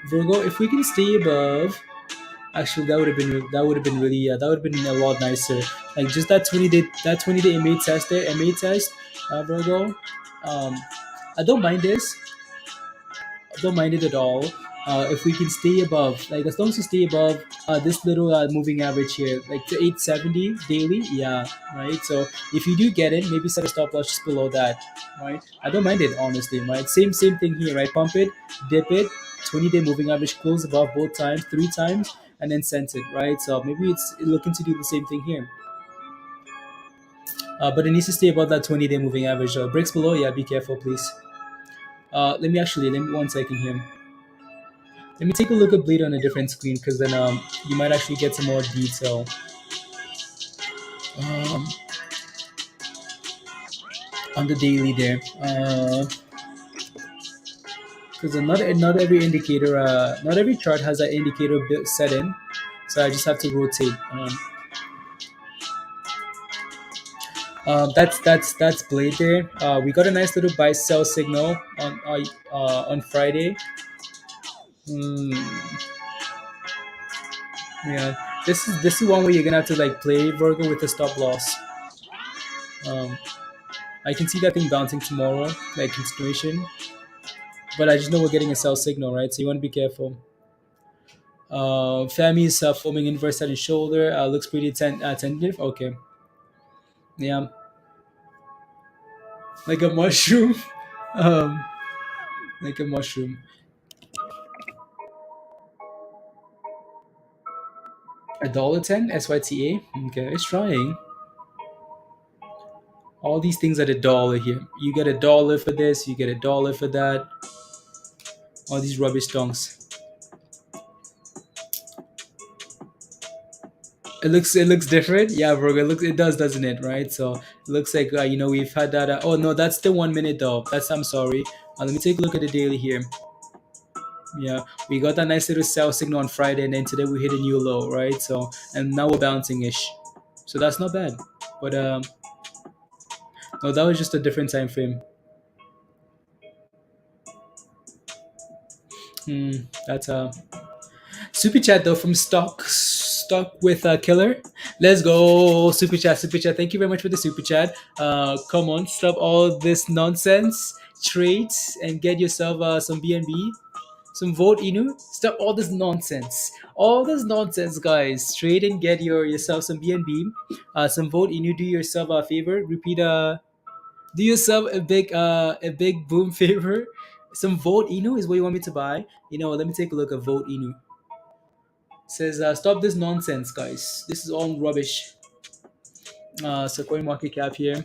[SPEAKER 1] Virgo, if we can stay above, actually that would have been really that would have been a lot nicer. Like just that 20 day MA test there, MA test, Virgo. Um, I don't mind this. I don't mind it at all. If we can stay above, like as long as we stay above this little moving average here, like to 870 daily, yeah, right. So if you do get it, maybe set a stop loss just below that, right? I don't mind it honestly, right? Same thing here, right? Pump it, dip it, 20-day moving average close above both times, three times, and then sense it, right? So maybe it's looking to do the same thing here. But it needs to stay above that 20-day moving average. Breaks below, yeah, be careful, please. Let me 1 second here. Let me take a look at Bleed on a different screen because then you might actually get some more detail. Um, on the daily there. Because not every indicator, not every chart has that indicator set in. So I just have to rotate. That's Blade there. We got a nice little buy sell signal on Friday. Mm, yeah, this is one where you're gonna have to like play Virgo with a stop loss. Um, I can see that thing bouncing tomorrow, like continuation. But I just know we're getting a sell signal, right? So you want to be careful. Fami is forming inverse head and shoulder. Looks pretty tentative. Okay. Yeah. Like a mushroom. um, like a mushroom. $1.10 SYTA. Okay, it's trying. All these things at $1 here. You get $1 for this. You get $1 for that. All these rubbish donks. It looks different. Yeah, bro. It does, doesn't it? Right. So it looks like we've had that. Oh no, that's the 1 minute though. I'm sorry. Let me take a look at the daily here. Yeah, we got that nice little sell signal on Friday, and then today we hit a new low, right? So and now we're bouncing ish. So that's not bad. But no, that was just a different time frame. That's super chat though from stock with killer. Let's go super chat, super chat. Thank you very much for the super chat. Come on, stop all this nonsense, trades, and get yourself some BNB, some vote inu. Stop all this nonsense, guys. Trade and get yourself some BNB, some vote inu. Do yourself a favor. Repeat do yourself a big boom favor. Some vote inu is what you want me to buy. Let me take a look at vote inu. Says stop this nonsense, guys. This is all rubbish. So coin market cap here.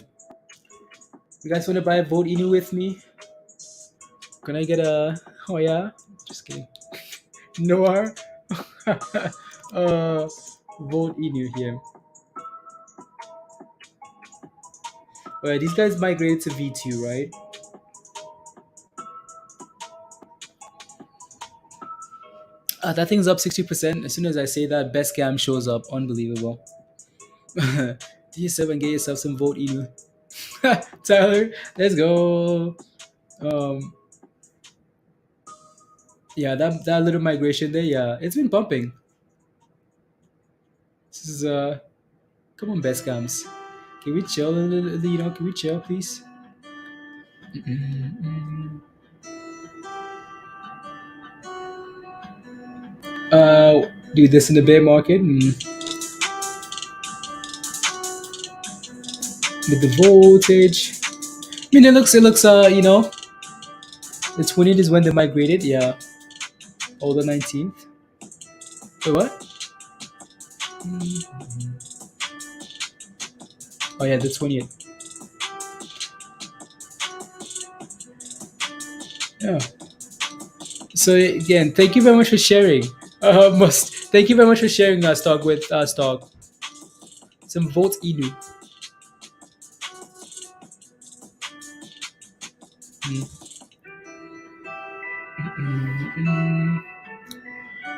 [SPEAKER 1] You guys want to buy a vote inu with me? Can I get a? Oh yeah, just kidding. Noir. Vote inu here. Alright, these guys migrated to V2, right? That thing's up 60%. As soon as I say that, best cam shows up. Unbelievable. Do yourself and get yourself some vote inu. Tyler, let's go. Yeah, that little migration there, yeah, it's been pumping. This is come on, best cams. Can we chill a little? Can we chill, please? Do this in the bear market with the voltage. I mean, it looks the 20th is when they migrated. Yeah, or the 19th. Wait, what? Oh yeah, the 20th. Yeah. So again, thank you very much for sharing. Thank you very much for sharing stock with stock. Some votes inu.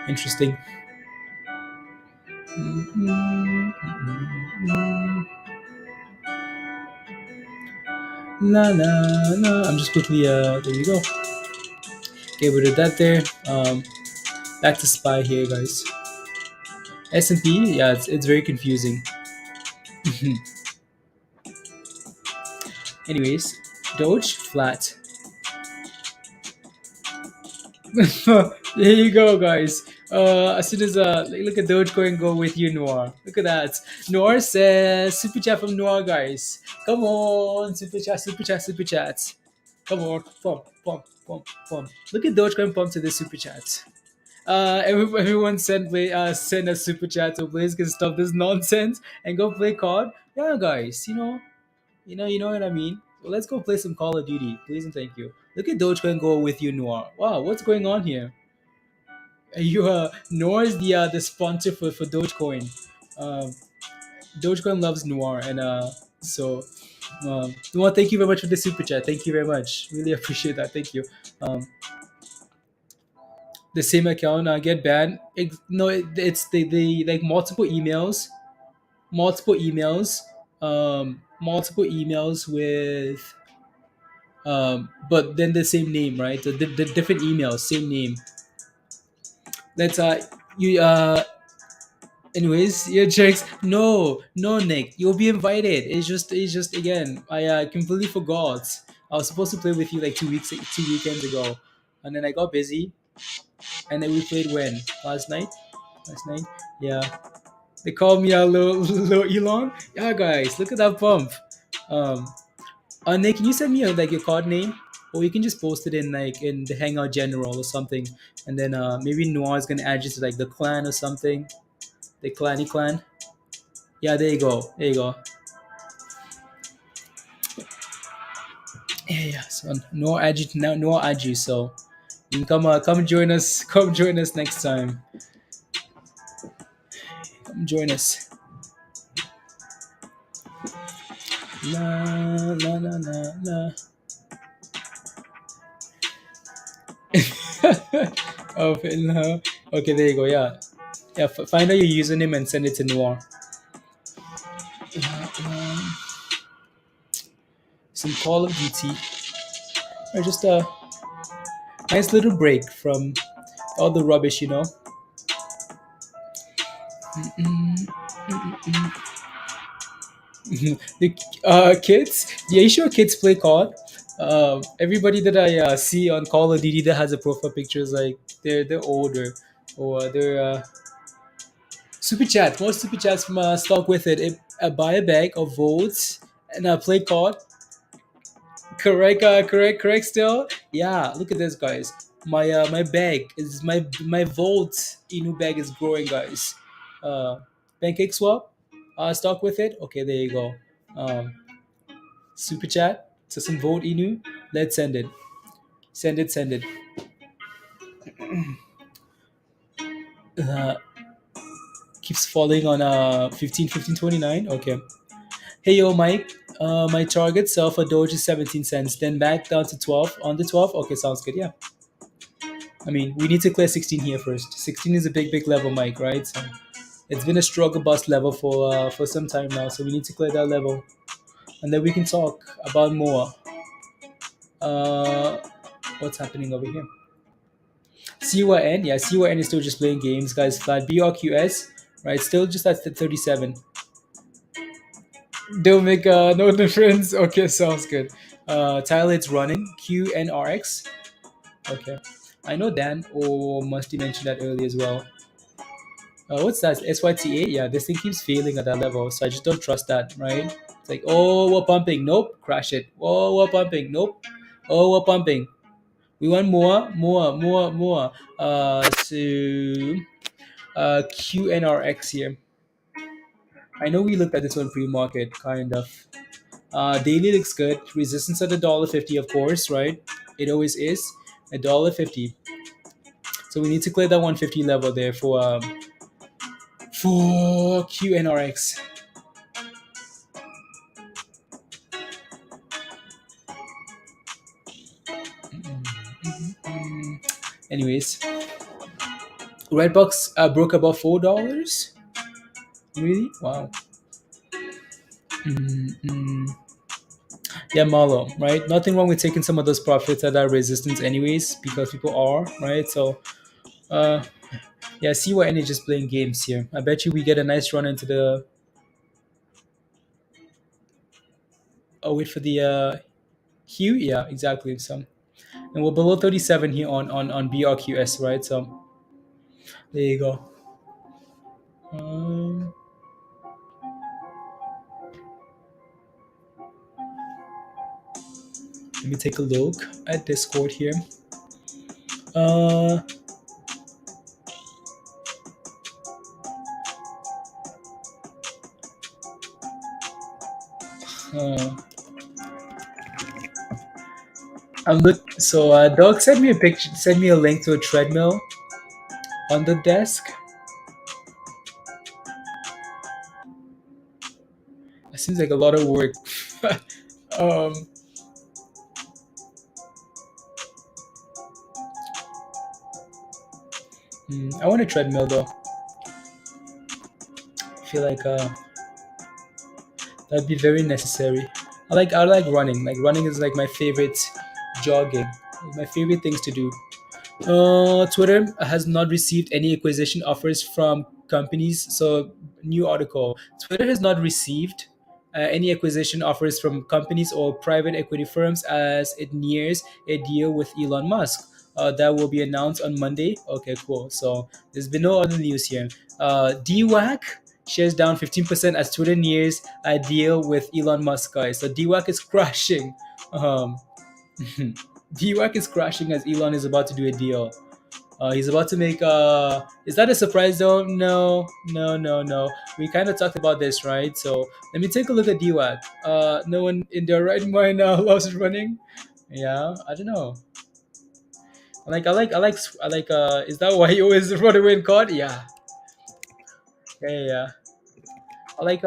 [SPEAKER 1] Interesting. La la la. I'm just quickly there you go. Get rid of that there. Back to SPY here, guys. S&P, yeah, it's very confusing. Anyways, Doge flat. There you go, guys. As soon as look at Dogecoin go with you, Noir. Look at that. Noir says super chat from Noir, guys. Come on, super chat, super chat, super chat. Come on, pump, pump, pump, pump. Look at Dogecoin pump to the super chat. Everyone send a super chat so Blaze can stop this nonsense and go play COD. Yeah, guys. You know what I mean. Well, let's go play some Call of Duty, please and thank you. Look at Dogecoin go with you, Noir. Wow, what's going on here? You Noir is the sponsor for Dogecoin. Um, Dogecoin loves Noir, and Noir, thank you very much for the super chat. Thank you very much. Really appreciate that. Thank you. Um, the same account get banned. No, it's the like multiple emails, multiple emails with but then the same name, right? The different emails, same name. Let's you anyways, your checks. No, no, Nick, you'll be invited. It's just again, I completely forgot. I was supposed to play with you like 2 weekends ago, and then I got busy, and then we played when last night. Last night, yeah. They called me a little Elon. Yeah, guys, look at that bump. Um, Nick, can you send me like your card name, or you can just post it in like in the Hangout General or something, and then maybe Noir is gonna add you to like the clan or something, the clanny clan. Yeah, there you go, there you go. Yeah, yeah. So Noir add you now. Noir add you, so you can come join us. Come join us next time. Come join us. La la la la la. Oh, no. Okay, there you go. Yeah, yeah. Find out your username and send it to Noir. Um, some Call of Duty, or just a nice little break from all the rubbish, you know. The kids, yeah, you sure kids play COD? Everybody that I see on Call of Duty that has a profile picture is like they're older, or they're super chat. More super chats from stock with it. Buy a bag of votes and play COD. Correct, correct. Still, yeah. Look at this, guys. My bag is my volt Inu bag is growing, guys. Uh, pancake swap. Stock with it. Okay, there you go. Um, super chat to some vote Inu. Let's send it. Send it. Send it. Uh, keeps falling on 15, 15, 29. Okay. Hey yo, Mike. My target sell for Doge is 17 cents. Then back down to 12. On the 12. Okay, sounds good. Yeah. I mean, we need to clear 16 here first. 16 is a big level, Mike, right? So it's been a struggle bust level for some time now, so we need to clear that level, and then we can talk about more. Uh, what's happening over here? CYN, yeah, CYN is still just playing games, guys. Flat BRQS, right? Still just at 37. Don't make no difference. Okay, sounds good. Tyler, it's running QNRX. Okay, I know Dan or Musty mentioned that earlier as well. What's that? SYTA? Yeah, this thing keeps failing at that level, so I just don't trust that, right? It's like, oh, we're pumping. Nope. Crash it. Oh, we're pumping. Nope. Oh, we're pumping. We want more. So QNRX here. I know we looked at this one pre-market, kind of. Daily looks good. Resistance at $1.50, of course, right? It always is $1.50. So we need to clear that 150 level there for QNRX. Anyways, Redbox broke above $4. Really? Wow. Mm-mm. Yeah, Marlo, right? Nothing wrong with taking some of those profits at that resistance, anyways, because people are, right? So, uh, yeah, CYN is just playing games here. I bet you we get a nice run into the. Oh, wait for the Hue? Yeah, exactly. So, and we're below 37 here on BRQS, right? So there you go. Um, Let me take a look at Discord here. Uh, uh, I'm look. So Doug sent me a picture. Sent me a link to a treadmill on the desk. It seems like a lot of work. um, I want a treadmill though. I feel like that'd be very necessary. I like running. Like running is like my favorite. Jogging, my favorite things to do. Twitter has not received any acquisition offers from companies. So, new article. Twitter has not received any acquisition offers from companies or private equity firms as it nears a deal with Elon Musk. That will be announced on Monday. Okay, cool. So, there's been no other news here. DWAC shares down 15% as Twitter nears a deal with Elon Musk, guys. So, DWAC is crashing. Um, DWAC is crashing as Elon is about to do a deal. He's about to make. Is that a surprise though? No, no, no, no. We kind of talked about this, right? So let me take a look at DWAC. No one in their right mind now loves running. Yeah, I don't know. I like. Is that why you always run away and caught? Yeah, yeah, yeah, yeah. I like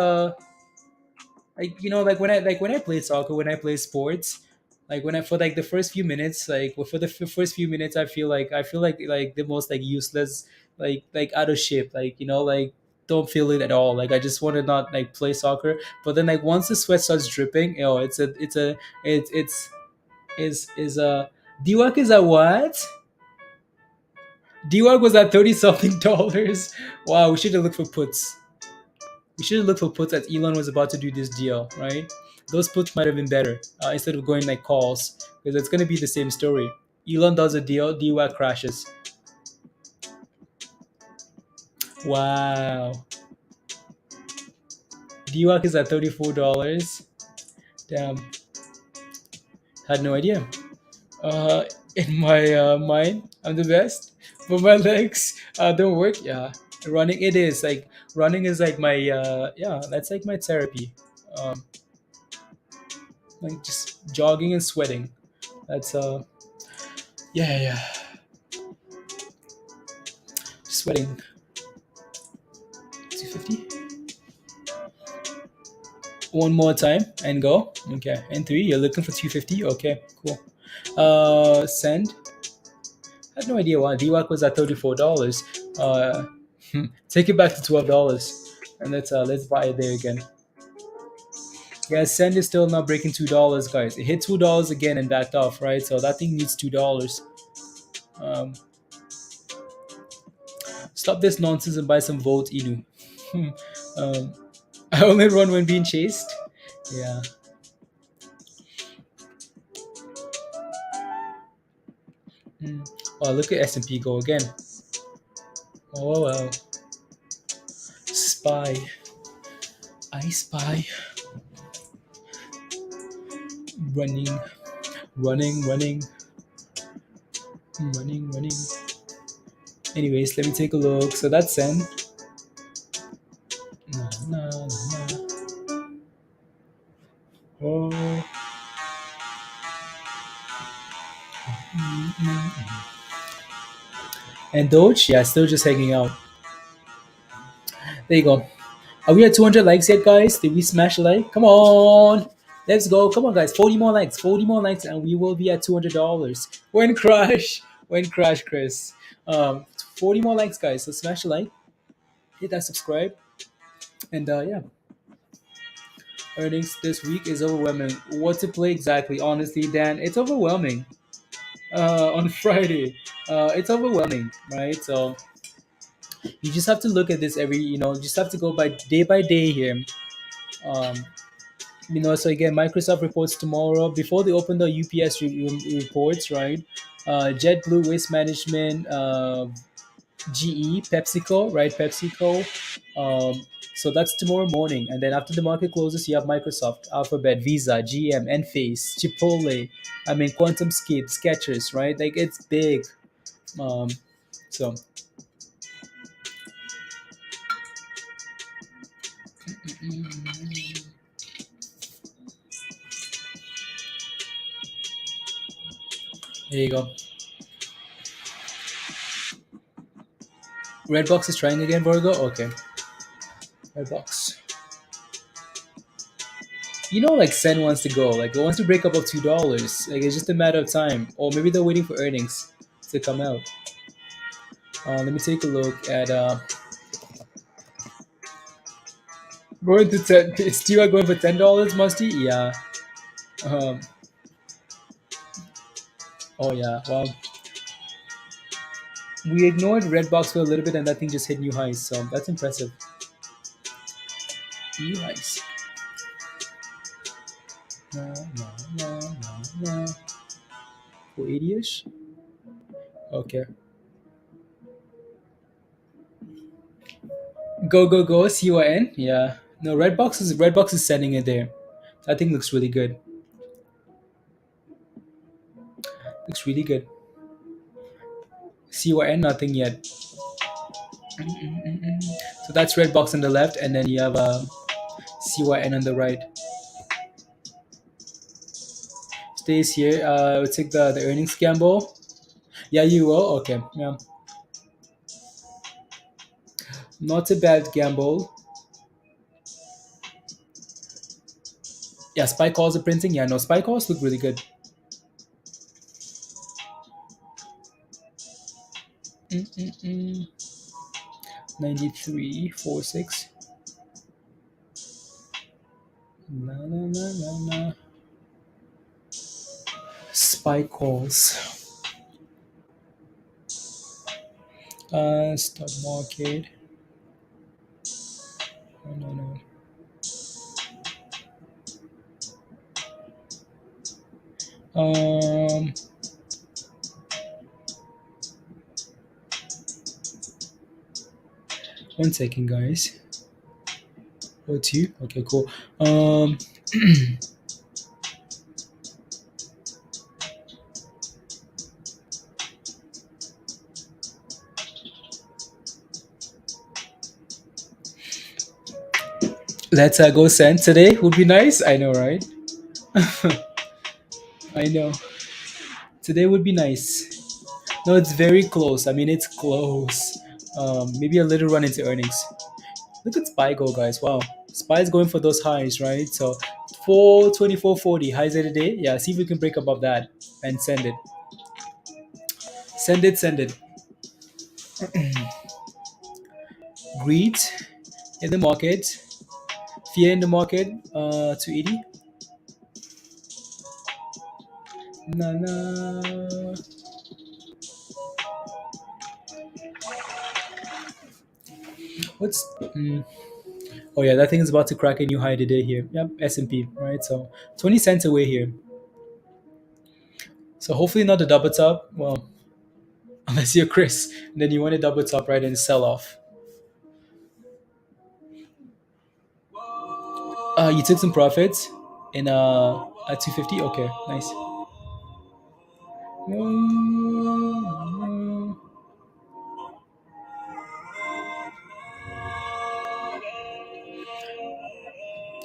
[SPEAKER 1] when I play soccer, when I play sports, like when I for like the first few minutes, like for the first few minutes, I feel like the most like useless, like out of shape, like like don't feel it at all. Like I just want to not like play soccer. But then like once the sweat starts dripping, it's is DWAC is at what? DWAC was at 30 something dollars. Wow, we should have looked for puts. We should have looked for puts as Elon was about to do this deal, right? Those puts might have been better instead of going like calls because it's going to be the same story. Elon does a deal, DWAC crashes. Wow. DWAC is at $34. Damn. Had no idea. In my mind, I'm the best, but my legs don't work. Yeah, running it is like running is like my yeah. That's like my therapy. Um, like just jogging and sweating. That's yeah, yeah, yeah. Sweating. 250. One more time and go. Okay, and three. You're looking for 250. Okay, cool. Send. I had no idea why DWAC was at $34. Uh, take it back to $12, and let's buy it there again. Yeah, Send is still not breaking $2, guys. It hit $2 again and backed off, right? So that thing needs $2. Um, Stop this nonsense and buy some Volt Inu. um, I only run when being chased. Yeah. Oh, look at S&P go again. Oh well. Spy. I spy. Running. Running, running. Running, running. Anyways, let me take a look. So that's CENN. No, no, no. Oh. And Doge, yeah, still just hanging out. There you go. Are we at 200 likes yet, guys? Did we smash a like? Come on. Let's go. Come on, guys. 40 more likes. 40 more likes, and we will be at $200. When crash. When crash, Chris. 40 more likes, guys. So smash a like. Hit that subscribe. And yeah. Earnings this week is overwhelming. What to play exactly? Honestly, Dan, it's overwhelming. On Friday. It's overwhelming, right? So you just have to look at this just have to go by day here. Um, So again, Microsoft reports tomorrow before they open the UPS reports, right? JetBlue, Waste Management, GE, PepsiCo, right? PepsiCo. So that's tomorrow morning, and then after the market closes, you have Microsoft, Alphabet, Visa, GM, Enphase, Chipotle. Quantum Skip, Skechers, right? Like it's big. Um, so there you go. Redbox is trying again, Virgo. Okay, Redbox. Like CENN wants to go. Like it wants to break above $2. Like it's just a matter of time, or maybe they're waiting for earnings to come out. Let me take a look at going to 10. Is Tua going for $10, Musty? Yeah. Um. Oh yeah. Well, we ignored Redbox for a little bit, and that thing just hit new highs. So that's impressive. New highs. No, no, no, no, no. 480-ish. Okay. Go go go. CYN. Yeah. No, Redbox is sending it there. That thing looks really good. Looks really good. CYN, nothing yet. So that's Redbox on the left, and then you have CYN on the right. Stays here. We'll take the earnings gamble. Yeah, you will. Okay. Yeah. Not a bad gamble. Yeah, spy calls are printing. Yeah, no, spy calls look really good. 93.46. La, la, la, la, la. Spy calls. Stock market. No, no. Um, 1 second, guys. O2. Okay, cool. Let's go send today. Would be nice. I know, right? I know. Today would be nice. No, it's very close. It's close. Maybe a little run into earnings. Look at Spy go, guys. Wow. Spy's going for those highs, right? So 424.40 highs of the day. Yeah, see if we can break above that and send it. Send it, send it. Greed in the market. Fear in the market. 280. Na na. What's Oh yeah, that thing is about to crack a new high today here. Yep, S&P, right? So 20 cents away here. So hopefully not a double top. Well, unless you're Chris, then you want a double top, right, and sell off. You took some profits in at 250. Okay, nice.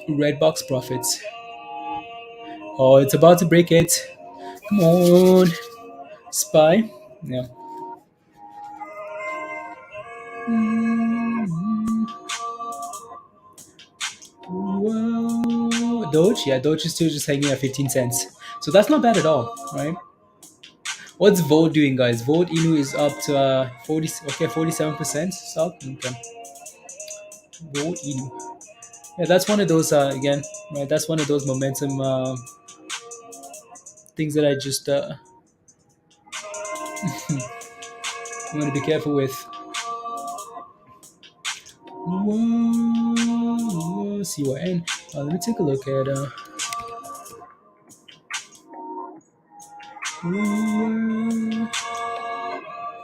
[SPEAKER 1] Red box profits. Oh, it's about to break it. Come on, spy. Yeah. Whoa. Doge, yeah, Doge is still just hanging at 15 cents. So that's not bad at all, right? What's Vote doing, guys? Vote Inu is up to 40. Okay, 47% stock. Okay, Vote Inu. Yeah, that's one of those again, right? That's one of those momentum things that I just want to be careful with. Whoa. CYN. Let me take a look at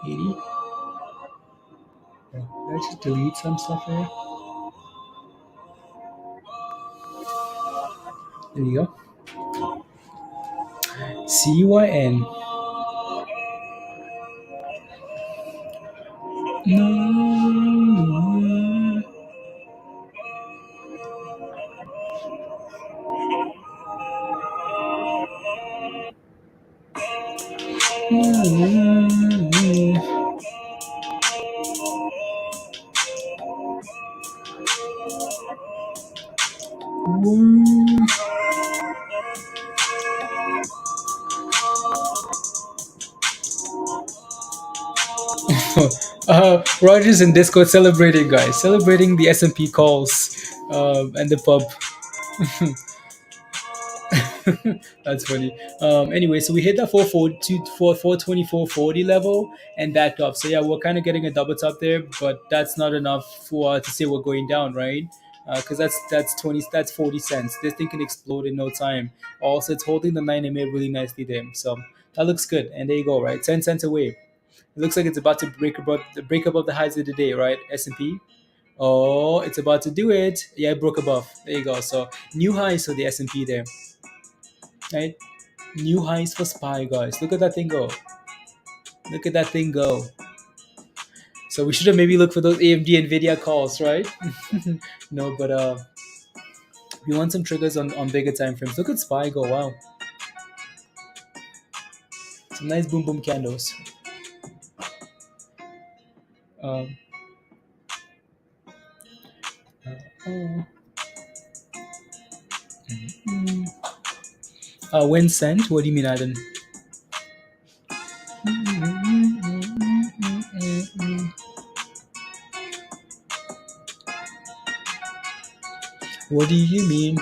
[SPEAKER 1] 80. Let's just delete some stuff here. There you go. CYN. No. Rogers in Discord celebrating, guys, celebrating the S&P calls and the pub. That's funny. Anyway, so we hit that 424.40 level and backed up. So yeah, we're kind of getting a double top there, but that's not enough for to say we're going down, right? Because that's 40 cents. This thing can explode in no time. Also, it's holding the 9 MA really nicely there, so that looks good. And there you go, right? 10 cents away. It looks like it's about to break above the highs of the day, right? S&P. Oh, it's about to do it. Yeah, it broke above. There you go. So new highs for the S&P there, right? New highs for SPY, guys. Look at that thing go. Look at that thing go. So we should have maybe looked for those AMD Nvidia calls, right? No, but we want some triggers on bigger time frames. Look at SPY go. Wow, some nice boom boom candles. Um, when sent? What do you mean, Adam? What do you mean?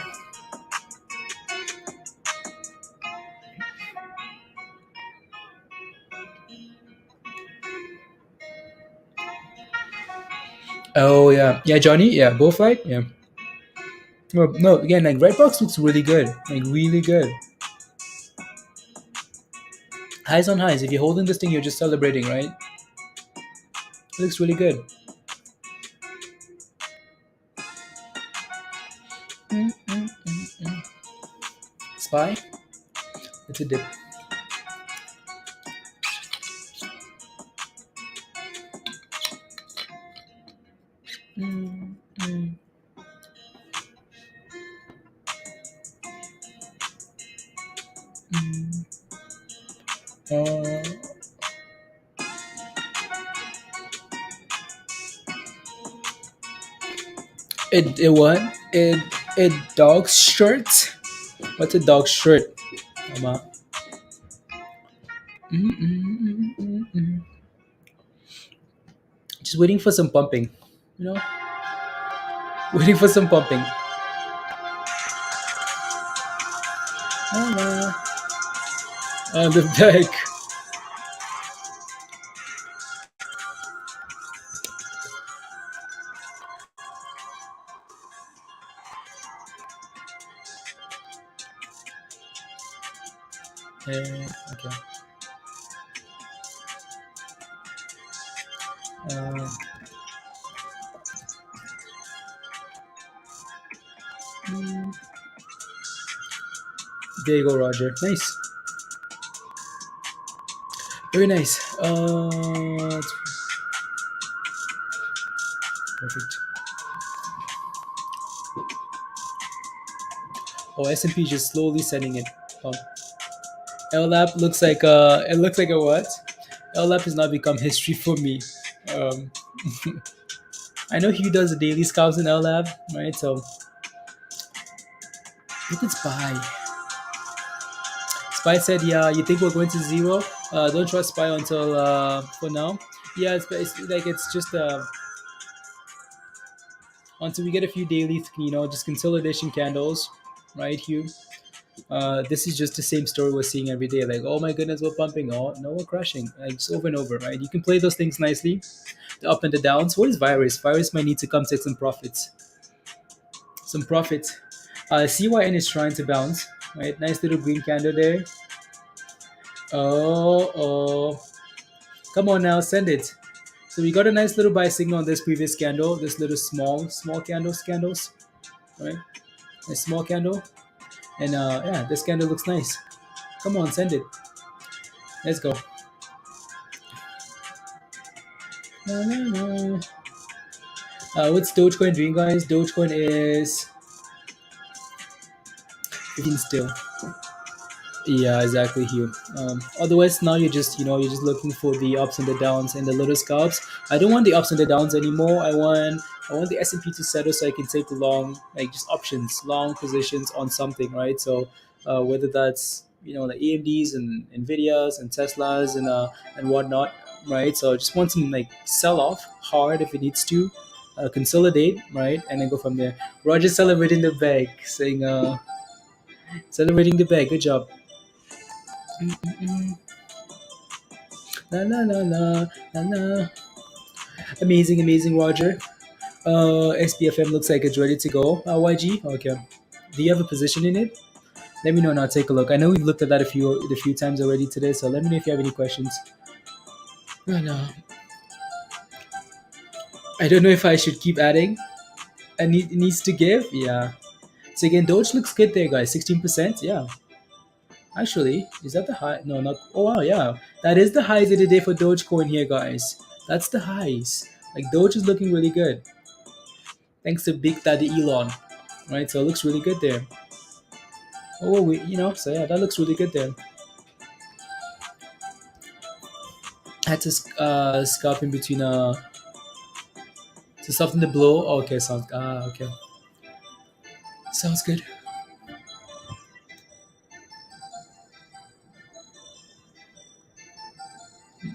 [SPEAKER 1] Oh yeah, yeah, Johnny. Yeah, both right. Yeah. Well, no, again, like red box looks really good, like really good. Highs on highs. If you're holding this thing, you're just celebrating, right? It looks really good. SPY. It's a dip. It what? It dog shirt. What's a dog shirt? Mama. Just waiting for some pumping. You know, waiting for some pumping. On the back. Okay. Uh, there you go, Roger. Nice. Very nice. Perfect. Oh, S&P just slowly sending it. Oh. llap looks like it looks like a what? llap has now become history for me. Um, I know Hugh does the daily scouts in llap, right? So look at Spy. Spy said, "Yeah, you think we're going to zero? Don't trust Spy until for now. Yeah, it's like it's just until we get a few daily, just consolidation candles, right, Hugh? This is just the same story we're seeing every day. Like, oh my goodness, we're pumping. Oh no, we're crashing. Like, just over and over, right? You can play those things nicely, the up and the downs. What is virus? Virus might need to come take some profits. some profit. CYN is trying to bounce, right? Nice little green candle there. Oh, come on now, send it. So we got a nice little buy signal on this previous candle, this little small candles, right? A small candle, and yeah, this candle looks nice. Come on, send it. Let's go. Na, na, na. What's Dogecoin doing, guys? Dogecoin is 15 still. Yeah, exactly here. Otherwise, now you're just looking for the ups and the downs and the little scalps. I don't want the ups and the downs anymore. I want the S&P to settle so I can take long, like just options, long positions on something, right? So whether that's like AMDs and Nvidias and Teslas and whatnot, right? So I just want some like sell off hard if it needs to, consolidate, right, and then go from there. Roger celebrating the bag, saying celebrating the bag. Good job. Mm-mm. La la la la la la. Amazing, amazing, Roger. SPFM looks like it's ready to go. YG, okay. Do you have a position in it? Let me know and I'll take a look. I know we've looked at that a few times already today, so let me know if you have any questions. No, no. I don't know if I should keep adding. It needs to give. Yeah. So again, Doge looks good there, guys. 16%. Yeah. Actually, is that the high? No, not. Oh wow, yeah, that is the highs of the day for Dogecoin here, guys. That's the highs. Like Doge is looking really good, thanks to Big Daddy Elon, right? So it looks really good there. Oh, so yeah, that looks really good there. Had to scalp in between to soften the blow. Oh, okay, okay, sounds good.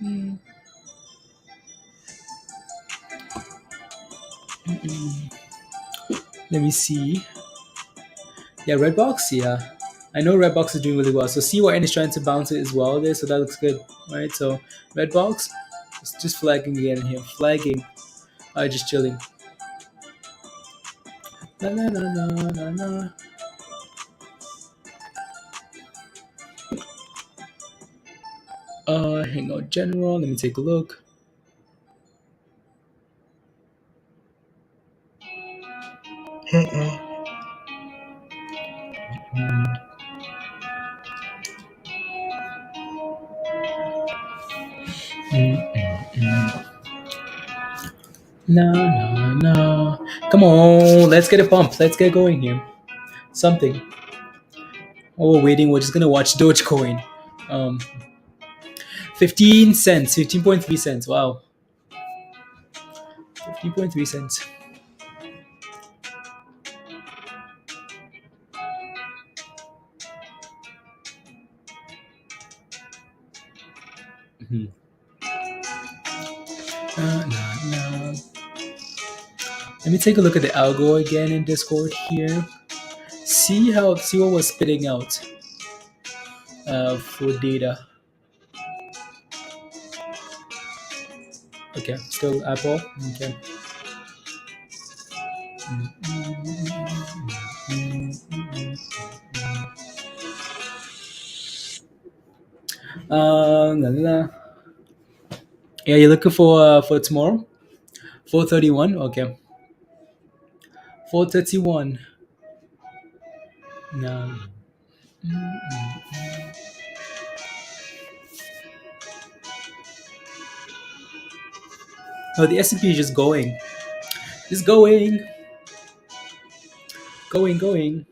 [SPEAKER 1] Mm, mm. Let me see. Yeah, Redbox. Yeah, I know Redbox is doing really well. So CYN is trying to bounce it as well there, so that looks good, right? So Redbox, it's just flagging again here, flagging. Just chilling. La, la, la, la, la, la. Hang on, general. Let me take a look. No, no, no. Come on, let's get a pump. Let's get going here. Something. While we're waiting, we're just gonna watch Dogecoin. 15 cents, 15.3 cents. Wow, 15.3 cents. Mhm. No. Let me take a look at the algo again in Discord here. See what was spitting out for data. Okay, still Apple. Okay. La, la, la. Yeah, you're looking for tomorrow? 4:31. Okay. 4:31. No. Oh, the S&P is just going. Just going. Going.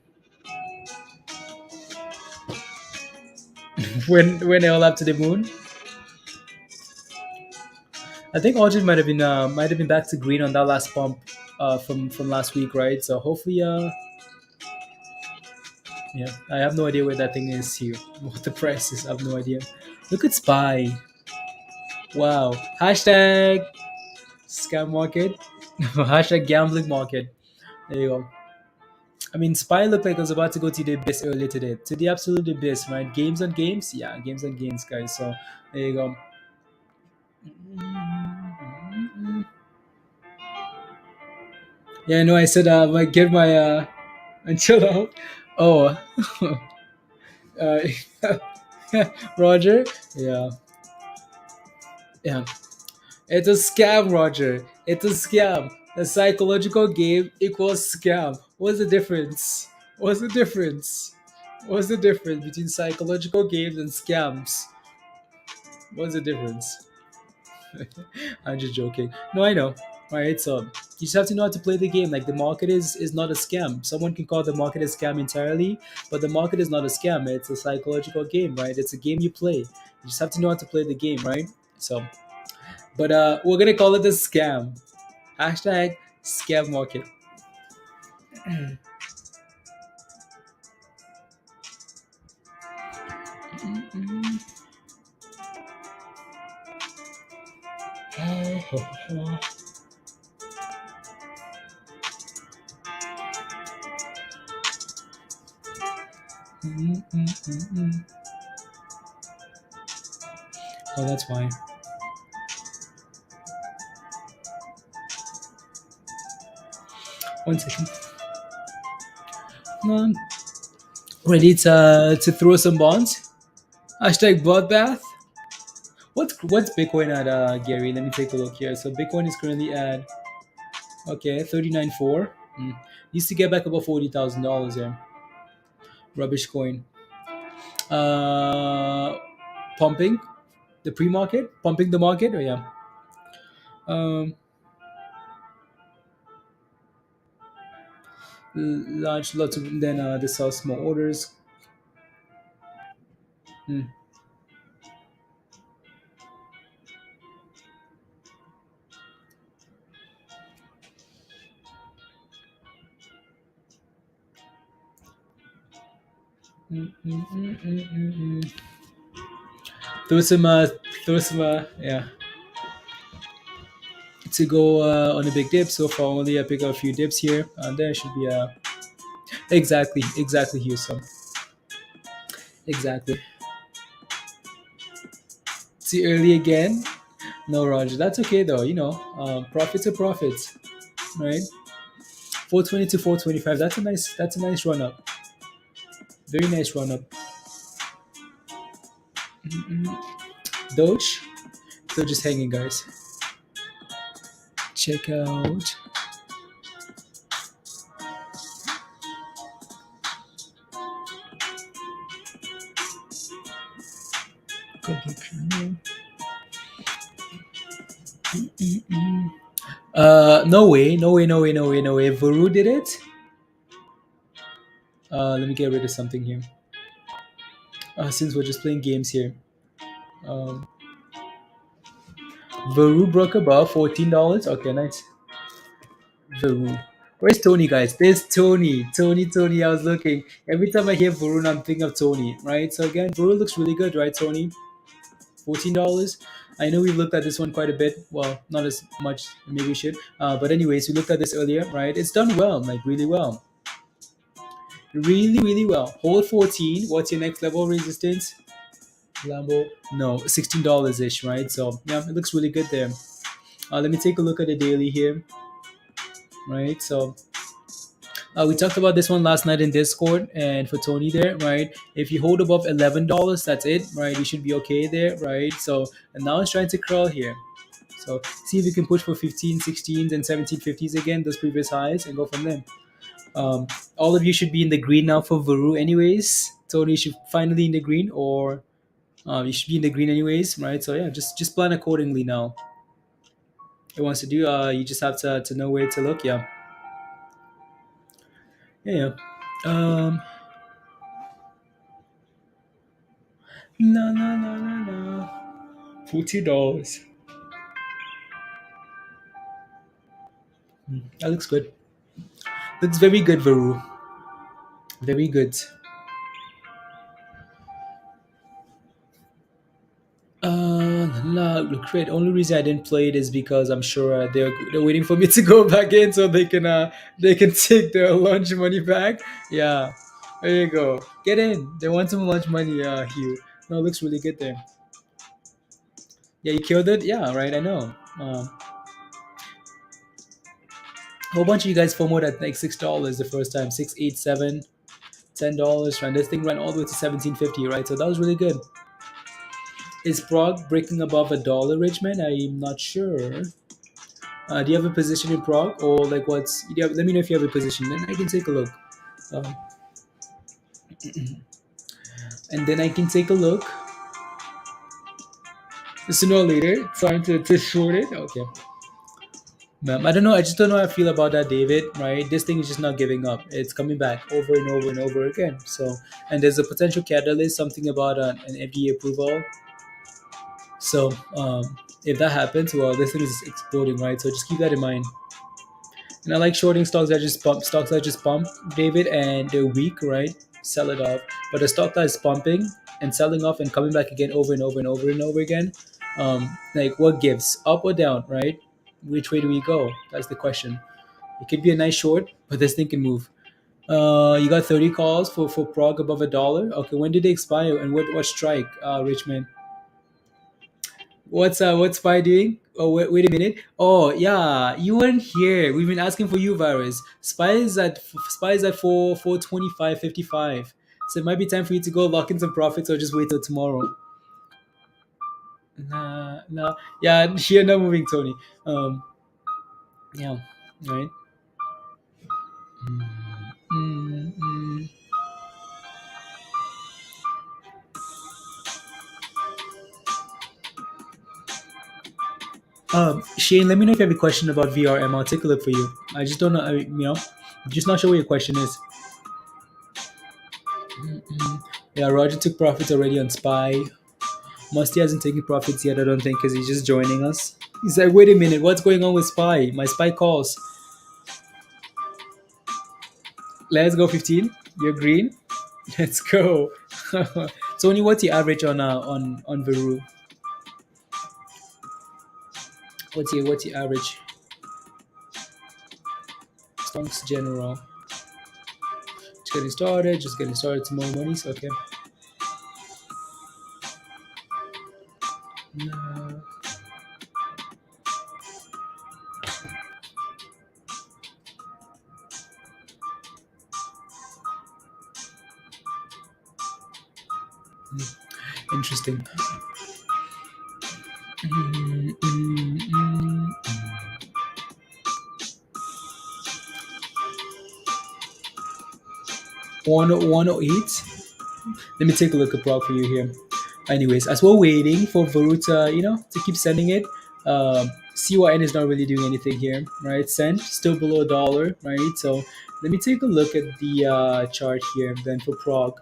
[SPEAKER 1] When they all up to the moon. I think Audrey might have been back to green on that last pump from last week, right? So hopefully yeah, I have no idea where that thing is here. What the price is, I have no idea. Look at Spy. Wow. Hashtag scam market. Hashtag gambling market. There you go. I mean, Spy looked like it was about to go to the abyss earlier today. To the absolute abyss, right? Games on games? Yeah, games on games, guys. So there you go. Yeah, no, I said I get my until now. Oh, uh, Roger. Yeah, yeah. It's a scam, Roger. It's a scam. A psychological game equals scam. What's the difference? What's the difference? What's the difference between psychological games and scams? What's the difference? I'm just joking. No, I know. Right, so you just have to know how to play the game. Like the market is not a scam. Someone can call the market a scam entirely, but the market is not a scam. It's a psychological game, right? It's a game you play. You just have to know how to play the game, right? So, but we're gonna call it a scam. Hashtag scam market. Oh, that's fine. One second. Um, Ready to throw some bonds? Hashtag bloodbath. What's Bitcoin at, Gary? Let me take a look here. So Bitcoin is currently at, okay, 39.4. Used to get back about $40,000 there. Rubbish coin. Uh, Pumping the pre-market, pumping the market. Oh yeah. Um, Large lots of then they sell small orders. Mm, mm. Throw some, yeah, to go on a big dip. So far, only I pick up a few dips here, and there should be a exactly Houston, exactly. Too early again? No, Roger. That's okay though. Profits are profits, right? 420 to 425. That's a nice run up. Very nice run up. Doge. Still just hanging, guys. Check out. No way, no way, no way, no way, no way. VERU did it. Let me get rid of something here. Since we're just playing games here. Um, VERU broke above $14. Okay, nice. VERU. Where's Tony, guys? There's Tony. Tony. I was looking. Every time I hear VERU, I'm thinking of Tony, right? So again, VERU looks really good, right, Tony? $14. I know we've looked at this one quite a bit. Well, not as much. Maybe we should. But anyways, we looked at this earlier, right? It's done well, like really well. Really, really well. Hold 14. What's your next level of resistance? Lambo? No, $16 ish, right? So yeah, it looks really good there. Let me take a look at the daily here, right? So we talked about this one last night in Discord, and for Tony there, right? If you hold above $11, that's it, right? You should be okay there, right? So and now it's trying to curl here. So see if you can push for 15, 16s, and 1750s again, those previous highs, and go from there. All of you should be in the green now for VERU, anyways. Tony should finally in the green, or you should be in the green anyways, right? So yeah, just plan accordingly now. It wants to do. You just have to know where to look. Yeah, yeah. Um, no, no, no, no, no. $40. That looks good. Looks very good, VERU. Very good. Look, great. Only reason I didn't play it is because I'm sure they're waiting for me to go back in so they can take their lunch money back. Yeah, there you go. Get in. They want some lunch money, Hugh. No, it looks really good there. Yeah, you killed it. Yeah, right. I know. A whole bunch of you guys FOMOed at like $6 the first time, 6, 8, 7, $10, right? This thing ran all the way to 17.50, right? So that was really good. Is Prague breaking above $1, Richmond? I'm not sure. Do you have a position in Prague, or like what's? Let me know if you have a position, then I can take a look. Um, and then I can take a look. Sooner or later, trying to short it. Okay. Ma'am, I don't know. I just don't know how I feel about that, David. Right? This thing is just not giving up. It's coming back over and over and over again. So, and there's a potential catalyst, something about an FDA approval. So, if that happens, well, this thing is exploding, right? So just keep that in mind. And I like shorting stocks that just pump, David, and they're weak, right? Sell it off. But a stock that is pumping and selling off and coming back again over and over and over and over again, like what gives? Up or down, right? Which way do we go? That's the question. It could be a nice short, but this thing can move. You got 30 calls for Prague above $1. Okay, when did they expire and what strike, Richmond? What's Spy doing? Oh wait a minute. Oh yeah, you weren't here. We've been asking for you, Virus. Spy is at 425.55. So it might be time for you to go lock in some profits or just wait till tomorrow. Nah. Yeah, you're not moving, Tony. Yeah, right. Mm, mm. Shane, let me know if you have a question about VRM. I'll take a look for you. I just don't know. Just not sure what your question is. Yeah, Roger took profits already on Spy. Musty hasn't taken profits yet, I don't think, because he's just joining us. He's like, wait a minute, what's going on with Spy? My Spy calls. Let's go 15. You're green. Let's go. Tony, what's the average on VERU? What's your average? Stonks general. Just getting started. Tomorrow monies. Okay. No. Interesting. Mm, mm, mm. 108. Let me take a look at Prague for you here. Anyways, as we're waiting for VERU to keep sending it, CYN is not really doing anything here, right? CENN still below $1, right? So let me take a look at the chart here. Then for Prague,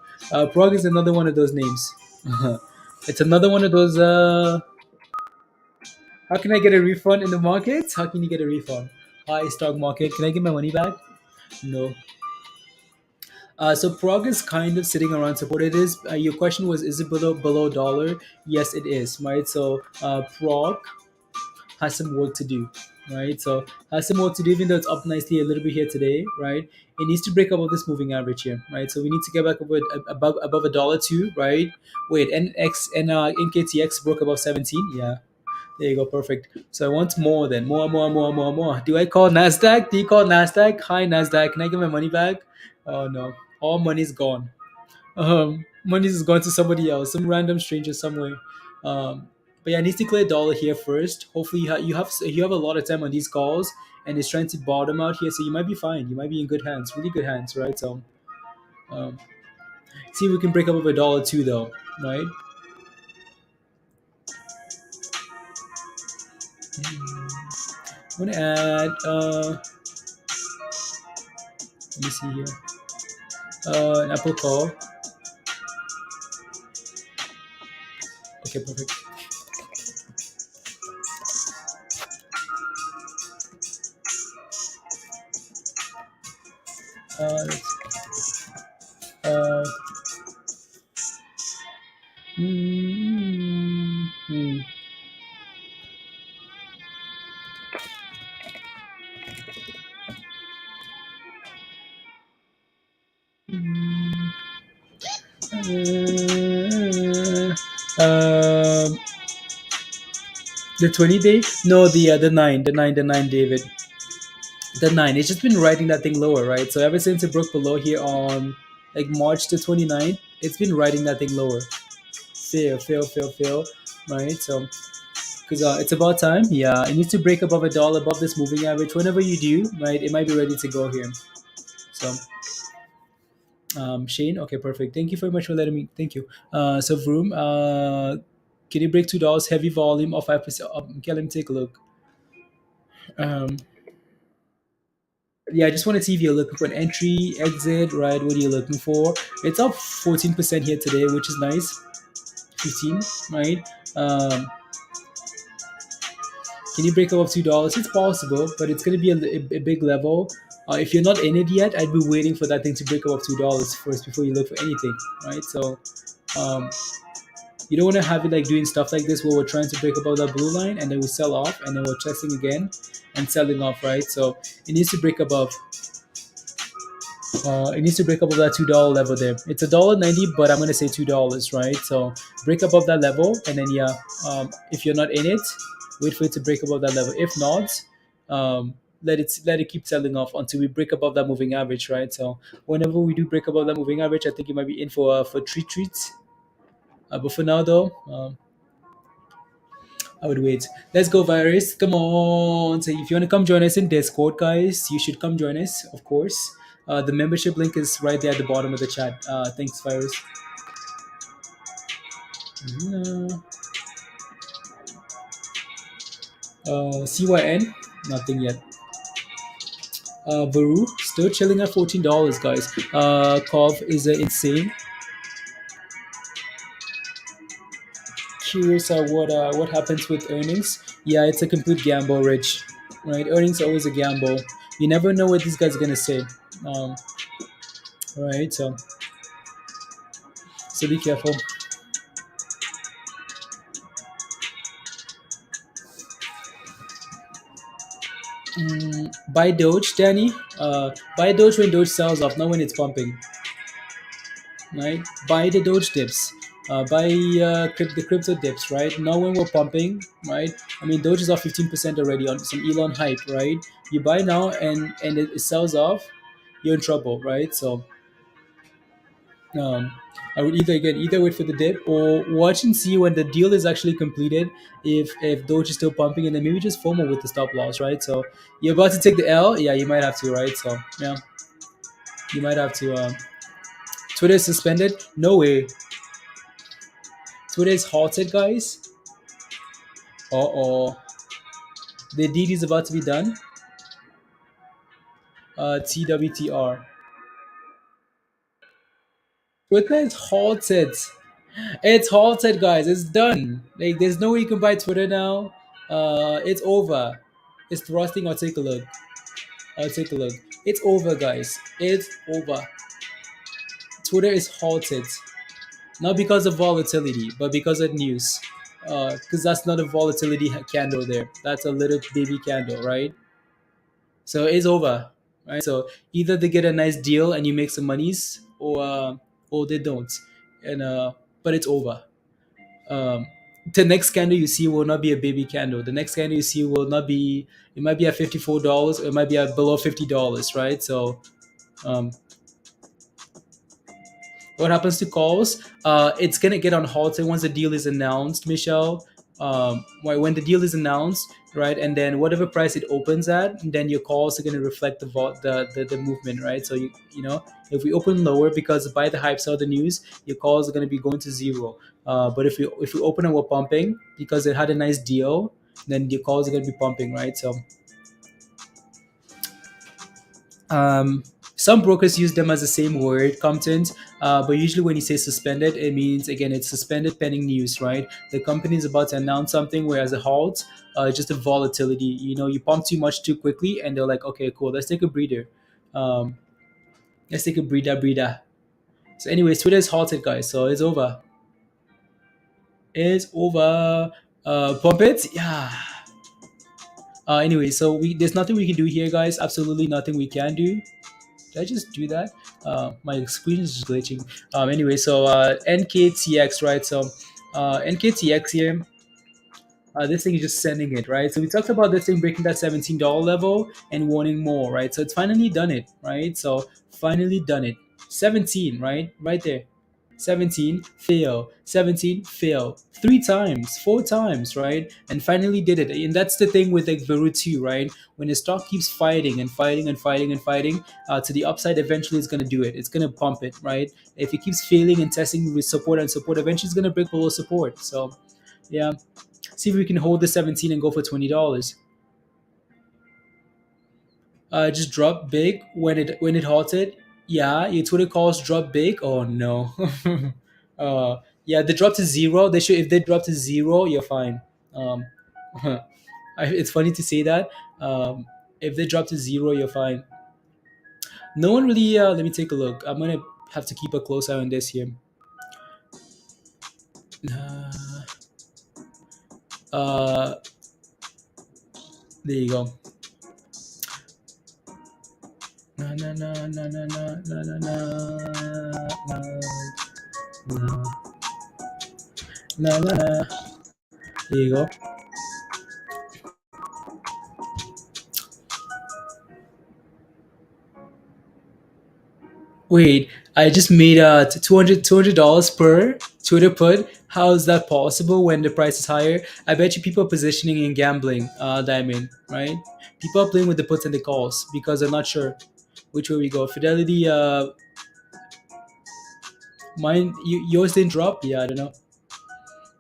[SPEAKER 1] Prague is another one of those names. It's another one of those. How can I get a refund in the market? How can you get a refund? Hi, stock market. Can I get my money back? No. So Prague is kind of sitting around support. It is. Your question was, is it below $1? Yes, it is. Right. So Prague has some work to do. Right. So has some work to do. Even though it's up nicely a little bit here today. Right. It needs to break above this moving average here. Right. So we need to get back above $1 too. Right. Wait. NKTX broke above 17. Yeah. There you go, perfect. So I want more then. More. Do I call Nasdaq? Do you call Nasdaq? Hi Nasdaq, can I get my money back? Oh no, all money's gone. Money is gone to somebody else, some random stranger somewhere. But yeah, I need to clear $1 here first. Hopefully you have a lot of time on these calls, and it's trying to bottom out here, so you might be fine. You might be in good hands, really good hands, right? So, um, see if we can break up of $1 too, though, right? I'm gonna add. Let me see here. An Apple call. Okay, perfect. Uh, mm, mm, mm, the 20 day? No, the 9, David. the 9. It's just been riding that thing lower, right? So ever since it broke below here on like March the 29th, it's been riding that thing lower. Fail, right? So because it's about time. Yeah, it needs to break above $1 above this moving average. Whenever you do, right, it might be ready to go here. So Shane, okay, perfect. Thank you very much for letting me. Thank you. So Vroom, can you break $2 heavy volume of 5%? Okay, let me take a look. Um, yeah, I just want to see if you're looking for an entry, exit, right? What are you looking for? It's up 14% here today, which is nice. 15, right? Um, can you break above $2? It's possible, but it's going to be a big level. If you're not in it yet, I'd be waiting for that thing to break above $2 first before you look for anything, right? So um, you don't want to have it like doing stuff like this where we're trying to break above that blue line and then we sell off and then we're testing again and selling off, right? So it needs to break above. It needs to break above that $2 level there. It's $1.90, but I'm gonna say $2, right? So break above that level, and then yeah, if you're not in it, wait for it to break above that level. If not, let it keep selling off until we break above that moving average, right? So whenever we do break above that moving average, I think you might be in for treats. But for now, though, I would wait. Let's go, Virus. Come on. So if you want to come join us in Discord, guys, you should come join us, of course. The membership link is right there at the bottom of the chat. Thanks, Virus. Uh, CYN, nothing yet. VERU, still chilling at $14, guys. COV is insane. Curious what happens with earnings. Yeah, it's a complete gamble, Rich. Right? Earnings are always a gamble. You never know what these guys are gonna say. Um, right? So be careful. Buy Doge, Danny. Buy Doge when Doge sells off, not when it's pumping. Right? Buy the Doge dips. Buy the crypto dips, right? Not when we're pumping, right? I mean, Doge is off 15% already on some Elon hype, right? You buy now and it sells off, you're in trouble, right? So um, I would either wait for the dip or watch and see when the deal is actually completed. If Doge is still pumping, and then maybe just FOMO with the stop loss, right? So you're about to take the L, yeah, you might have to, right? So yeah, you might have to. Twitter is suspended? No way. Twitter is halted, guys. Uh-oh. The deed is about to be done. TWTR. Twitter is halted. It's halted, guys. It's done. Like, there's no way you can buy Twitter now. It's over. It's thrusting. I'll take a look. I'll take a look. It's over, guys. It's over. Twitter is halted. Not because of volatility, but because of news. Because that's not a volatility candle there. That's a little baby candle, right? So it's over, right? So either they get a nice deal and you make some monies, or they don't, and but it's over. Um, the next candle you see will not be a baby candle. The next candle you see will not be. It might be at $54. It might be at below $50, right? So um, what happens to calls? It's gonna get on halted once the deal is announced, Michelle. When the deal is announced, right, and then whatever price it opens at, then your calls are gonna reflect the movement, right? So you know if we open lower because by the hype sell the news, your calls are gonna be going to zero. But if we open and we're pumping because it had a nice deal, then your calls are gonna be pumping, right? So um, some brokers use them as the same word, content, but usually when you say suspended, it means again it's suspended pending news, right? The company is about to announce something, whereas a halt, just a volatility. You pump too much too quickly, and they're like, okay, cool, let's take a breather. Um, let's take a breather. So, anyways, Twitter is halted, guys. So it's over. It's over. Pump it, yeah. Anyway, so there's nothing we can do here, guys. Absolutely nothing we can do. Did I just do that? My screen is just glitching. Anyway, so NKTX, right? So NKTX here. this thing is just sending it, right? So we talked about this thing breaking that $17 level and wanting more, right? So it's finally done it, right? So finally done it. 17, right? Right there. 17, fail. 17, fail. Three times, four times, right? And finally did it. And that's the thing with like VERU 2, right? When the stock keeps fighting and fighting and fighting and fighting to the upside, eventually it's going to do it. It's going to pump it, right? If it keeps failing and testing with support and support, eventually it's going to break below support. So, yeah, see if we can hold the 17 and go for $20. Just drop big when it halted. Yeah, your Twitter calls drop big. Oh no. Yeah, they drop to zero. They should if they drop to zero, you're fine. Um, it's funny to say that. If they drop to zero, you're fine. No one really. Let me take a look. I'm gonna have to keep a close eye on this here. Uh, uh, there you go. Na na na na na na na na na na na na. There you go. Wait, I just made $200 per Twitter put. How is that possible when the price is higher? I bet you people are positioning in gambling, Diamond, right? People are playing with the puts and the calls because they're not sure which way we go. Fidelity, mine, yours didn't drop. Yeah, I don't know.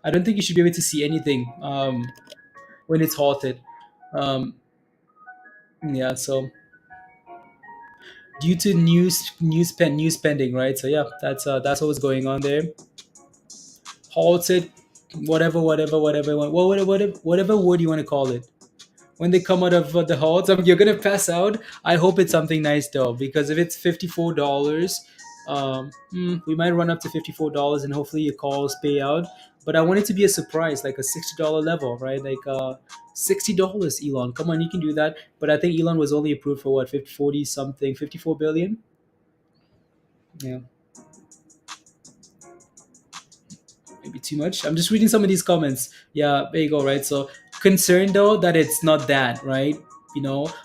[SPEAKER 1] I don't think you should be able to see anything when it's halted. Um, yeah, so due to new spending, right? So yeah, that's what was going on there. Halted, whatever word you want to call it. When they come out of the halts, you're gonna pass out. I hope it's something nice though, because if it's $54, we might run up to $54, and hopefully your calls pay out. But I want it to be a surprise, like a $60 level, right? Like $60, Elon. Come on, you can do that. But I think Elon was only approved for what, 50, 40 something, 54 billion. Yeah. Maybe too much. I'm just reading some of these comments. Yeah, there you go. Right. So concerned though that it's not that right.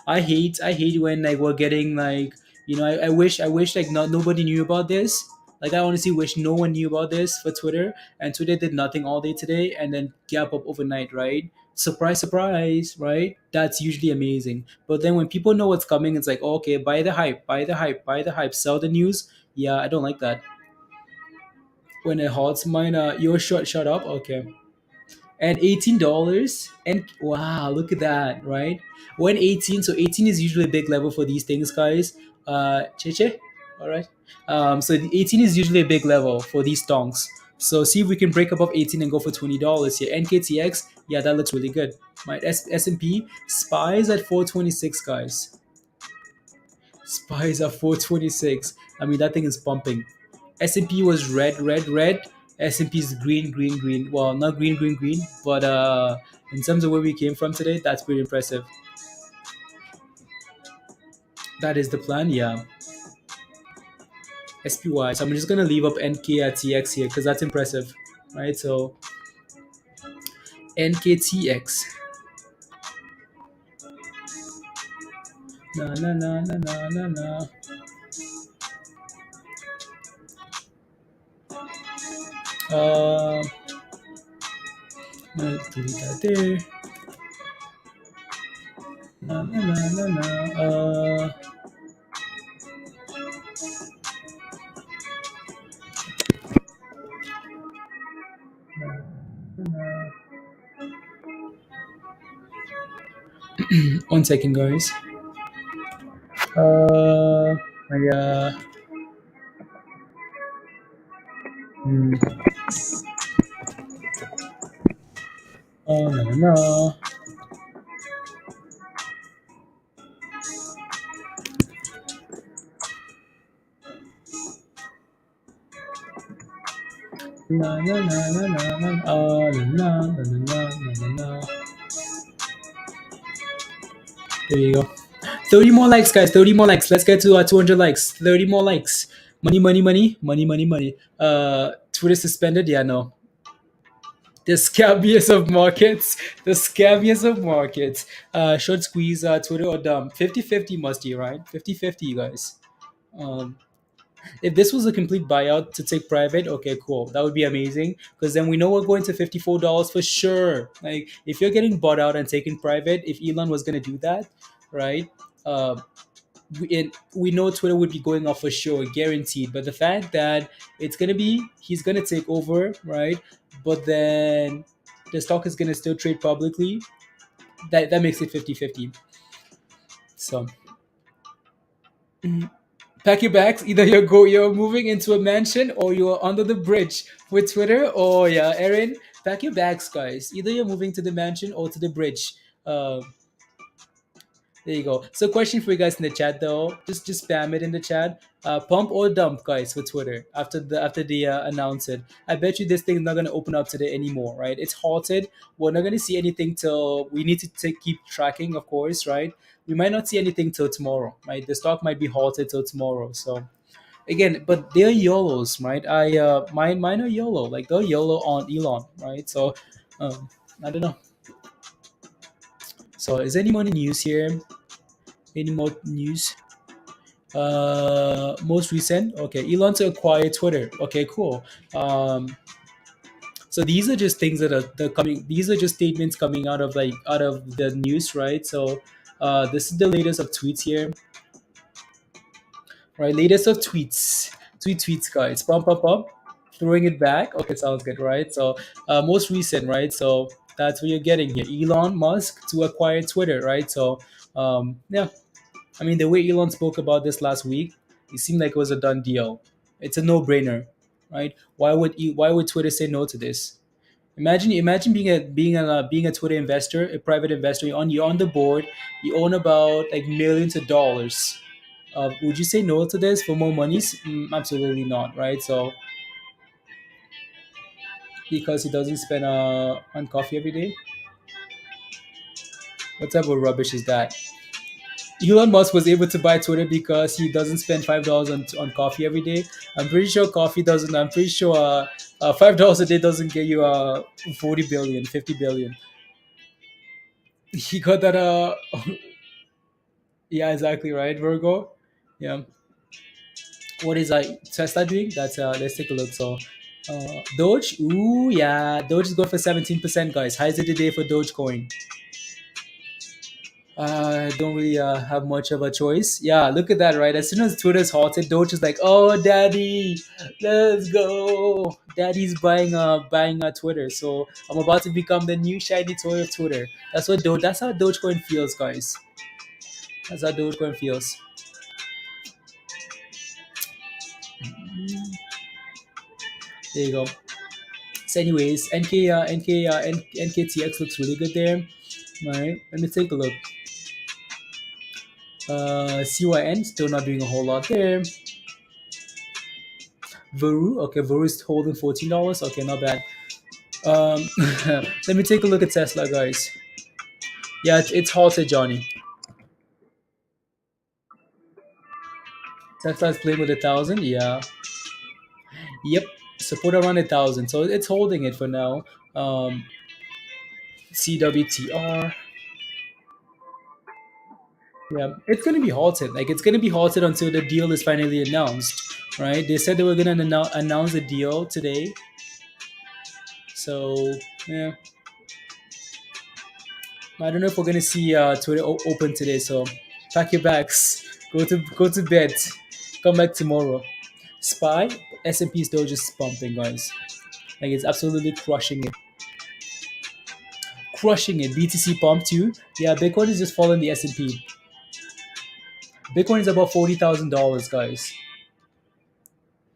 [SPEAKER 1] I hate when like we're getting like I wish like not nobody knew about this. Like I honestly wish no one knew about this for Twitter, and Twitter did nothing all day today and then gap up overnight. Right. Surprise, surprise. Right. That's usually amazing. But then when people know what's coming, it's like, oh, okay, buy the hype, buy the hype, buy the hype, sell the news. Yeah, I don't like that when it halts mine. Your shut up. Okay. And $18 and wow, look at that, right? When 18, so 18 is usually a big level for these things, guys. Cheche, all right. So the 18 is usually a big level for these stonks. So see if we can break above 18 and go for $20 here. NKTX, yeah, that looks really good. My S&P spies at 426, guys. Spies at 426. I mean, that thing is pumping. S&P was red, red, red. S&P is green, green, green. Well, not green, green, green, but in terms of where we came from today, that's pretty impressive. That is the plan, yeah. SPY. So I'm just gonna leave up NKTX here because that's impressive, right? So NKTX. Na na na na na na na. Uh, delete that there. Na na na na na. One second, guys. Yeah. Oh no no. Na na na na na na. Na na na na na. There you go. 30 more likes, guys. 30 more likes. Let's get to 200 likes. 30 more likes. Money, money, money, money, money, money. Twitter suspended. Yeah, no. The scabbiest of markets. The scabbiest of markets. Short squeeze Twitter or dump. 50-50 must be, right? 50-50, you guys. Um, if this was a complete buyout to take private, okay, cool. That would be amazing because then we know we're going to $54 for sure. Like if you're getting bought out and taken private, if Elon was going to do that, right? Uh, we know Twitter would be going off for sure, guaranteed. But the fact that he's going to take over, right? But then the stock is going to still trade publicly. That makes it 50-50. So pack your bags. Either you're moving into a mansion or you're under the bridge with Twitter. Oh yeah, Aaron, pack your bags, guys. Either you're moving to the mansion or to the bridge. Uh, there you go. So, question for you guys in the chat though. Just spam it in the chat. Pump or dump, guys, for Twitter after the announce it. I bet you this thing's not gonna open up today anymore, right? It's halted. We're not gonna see anything till we need to keep tracking, of course, right? We might not see anything till tomorrow, right? The stock might be halted till tomorrow. So again, but they're YOLOs, right? Mine are YOLO, like they're YOLO on Elon, right? So I don't know. So is there any more news here? Any more news? Most recent. Okay, Elon to acquire Twitter. Okay, cool. So these are just things that are coming. These are just statements coming out of the news, right? So this is the latest of tweets here, right? Latest of tweets. Tweets, guys. Pump, pump, pump. Throwing it back. Okay, sounds good, right? So most recent, right? So that's what you're getting here. Elon Musk to acquire Twitter, right? So yeah, I mean, the way Elon spoke about this last week, it seemed like it was a done deal. It's a no-brainer, right? Why would Twitter say no to this? Imagine being a Twitter investor, a private investor. You're on the board. You own about like millions of dollars. Would you say no to this for more monies? Absolutely not, right? So because he doesn't spend on coffee every day, what type of rubbish is that? Elon Musk was able to buy Twitter because he doesn't spend $5 on coffee every day. I'm pretty sure coffee doesn't. I'm pretty sure $5 a day doesn't get you 40 billion, 50 billion. He got that. Yeah, exactly right, Virgo. Yeah. What is Tesla doing? That's let's take a look. So, Doge. Ooh, yeah, Doge is going for 17%, guys. Highs of the day for Dogecoin. Don't really have much of a choice. Yeah, look at that, right? As soon as Twitter's halted, Doge is like, "Oh, daddy, let's go." Daddy's buying Twitter, so I'm about to become the new shiny toy of Twitter. That's how Dogecoin feels, guys. That's how Dogecoin feels. There you go. So, anyways, NKTX looks really good there. All right, let me take a look. CYN still not doing a whole lot there. VERU, okay, VERU is holding $14. Okay, not bad. Um, let me take a look at Tesla, guys. Yeah, it's halted, Johnny. Tesla is playing with 1,000. Yeah. Yep. Support around 1,000. So it's holding it for now. Um, CWTR. Yeah, it's gonna be halted. Like it's gonna be halted until the deal is finally announced, right? They said they were gonna announce the deal today. So yeah, I don't know if we're gonna see Twitter open today. So pack your bags, go to bed, come back tomorrow. Spy S&P still just pumping, guys. Like it's absolutely crushing it. BTC pump too. Yeah, Bitcoin is just following the S&P. Bitcoin is about $40,000, guys.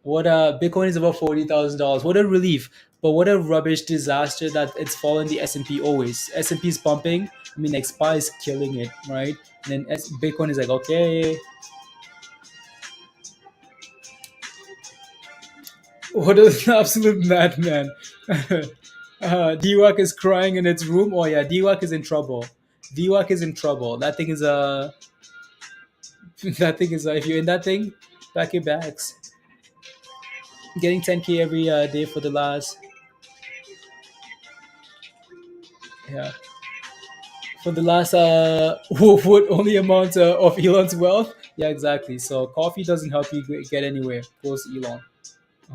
[SPEAKER 1] What Bitcoin is about $40,000. What a relief, but what a rubbish disaster that it's following the S&P always. S&P is pumping. I mean, like SPY is killing it, right? And then Bitcoin is like, okay, what an absolute madman. DWAC is crying in its room. Oh yeah, DWAC is in trouble. DWAC is in trouble. That thing is that thing is if you're in that thing, pack your bags. Getting 10K every day for the last. Yeah. For the last would only amount of Elon's wealth. Yeah, exactly. So coffee doesn't help you get anywhere. Goes to Elon.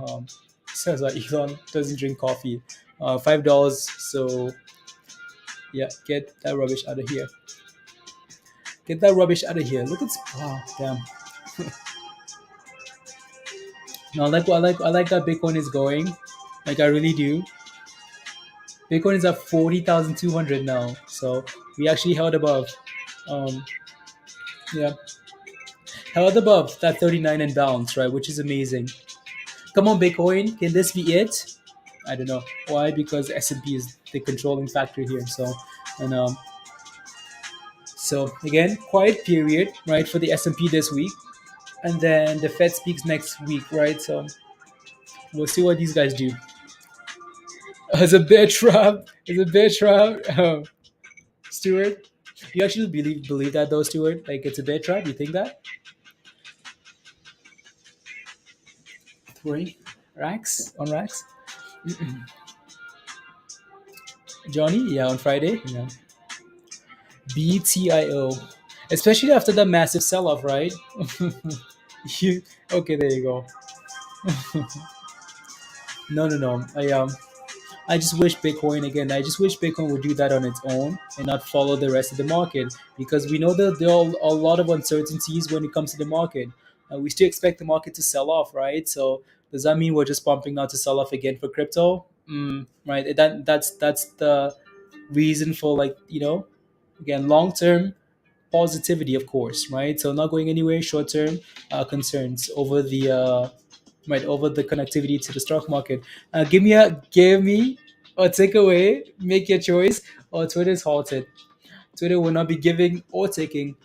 [SPEAKER 1] Um, says Elon doesn't drink coffee. $5. So yeah, get that rubbish out of here. Get that rubbish out of here. Look at wow, damn. No, I like that Bitcoin is going. Like I really do. Bitcoin is at 40,200 now. So we actually held above. Um, yeah, held above that 39 and bounce, right? Which is amazing. Come on, Bitcoin. Can this be it? I don't know why, because S&P is the controlling factor here. So again, quiet period, right, for the S&P this week, and then the Fed speaks next week, right? So we'll see what these guys do. It's a bear trap. It's a bear trap. Stuart, you actually believe that though, Stuart? Like it's a bear trap? You think that? Three racks on racks. Johnny, yeah, on Friday. Yeah. BTIO, especially after the massive sell-off, right? you, okay, there you go. No, no, no. I just wish Bitcoin again. I just wish Bitcoin would do that on its own and not follow the rest of the market because we know that there are a lot of uncertainties when it comes to the market. We still expect the market to sell off, right? So does that mean we're just pumping now to sell off again for crypto? Right. That's the reason for like again long term positivity, of course, right? So not going anywhere. Short term concerns over the right over the connectivity to the stock market. Give me or take away. Make your choice. Or Twitter is halted. Twitter will not be giving or taking.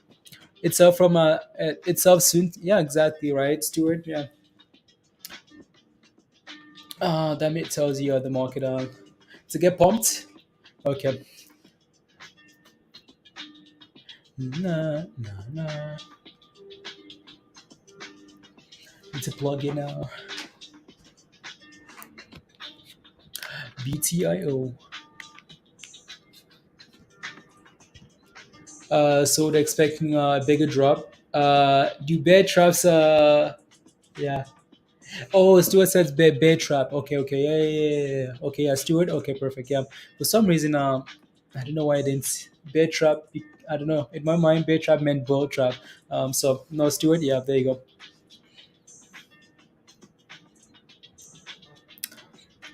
[SPEAKER 1] It's up from it's up soon. Yeah, exactly right, Stuart. Yeah. That it tells you the market to get pumped. Okay. Nah, nah, nah. It's a plugin now. BTIO. So they're expecting a bigger drop. Do bear traps? Yeah. Oh, Stuart says bear trap. Okay, okay, yeah, yeah, yeah, yeah. Okay, yeah, Stuart. Okay, perfect. Yeah. For some reason, I don't know why I didn't bear trap. I don't know. In my mind, bear trap meant bull trap. So no, Stuart. Yeah, there you go.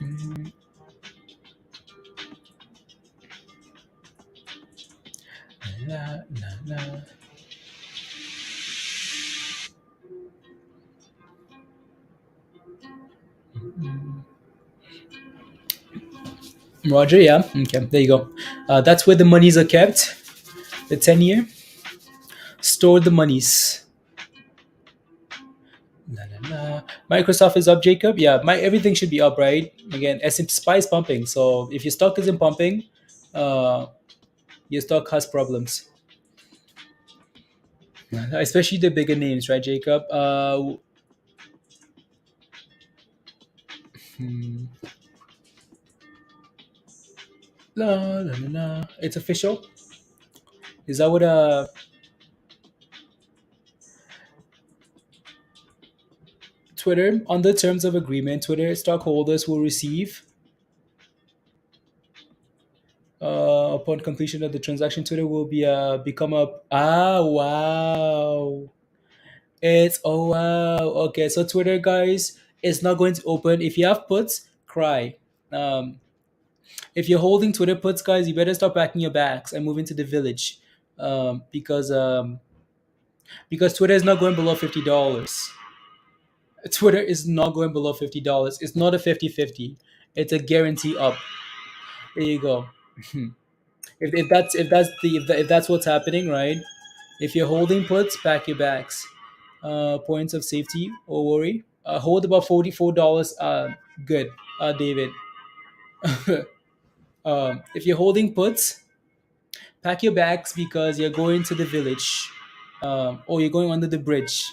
[SPEAKER 1] Mm, nah, nah, nah. Mm. Roger. Yeah. Okay. There you go. That's where the monies are kept. The 10 year. Store the monies. La, la, la. Microsoft is up, Jacob. Yeah, my everything should be up, right? Again, S&P SPY is pumping. So if your stock isn't pumping, uh, your stock has problems. Especially the bigger names, right, Jacob? Hmm. La, la, la, la. It's official. Is that what Twitter, under terms of agreement, Twitter stockholders will receive upon completion of the transaction. Twitter will be become a wow. It's oh wow. Okay, so Twitter guys is not going to open. If you have puts, cry. Um, if you're holding Twitter puts, guys, you better start packing your bags and move into the village, because Twitter is not going below $50. Twitter is not going below $50. It's not a 50-50. It's a guarantee up. There you go. If that's what's happening, right? If you're holding puts, pack your bags. Points of safety or worry. Hold about $44. Good, David. If you're holding puts, pack your bags because you're going to the village, or you're going under the bridge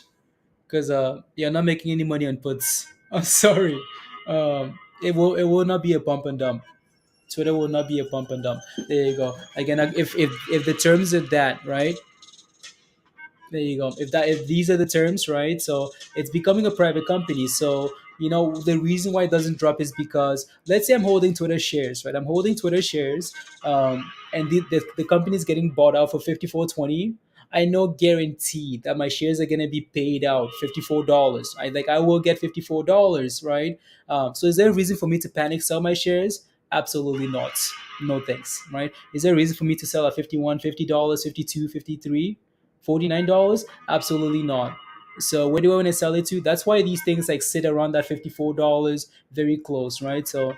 [SPEAKER 1] because you're not making any money on puts. I'm sorry. It will not be a bump and dump. Twitter will not be a pump and dump. There you go. Again, if the terms are that, right, there you go. If these are the terms, right? So it's becoming a private company. So the reason why it doesn't drop is because, let's say I'm holding Twitter shares, right? I'm holding Twitter shares, and the company is getting bought out for 54.20. I know guaranteed that my shares are gonna be paid out $54. I will get $54, right? So is there a reason for me to panic sell my shares? Absolutely not. No thanks, right? Is there a reason for me to sell at 51, $50, 52, 53? $49? Absolutely not. So where do I want to sell it to? That's why these things like sit around that $54, very close, right? So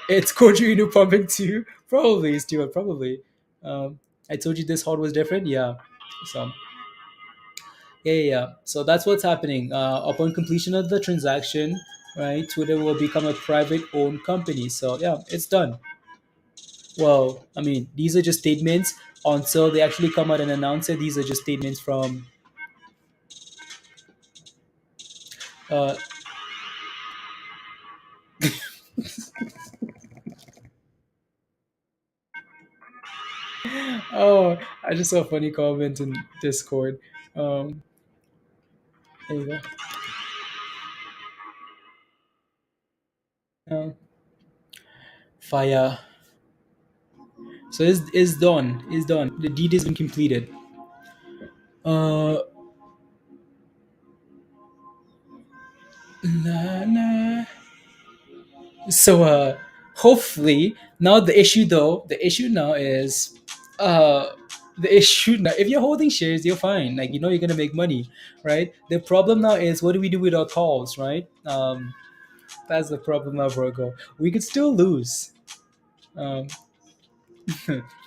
[SPEAKER 1] it's Kojiro pumping too. Probably, Stuart, probably. I told you this hot was different. Yeah. So yeah. So that's what's happening. Upon completion of the transaction, right, Twitter will become a private owned company. So yeah, it's done. Well, I mean, these are just statements until they actually come out and announce it. These are just statements from uh, oh, I just saw a funny comment in Discord. Um, there you go. Uh, Fire. So it's done. It's done. The deed has been completed. Uh, nah, nah. So hopefully now the issue now is uh the issue now, if you're holding shares, you're fine. Like you're gonna make money, right? The problem now is, what do we do with our calls, right? That's the problem now, Virgo. We could still lose. Um,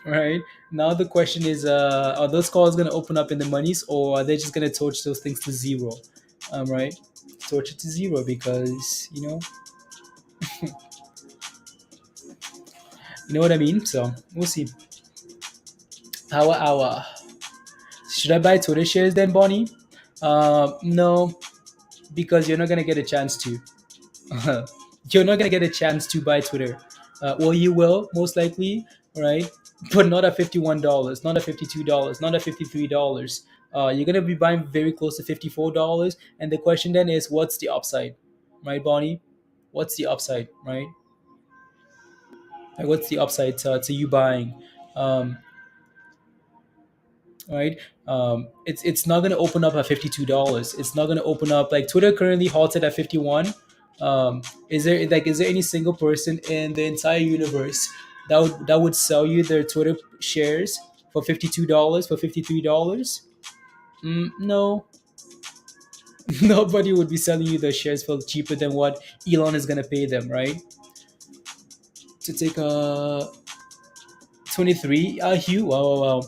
[SPEAKER 1] right now the question is, are those calls going to open up in the monies, or are they just going to torch those things to zero? Right, torch it to zero, because you know what I mean. So we'll see. Hour. Should I buy Twitter shares then, Bonnie? No, because you're not going to get a chance to. You're not gonna get a chance to buy Twitter. Well, you will most likely, right? But not at $51, not at $52, not at $53. You're gonna be buying very close to $54, and the question then is, what's the upside, right, Bonnie? What's the upside, right? Like, what's the upside to you buying? Um, right? It's not going to open up at $52. It's not going to open up, like Twitter currently halted at 51. Is there any single person in the entire universe that would sell you their Twitter shares for $52, for $53? No, nobody would be selling you the shares for cheaper than what Elon is going to pay them, right? To take a 23, Hugh, wow.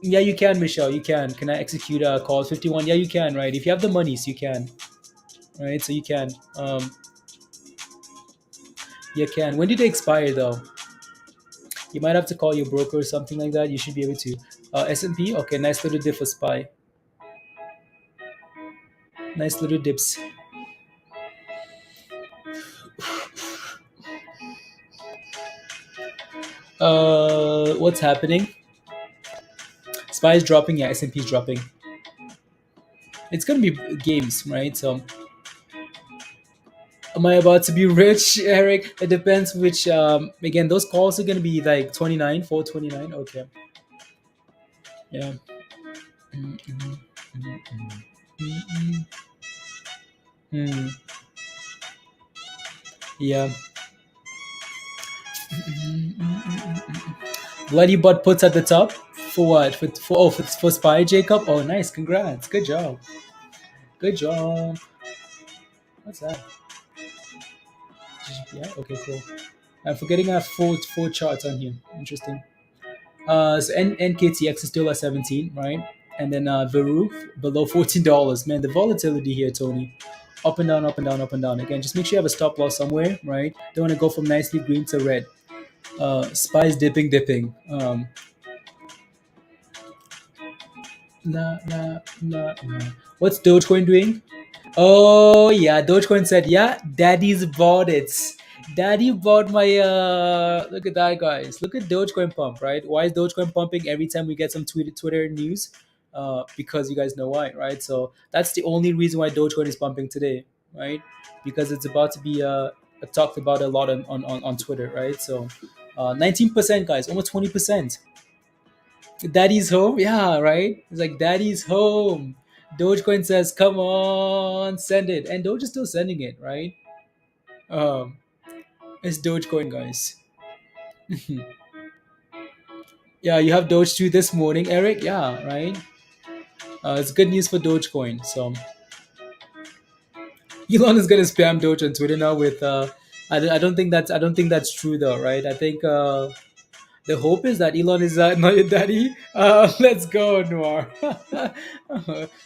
[SPEAKER 1] Yeah, you can, Michelle. You can. Can I execute a call 51? Yeah, you can, right? If you have the money, so you can. Right? So you can. You can. When did they expire though? You might have to call your broker or something like that. You should be able to. S&P? Okay, nice little dip for SPY. Nice little dips. What's happening? SPY is dropping, yeah, S&P is dropping. It's gonna be games, right? So am I about to be rich, Eric? It depends which again, those calls are gonna be like 29, 429. Okay. Yeah. Mm-mm. Mm-mm. Hmm. Yeah. Bloody butt puts at the top for what? For Spy Jacob. Oh, nice. Congrats. Good job. Good job. What's that? Yeah. Okay. Cool. I'm forgetting I have four charts on here. Interesting. So NKTX is still at 17, right? And then VERU below $14. Man, the volatility here, Tony. Up and down, up and down, up and down. Again, just make sure you have a stop loss somewhere, right? Don't want to go from nicely green to red. Spies dipping. Nah. What's Dogecoin doing? Oh yeah, Dogecoin said, yeah, daddy's bought it. Daddy bought my look at that, guys. Look at Dogecoin pump, right? Why is Dogecoin pumping every time we get some Twitter news? Because you guys know why, right? So that's the only reason why Dogecoin is pumping today, right? Because it's about to be talked about a lot on Twitter, right? So 19%, guys, almost 20%. Daddy's home, yeah, right? It's like daddy's home. Dogecoin says, "Come on, send it," and Doge is still sending it, right? Um, it's Dogecoin, guys. Yeah, you have Doge 2 this morning, Eric. Yeah, right. It's good news for Dogecoin. So Elon is gonna spam Doge on Twitter now with. I don't think that's true though, right? I think the hope is that Elon is not your daddy. Let's go, Noir.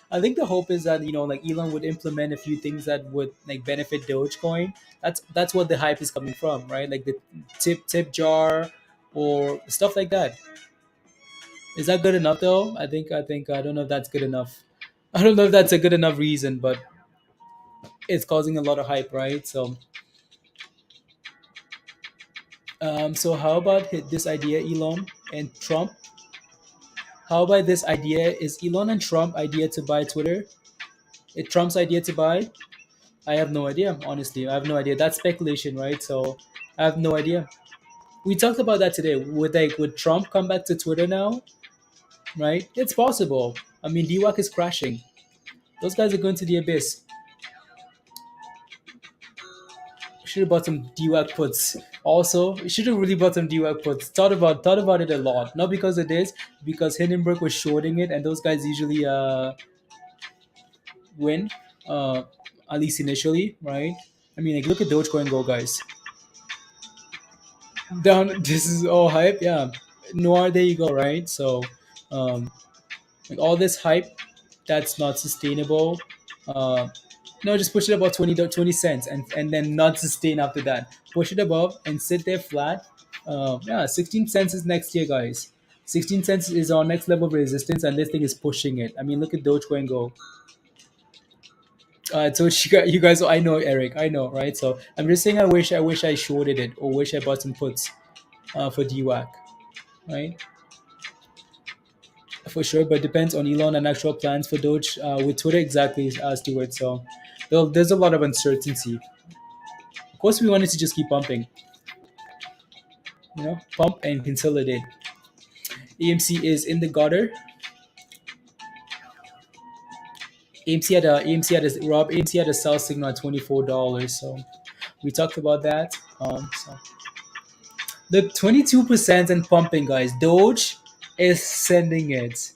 [SPEAKER 1] I think the hope is that like Elon would implement a few things that would like benefit Dogecoin. That's what the hype is coming from, right? Like the tip jar or stuff like that. Is that good enough though? I don't know if that's good enough. I don't know if that's a good enough reason, but it's causing a lot of hype, right? So how about this idea, Elon and Trump? How about this idea? Is Elon and Trump idea to buy Twitter? Is Trump's idea to buy? I have no idea, honestly. I have no idea. That's speculation, right? So I have no idea. We talked about that today. Would Trump come back to Twitter now? Right? It's possible. I mean, DWAC is crashing. Those guys are going to the abyss. Should have bought some DWAC puts. Also, should have really bought some DWAC puts. Thought about it a lot. Not because of this, because Hindenburg was shorting it, and those guys usually win, uh, at least initially, right? I mean, like look at Dogecoin go, guys. Down. This is all hype, yeah. Noir, there you go, right? So, um, like all this hype, that's not sustainable. Uh, no, just push it above 20 cents and then not sustain after that. Push it above and sit there flat. Yeah, 16 cents is next year, guys. 16 cents is our next level of resistance, and this thing is pushing it. I mean, look at Dogecoin go. So you guys, I know Eric, I know, right? So I'm just saying, I wish I shorted it or wish I bought some puts for DWAC, right? For sure, but depends on Elon and actual plans for Doge with Twitter exactly as Stuart. So there's a lot of uncertainty. Of course, we wanted to just keep pumping, pump and consolidate. AMC is in the gutter. AMC had a sell signal at $24. So we talked about that. So the 22% and pumping, guys. Doge is sending it.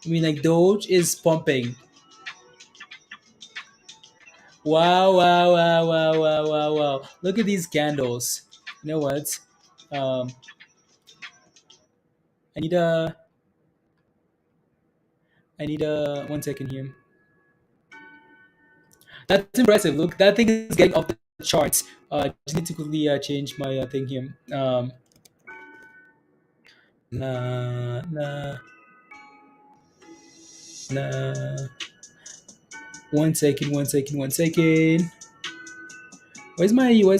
[SPEAKER 1] I mean, like Doge is pumping. Wow, wow, wow, wow, wow, wow, wow. Look at these candles. You know what? Um, I need a. I need a 1 second here. That's impressive. Look, that thing is getting off the charts. Just need to quickly change my thing here. Nah, nah, nah. 1 second, 1 second, 1 second. Where's my Elon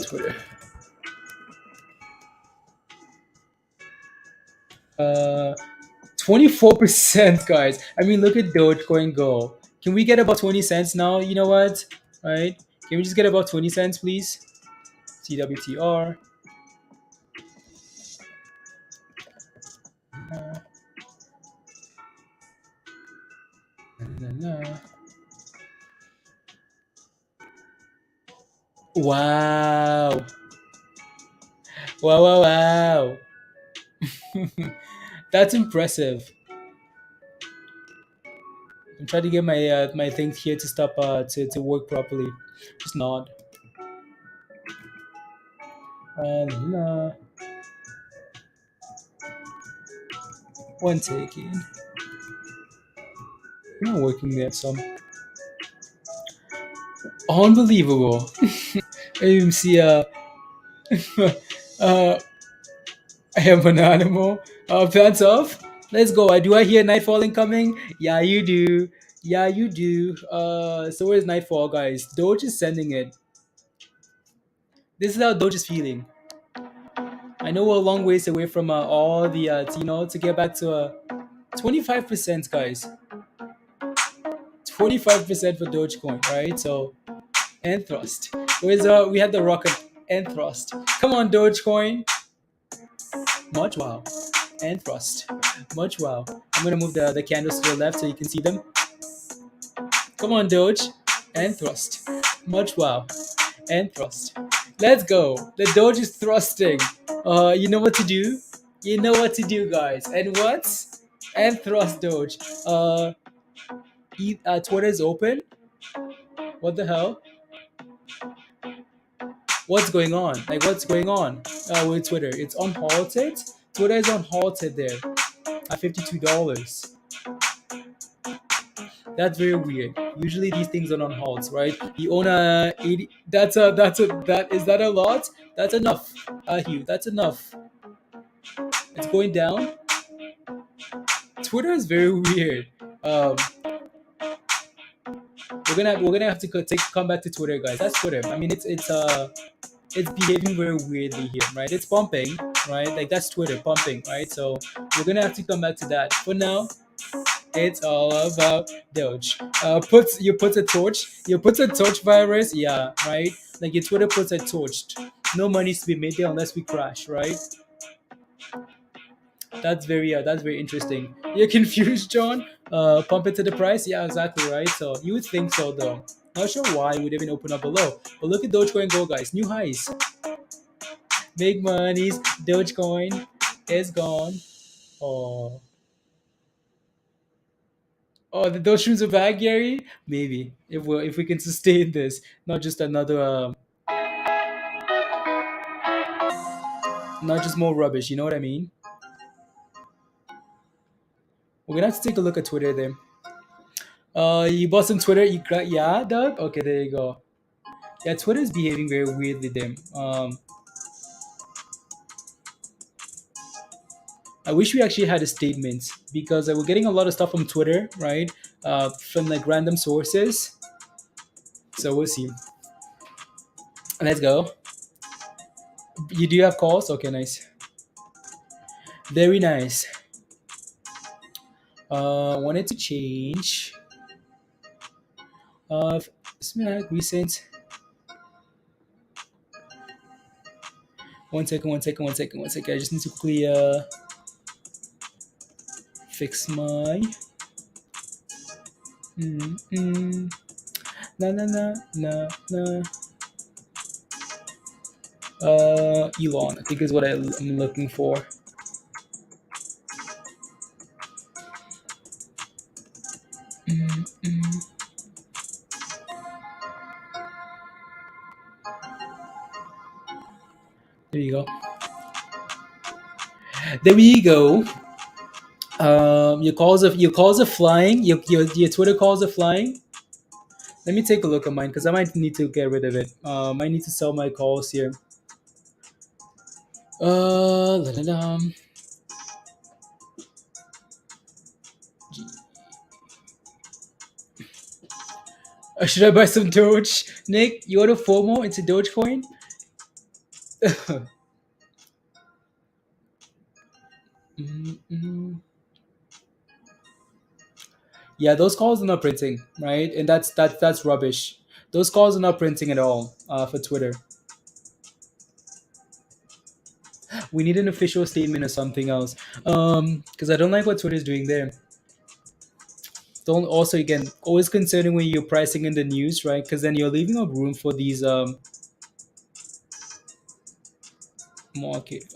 [SPEAKER 1] Twitter? 24%, guys. I mean, look at Dogecoin go. Can we get about 20 cents now? You know what? Right? Can we just get about 20 cents, please? TWTR. Wow. Wow, wow, wow. That's impressive. I'm trying to get my things here to stop to work properly. Just not. Nah. 1 second. Not working there, so unbelievable. AMC uh I am an animal. Pants off. Let's go. Do I hear nightfall incoming? Yeah, you do. Yeah, you do. So where's nightfall, guys? Doge is sending it. This is how Doge is feeling. I know we're a long ways away from all the to get back to 25%, guys. 25% for Dogecoin, right? So and thrust. Where's we had the rocket and thrust. Come on, Dogecoin. Much wow. And thrust. Much wow. I'm gonna move the candles to the left so you can see them. Come on, Doge. And thrust. Much wow. And thrust. Let's go. The Doge is thrusting. You know what to do? You know what to do, guys. And what? And thrust Doge. Twitter is open. What the hell? What's going on? Like, what's going on with Twitter? It's on halted. Twitter is on halted there at $52. That's very weird. Usually these things are on halts, right? You own a 80. That is that a lot? That's enough. Hugh, that's enough. It's going down. Twitter is very weird. We're gonna have to come back to Twitter, guys. That's Twitter. I mean, it's behaving very weirdly here, right? It's pumping, right? Like that's Twitter pumping, right? So we're gonna have to come back to that. For now, it's all about Doge. Puts a torch. You put a torch virus, yeah, right? Like your Twitter puts a torch. No money's to be made there unless we crash, right? That's very interesting. You're confused, John? Pump it to the price? Yeah, exactly, right? So you would think so though. Not sure why it would even open up below. But look at Dogecoin go, guys. New highs. Big monies. Dogecoin is gone. Oh. Oh, the Doshrooms are back, Gary? Maybe. If we can sustain this. Not just another not just more rubbish, you know what I mean? We're gonna have to take a look at Twitter then. You bought some Twitter, yeah, Doug? Okay, there you go. Yeah, Twitter is behaving very weirdly then. I wish we actually had a statement because we're getting a lot of stuff from Twitter, right? From like random sources. So we'll see. Let's go. You do have calls? Okay, nice. Very nice. Wanted to change. Something like recent. One second. I just need to quickly fix my. Na na na na na. Elon, I think is what I'm looking for. There you go. There we go. Your calls are flying. Your Twitter calls are flying. Let me take a look at mine because I might need to get rid of it. I need to sell my calls here. La-da-dum. Should I buy some Doge? Nick, you want a FOMO into Dogecoin? Mm-hmm. Yeah, those calls are not printing, right? And that's rubbish. Those calls are not printing at all for Twitter. We need an official statement or something else. Because I don't like what Twitter's doing there. Don't also again always concerning when you're pricing in the news, right? Because then you're leaving up room for these market.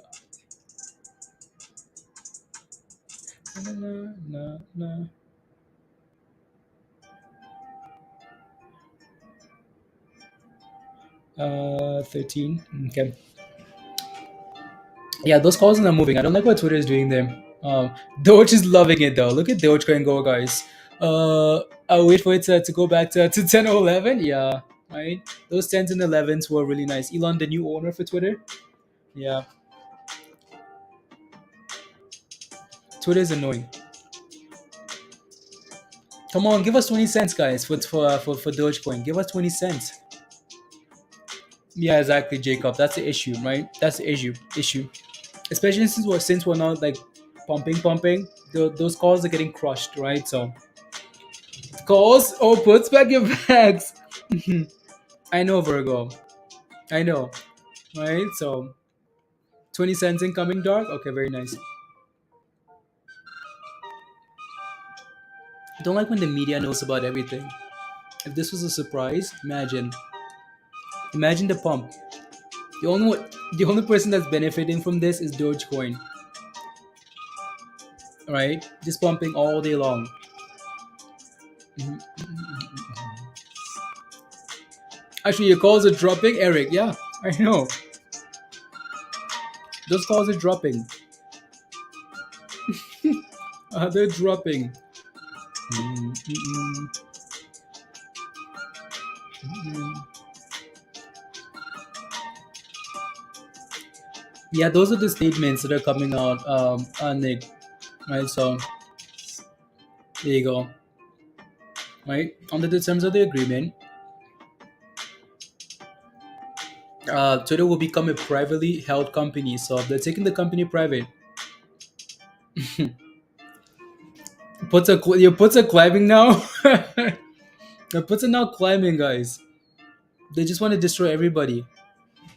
[SPEAKER 1] No. 13. Okay. Yeah, those calls are not moving. I don't like what Twitter is doing there. Doge is loving it though. Look at Dogecoin go, guys. I'll wait for it to go back to 10 or 11. Yeah, right. Those 10s and 11s were really nice. Elon, the new owner for Twitter. Yeah. Twitter is annoying. Come on, give us 20 cents, guys, for Dogecoin. Give us 20 cents. Yeah, exactly, Jacob. That's the issue, right? That's the issue. Especially since we're not like pumping, those calls are getting crushed, right? So calls or puts back your bags. I know, Virgo. I know, right? So 20 cents incoming, dark. Okay, very nice. Don't like when the media knows about everything. If this was a surprise, imagine the pump. The only one, the only person that's benefiting from this is Dogecoin, right? Just pumping all day long. Mhm. Actually, your calls are dropping, Eric. Yeah, I know. Those calls are dropping. They're dropping. Mm, mm, mm. Yeah, those are the statements that are coming out, Nick. Right, so there you go. Right, under the terms of the agreement, Twitter will become a privately held company. So they're taking the company private. Your puts are climbing now. The puts are now climbing, guys. They just want to destroy everybody.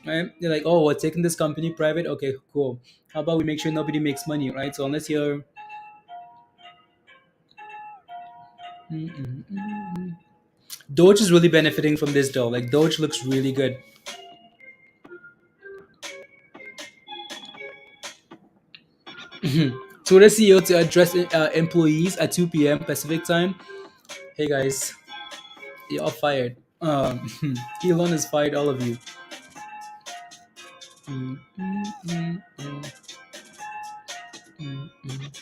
[SPEAKER 1] Right? They're like, oh, we're taking this company private. Okay, cool. How about we make sure nobody makes money, right? So unless you're Doge is really benefiting from this though. Like Doge looks really good. Twitter CEO to address employees at 2 p.m. Pacific time. Hey guys, you're all fired. Elon has fired all of you. Mm, mm, mm, mm, mm, mm.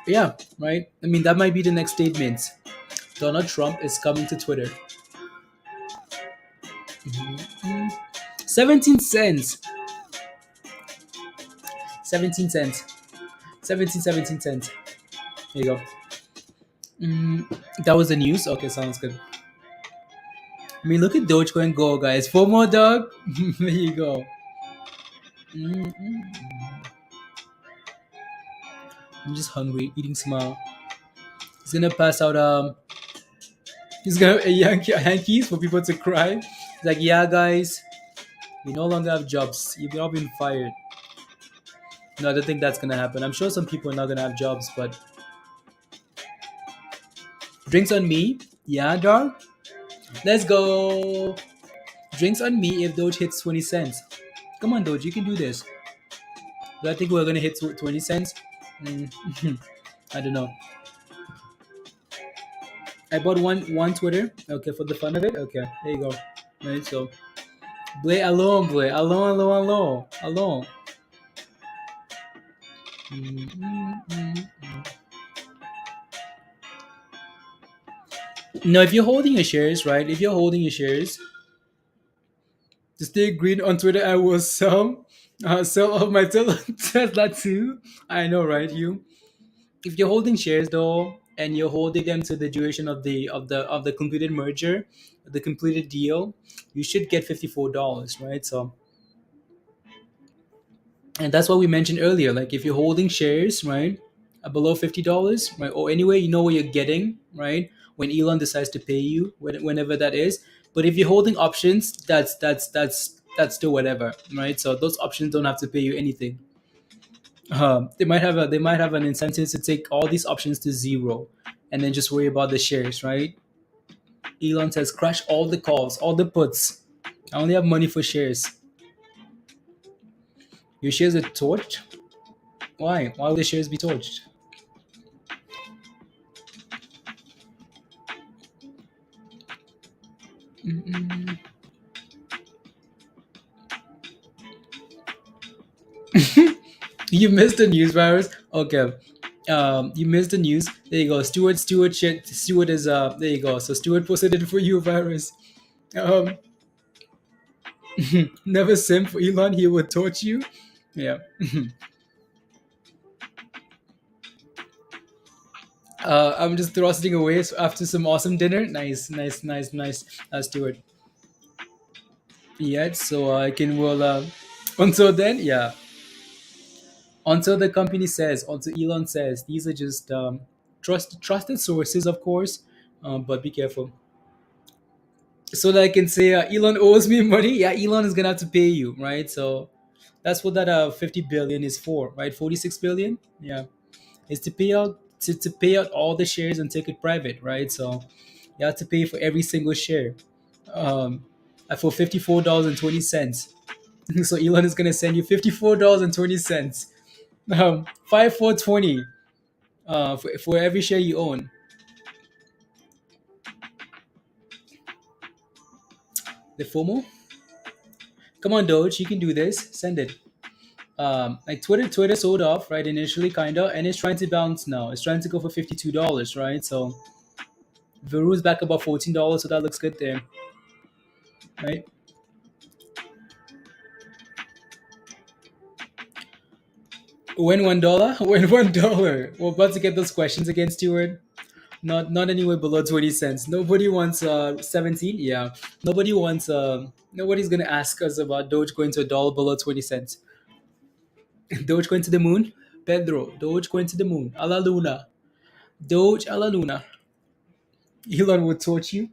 [SPEAKER 1] Yeah, right. I mean, that might be the next statement. Donald Trump is coming to Twitter. Mhm, mm. 17 cents. 17 cents. 17 cents. There you go. That was the news. Okay, sounds good. I mean, look at Dogecoin go, guys. Four more, dog. There you go. Mm. I'm just hungry, eating smile. He's gonna pass out. He's gonna hankies for people to cry. He's like, yeah, guys, we no longer have jobs. You've all been fired. No, I don't think that's gonna happen. I'm sure some people are not gonna have jobs, but drinks on me. Yeah, dog. Let's go. Drinks on me if Doge hits 20 cents. Come on, Doge, you can do this. Do I think we're gonna hit 20 cents? I don't know. I bought one Twitter. Okay, for the fun of it. Okay, there you go. Right, so play alone, play alone. No, if you're holding your shares, right? If you're holding your shares, to stay green on Twitter, I will sell off my Tesla too. I know, right? You. If you're holding shares though, and you're holding them to the duration of the completed merger, the completed deal, you should get $54, right? So, and that's what we mentioned earlier. Like if you're holding shares, right, below $50, right, or anyway, you know what you're getting, right? When Elon decides to pay you, whenever that is. But if you're holding options, that's still whatever, right? So those options don't have to pay you anything. They might have an incentive to take all these options to zero, and then just worry about the shares, right? Elon says crash all the calls, all the puts. I only have money for shares. Your shares are torched. Why? Why would the shares be torched? You missed the news, virus. Okay. You missed the news. There you go. Stuart is there you go. So Stuart posted it for you, virus. Um Never sim for Elon. He would torch you. Yeah. I'm just thrusting away after some awesome dinner. Nice, nice, nice, nice. Let's do it. Yeah. So I can well. Until then, yeah. Until the company says, until Elon says, these are just trusted sources, of course. But be careful. So that I can say Elon owes me money. Yeah, Elon is gonna have to pay you, right? So that's what that 50 billion is for, right? 46 billion. Yeah, is to pay out to pay out all the shares and take it private, right? So you have to pay for every single share. Um, for $54.20. So Elon is gonna send you $54.20. 5420 for every share you own. The FOMO. Come on, Doge, you can do this. Send it. Like Twitter sold off right initially, kinda, and it's trying to bounce now. It's trying to go for $52, right? So VERU's back about $14, so that looks good there, right? Win $1, win $1. We're about to get those questions again, Stewart. Not anywhere below 20 cents. Nobody wants 17. Yeah, nobody's gonna ask us about Doge going to a dollar below 20 cents. Doge going to the moon, Pedro. Doge going to the moon. A la luna. Doge a la luna. Elon will torch you.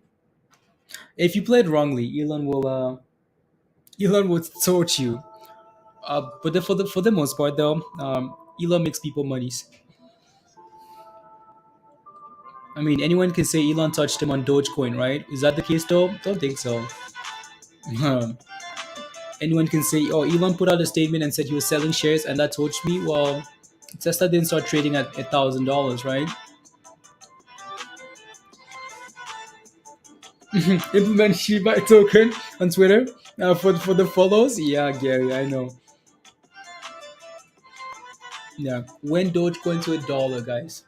[SPEAKER 1] If you played wrongly, Elon would torch you. But for the most part though, Elon makes people monies. I mean, anyone can say Elon touched him on Dogecoin, right? Is that the case though? Don't think so. Um, Anyone can say, oh, Elon put out a statement and said he was selling shares and that torched me. Well, Tesla didn't start trading at $1,000, right? Implement Shiba token on Twitter for the follows. Yeah, Gary, I know. Yeah, when Dogecoin to a dollar, guys.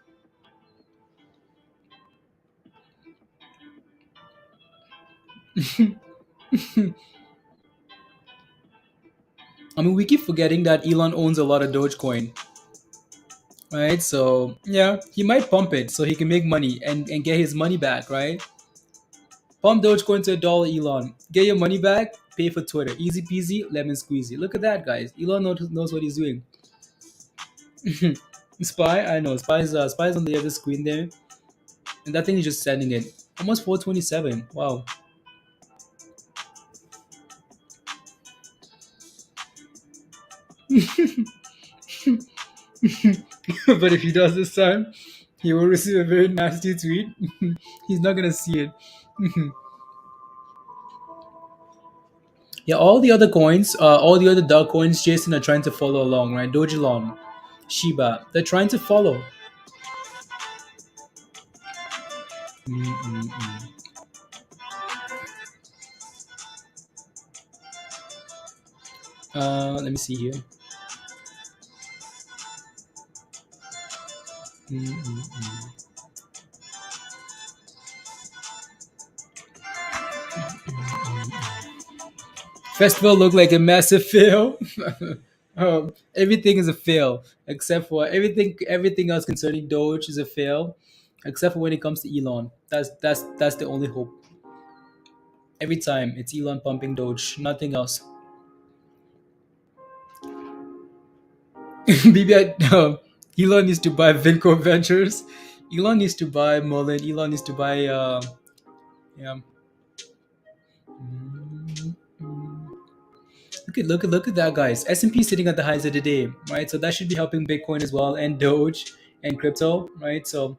[SPEAKER 1] I mean, we keep forgetting that Elon owns a lot of Dogecoin, right? So yeah, he might pump it so he can make money and get his money back, right? Pump Dogecoin to a dollar, Elon. Get your money back. Pay for Twitter. Easy peasy, lemon squeezy. Look at that, guys. Elon knows what he's doing. Spy, I know. Spy's on the other screen there, and that thing is just sending it. Almost 427. Wow. But if he does this time, he will receive a very nasty tweet. He's not gonna see it. Yeah, all the other dog coins, Jason, are trying to follow along, right? Dogelon, Shiba, they're trying to follow. Mm-mm-mm. Let me see here. Mm-mm-mm. Festival looked like a massive fail. Everything is a fail except for everything else concerning Doge is a fail, except for when it comes to Elon. That's the only hope. Every time it's Elon pumping Doge, nothing else. Maybe Elon needs to buy Vinco Ventures. Elon needs to buy muln. Elon needs to buy yeah. Mm, mm. Look at that, guys. S&P sitting at the highs of the day, right? So that should be helping Bitcoin as well and Doge and crypto, right? So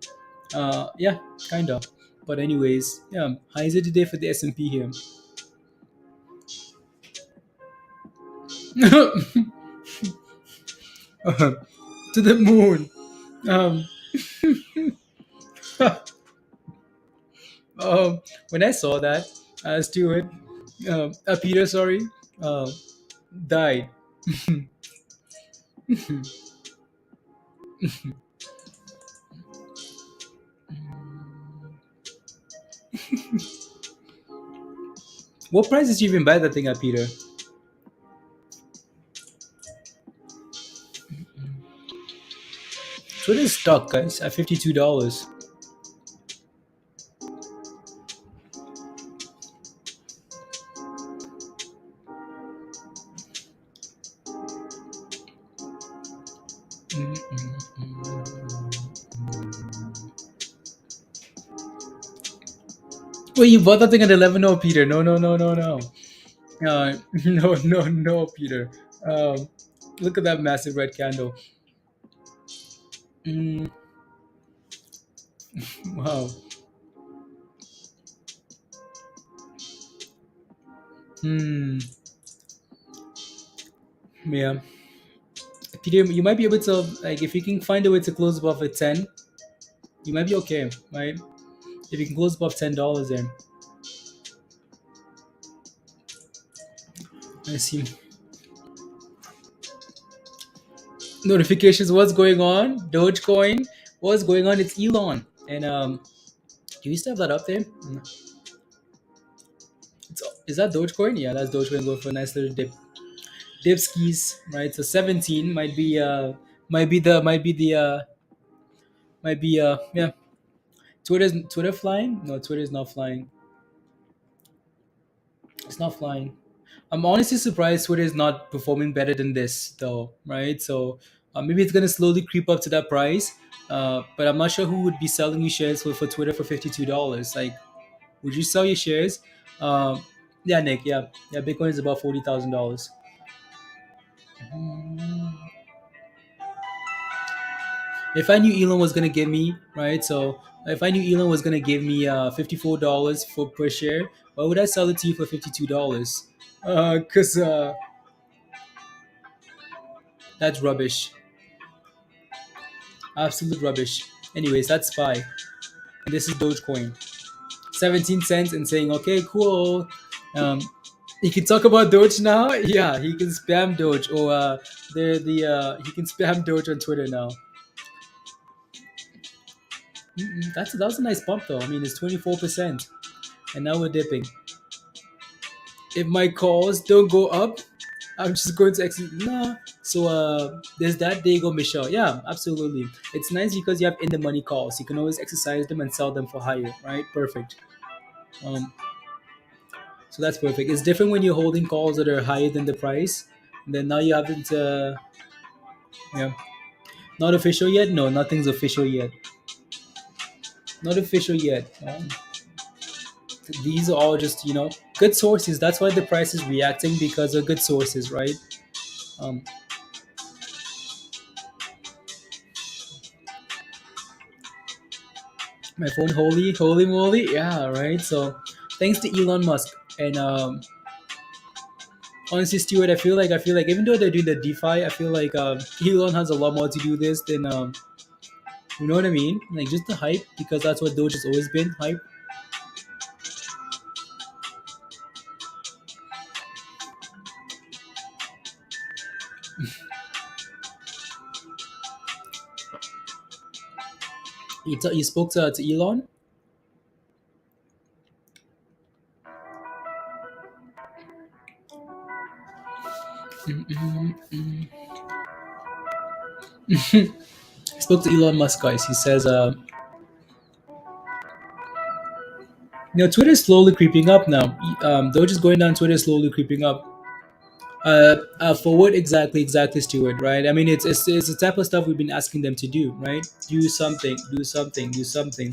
[SPEAKER 1] yeah, kind of. But anyways, yeah, highs of the day for the S&P here. To the moon. Um, when I saw that, Stuart, Peter, sorry, uh, died. What price did you even buy that thing at, Peter? Twitter's stuck, guys, at $52. Wait, you bought that thing at 11? No, Peter. No, no, no, no, no. No, no, no, Peter. Um, Look at that massive red candle. Mm, wow. Hmm. Yeah. Peter, you might be able to, like, if you can find a way to close above a 10, you might be okay, right? If you can close above $10 there. I see. Notifications, what's going on? Dogecoin, what's going on? It's Elon. And do you still have that up there? Is that Dogecoin? Yeah, that's Dogecoin going for a nice little dip. Dip skis, right? So 17 might be yeah. Twitter flying? No, Twitter's not flying. It's not flying. I'm honestly surprised Twitter is not performing better than this, though, right? So maybe it's gonna slowly creep up to that price. But I'm not sure who would be selling you shares for Twitter for $52. Like, would you sell your shares? Yeah, Nick. Yeah, yeah. Bitcoin is about $40,000. If I knew Elon was gonna give me right, so if I knew Elon was gonna give me $54 for per share, why would I sell it to you for $52? Cause that's rubbish, absolute rubbish. Anyways, that's SPY, and this is Dogecoin, 17 cents, and saying okay, cool. Um, he can talk about Doge now. Yeah, he can spam Doge, or he can spam Doge on Twitter now. That was a nice bump though. I mean, it's 24%, and now we're dipping. If my calls don't go up, I'm just going to exit. Nah. So there's that. There you go, Michelle. Yeah, absolutely. It's nice because you have in the money calls. You can always exercise them and sell them for higher, right? Perfect. Um, so that's perfect. It's different when you're holding calls that are higher than the price. And then now you haven't. Yeah, not official yet. No, nothing's official yet. Not official yet. These are all just good sources. That's why the price is reacting, because they're good sources, right? Um, my phone, holy moly, yeah, right. So thanks to Elon Musk. And honestly, Stuart, I feel like even though they're doing the DeFi, I feel like Elon has a lot more to do this than you know what I mean, like just the hype, because that's what Doge has always been, hype. You spoke to Elon. Spoke to Elon Musk, guys. He says Twitter is slowly creeping up now. Doge is going down, Twitter is slowly creeping up. For what exactly, Stuart? Right? I mean, it's the type of stuff we've been asking them to do, right? Do something, do something, do something.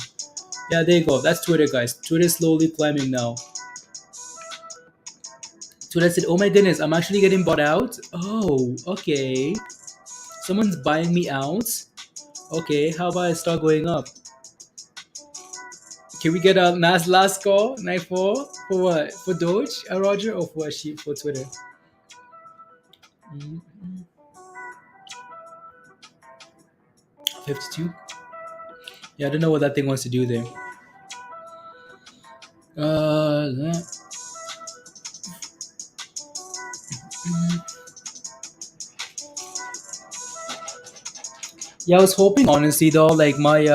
[SPEAKER 1] Yeah, there you go. That's Twitter, guys. Twitter is slowly climbing now. Twitter said, "Oh my goodness, I'm actually getting bought out." Oh, okay. Someone's buying me out. Okay, how about I start going up? Can we get a last call? 94 for what? For Doge, Roger, or for sheep for Twitter? Mhm. 52. Yeah, I don't know what that thing wants to do there. Uh, yeah, I was hoping honestly though, like my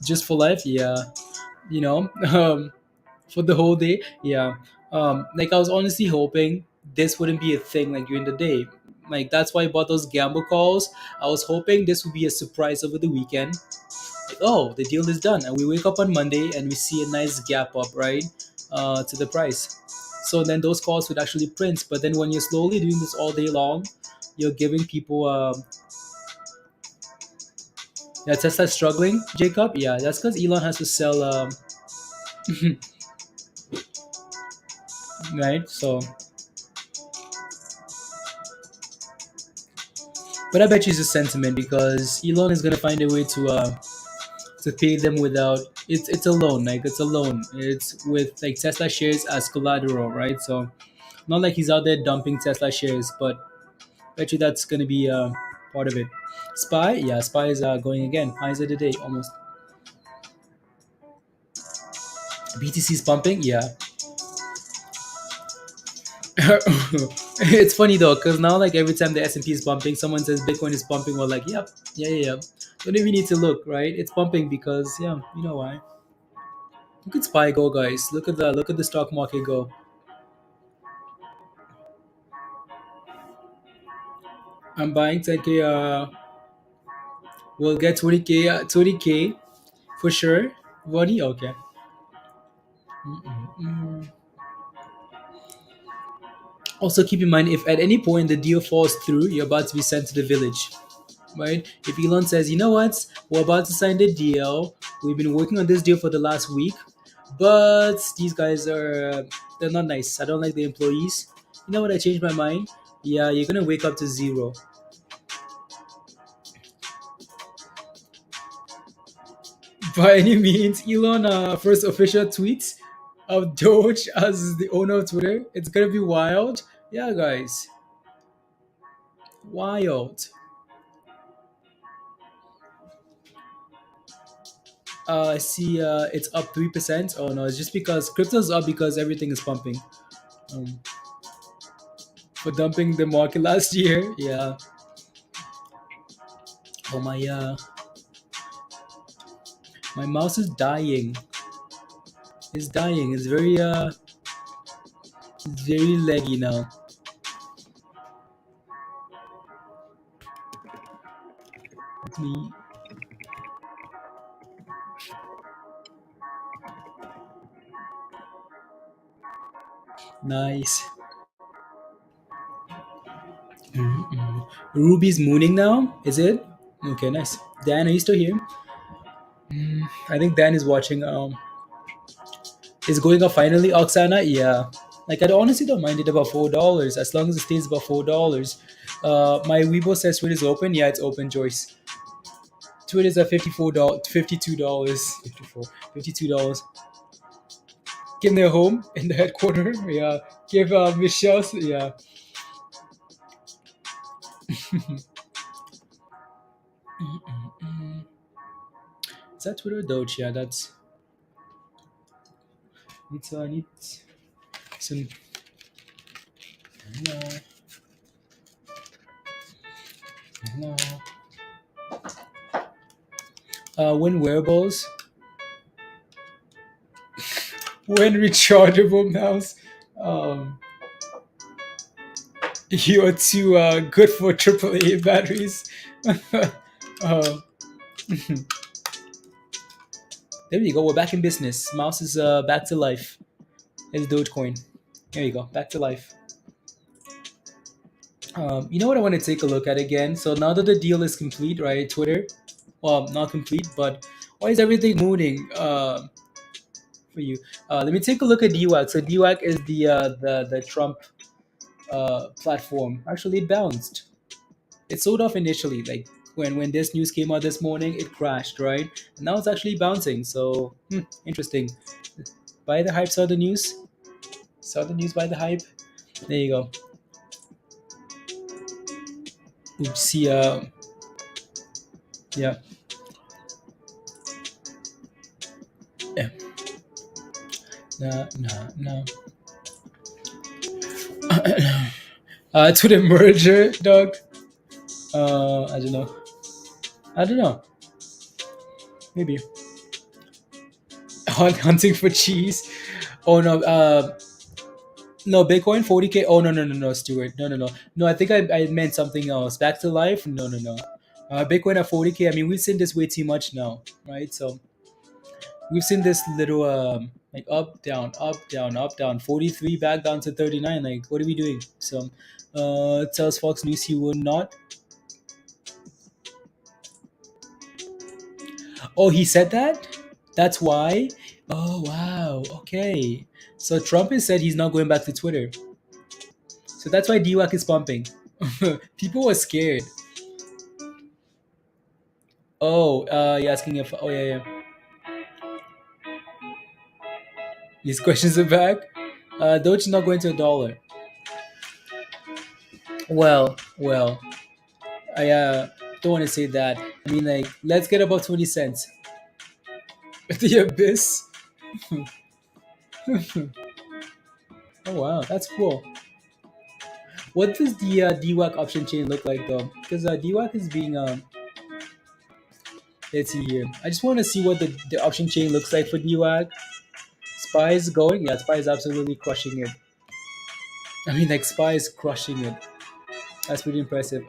[SPEAKER 1] just for life, yeah, you know, for the whole day, yeah. Like I was honestly hoping this wouldn't be a thing like during the day. Like that's why I bought those gamble calls. I was hoping this would be a surprise over the weekend. Like, oh, the deal is done, and we wake up on Monday and we see a nice gap up, right, to the price. So then those calls would actually print. But then when you're slowly doing this all day long, you're giving people. Yeah, Tesla's struggling, Jacob. Yeah, that's because Elon has to sell. Right. So, but I bet you it's a sentiment because Elon is gonna find a way to pay them without it's a loan, like it's a loan, it's with like Tesla shares as collateral, right? So not like he's out there dumping Tesla shares, but bet you that's gonna be part of it. Spy, yeah, Spy is going again, highs of the day almost. BTC is pumping, yeah. It's funny though because now like every time the S&P is pumping, someone says Bitcoin is pumping, we're like, yep, yeah, yeah, yeah. Don't even need to look, right? It's pumping because yeah, you know why. Look at Spy go, guys. Look at the stock market go. I'm buying 10k. We'll get 20k. 20k for sure. Vonnie, okay. Mm-mm-mm. Also, keep in mind if at any point the deal falls through, you're about to be sent to the village, right? If Elon says, you know what, we're about to sign the deal. We've been working on this deal for the last week, but these guys are they're not nice. I don't like the employees. You know what? I changed my mind. Yeah, you're gonna wake up to zero. By any means, Elon first official tweet of Doge as the owner of Twitter. It's gonna be wild. Yeah, guys, wild. I see it's up 3%. Oh no, it's just because crypto's up because everything is pumping. Um, for dumping the market last year. Yeah. Oh my mouse is dying. It's dying. It's very laggy now. It's me. Nice. Mm-mm. Ruby's mooning now. Is it? Okay, nice. Dan, are you still here? I think Dan is watching. Is going up finally, Oksana? Yeah. Like I honestly don't mind it about $4 as long as it stays above $4. My Weibo says Twitter is open. Yeah, it's open, Joyce. Twitter's at $54, $52, 54, $52. Give them their home in the headquarters. Yeah. Give Michelle. Yeah. Is that Twitter or Doge? Yeah, that's. I need some. No. No. When wearables. When rechargeable mouse. Um, you're too good for AAA batteries. uh, there you go. We're back in business. Mouse is back to life. It's Dogecoin. There you go. Back to life. You know what I want to take a look at again? So now that the deal is complete, right? Twitter, well, not complete, but why is everything mooning for you? Let me take a look at DWAC. So DWAC is the Trump platform. Actually, it bounced. It sold off initially, like when this news came out this morning, it crashed, right? And now it's actually bouncing. So interesting. Buy the hype, sell the news. Sell the news, buy the hype. There you go. Oops, see, yeah, yeah. No, no, no. To the merger, dog. I don't know. I don't know. Maybe hunting for cheese. Oh no. No, Bitcoin 40K. Oh, no, no, no, no, Stuart. No, no, no. No, I think I meant something else. Back to life? No, no, no. Bitcoin at 40K. I mean, we've seen this way too much now, right? So we've seen this little like up, down, up, down, up, down, 43 back down to 39. Like, what are we doing? So tells Fox News he would not. Oh, he said that? That's why? Oh, wow. Okay. So Trump has said he's not going back to Twitter. So that's why DWAC is pumping. People were scared. Oh, you're asking if. Oh, yeah, yeah. These questions are back. Doge is not going to a dollar. Well, I don't want to say that. I mean, like, let's get about 20 cents. The abyss. Oh, wow, that's cool. What does the DWAC option chain look like, though? Because DWAC is being. Let's see here. I just want to see what the option chain looks like for DWAC. Spy is going. Yeah, Spy is absolutely crushing it. I mean, like, Spy is crushing it. That's pretty impressive.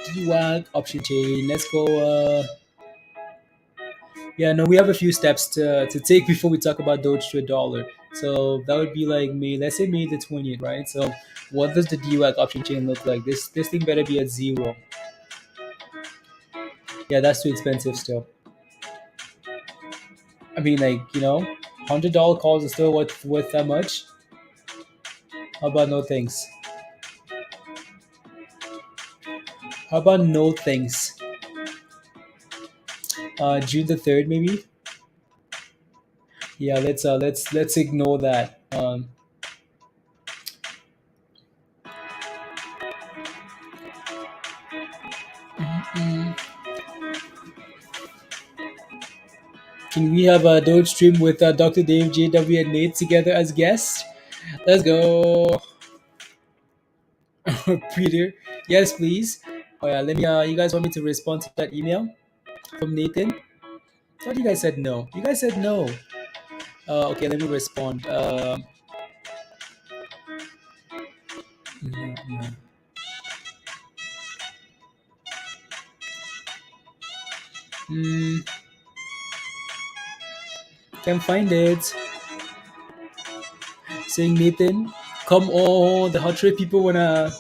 [SPEAKER 1] DWAG option chain. Let's go. Yeah, no, we have a few steps to take before we talk about Doge to a dollar. So that would be like May. Let's say May the 20th, right? So what does the DWAG option chain look like? This thing better be at zero. Yeah, that's too expensive still. I mean, like, $100 calls is still worth that much. How about no thanks? How about no thanks? June the 3rd, maybe. Yeah, let's ignore that. Mm, can we have a Doge stream with Dr. Dave, JW, and Nate together as guests? Let's go, Peter. Yes, please. Oh yeah, let me. You guys want me to respond to that email from Nathan? I thought you guys said no. You guys said no. Okay, let me respond. Yeah, yeah. Hmm, can't find it. Saying Nathan, come on, the hot rate people wanna.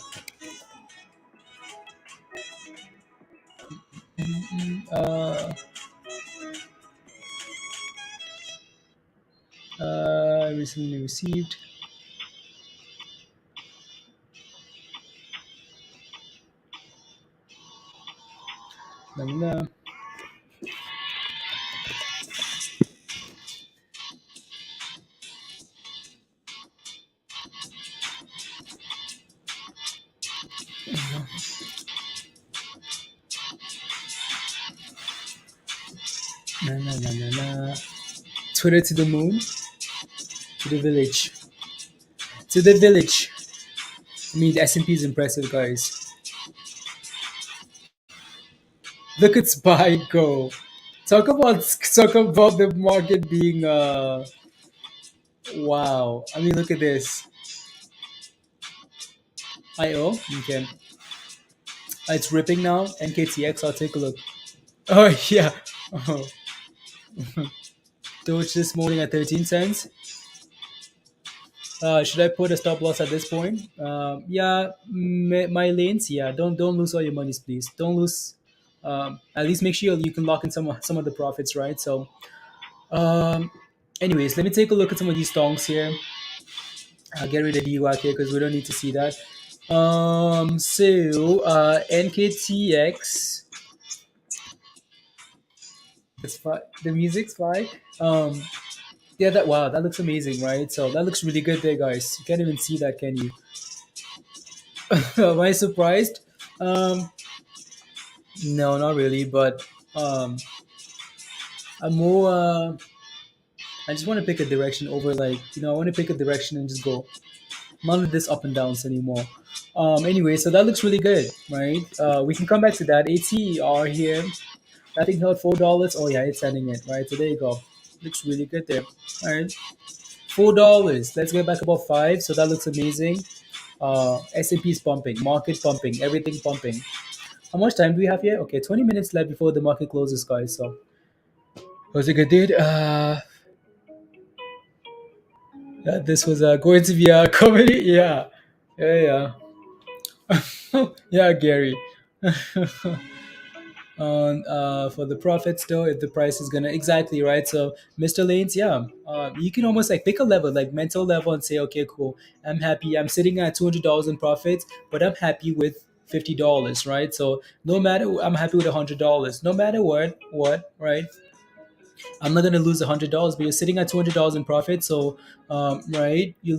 [SPEAKER 1] Uh, recently received. Na, na, na. Na, na, na, na, na. Twitter to the moon, to the village, to the village. I mean, the S&P is impressive, guys. Look at Spy go. Talk about the market being wow. I mean, look at this. IO, okay. It's ripping now. NKTX, I'll take a look. Oh yeah. Oh. Doge this morning at 13 cents. Should I put a stop loss at this point? Yeah, my lanes. Yeah, don't lose all your monies, please. Don't lose. At least make sure you can lock in some of the profits, right? So, um, anyways, let me take a look at some of these stonks here. I'll get rid of DUAC here because we don't need to see that. NKTX. It's fine. The music's fine. Yeah, that looks amazing, right? So that looks really good there, guys. You can't even see that, can you? Am I surprised? Um, no, not really, but um, I'm more. I just want to pick a direction over, like, I want to pick a direction and just go. None of this up and downs anymore. Anyway, so that looks really good, right? We can come back to that. ATER here. That thing held $4. Oh yeah, it's sending it, right? So there you go. Looks really good there. All right. $4. Let's get back above five. So that looks amazing. S&P is pumping, market pumping, everything pumping. How much time do we have here? Okay, 20 minutes left before the market closes, guys. So was it good, dude? This was going to be a comedy. Yeah, yeah, yeah. Yeah, Gary. On for the profits though, if the price is gonna exactly right. So Mr. Lanes, yeah, you can almost like pick a level, like mental level, and say, okay, cool, I'm happy. I'm sitting at $200 in profits, but I'm happy with $50, right? So no matter, I'm happy with $100, no matter what, right? I'm not gonna lose $100, but you're sitting at $200 in profit. So, right, you're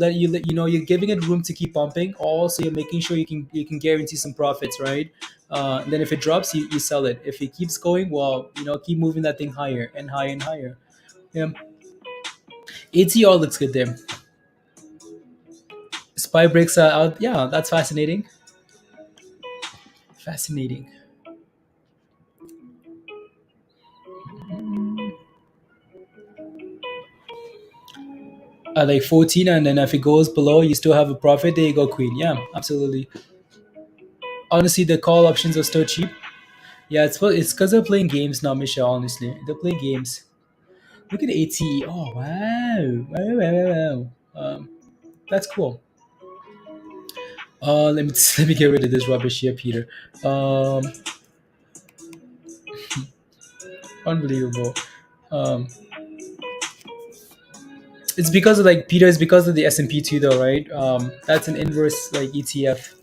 [SPEAKER 1] giving it room to keep pumping. Also, you're making sure you can guarantee some profits, right? And then if it drops, you sell it. If it keeps going, well, keep moving that thing higher and higher and higher. Yeah, ATR looks good there. Spy breaks out. Yeah, that's fascinating. Fascinating. Like 14, and then if it goes below, you still have a profit. There you go, Queen. Yeah, absolutely. Honestly, the call options are still cheap. Yeah, it's because they're playing games now, Michelle. Honestly, they're playing games. Look at ATE. Oh wow, wow, wow, wow, wow. That's cool. Let me let me get rid of this rubbish here, Peter. Um, Unbelievable. Um, it's because of like Peter. It's because of the S&P too, though, right? That's an inverse like ETF.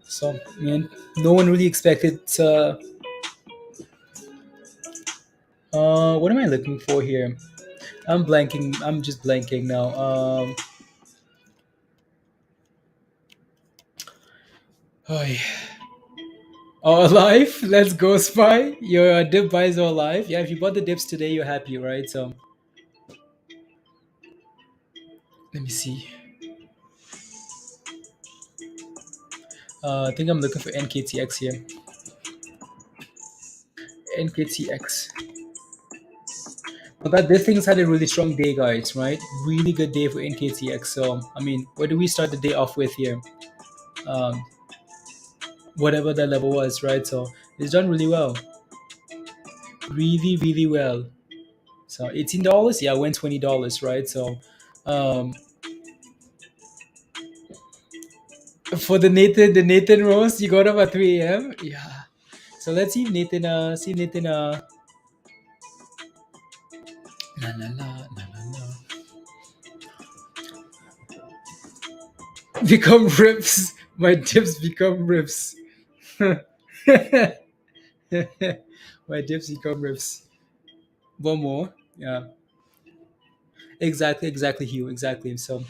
[SPEAKER 1] So I mean, no one really expected. What am I looking for here? I'm blanking. I'm just blanking now. Oh, yeah. Oh, alive? Let's go, Spy. Your dip buys are alive. Yeah, if you bought the dips today, you're happy, right? So let me see. I think I'm looking for NKTX here. NKTX. But that this thing's had a really strong day, guys, right? Really good day for NKTX. So I mean, what do we start the day off with here? Um, Whatever that level was, right? So it's done really well, really, really well. So $18, yeah, I went $20, right? So um, for the Nathan roast, you got up at 3 a.m. Yeah. So let's see if Nathan la la la la la la become rips. My dips become rips. My dips become rips. One more. Yeah. Exactly, Hugh. Exactly. So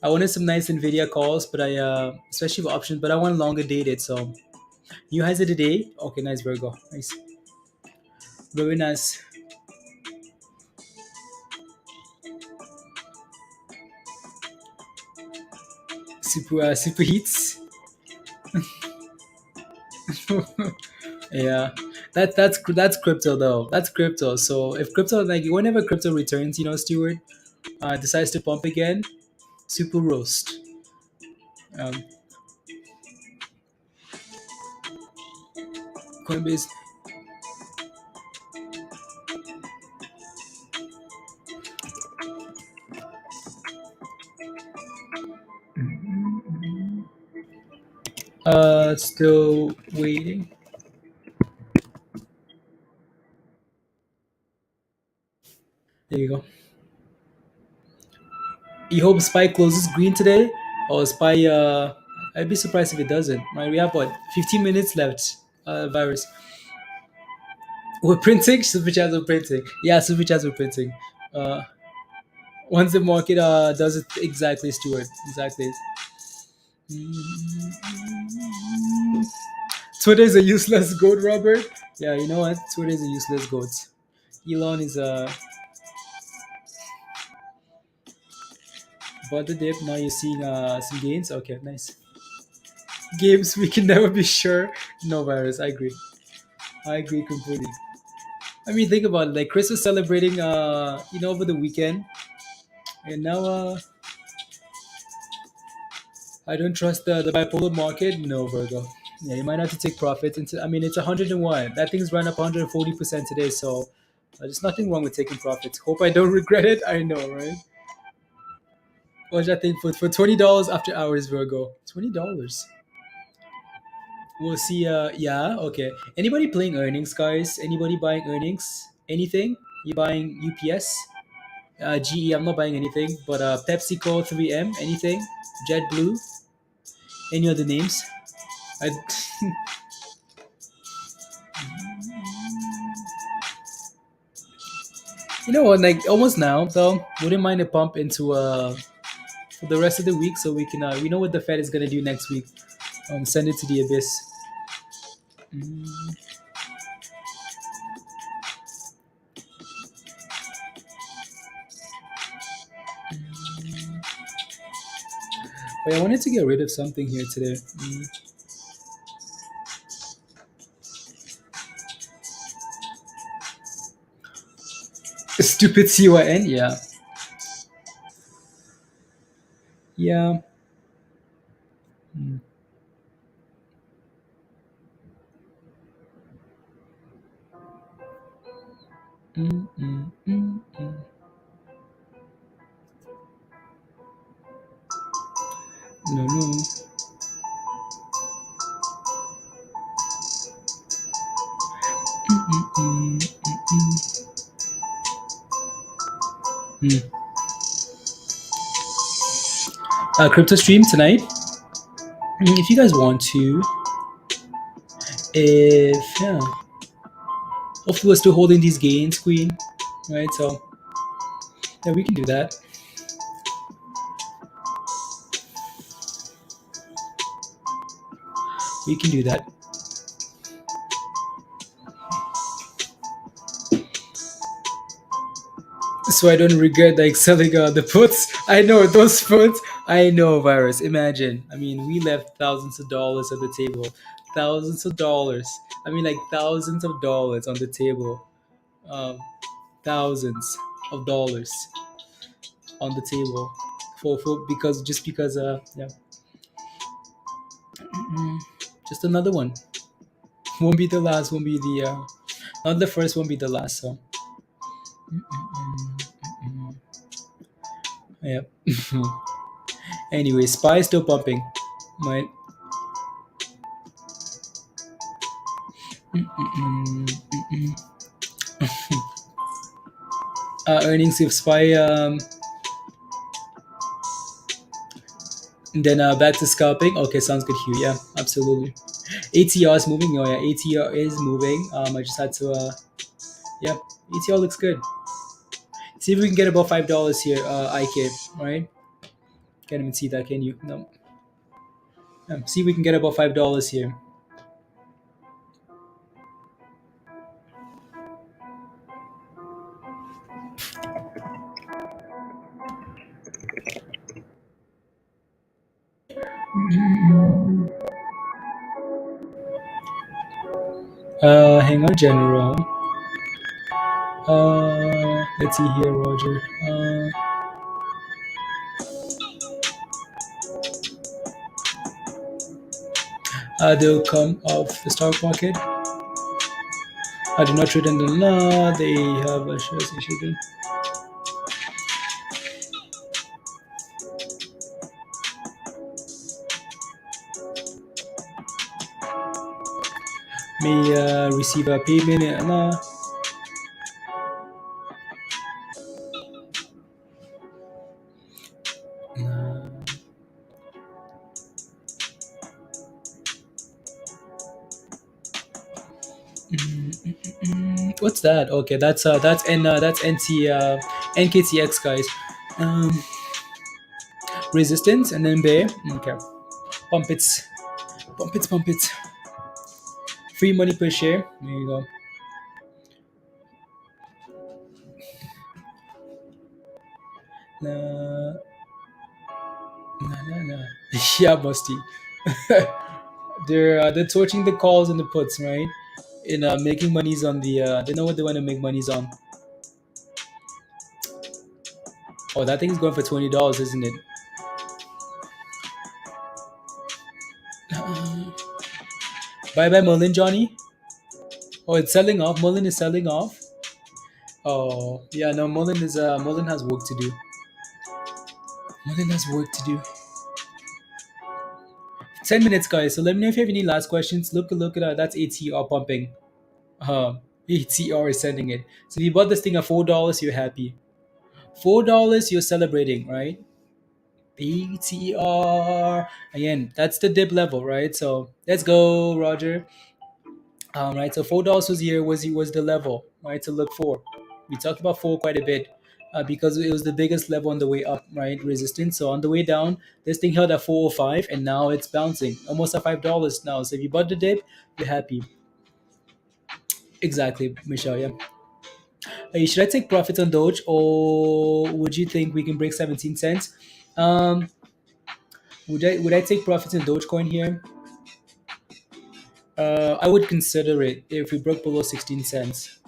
[SPEAKER 1] I wanted some nice Nvidia calls, but I especially for options, but I want longer dated. So new highs of the day. Okay, nice Virgo. Nice. Very nice. Super heats. Yeah, that's crypto though. That's crypto. So if crypto, like whenever crypto returns, Stewart decides to pump again, super roast. Um, Coinbase. Still waiting. There you go. You hope Spy closes green today, or Spy. I'd be surprised if it doesn't. Right, we have what 15 minutes left. Virus. We're printing. Super chats are printing. Yeah, super chats are printing. Uh, Once the market does it exactly, Stuart. Exactly. Twitter is a useless goat, Robert. Yeah, you know what? Twitter is a useless goat. Elon is a Bought the dip. Now you're seeing some gains. Okay, nice. Games we can never be sure. No virus. I agree. I agree completely. I mean, think about it. Like Chris was celebrating, over the weekend, and now I don't trust the bipolar market. No, Virgo. Yeah, you might have to take profits. I mean, it's 101. That thing's run up 140% today, so there's nothing wrong with taking profits. Hope I don't regret it. I know, right? What's that thing for $20 after hours, Virgo? $20. We'll see. Yeah, okay. Anybody playing earnings, guys? Anybody buying earnings? Anything? You buying UPS? GE, I'm not buying anything. But PepsiCo, 3M, anything? JetBlue? Any other names? I, you know what? Like almost now, though, wouldn't mind a pump into for the rest of the week, so we can we know what the Fed is gonna do next week. Send it to the abyss. Mm. Wait, I wanted to get rid of something here today. Stupid CYN, yeah, yeah. Mm. Mm, mm, mm, mm. No, no. Mm, mm, mm, mm, mm. Crypto stream tonight. If you guys want to, if yeah, hopefully we're still holding these gains, Queen. Right, so yeah, we can do that. We can do that. So I don't regret like selling the puts. I know those puts. I know, virus. Imagine. I mean, we left thousands of dollars on the table. Thousands of dollars. I mean, like thousands of dollars on the table. Um, thousands of dollars on the table for because yeah. Just another one. Won't be the last. Won't be the not the first. Won't be the last. So yeah. Anyway, spy is still pumping. Right. Earnings if spy and then back to scalping. Okay, sounds good, Hugh. Yeah, absolutely. ATR is moving. Oh yeah, ATR is moving. I just had to yeah, ATR looks good. See if we can get above $5 here. IK, right? Can't even see that, can you? No. See if we can get above $5 here. Hang on, General. Let's see here, Roger. They'll come off the stock market. I do not trade in the law. They have a shares issued. May receive a payment in law. What's that? Okay, that's NKTX, guys. Um, resistance and then bear. Okay, pump it, pump it, pump it. Free money per share. There you go. Nah, nah, nah. Yeah, Musty. They're torching the calls and the puts, right? In making monies on the they know what they want to make monies on. Oh, that thing is going for $20, isn't it? Bye bye Merlin, Johnny. Oh, it's selling off. Merlin is selling off. Oh yeah, no, Merlin has work to do. Merlin has work to do. 10 minutes, guys. So let me know if you have any last questions. Look at that's ATR pumping. ATR is sending it. So if you bought this thing at $4, you're happy. $4, you're celebrating, right? ATR again. That's the dip level, right? So let's go, Roger. Right. So $4 was the level, right, to look for. We talked about four quite a bit because it was the biggest level on the way up, right? Resistance. So on the way down, this thing held at 405, and now it's bouncing almost at $5 now. So if you bought the dip, you're happy. Exactly, Michelle. Yeah. Hey, should I take profits on Doge, or would you think we can break 17 cents? Um, would I take profits in Dogecoin here? I would consider it if we broke below 16 cents.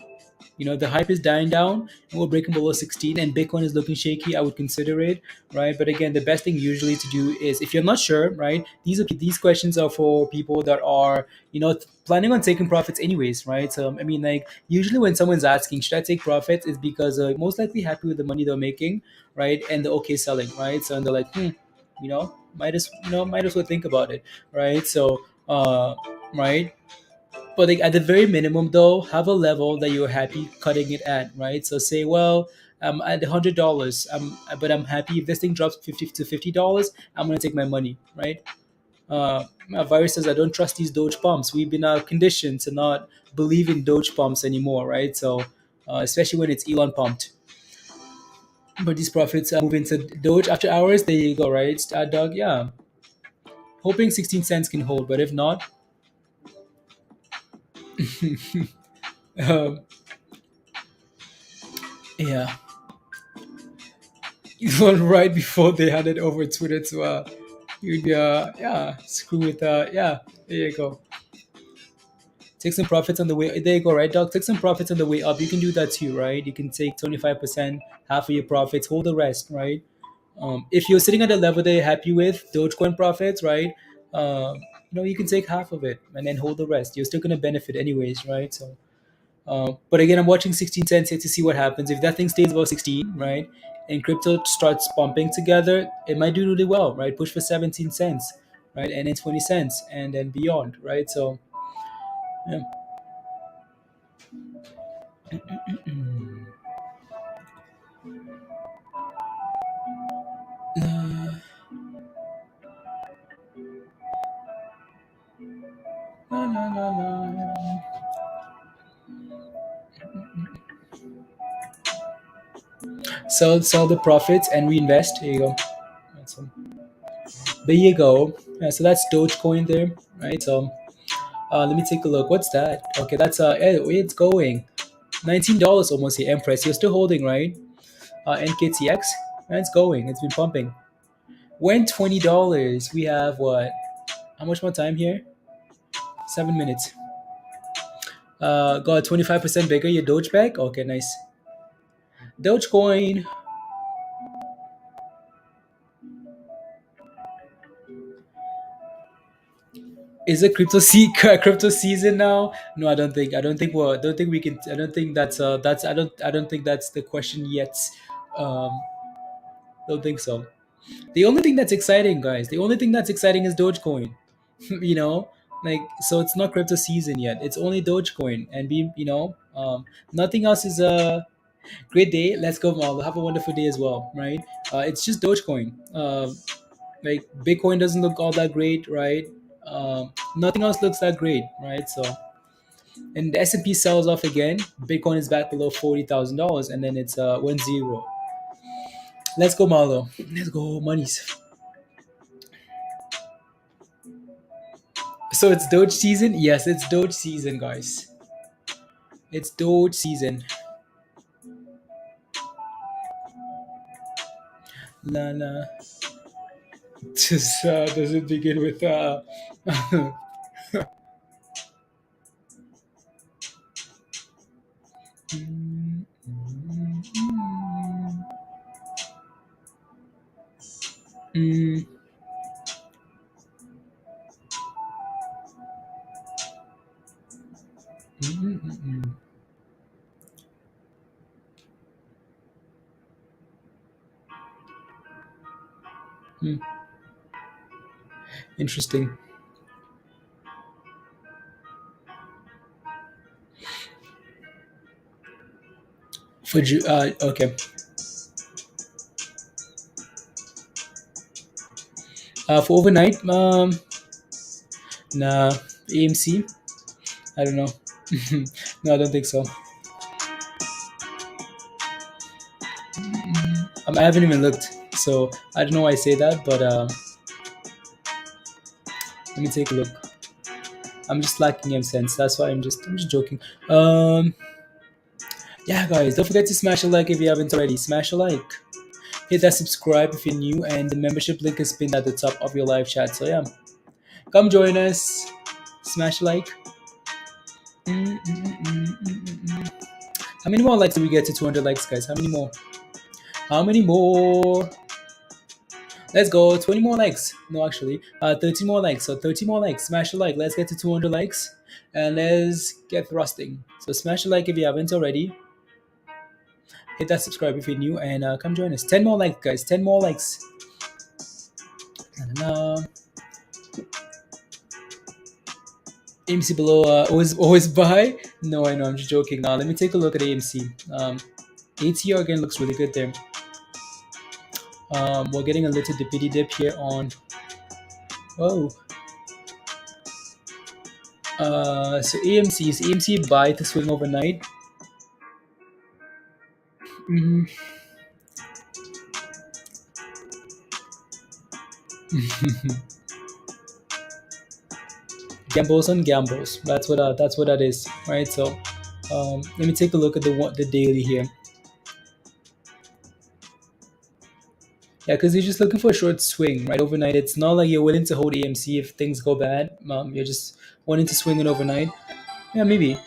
[SPEAKER 1] You know, the hype is dying down and we're breaking below 16 and Bitcoin is looking shaky. I would consider it, right? But again, the best thing usually to do is, if you're not sure, right, these questions are for people that are, planning on taking profits anyways, right? So I mean, like, usually when someone's asking should I take profits, it's because most likely happy with the money they're making, right? And they're okay selling, right? So, and they're like, might as well think about it, right? So right, but like at the very minimum though, have a level that you're happy cutting it at, right? So say, well, at $100, but I'm happy if this thing drops 50 to $50, I'm gonna take my money, right? Virus says I don't trust these Doge pumps. We've been conditioned to not believe in Doge pumps anymore, right? So especially when it's Elon pumped. But these profits are moving to Doge after hours. There you go, right? Dog, yeah. Hoping 16 cents can hold, but if not, um, yeah. One right before they handed over Twitter to you'd yeah, screw with yeah, there you go. Take some profits on the way, there you go, right, dog? Take some profits on the way up. You can do that too, right? You can take 25%, half of your profits, hold the rest, right? If you're sitting at a level that you're happy with, Dogecoin profits, right? You can take half of it and then hold the rest. You're still gonna benefit anyways, right? So but again, I'm watching 16 cents here to see what happens. If that thing stays above 16, right, and crypto starts pumping together, it might do really well, right? Push for 17 cents, right, and then 20 cents, and then beyond, right? So, yeah. La, la, la, la. Sell the profits and reinvest. Here you go. Awesome. There you go. So that's Dogecoin there, right? So let me take a look. What's that? Okay, that's it's going $19 almost here. Empress, you're still holding, right? NKTX, and it's going. It's been pumping. When $20, we have what? How much more time here? 7 minutes. Got 25% bigger. Your Doge back? Okay, nice. Dogecoin. Is it crypto season now? No, I don't think. I don't think we can. I don't think that's. I don't think that's the question yet. Um, don't think so. The only thing that's exciting, guys. The only thing that's exciting is Dogecoin. you know, like, so it's not crypto season yet. It's only Dogecoin, and nothing else is a great day. Let's go, Mal. Have a wonderful day as well, right? It's just Dogecoin. Like Bitcoin doesn't look all that great, right? Nothing else looks that great, right? So, and the S&P sells off again. Bitcoin is back below $40,000, and then it's 1-0. Let's go, Marlo. Let's go, monies. So it's Doge season. Yes, it's Doge season, guys. It's Doge season. La la. Just doesn't begin with Mm, mm, mm, mm, mm. Interesting. Okay. For overnight, nah, AMC. I don't know. No, I don't think so. I haven't even looked, so I don't know why I say that. But let me take a look. I'm just lacking M sense. That's why I'm just joking. Um, yeah, guys, don't forget to smash a like if you haven't already. Smash a like. Hit that subscribe if you're new, and the membership link is pinned at the top of your live chat. So yeah, come join us. Smash a like. Mm, mm, mm, mm, mm, mm, mm. How many more likes do we get to 200 likes, guys? How many more? How many more? Let's go. 20 more likes. No, actually, 30 more likes. So 30 more likes. Smash a like. Let's get to 200 likes, and let's get thrusting. So smash a like if you haven't already. Hit that subscribe if you're new, and come join us. 10 more likes, guys. 10 more likes. Ta-da-da. AMC below. Always buy. No, I know. I'm just joking. Let me take a look at AMC. ATR again looks really good there. We're getting a little dippity dip here on. Oh. So AMC is AMC buy to swing overnight. Mhm. Gambles on gambles. That's what that is, right? So, let me take a look at the daily here. Yeah, because you're just looking for a short swing, right? Overnight, it's not like you're willing to hold AMC if things go bad. You're just wanting to swing it overnight. Yeah, maybe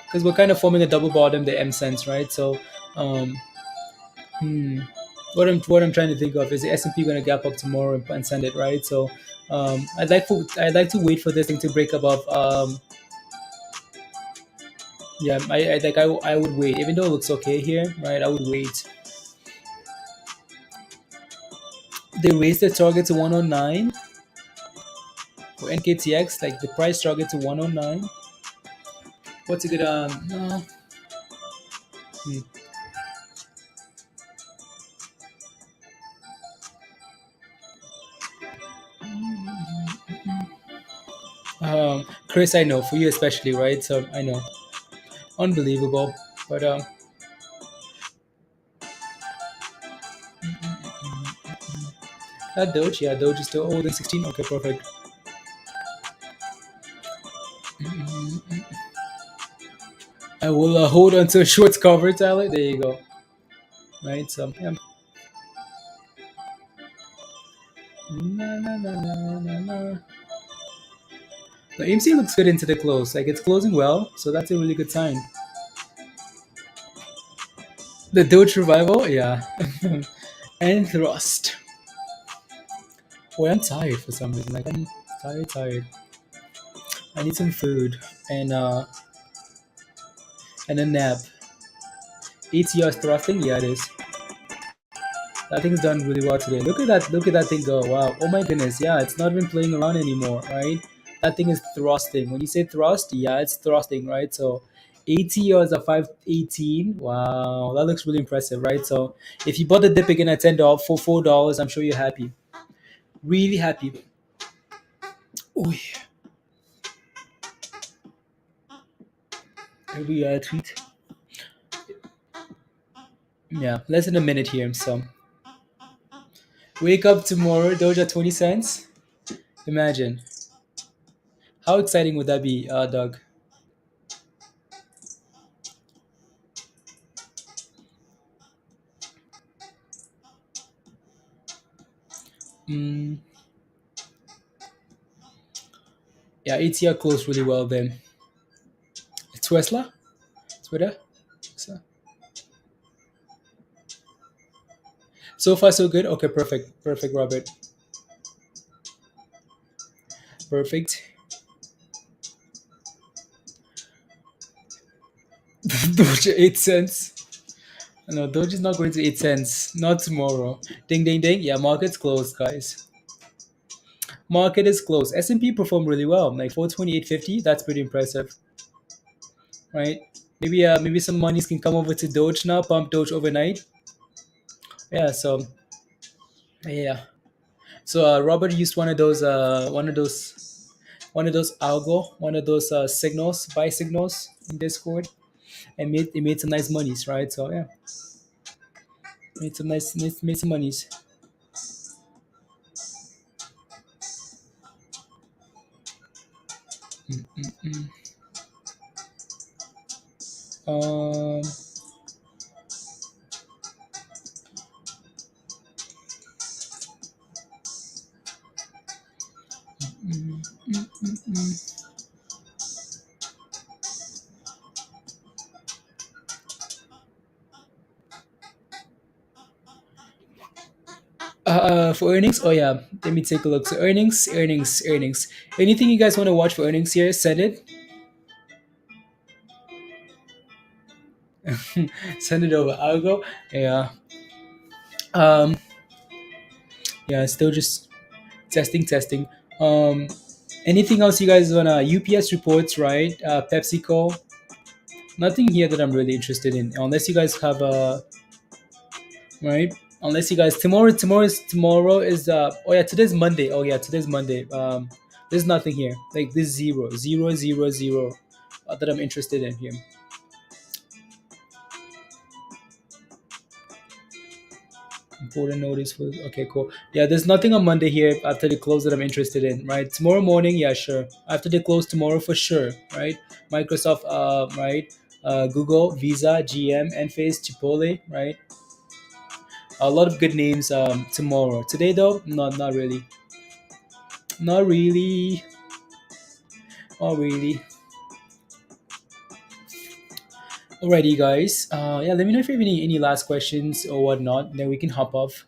[SPEAKER 1] because we're kind of forming a double bottom, the M sense, right? So, um, hmm, what I'm trying to think of is the S&P going to gap up tomorrow and send it, right? So, I'd like to wait for this thing to break above. Yeah, I like I would wait, even though it looks okay here, right? I would wait. They raised the target to 109 for NKTX, like the price target to 109. What's a good no. Hmm. Chris, I know for you especially, right? So I know, unbelievable, but that Doge, yeah, Doge is still holding 16. Okay, perfect. I will hold on to a short cover, Tyler. There you go. Right, so yeah. Na, na, na, na, na, na. The AMC looks good into the close. Like it's closing well, so that's a really good sign. The Doge revival, yeah, and thrust. Boy, I'm tired for some reason. Like I'm tired. I need some food and a nap. ATR is thrusting, yeah, it is. That thing's done really well today. Look at that! Look at that thing go! Wow! Oh my goodness! Yeah, it's not even playing around anymore, right? That thing is thrusting. When you say thrust, yeah, it's thrusting, right? So, ATR is a 518. Wow, that looks really impressive, right? So, if you bought the dip again at $10 for $4, I'm sure you're happy, really happy. Oh, every tweet. Yeah, less than a minute here. So, wake up tomorrow, Doja 20 cents. Imagine how exciting would that be, Doug? Mm, yeah, ATR closed really well then. Tesla, Twitter. So, so far so good. Okay, perfect, perfect, Robert. Perfect. Doge 8 cents. No, Doge is not going to 8 cents. Not tomorrow. Ding, ding, ding. Yeah, market's closed, guys. Market is closed. S&P performed really well, like 428.50. That's pretty impressive, right? Maybe some monies can come over to Doge now, pump Doge overnight. Yeah, so yeah. So Robert used one of those algo, one of those signals, buy signals in Discord, and made some nice monies, right? So yeah, made some monies. Um, for earnings, oh yeah, let me take a look. So earnings. Anything you guys want to watch for earnings here? Send it, send it over. I'll go. Yeah. Um. Yeah. Still just testing. Um. Anything else you guys wanna? UPS reports, right? PepsiCo. Nothing here that I'm really interested in, unless you guys have right. Unless you guys tomorrow is oh yeah, today's Monday. Oh yeah, today's Monday. There's nothing here. Like this zero, that I'm interested in here. Important notice for okay, cool. Yeah, there's nothing on Monday here after the close that I'm interested in. Right, tomorrow morning, yeah, sure. After they close tomorrow for sure. Right, Microsoft, right, Google, Visa, GM, Enphase, Chipotle, right. A lot of good names tomorrow. Today though, not really, not really, not really. Alrighty, guys. Yeah, let me know if you have any last questions or whatnot. Then we can hop off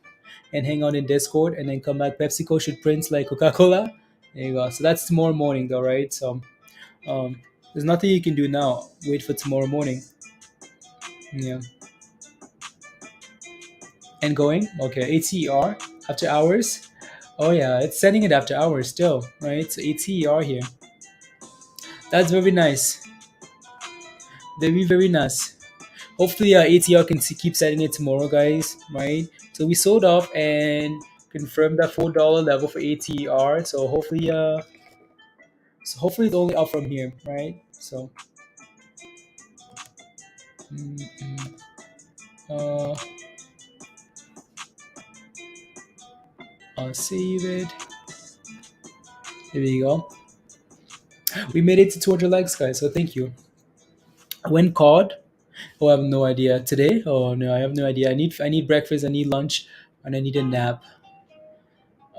[SPEAKER 1] and hang out in Discord and then come back. PepsiCo should print like Coca Cola. There you go. So that's tomorrow morning, though, right? So um, there's nothing you can do now. Wait for tomorrow morning. Yeah. And going. Okay. ATER after hours. Oh yeah, it's sending it after hours still, right? So ATER here. That's very nice. Very nice. Hopefully, ATR can keep setting it tomorrow, guys. Right? So we sold off and confirmed that $4 level for ATR. So hopefully it's only up from here, right? So, mm, mm, uh, I'll save it. There we go. We made it to 200 likes, guys. So thank you. When called? Oh, I have no idea. Today? Oh no, I have no idea. I need breakfast. I need lunch, and I need a nap.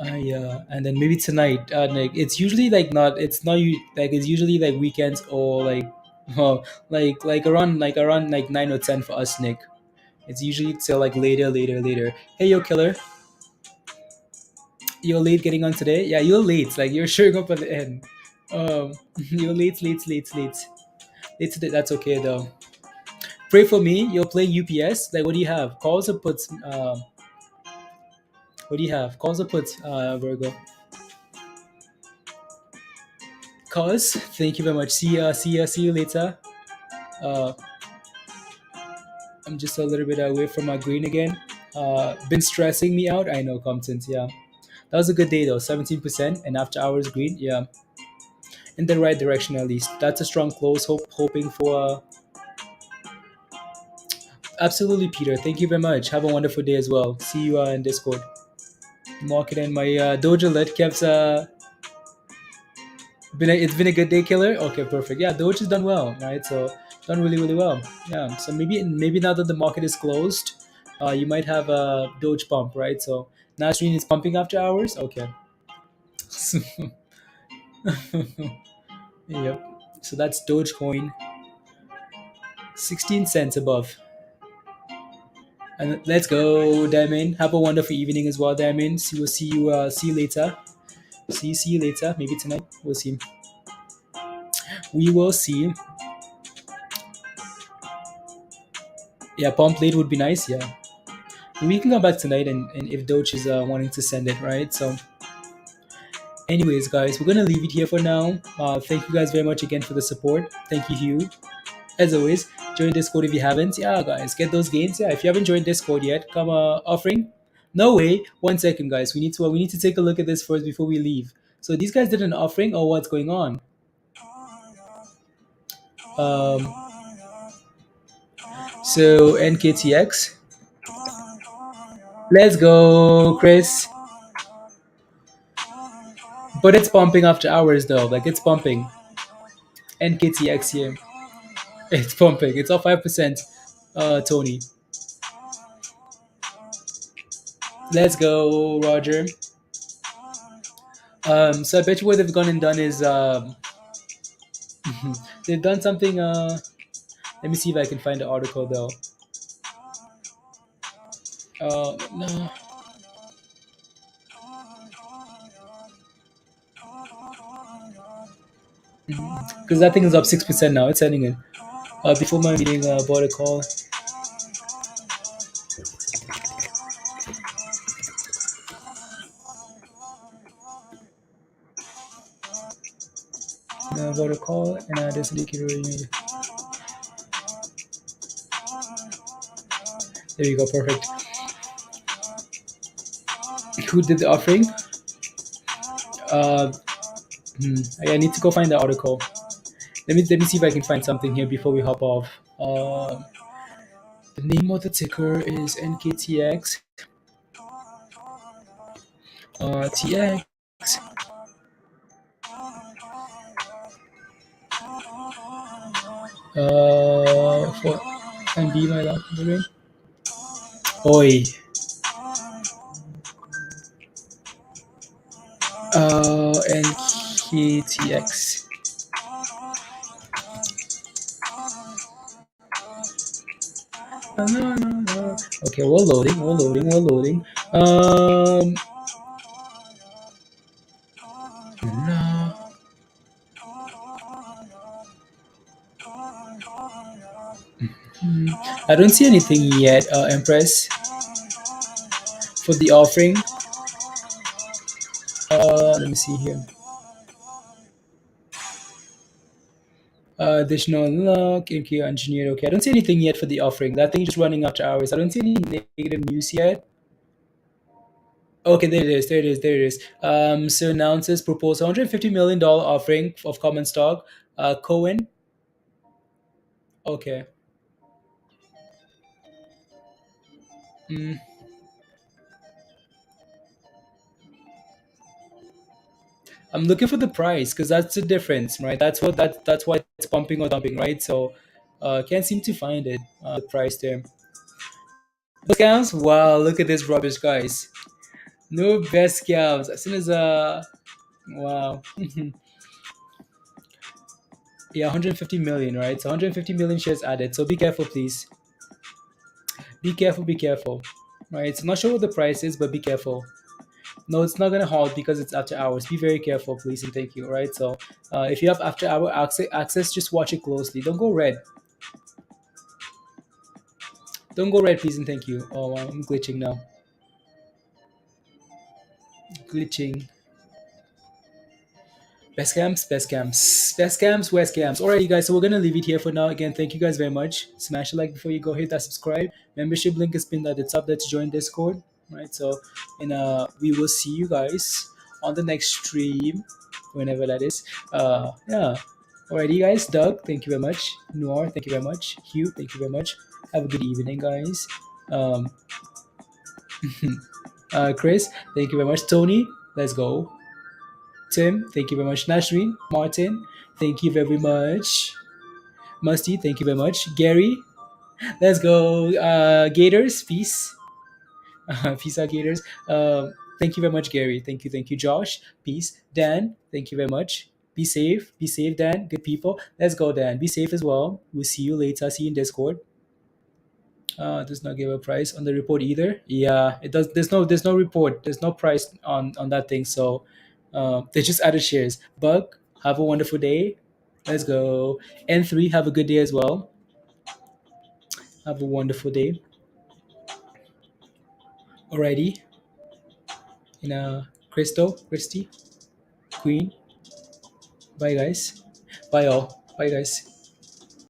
[SPEAKER 1] Yeah, and then maybe tonight. Like it's usually like not. It's not like it's usually like weekends or like, oh, like around like 9 or 10 for us, Nick. It's usually till like later. Hey, yo, killer, you're late getting on today. Yeah, you're late. Like you're showing up at the end. You're late today. That's okay though. Pray for me. You're playing UPS. Like, what do you have? Calls or puts? What do you have? Calls or puts? Virgo. Calls. Thank you very much. See you later. Uh, I'm just a little bit away from my green again. Been stressing me out. I know, content. Yeah, that was a good day though. 17% and after hours green. Yeah, in the right direction at least. That's a strong close. Hoping for. Absolutely, Peter. Thank you very much. Have a wonderful day as well. See you in Discord. Market and my Doja let kept it's been a good day, killer. Okay, perfect. Yeah, Doge has done well, right? So done really well. Yeah. So maybe now that the market is closed, you might have a Doge pump, right? So Nasreen is pumping after hours. Okay. Yep. So that's Dogecoin, 16 cents above. And let's go, Diamond. Have a wonderful evening as well, Diamond. We'll see you later. See you later. Maybe tonight. We'll see. We will see. Yeah, pump late would be nice. Yeah, we can come back tonight, and if Doge is wanting to send it, right? So, anyways, guys, we're gonna leave it here for now. Thank you guys very much again for the support. Thank you, Hugh. As always, join Discord if you haven't. Yeah, guys, get those gains. Yeah, if you haven't joined Discord yet, come offering. No way. 1 second, guys. We need to take a look at this first before we leave. So these guys did an offering, or what's going on? Um, so NKTX. Let's go, Chris. But it's pumping after hours though. Like it's pumping. NKTX here. It's pumping. It's off 5%. Tony. Let's go, Roger. So I bet you what they've gone and done is they've done something. Let me see if I can find the article though. No, because that thing is up 6% now. It's ending in. Before my meeting, bought a call. Bought a call, and I just indicator. There you go, perfect. Who did the offering? Uh, I need to go find the article. Let me see if I can find something here before we hop off. The name of the ticker is NKTX. TX. For and be my love. Oi. NKTX. Okay, we're loading. No. I don't see anything yet, Empress, for the offering. Let me see here. Additional luck, MQ engineered. Okay, I don't see anything yet for the offering. That thing is just running after hours. I don't see any negative news yet. Okay, there it is. So announces proposed $150 million offering of common stock. Cohen. Okay. Mm, I'm looking for the price because that's the difference, right? That's why it's pumping or dumping, right? So can't seem to find it. The price there. Scams? Wow, look at this rubbish, guys. No best scams. As soon as wow. Yeah, 150 million, right? So 150 million shares added. So be careful, please. Be careful. Right? So not sure what the price is, but be careful. No, it's not gonna halt because it's after hours. Be very careful, please, and thank you. Right? So if you have after hour access, just watch it closely. Don't go red. Don't go red, please, and thank you. Oh, wow, I'm glitching now. Glitching. Best scams, worst scams. Alright, guys, so we're gonna leave it here for now. Again, thank you guys very much. Smash a like before you go, hit that subscribe. Membership link is pinned at the top there to join Discord. Right, so and we will see you guys on the next stream, whenever that is. Yeah. Alrighty, guys. Doug, thank you very much. Noir, thank you very much. Hugh, thank you very much. Have a good evening, guys. Um, Chris, thank you very much. Tony, let's go. Tim, thank you very much. Nashrin, Martin, thank you very much. Musty, thank you very much. Gary, Let's go. Gators, peace. Peace out, Gators. Thank you very much, Gary. Thank you, Josh. Peace. Dan, thank you very much. Be safe. Be safe, Dan. Good people. Let's go, Dan. Be safe as well. We'll see you later. See you in Discord. Does not give a price on the report either. Yeah, it does. There's no report. There's no price on that thing. So they just added shares. Bug, have a wonderful day. Let's go. N3, have a good day as well. Have a wonderful day. Alrighty. Crystal, Christy, Queen. Bye guys. Bye all. Bye guys.